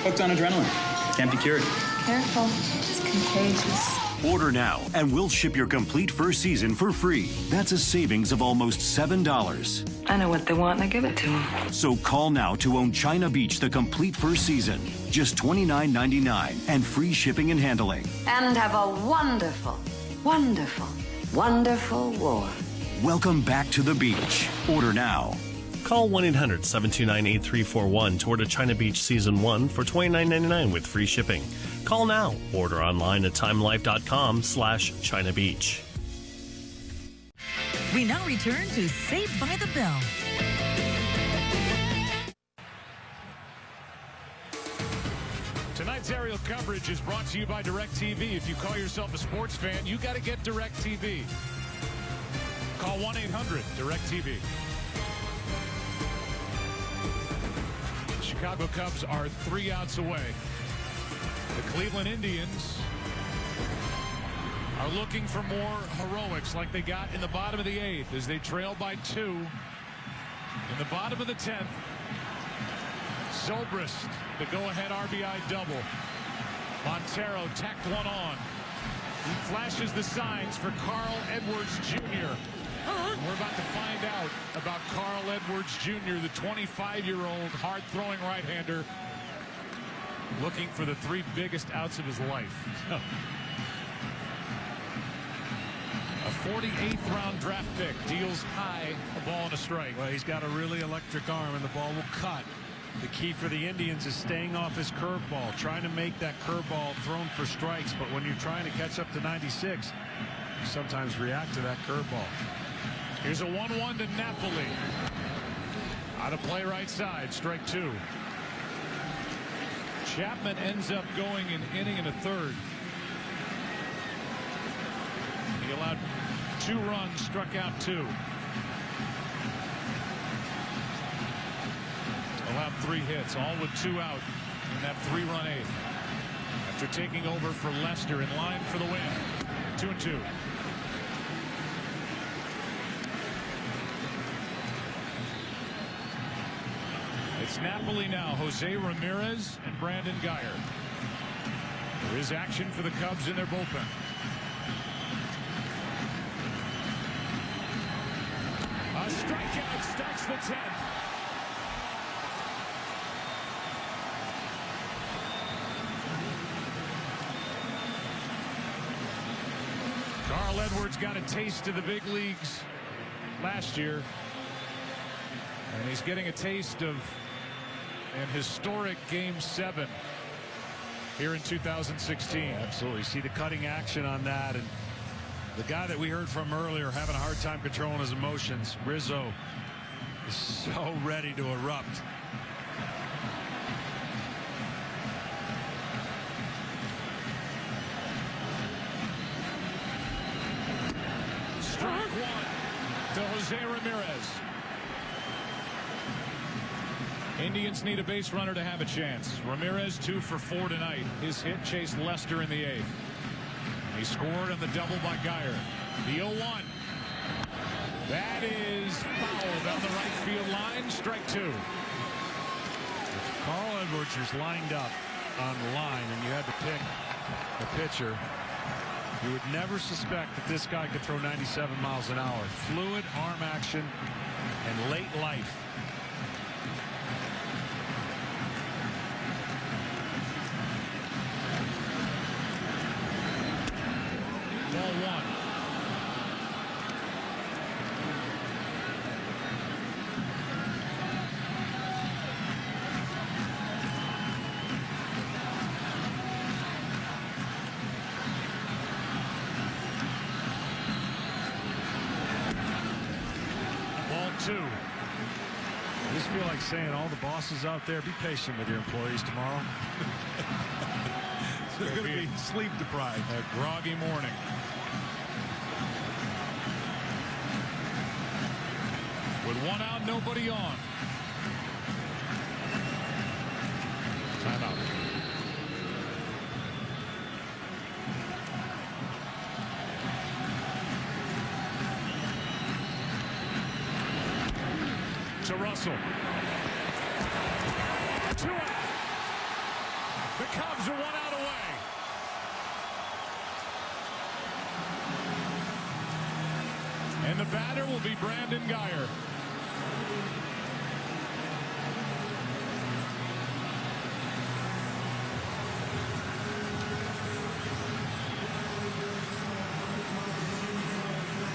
Speaker 26: Hooked on adrenaline. Can't be cured.
Speaker 12: Careful. It's contagious.
Speaker 5: Order now, and we'll ship your complete first season for free. That's a savings of almost $7.
Speaker 12: I know what they want, and I give it to them.
Speaker 5: So call now to own China Beach, the complete first season. Just $29.99 and free shipping and handling.
Speaker 12: And have a wonderful, wonderful, wonderful war.
Speaker 5: Welcome back to the beach. Order now.
Speaker 27: Call 1-800-729-8341 to order China Beach Season 1 for $29.99 with free shipping. Call now. Order online at timelife.com/China Beach.
Speaker 15: We now return to Saved by the Bell.
Speaker 2: Tonight's aerial coverage is brought to you by DirecTV. If you call yourself a sports fan, you got to get DirecTV. Call 1-800-DirecTV. The Chicago Cubs are 3 outs away. The Cleveland Indians are looking for more heroics like they got in the bottom of the 8th as they trail by 2. In the bottom of the 10th, Zobrist, the go-ahead RBI double. Montero tacked one on. He flashes the signs for Carl Edwards Jr. We're about to find out about Carl Edwards Jr., the 25-year-old hard-throwing right-hander, looking for the 3 biggest outs of his life. A 48th round draft pick deals high, a ball and a strike.
Speaker 7: Well, he's got a really electric arm, and the ball will cut. The key for the Indians is staying off his curveball, trying to make that curveball thrown for strikes. But when you're trying to catch up to 96, you sometimes react to that curveball.
Speaker 2: Here's a 1-1 to Napoli. Out of play right side, strike 2. Chapman ends up going an inning and a third. He allowed 2 runs, struck out 2. Allowed 3 hits, all with 2 out in that 3-run 8th. After taking over for Lester in line for the win. 2-2. It's Napoli now. Jose Ramirez and Brandon Guyer. There is action for the Cubs in their bullpen. A strikeout starts the 10th. Carl Edwards got a taste of the big leagues last year, and he's getting a taste of an historic Game 7 here in 2016.
Speaker 7: Absolutely. See the cutting action on that, and the guy that we heard from earlier having a hard time controlling his emotions, Rizzo, is so ready to erupt.
Speaker 2: Strike 1 to Jose Ramirez. Indians need a base runner to have a chance. Ramirez 2 for 4 tonight. His hit chased Lester in the 8th. He scored on the double by Guyer. The 0-1. That is foul down the right field line. Strike 2.
Speaker 7: If Carl Edwards is lined up on the line and you had to pick a pitcher, you would never suspect that this guy could throw 97 miles an hour. Fluid arm action and late life.
Speaker 2: Ball 1. Ball 2.
Speaker 7: I just feel like saying, all the bosses out there, be patient with your employees tomorrow. They're going to be sleep deprived.
Speaker 2: A groggy morning. With 1 out, nobody on. Timeout. To Russell. 2 out. The Cubs are 1 out away. And the batter will be Brandon Guyer.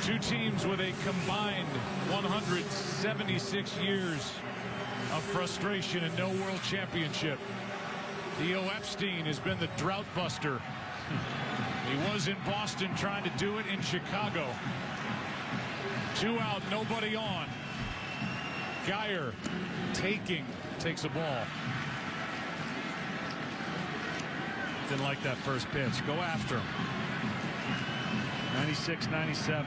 Speaker 2: Two teams with a combined 176 years of frustration and no world championship. Theo Epstein has been the drought buster. He was in Boston trying to do it in Chicago. 2 out, nobody on. Guyer takes a ball.
Speaker 7: didn't like that first pitch. Go after him. 96-97.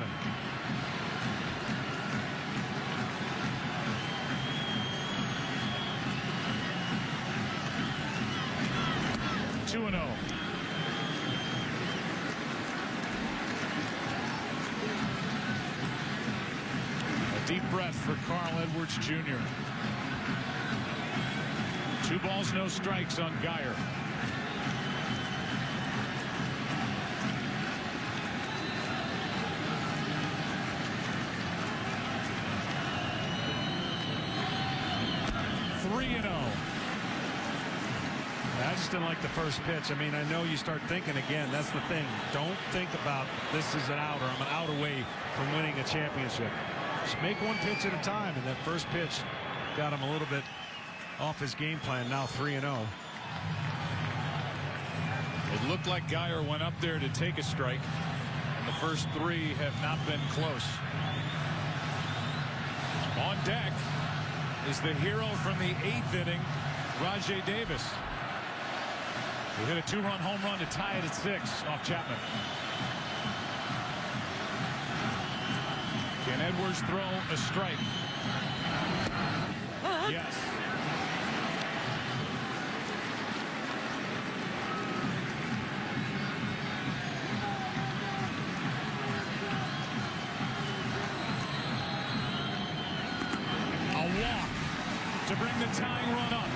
Speaker 2: Deep breath for Carl Edwards Jr. 2 balls, no strikes on Geyer.
Speaker 7: I just didn't like the first pitch. I mean, I know you start thinking again. That's the thing. Don't think about this is an out or I'm an out away from winning a championship. Just make one pitch at a time, and that first pitch got him a little bit off his game plan. Now 3-0.
Speaker 2: It looked like Geyer went up there to take a strike, and the first 3 have not been close. On deck is the hero from the 8th inning, Rajai Davis, who hit a 2-run home run to tie it at 6 off Chapman. Can Edwards throw a strike? Yes. A walk to bring the tying run up.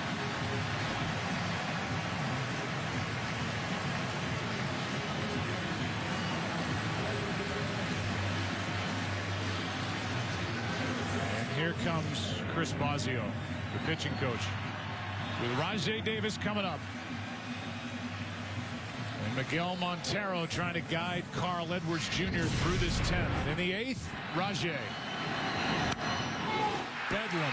Speaker 2: Here comes Chris Bosio, the pitching coach, with Rajai Davis coming up. And Miguel Montero trying to guide Carl Edwards Jr. through this 10th. In the 8th, Rajai. Bedlam.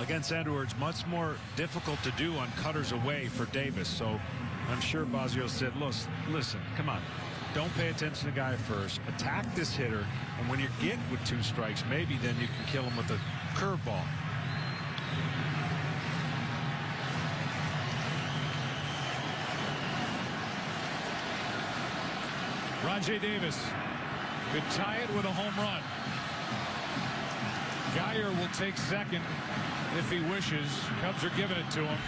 Speaker 7: Against Edwards, much more difficult to do on cutters away for Davis. So I'm sure Bosio said, listen, come on, don't pay attention to the guy first. Attack this hitter, and when you get with 2 strikes, maybe then you can kill him with a curveball.
Speaker 2: Rajai Davis could tie it with a home run. Geyer will take second if he wishes. Cubs are giving it to him.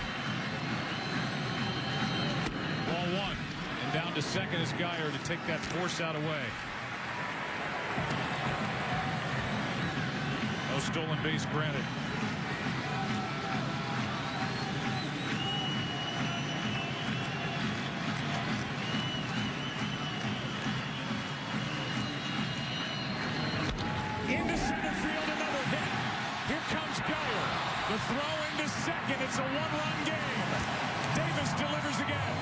Speaker 2: Ball 1, and down to second is Geyer to take that force out away. No stolen base granted. Into center field, another hit. Here comes Geyer. The throw into second. It's a 1-run game. Davis delivers again.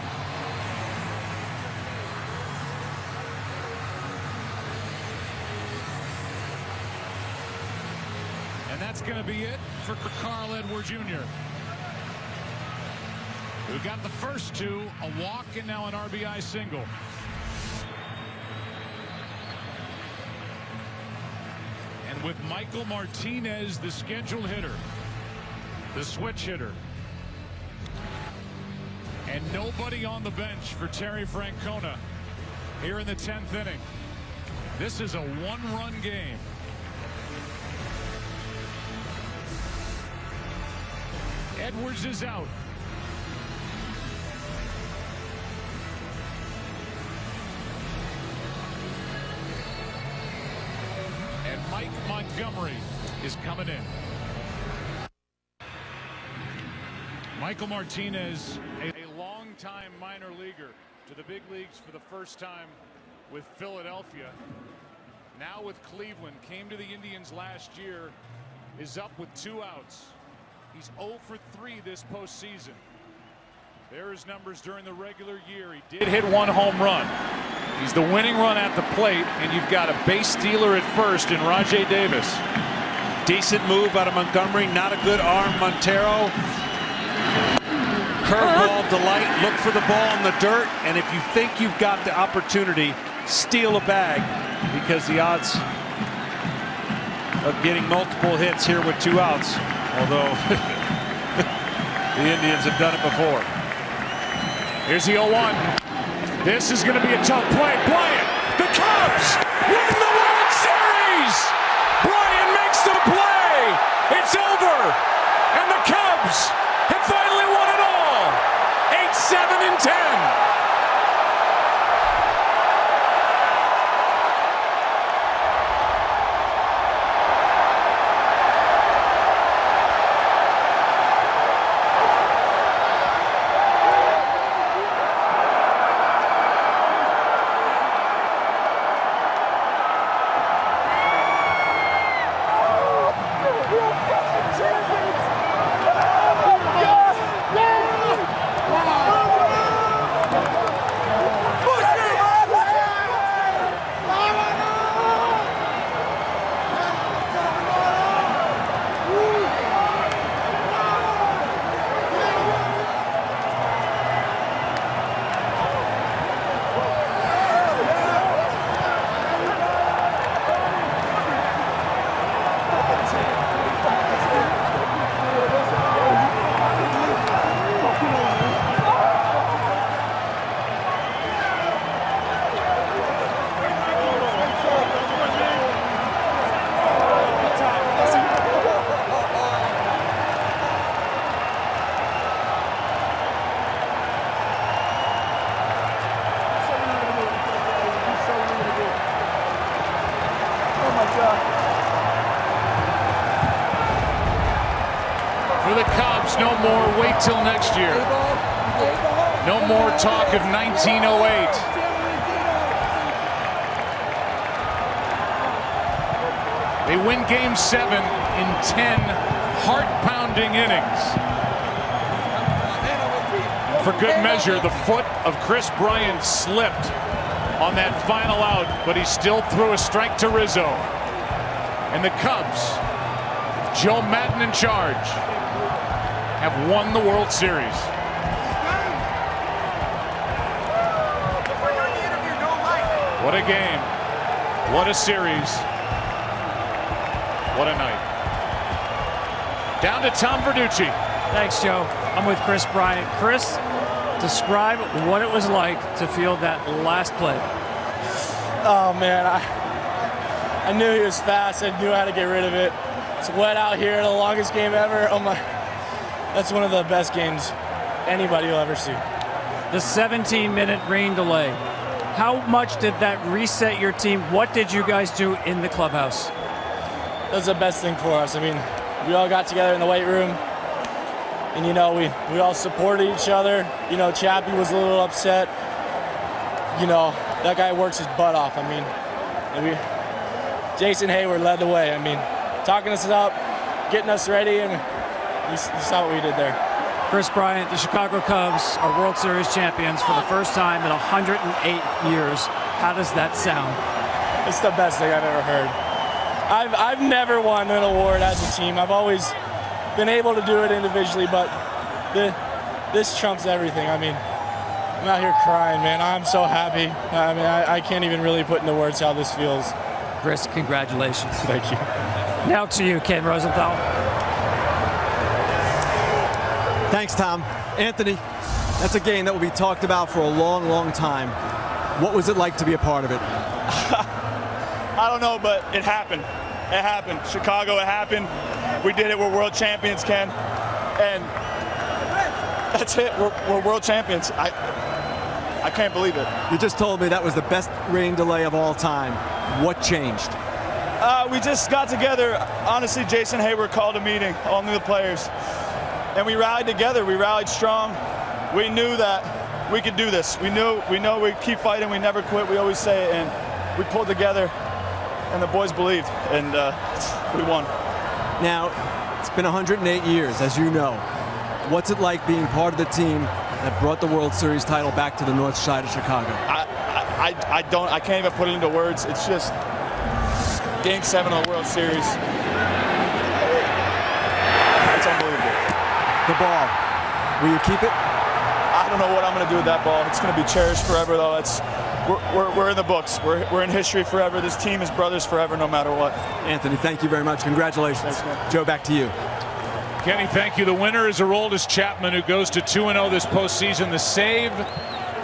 Speaker 2: And that's going to be it for Carl Edwards Jr., who got the first 2, a walk and now an RBI single. And with Michael Martinez, the scheduled hitter, the switch hitter, and nobody on the bench for Terry Francona here in the 10th inning. This is a 1-run game. Edwards is out. And Mike Montgomery is coming in. Michael Martinez, a longtime minor leaguer, to the big leagues for the first time with Philadelphia. Now with Cleveland, came to the Indians last year, is up with 2 outs. He's 0 for 3 this postseason. There are his numbers during the regular year. He did hit 1 home run. He's the winning run at the plate, and you've got a base stealer at first in Rajai Davis.
Speaker 18: Decent move out of Montgomery. Not a good arm, Montero. Curveball delight. Look for the ball in the dirt, and if you think you've got the opportunity, steal a bag, because the odds of getting multiple hits here with 2 outs, although the Indians have done it before.
Speaker 2: Here's the 0-1. This is going to be a tough play. Bryant, the Cubs win the World Series. Bryant makes the play. It's over. And the Cubs have finally won it all. 8-7-10. For the Cubs, no more wait till next year. No more talk of 1908. They win Game 7 in 10 heart-pounding innings. For good measure, the foot of Chris Bryant slipped on that final out, but he still threw a strike to Rizzo. And the Cubs, Joe Maddon in charge, have won the World Series. What a game. What a series. What a night. Down to Tom Verducci.
Speaker 3: Thanks, Joe. I'm with Chris Bryant. Chris, describe what it was like to field that last play.
Speaker 4: Oh, man. I knew he was fast. I knew how to get rid of it. It's wet out here, the longest game ever. Oh, my. That's one of the best games anybody will ever see.
Speaker 3: The 17-minute rain delay. How much did that reset your team? What did you guys do in the clubhouse?
Speaker 4: That was the best thing for us. I mean, we all got together in the weight room, and, you know, we all supported each other. You know, Chappie was a little upset. You know, that guy works his butt off. I mean, Jason Hayward led the way. I mean, talking us up, getting us ready, and you saw what we did there.
Speaker 3: Chris Bryant, the Chicago Cubs are World Series champions for the first time in 108 years. How does that sound?
Speaker 4: It's the best thing I've ever heard. I've never won an award as a team. I've always been able to do it individually, but this trumps everything. I mean, I'm out here crying, man. I'm so happy. I mean, I can't even really put into words how this feels.
Speaker 3: Chris, congratulations.
Speaker 4: Thank you.
Speaker 3: Now to you, Ken Rosenthal.
Speaker 20: Thanks, Tom. Anthony, that's a game that will be talked about for a long, long time. What was it like to be a part of it?
Speaker 8: I don't know, but it happened. It happened. Chicago, it happened. We did it. We're world champions, Ken. And that's it. We're world champions. I can't believe it.
Speaker 20: You just told me that was the best rain delay of all time. What changed?
Speaker 8: We just got together. Honestly, Jason Hayward called a meeting, all new players. And we rallied together. We rallied strong. We knew that we could do this. We know we'd keep fighting. We never quit. We always say it. And we pulled together, and the boys believed, and we won.
Speaker 20: Now, it's been 108 years, as you know. What's it like being part of the team that brought the World Series title back to the north side of Chicago?
Speaker 8: I can't even put it into words. It's just Game 7 of the World Series. It's unbelievable.
Speaker 20: The ball, will you keep it?
Speaker 8: don't know what I'm going to do with that ball. It's going to be cherished forever, though. We're in the books. We're in history forever. This team is brothers forever, no matter what.
Speaker 20: Anthony, thank you very much. Congratulations.
Speaker 8: Thanks,
Speaker 20: Joe, back to you.
Speaker 2: Kenny, thank you. The winner is Aroldis Chapman, who goes to 2-0 this postseason. The save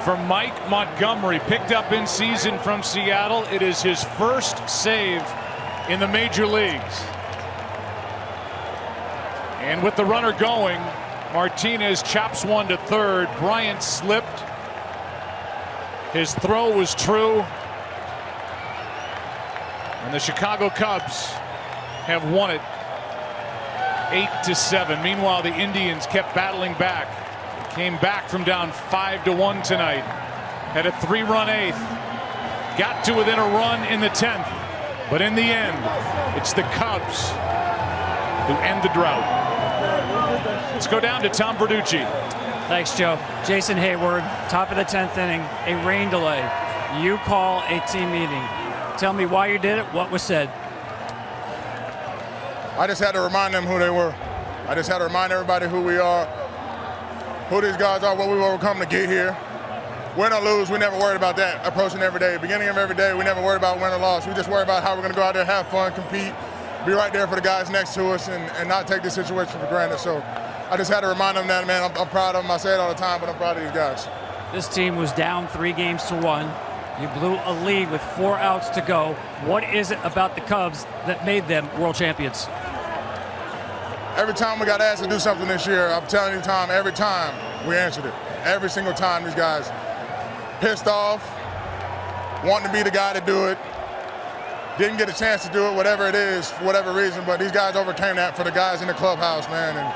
Speaker 2: for Mike Montgomery, picked up in season from Seattle. It is his first save in the major leagues. And with the runner going, Martinez chops one to third. Bryant slipped. His throw was true. And the Chicago Cubs have won it 8-7. Meanwhile, the Indians kept battling back. Came back from down 5-1 tonight. Had a 3-run eighth. Got to within a run in the 10th. But in the end, it's the Cubs who end the drought. Let's go down to Tom Verducci.
Speaker 3: Thanks, Joe. Jason Hayward, top of the 10th inning, a rain delay. You call a team meeting. Tell me why you did it, what was said.
Speaker 1: I just had to remind them who they were. I just had to remind everybody who we are, who these guys are, what we've overcome to get here. Win or lose, we never worried about that approaching every day. Beginning of every day, we never worried about win or loss. We just worry about how we're going to go out there, have fun, compete, be right there for the guys next to us, and not take this situation for granted. So I just had to remind them that, man, I'm proud of them. I say it all the time, but I'm proud of these guys.
Speaker 3: This team was down 3-1. You blew a lead with 4 outs to go. What is it about the Cubs that made them world champions?
Speaker 1: Every time we got asked to do something this year, I'm telling you, Tom, every time we answered it. Every single time these guys pissed off, wanting to be the guy to do it, didn't get a chance to do it, whatever it is, for whatever reason, but these guys overcame that for the guys in the clubhouse, man, and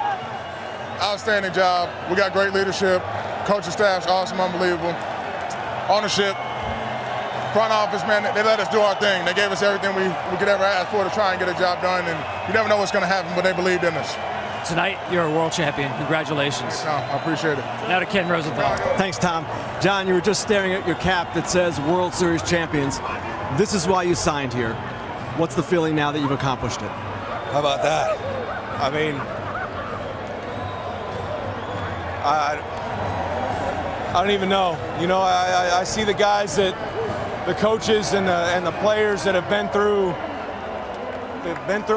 Speaker 1: outstanding job. We got great leadership. Coaching staff's awesome, unbelievable. Ownership, front office, man, they let us do our thing. They gave us everything we could ever ask for to try and get a job done, and you never know what's going to happen, but they believed in us.
Speaker 3: Tonight, you're a world champion. Congratulations.
Speaker 1: No, I appreciate it.
Speaker 3: Now to Ken Rosenthal.
Speaker 20: Thanks, Tom. John, you were just staring at your cap that says World Series champions. This is why you signed here. What's the feeling now that you've accomplished it?
Speaker 13: How about that? I mean, I don't even know. You know, I see the guys that, the coaches and the players that have been through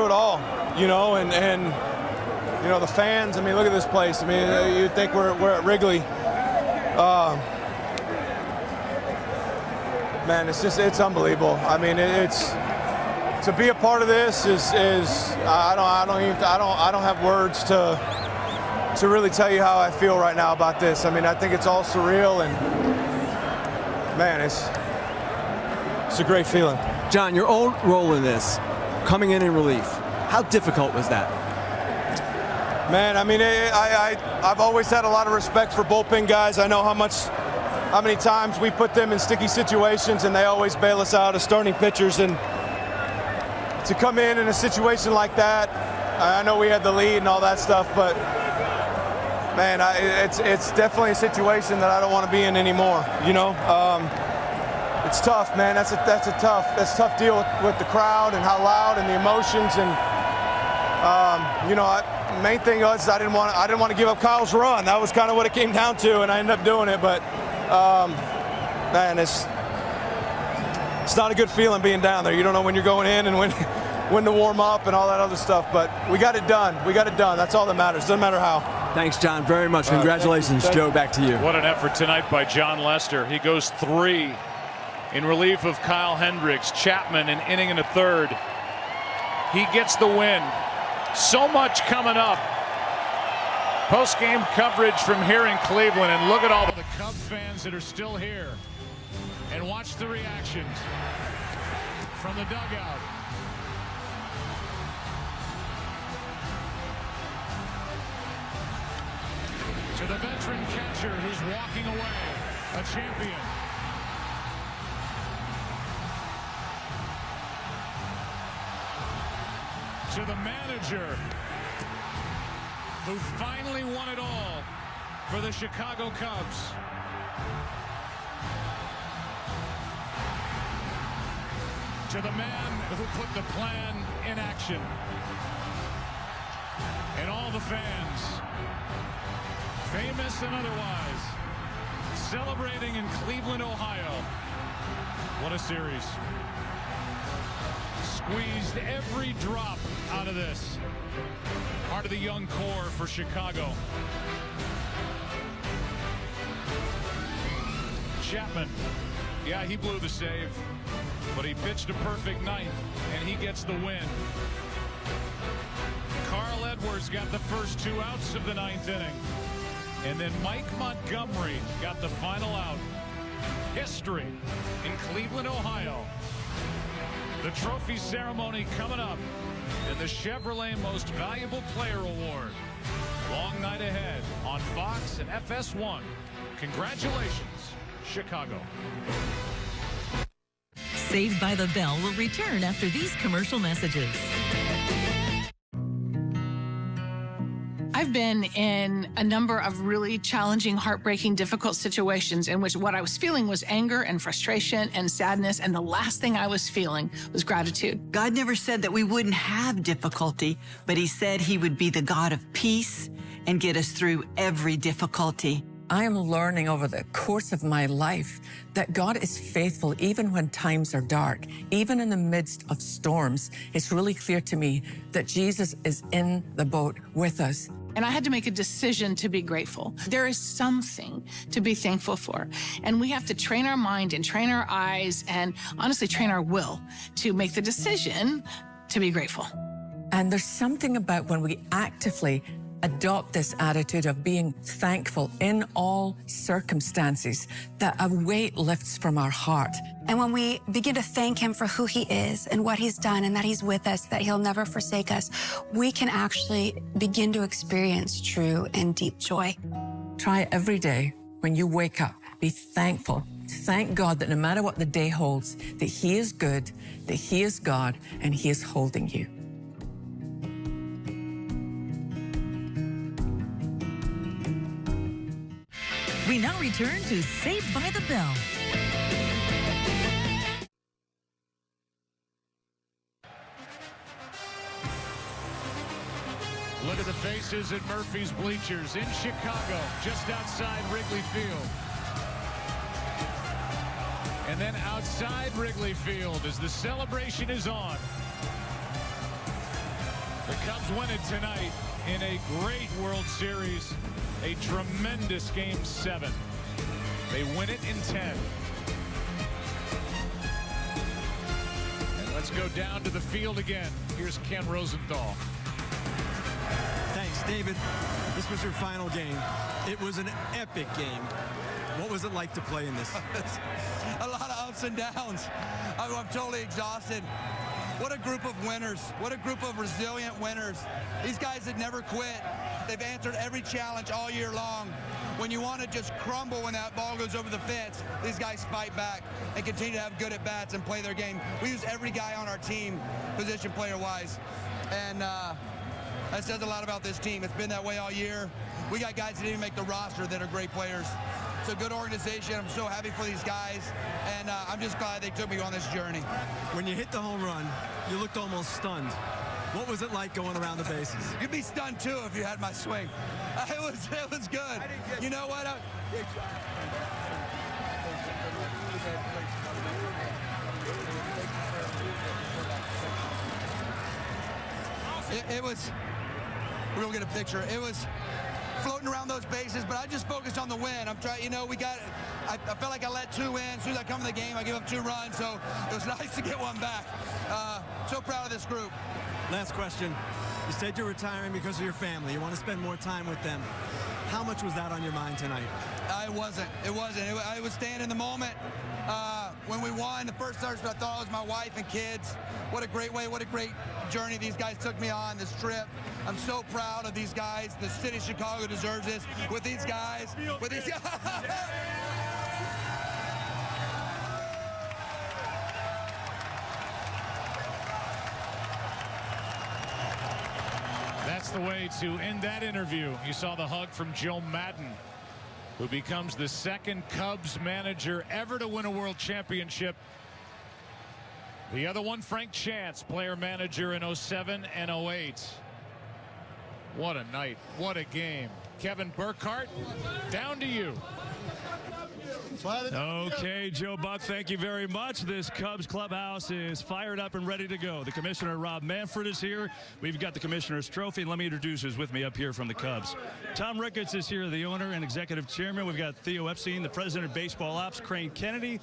Speaker 13: it all, you know, and you know, the fans. I mean, look at this place. I mean, you'd think we're at Wrigley. Man, it's unbelievable. I mean, it's to be a part of this is I don't have words to really tell you how I feel right now about this. I mean, I think it's all surreal, and man, it's a great feeling.
Speaker 20: John, your own role in this, coming in relief, how difficult was that?
Speaker 13: Man, I mean, I've always had a lot of respect for bullpen guys. I know how many times we put them in sticky situations and they always bail us out as starting pitchers. And to come in a situation like that, I know we had the lead and all that stuff, but man, it's definitely a situation that I don't want to be in anymore. You know, it's tough, man. That's a tough deal with the crowd and how loud and the emotions, and you know, main thing was I didn't want to give up Kyle's run. That was kind of what it came down to, and I ended up doing it. But man, it's not a good feeling being down there. You don't know when you're going in and when to warm up and all that other stuff. But we got it done. That's all that matters. Doesn't matter how.
Speaker 20: Thanks, John, very much. Congratulations. Joe, back to you.
Speaker 2: What an effort tonight by John Lester. He goes 3 in relief of Kyle Hendricks. Chapman an inning and a third. He gets the win. So much coming up. Post-game coverage from here in Cleveland, and look at all the Cub fans that are still here. And watch the reactions from the dugout. To the veteran catcher who's walking away, a champion. To the manager who finally won it all for the Chicago Cubs. To the man who put the plan in action. And all the fans, famous and otherwise, celebrating in Cleveland, Ohio. What a series. Squeezed every drop out of this. Part of the young core for Chicago. Chapman, yeah, he blew the save, but he pitched a perfect ninth, and he gets the win. Carl Edwards got the first 2 outs of the 9th inning, and then Mike Montgomery got the final out. History in Cleveland, Ohio. The trophy ceremony coming up, and the Chevrolet Most Valuable Player Award. Long night ahead on Fox and FS1. Congratulations, Chicago.
Speaker 15: Saved by the Bell will return after these commercial messages.
Speaker 14: I've been in a number of really challenging, heartbreaking, difficult situations in which what I was feeling was anger and frustration and sadness, and the last thing I was feeling was gratitude.
Speaker 16: God never said that we wouldn't have difficulty, but He said He would be the God of peace and get us through every difficulty.
Speaker 19: I am learning over the course of my life that God is faithful even when times are dark. Even in the midst of storms, it's really clear to me that Jesus is in the boat with us.
Speaker 14: And I had to make a decision to be grateful. There is something to be thankful for. And we have to train our mind and train our eyes and honestly train our will to make the decision to be grateful.
Speaker 19: And there's something about when we actively adopt this attitude of being thankful in all circumstances, that a weight lifts from our heart.
Speaker 21: And when we begin to thank Him for who He is and what He's done and that He's with us, that He'll never forsake us, we can actually begin to experience true and deep joy.
Speaker 19: Try every day when you wake up, be thankful. Thank God that no matter what the day holds, that He is good, that He is God, and He is holding you.
Speaker 15: We now return to Saved by the Bell.
Speaker 2: Look at the faces at Murphy's Bleachers in Chicago, just outside Wrigley Field. And then outside Wrigley Field as the celebration is on. The Cubs win it tonight in a great World Series. A tremendous Game 7. They win it in 10. And let's go down to the field again. Here's Ken Rosenthal.
Speaker 20: Thanks, David. This was your final game. It was an epic game. What was it like to play in this?
Speaker 22: A lot of ups and downs. I'm totally exhausted. What a group of winners. What a group of resilient winners. These guys had never quit. They've answered every challenge all year long. When you want to just crumble when that ball goes over the fence, these guys fight back and continue to have good at-bats and play their game. We use every guy on our team, position player-wise. And that says a lot about this team. It's been that way all year. We got guys that didn't even make the roster that are great players. It's a good organization. I'm so happy for these guys, and I'm just glad they took me on this journey.
Speaker 20: When you hit the home run, you looked almost stunned. What was it like going around the bases?
Speaker 22: You'd be stunned too if you had my swing. It was good. You know what? It was. We'll get a picture. It was floating around those bases, but I just focused on the win. I'm trying, I felt like I let 2 in. As soon as I come in the game, I give up 2 runs, so it was nice to get 1 back. So proud of this group.
Speaker 20: Last question. You said you're retiring because of your family. You want to spend more time with them. How much was that on your mind tonight?
Speaker 22: It wasn't. I was staying in the moment. When we won the first start, I thought it was my wife and kids. What a great way, what a great journey these guys took me on, this trip. I'm so proud of these guys. The city of Chicago deserves this with these guys. With these guys.
Speaker 2: That's the way to end that interview. You saw the hug from Joe Madden, who becomes the 2nd Cubs manager ever to win a World Championship. The other one, Frank Chance, player manager in 07 and 08. What a night. What a game. Kevin Burkhardt, down to you. Okay, Joe Buck, thank you very much. This Cubs clubhouse is fired up and ready to go. The commissioner, Rob Manfred, is here. We've got the commissioner's trophy, and let me introduce who's with me up here from the Cubs. Tom Ricketts is here, the owner and executive chairman. We've got Theo Epstein, the president of baseball ops, Crane Kennedy,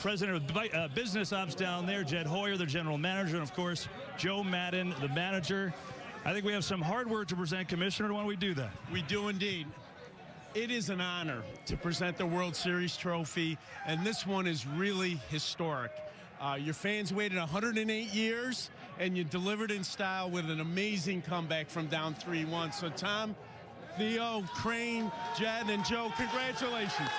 Speaker 2: president of business ops down there, Jed Hoyer, the general manager, and of course, Joe Madden, the manager. I think we have some hard work to present, Commissioner. Why don't we do that?
Speaker 6: We do indeed. It is an honor to present the World Series trophy, and this one is really historic. Your fans waited 108 years, and you delivered in style with an amazing comeback from down 3-1. So, Tom, Theo, Crane, Jed, and Joe, congratulations.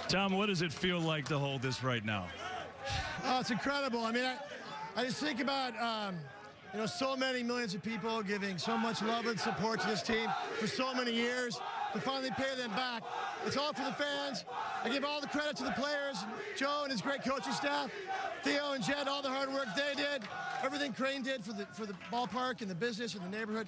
Speaker 2: Tom, what does it feel like to hold this right now?
Speaker 9: Oh, it's incredible. I mean, I just think about, so many millions of people giving so much love and support to this team for so many years. To finally pay them back, it's all for the fans. I give all the credit to the players, Joe and his great coaching staff, Theo and Jed, all the hard work they did, everything Crane did for the ballpark and the business and the neighborhood.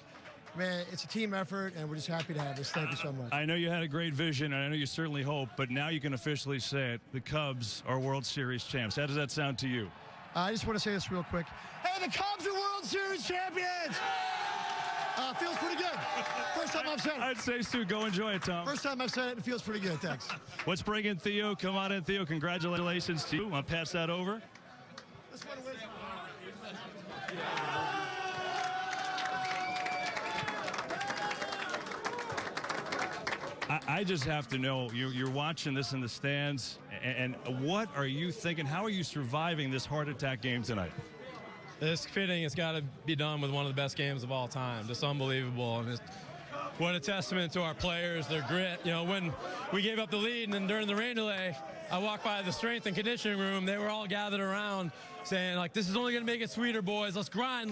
Speaker 9: Man, it's a team effort, and we're just happy to have this. Thank you so much.
Speaker 2: I know you had a great vision, and I know you certainly hope, but now you can officially say it. The Cubs are World Series champs. How does that sound to you?
Speaker 9: I just want to say this real quick. Hey, the Cubs are World Series champions! Feels pretty good. First time I've said it.
Speaker 2: I'd say so. Go enjoy it, Tom.
Speaker 9: First time I've said it. It feels pretty good. Thanks.
Speaker 2: Let's bring in Theo. Come on in, Theo. Congratulations to you. I'll pass that over. I just have to know, you're watching this in the stands, and what are you thinking? How are you surviving this heart attack game tonight?
Speaker 10: It's fitting. It's got to be done with one of the best games of all time. Just unbelievable. And what a testament to our players, their grit. When we gave up the lead and then during the rain delay, I walked by the strength and conditioning room. They were all gathered around saying, this is only going to make it sweeter, boys. Let's grind.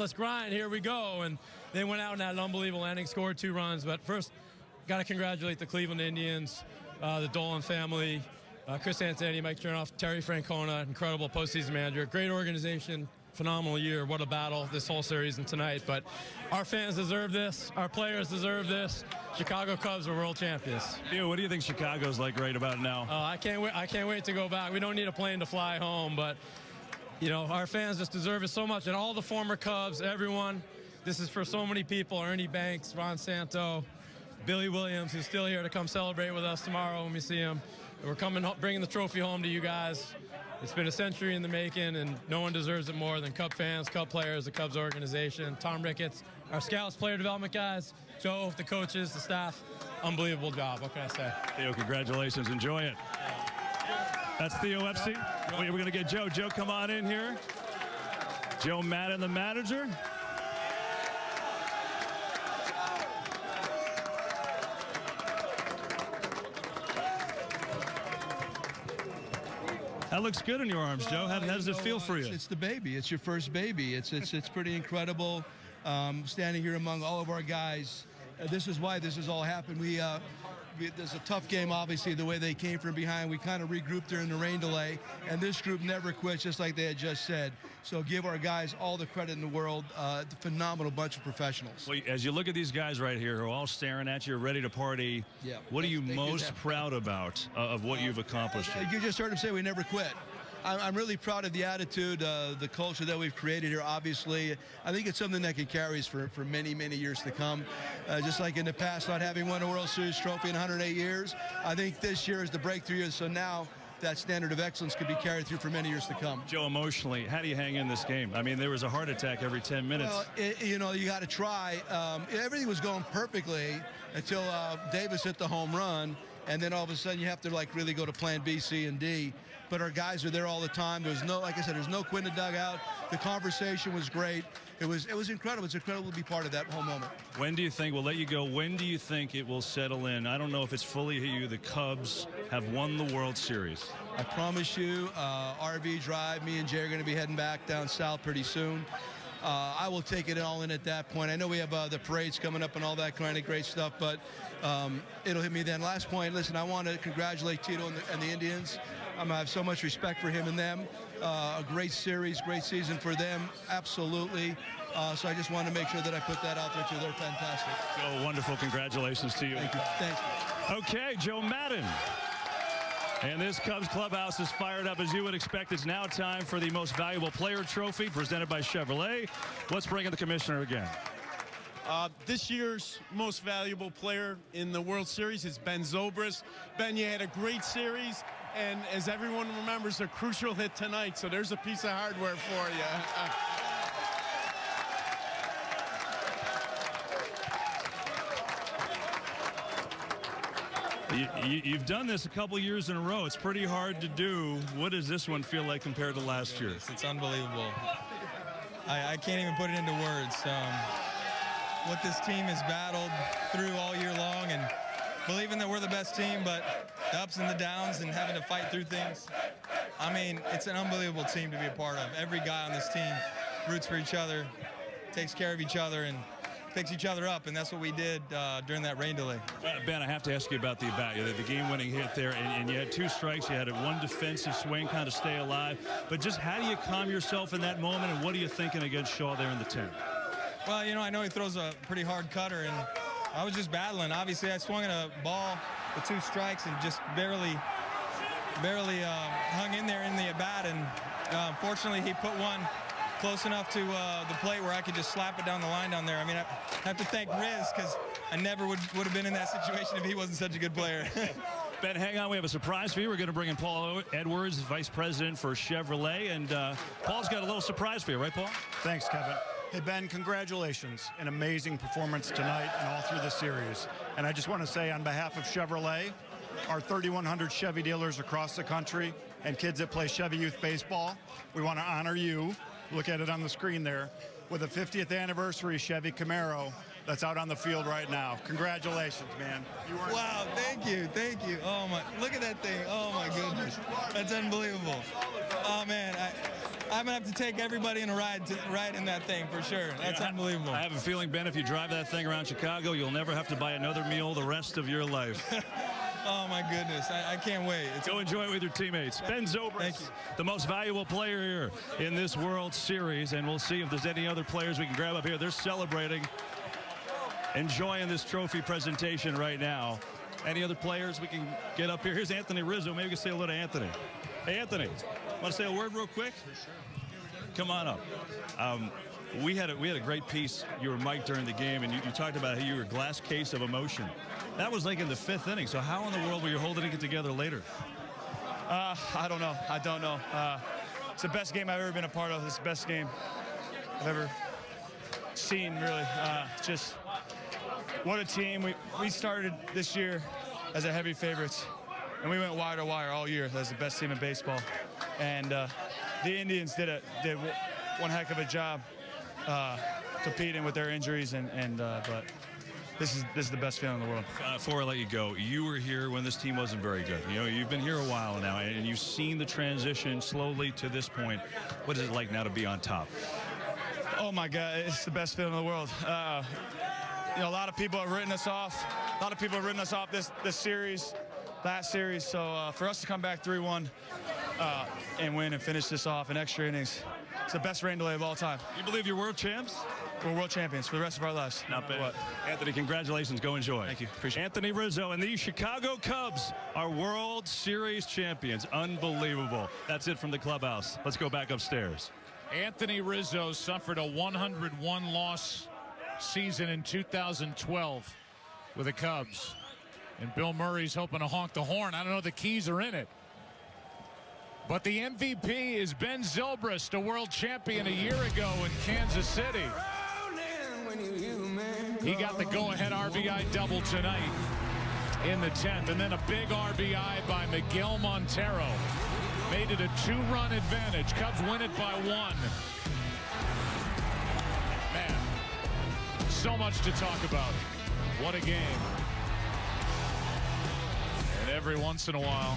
Speaker 10: Here we go. And they went out and had an unbelievable inning, scored 2 runs. But first, got to congratulate the Cleveland Indians, the Dolan family, Chris Antonetti, Mike Chernoff, Terry Francona, incredible postseason manager, great organization, phenomenal year. What a battle this whole series and tonight. But our fans deserve this. Our players deserve this. Chicago Cubs are world champions.
Speaker 2: Theo, what do you think Chicago's like right about now?
Speaker 10: I can't wait to go back. We don't need a plane to fly home, but our fans just deserve it so much. And all the former Cubs, everyone, this is for so many people. Ernie Banks, Ron Santo, Billy Williams, who's still here to come celebrate with us tomorrow when we see him. We're bringing the trophy home to you guys. It's been a century in the making, and no one deserves it more than Cub fans, Cub players, the Cubs organization, Tom Ricketts, our scouts, player development guys, Joe, the coaches, the staff. Unbelievable job. What can I say?
Speaker 2: Theo, congratulations. Enjoy it. That's Theo Epstein. We're going to get Joe. Joe, come on in here. Joe Madden, the manager. That looks good in your arms, Joe. How does it feel for you?
Speaker 11: It's the baby. It's your first baby. It's pretty incredible standing here among all of our guys. This is why this has all happened. There's a tough game, obviously, the way they came from behind. We kind of regrouped during the rain delay, and this group never quits, just like they had just said. So give our guys all the credit in the world. Phenomenal bunch of professionals.
Speaker 2: Well, as you look at these guys right here who are all staring at you, ready to party, what are you most proud about of what you've accomplished?
Speaker 11: You just heard him say we never quit. I'm really proud of the attitude, the culture that we've created here, obviously. I think it's something that can carry us for many, many years to come. Just like in the past, not having won a World Series trophy in 108 years, I think this year is the breakthrough year. So now that standard of excellence could be carried through for many years to come.
Speaker 2: Joe, emotionally, how do you hang in this game? I mean, there was a heart attack every 10 minutes.
Speaker 11: Well, you got to try. Everything was going perfectly until Davis hit the home run. And then all of a sudden you have to really go to plan B, C, and D. But our guys are there all the time. There's no, like I said, there's no quit in the dugout. The conversation was great. It was incredible. It's incredible to be part of that whole moment.
Speaker 2: When do you think, we'll let you go, when do you think it will settle in? I don't know if it's fully you. The Cubs have won the World Series.
Speaker 11: I promise you, RV drive, me and Jay are going to be heading back down south pretty soon. I will take it all in at that point. I know we have the parades coming up and all that kind of great stuff, but it'll hit me then. Last point, listen, I want to congratulate Tito and the Indians. I have so much respect for him and them. A great series, great season for them, absolutely. So I just wanted to make sure that I put that out there too. They're fantastic.
Speaker 7: Joe, wonderful. Congratulations to you.
Speaker 11: Thank you. Thanks.
Speaker 7: Okay, Joe Madden. And this Cubs clubhouse is fired up as you would expect. It's now time for the Most Valuable Player Trophy presented by Chevrolet. Let's bring in the commissioner again.
Speaker 6: This year's most valuable player in the World Series is Ben Zobrist. Ben, you had a great series, and as everyone remembers, a crucial hit tonight, so there's a piece of hardware for you.
Speaker 7: You've done this a couple years in a row. It's pretty hard to do. What does this one feel like compared to last year?
Speaker 5: It's unbelievable. I can't even put it into words. What this team has battled through all year long, and believing that we're the best team, but the ups and the downs and having to fight through things. I mean, it's an unbelievable team to be a part of. Every guy on this team roots for each other, takes care of each other, and picks each other up, and that's what we did during that rain delay.
Speaker 7: Ben, I have to ask you about the at-bat. The game-winning hit there, and you had 2 strikes. You had one defensive swing, kind of stay alive. But just how do you calm yourself in that moment, and what are you thinking against Shaw there in the 10th?
Speaker 5: Well, you know, I know he throws a pretty hard cutter, and I was just battling. Obviously, I swung at a ball with 2 strikes and just barely hung in there in the at-bat, and fortunately, he put one close enough to the plate where I could just slap it down the line down there. I mean, I have to thank Riz, because I never would have been in that situation if he wasn't such a good player.
Speaker 7: Ben, hang on. We have a surprise for you. We're going to bring in Paul Edwards, Vice President for Chevrolet, and Paul's got a little surprise for you, right, Paul?
Speaker 12: Thanks, Kevin. Hey, Ben, congratulations. An amazing performance tonight and all through the series. And I just want to say on behalf of Chevrolet, our 3,100 Chevy dealers across the country, and kids that play Chevy Youth Baseball, we want to honor you. Look at it on the screen there, with a 50th anniversary Chevy Camaro that's out on the field right now. Congratulations, man.
Speaker 5: Wow, thank you. Oh my, look at that thing. Oh my goodness, that's unbelievable. Oh man, I'm gonna have to take everybody in a ride in that thing for sure. That's unbelievable.
Speaker 7: I have a feeling, Ben, if you drive that thing around Chicago, you'll never have to buy another meal the rest of your life.
Speaker 5: Oh my goodness, I can't wait.
Speaker 7: Go enjoy it with your teammates. Ben Zobrist, the most valuable player here in this World Series, and we'll see if there's any other players we can grab up here. They're celebrating, enjoying this trophy presentation right now. Any other players we can get up here? Here's Anthony Rizzo. Maybe we can say hello to Anthony. Hey, Anthony, want to say a word real quick? Come on up. We had a great piece. You were mic'd during the game, and you talked about how you were a glass case of emotion. That was like in the 5th inning. So how in the world were you holding it together later?
Speaker 17: I don't know. It's the best game I've ever been a part of. It's the best game I've ever seen, really. Just what a team. We started this year as a heavy favorites, and we went wire to wire all year. That's the best team in baseball. And the Indians did one heck of a job competing with their injuries, but this is the best feeling in the world.
Speaker 7: Before I let you go, you were here when this team wasn't very good. You know, you've been here a while now, and you've seen the transition slowly to this point. What is it like now to be on top?
Speaker 17: Oh my God, it's the best feeling in the world. You know, a lot of people have written us off. This series, last series. So for us to come back 3-1 and win and finish this off in extra innings, it's the best rain delay of all time.
Speaker 7: You believe you're world champs?
Speaker 17: We're world champions for the rest of our lives.
Speaker 7: Not bad. Anthony, congratulations. Go enjoy.
Speaker 17: Thank you. Appreciate it.
Speaker 7: Anthony Rizzo and the Chicago Cubs are World Series champions. Unbelievable. That's it from the clubhouse. Let's go back upstairs.
Speaker 2: Anthony Rizzo suffered a 101-loss season in 2012 with the Cubs. And Bill Murray's hoping to honk the horn. I don't know, the keys are in it. But the MVP is Ben Zobrist, a world champion a year ago in Kansas City. He got the go-ahead RBI double tonight in the 10th. And then a big RBI by Miguel Montero. Made it a 2-run advantage. Cubs win it by 1. Man, so much to talk about. What a game. And every once in a while,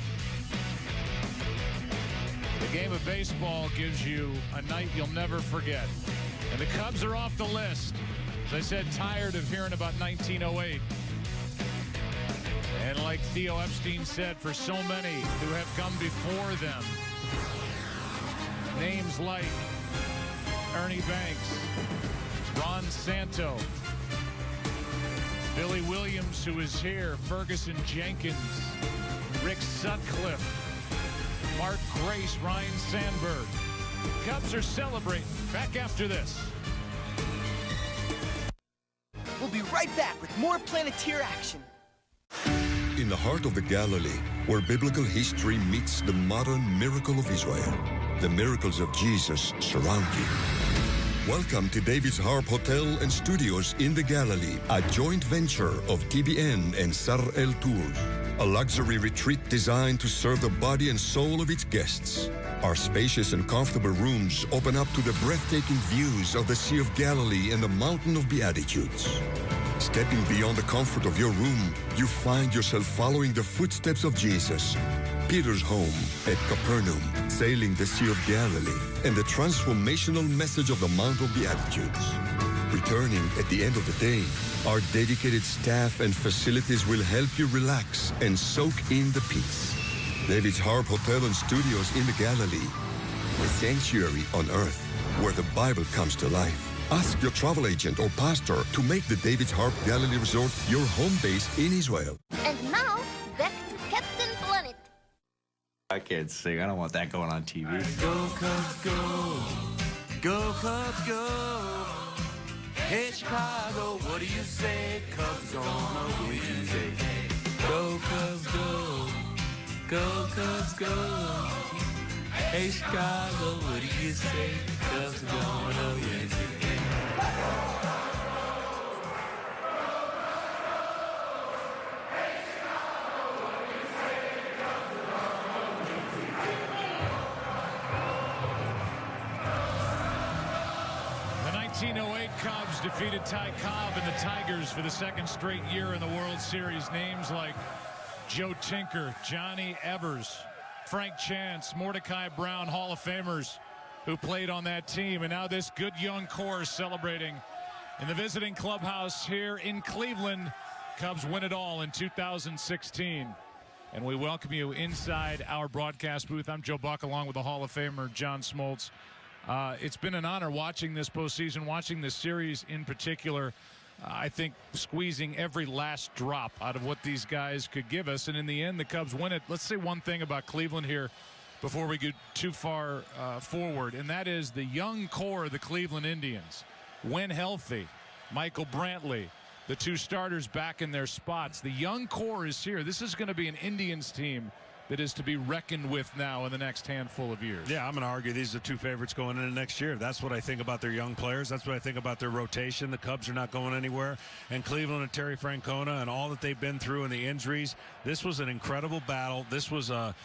Speaker 2: the game of baseball gives you a night you'll never forget. And the Cubs are off the list. As I said, tired of hearing about 1908. And like Theo Epstein said, for so many who have come before them, names like Ernie Banks, Ron Santo, Billy Williams, who is here, Ferguson Jenkins, Rick Sutcliffe, Mark Grace, Ryan Sandberg. Cubs are celebrating. Back after this.
Speaker 4: We'll be right back with more Planeteer action.
Speaker 18: In the heart of the Galilee, where biblical history meets the modern miracle of Israel, the miracles of Jesus surround you. Welcome to David's Harp Hotel and Studios in the Galilee, a joint venture of TBN and Sar El Tours, a luxury retreat designed to serve the body and soul of its guests. Our spacious and comfortable rooms open up to the breathtaking views of the Sea of Galilee and the Mountain of Beatitudes. Stepping beyond the comfort of your room, you find yourself following the footsteps of Jesus, Peter's home at Capernaum, sailing the Sea of Galilee, and the transformational message of the Mount of Beatitudes. Returning at the end of the day, our dedicated staff and facilities will help you relax and soak in the peace. David's Harp Hotel and Studios in the Galilee, a sanctuary on earth where the Bible comes to life. Ask your travel agent or pastor to make the David's Harp Galilee Resort your home base in Israel.
Speaker 23: And now, back to Captain Planet.
Speaker 24: I can't sing. I don't want that going on TV.
Speaker 25: Go, Cubs, go. Go, Cubs, go. Hey, Chicago, what do you say? Cubs gonna win today. Go, Cubs, go. Go, Cubs, go. Hey, Chicago, what do you say? Cubs gonna win today.
Speaker 2: The 1908 Cubs defeated Ty Cobb and the Tigers for the second straight year in the World Series. Names like Joe Tinker, Johnny Evers, Frank Chance, Mordecai Brown, Hall of Famers who played on that team. And now this good young core celebrating in the visiting clubhouse here in Cleveland. Cubs win it all in 2016. And we welcome you inside our broadcast booth. I'm Joe Buck along with the Hall of Famer John Smoltz. It's been an honor watching this postseason, watching this series in particular. I think squeezing every last drop out of what these guys could give us. And in the end, the Cubs win it. Let's say one thing about Cleveland here before we get too far forward, and that is the young core of the Cleveland Indians, when healthy, Michael Brantley, the two starters back in their spots. The young core is here. This is going to be an Indians team that is to be reckoned with now in the next handful of years.
Speaker 7: Yeah, I'm going to argue these are the two favorites going into next year. That's what I think about their young players. That's what I think about their rotation. The Cubs are not going anywhere. And Cleveland and Terry Francona and all that they've been through and the injuries, this was an incredible battle. This was a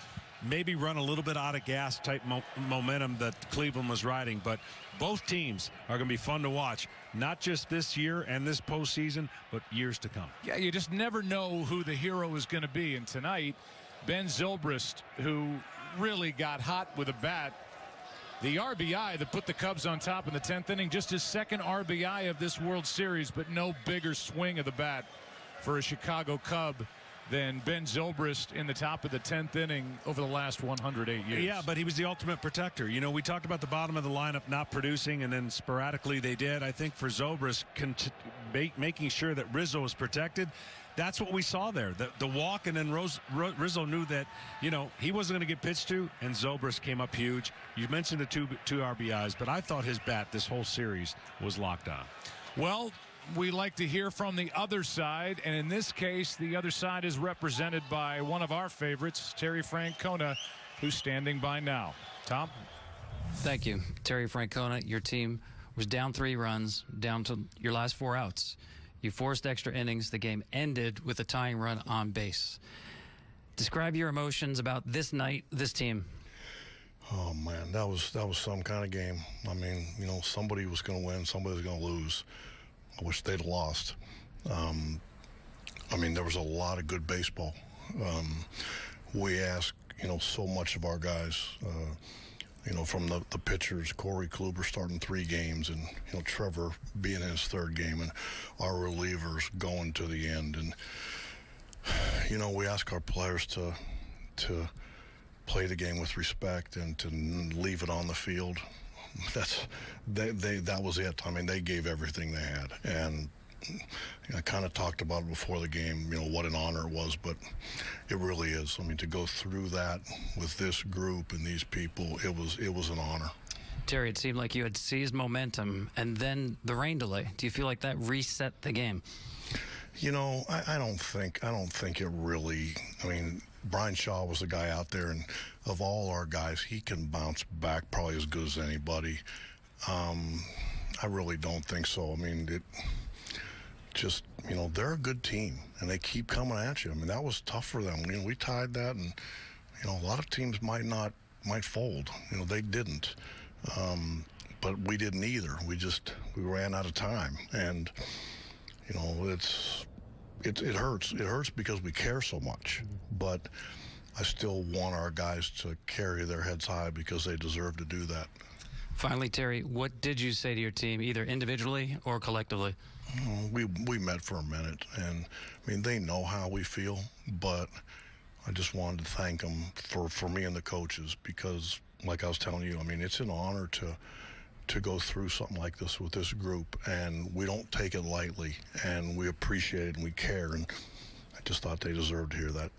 Speaker 7: maybe run a little bit out of gas type momentum that Cleveland was riding. But both teams are going to be fun to watch, not just this year and this postseason, but years to come.
Speaker 2: Yeah, you just never know who the hero is going to be. And tonight, Ben Zobrist, who really got hot with a bat, the RBI that put the Cubs on top in the 10th inning, just his second RBI of this World Series, but no bigger swing of the bat for a Chicago Cub than Ben Zobrist in the top of the 10th inning over the last 108 years.
Speaker 7: Yeah, but he was the ultimate protector. You know, we talked about the bottom of the lineup not producing, and then sporadically they did. I think for Zobrist, making sure that Rizzo was protected, that's what we saw there. The walk, and then Rizzo knew that, you know, he wasn't going to get pitched to, and Zobrist came up huge. You mentioned the two RBIs, but I thought his bat this whole series was locked on.
Speaker 2: Well, we like to hear from the other side, and in this case, the other side is represented by one of our favorites, Terry Francona, who's standing by now. Tom?
Speaker 26: Thank you. Terry Francona, your team was down 3 runs, down to your last 4 outs. You forced extra innings. The game ended with a tying run on base. Describe your emotions about this night, this team.
Speaker 27: Oh, man, that was some kind of game. I mean, you know, somebody was going to win, somebody was going to lose. I wish they'd lost. I mean, there was a lot of good baseball. We asked, you know, so much of our guys. from the pitchers, Corey Kluber starting 3 games, and Trevor being in his 3rd game, and our relievers going to the end. And we ask our players to play the game with respect and to leave it on the field. That was it. I mean, they gave everything they had, and I kind of talked about it before the game, what an honor it was, but it really is. I mean, to go through that with this group and these people, it was an honor.
Speaker 26: Terry, it seemed like you had seized momentum, and then the rain delay. Do you feel like that reset the game?
Speaker 27: I don't think it really. I mean, Brian Shaw was the guy out there, and of all our guys, he can bounce back probably as good as anybody. I really don't think so. I mean, they're a good team, and they keep coming at you. I mean, that was tough for them. We tied that, and a lot of teams might fold. They didn't, but we didn't either. We ran out of time, and it hurts. It hurts because we care so much, but I still want our guys to carry their heads high because they deserve to do that.
Speaker 26: Finally, Terry, what did you say to your team, either individually or collectively?
Speaker 27: We met for a minute, and I mean, they know how we feel, but I just wanted to thank them for me and the coaches, because like I was telling you, I mean, it's an honor to go through something like this with this group, and we don't take it lightly, and we appreciate it and we care, and I just thought they deserved to hear that.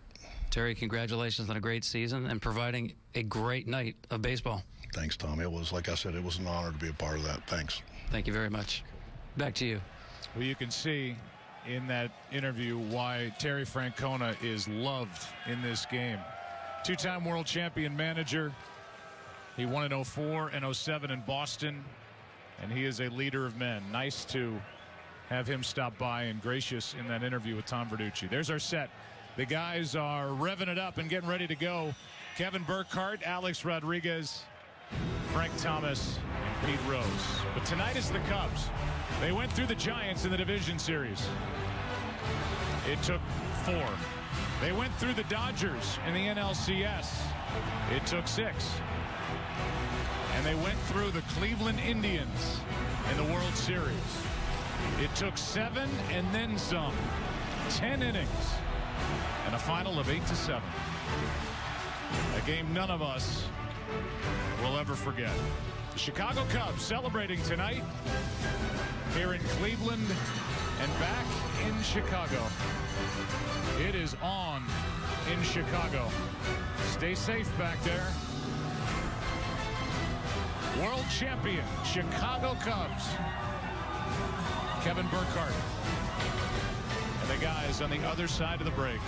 Speaker 26: Terry, congratulations on a great season and providing a great night of baseball.
Speaker 27: Thanks, Tom. It was, like I said, it was an honor to be a part of that. Thanks.
Speaker 26: Thank you very much. Back to you.
Speaker 2: Well, you can see in that interview why Terry Francona is loved in this game. 2-time world champion manager. He won in 2004 and 2007 in Boston, and he is a leader of men. Nice to have him stop by and gracious in that interview with Tom Verducci. There's our set. The guys are revving it up and getting ready to go. Kevin Burkhardt, Alex Rodriguez, Frank Thomas, and Pete Rose. But tonight is the Cubs. They went through the Giants in the division series. It took 4. They went through the Dodgers in the NLCS. It took 6. And they went through the Cleveland Indians in the World Series. It took 7 and then some. 10 innings. And a final of 8-7. A game none of us will ever forget. The Chicago Cubs celebrating tonight here in Cleveland and back in Chicago. It is on in Chicago. Stay safe back there. World champion Chicago Cubs. Kevin Burkhardt. And the guys on the other side of the break.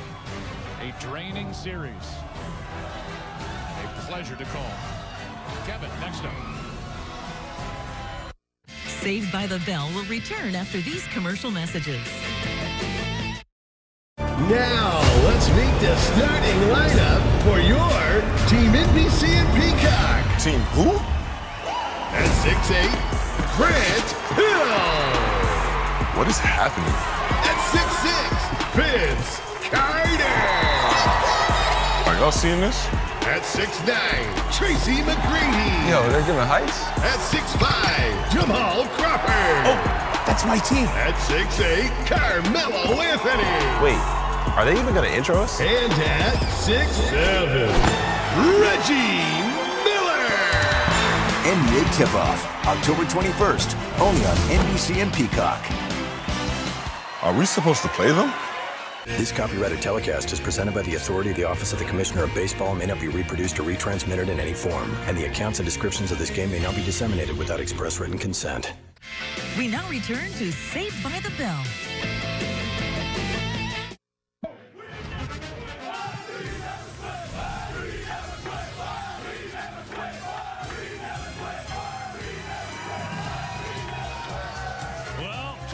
Speaker 2: A draining series. A pleasure to call. Kevin, next up.
Speaker 15: Saved by the Bell will return after these commercial messages.
Speaker 1: Now, let's meet the starting lineup for your Team NBC and Peacock.
Speaker 27: Team who?
Speaker 1: At 6'8", Grant Hill.
Speaker 3: What is happening?
Speaker 1: At 6'6", Vince Carter.
Speaker 3: Are y'all seeing this?
Speaker 1: At 6'9", Tracy McGrady.
Speaker 3: Yo, they're giving heights?
Speaker 1: At 6'5", Jamal Crawford.
Speaker 3: Oh, that's my team.
Speaker 1: At 6'8", Carmelo Anthony.
Speaker 3: Wait, are they even going to intro us?
Speaker 1: And at 6'7", Reggie Miller.
Speaker 8: NBA Tip-Off, October 21st, only on NBC and Peacock.
Speaker 3: Are we supposed to play them?
Speaker 13: This copyrighted telecast is presented by the authority of the Office of the Commissioner of Baseball and may not be reproduced or retransmitted in any form, and the accounts and descriptions of this game may not be disseminated without express written consent.
Speaker 15: We now return to Saved by the Bell.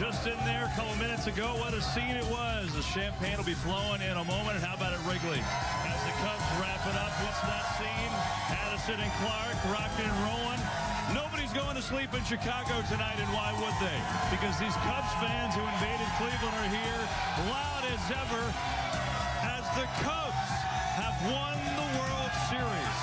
Speaker 7: Just in there a couple minutes ago, what a scene it was. The champagne will be flowing in a moment. And how about at Wrigley? As the Cubs wrap it up, what's that scene? Addison and Clark rocking and rolling. Nobody's going to sleep in Chicago tonight, and why would they? Because these Cubs fans who invaded Cleveland are here, loud as ever, as the Cubs have won the World Series.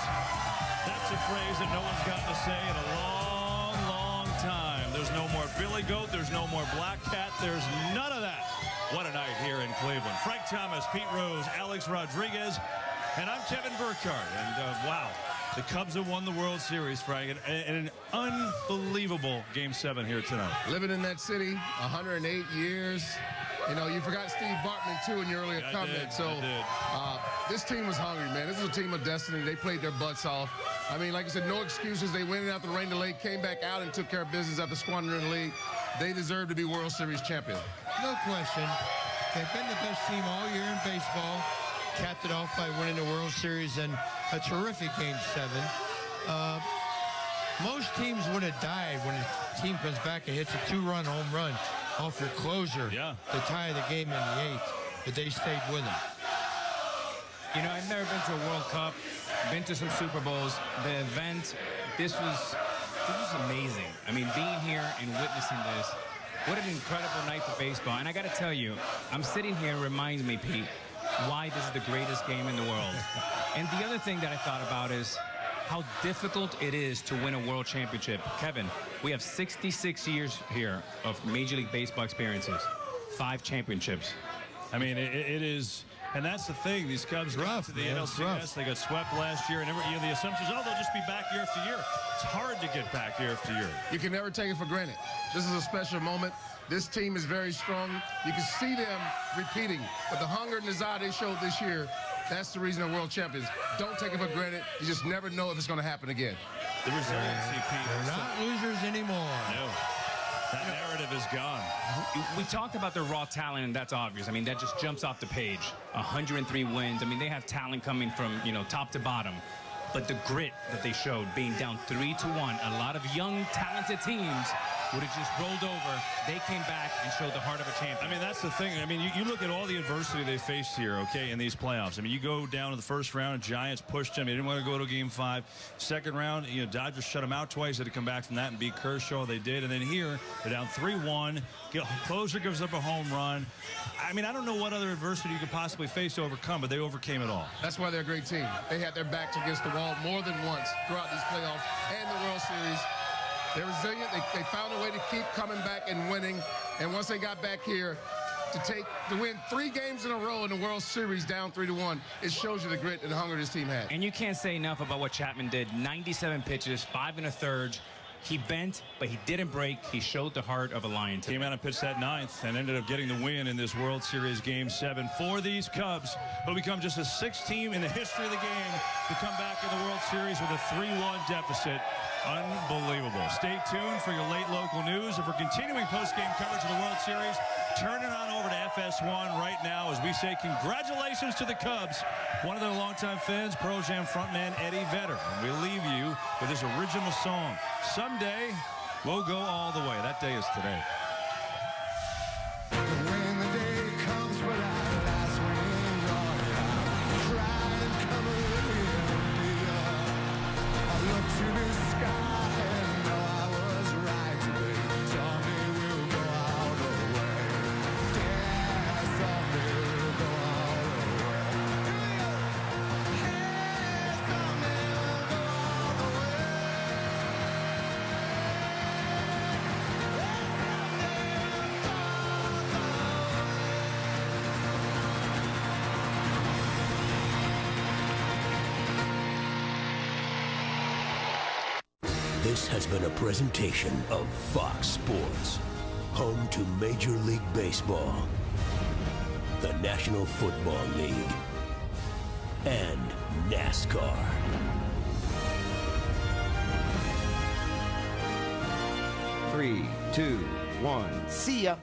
Speaker 9: That's a phrase that no one's gotten to say in a long, long time. There's no more Billy Goat. There's no more Black Cat. There's none of that. What a night here in Cleveland. Frank Thomas, Pete Rose, Alex Rodriguez, and I'm Kevin Burkhardt. And wow, the Cubs have won the World Series, Frank, and an unbelievable Game 7 here tonight.
Speaker 14: Living in that city, 108 years. You know, you forgot Steve Bartman, too, in your earlier comment. This team was hungry, man. This was a team of destiny. They played their butts off. I mean, like I said, no excuses. They went out the rain delay, came back out and took care of business after squandering the league. They deserve to be World Series champion.
Speaker 16: No question. They've been the best team all year in baseball. Capped it off by winning the World Series and a terrific Game 7. Most teams would have died when a team comes back and hits a 2-run home run off your closer to tie the game in the 8th, but they stayed with him.
Speaker 19: You know, I've never been to a World Cup, been to some Super Bowls. The event, this was amazing. I mean, being here and witnessing this, what an incredible night for baseball. And I got to tell you, I'm sitting here, it reminds me, Pete, why this is the greatest game in the world. And the other thing that I thought about is how difficult it is to win a world championship. Kevin, we have 66 years here of Major League Baseball experiences, 5 championships.
Speaker 9: I mean, it is, and that's the thing. These Cubs got to the NLCS. They got swept last year, and the assumption is, they'll just be back year after year. It's hard to get back year after year.
Speaker 14: You can never take it for granted. This is a special moment. This team is very strong. You can see them repeating, but the hunger and desire they showed this year, that's the reason they're world champions. Don't take it for granted. You just never know if it's going to happen again.
Speaker 9: The resiliency, Pete.
Speaker 16: They're not losers anymore.
Speaker 9: No. That narrative is gone.
Speaker 19: We talked about their raw talent, and that's obvious. I mean, that just jumps off the page. 103 wins. I mean, they have talent coming from, top to bottom. But the grit that they showed, being down 3-1, a lot of young, talented teams would have just rolled over. They came back and showed the heart of a champion.
Speaker 9: I mean, that's the thing. I mean, you look at all the adversity they faced here, okay, in these playoffs. I mean, you go down to the first round, Giants pushed them. They didn't want to go to Game 5. Second round, Dodgers shut them out twice. They had to come back from that and beat Kershaw. They did. And then here, they're down 3-1. Closer gives up a home run. I mean, I don't know what other adversity you could possibly face to overcome, but they overcame it all.
Speaker 14: That's why they're a great team. They had their backs against the wall more than once throughout these playoffs and the World Series. They're resilient. They found a way to keep coming back and winning. And once they got back here to win 3 games in a row in the World Series down 3-1, it shows you the grit and hunger this team had.
Speaker 19: And you can't say enough about what Chapman did. 97 pitches, 5 1/3. He bent, but he didn't break. He showed the heart of a lion.
Speaker 9: Came out and pitched that 9th and ended up getting the win in this World Series Game 7 for these Cubs, who become just the 6th team in the history of the game to come back in the World Series with a 3-1 deficit. Unbelievable. Stay tuned for your late local news. And for continuing post-game coverage of the World Series, turn it on over to FS1 right now as we say congratulations to the Cubs. One of their longtime fans, Pearl Jam frontman Eddie Vedder. And we leave you with his original song. Someday, we'll go all the way. That day is today.
Speaker 20: This has been a presentation of Fox Sports, home to Major League Baseball, the National Football League, and NASCAR.
Speaker 21: 3, 2, 1. See ya.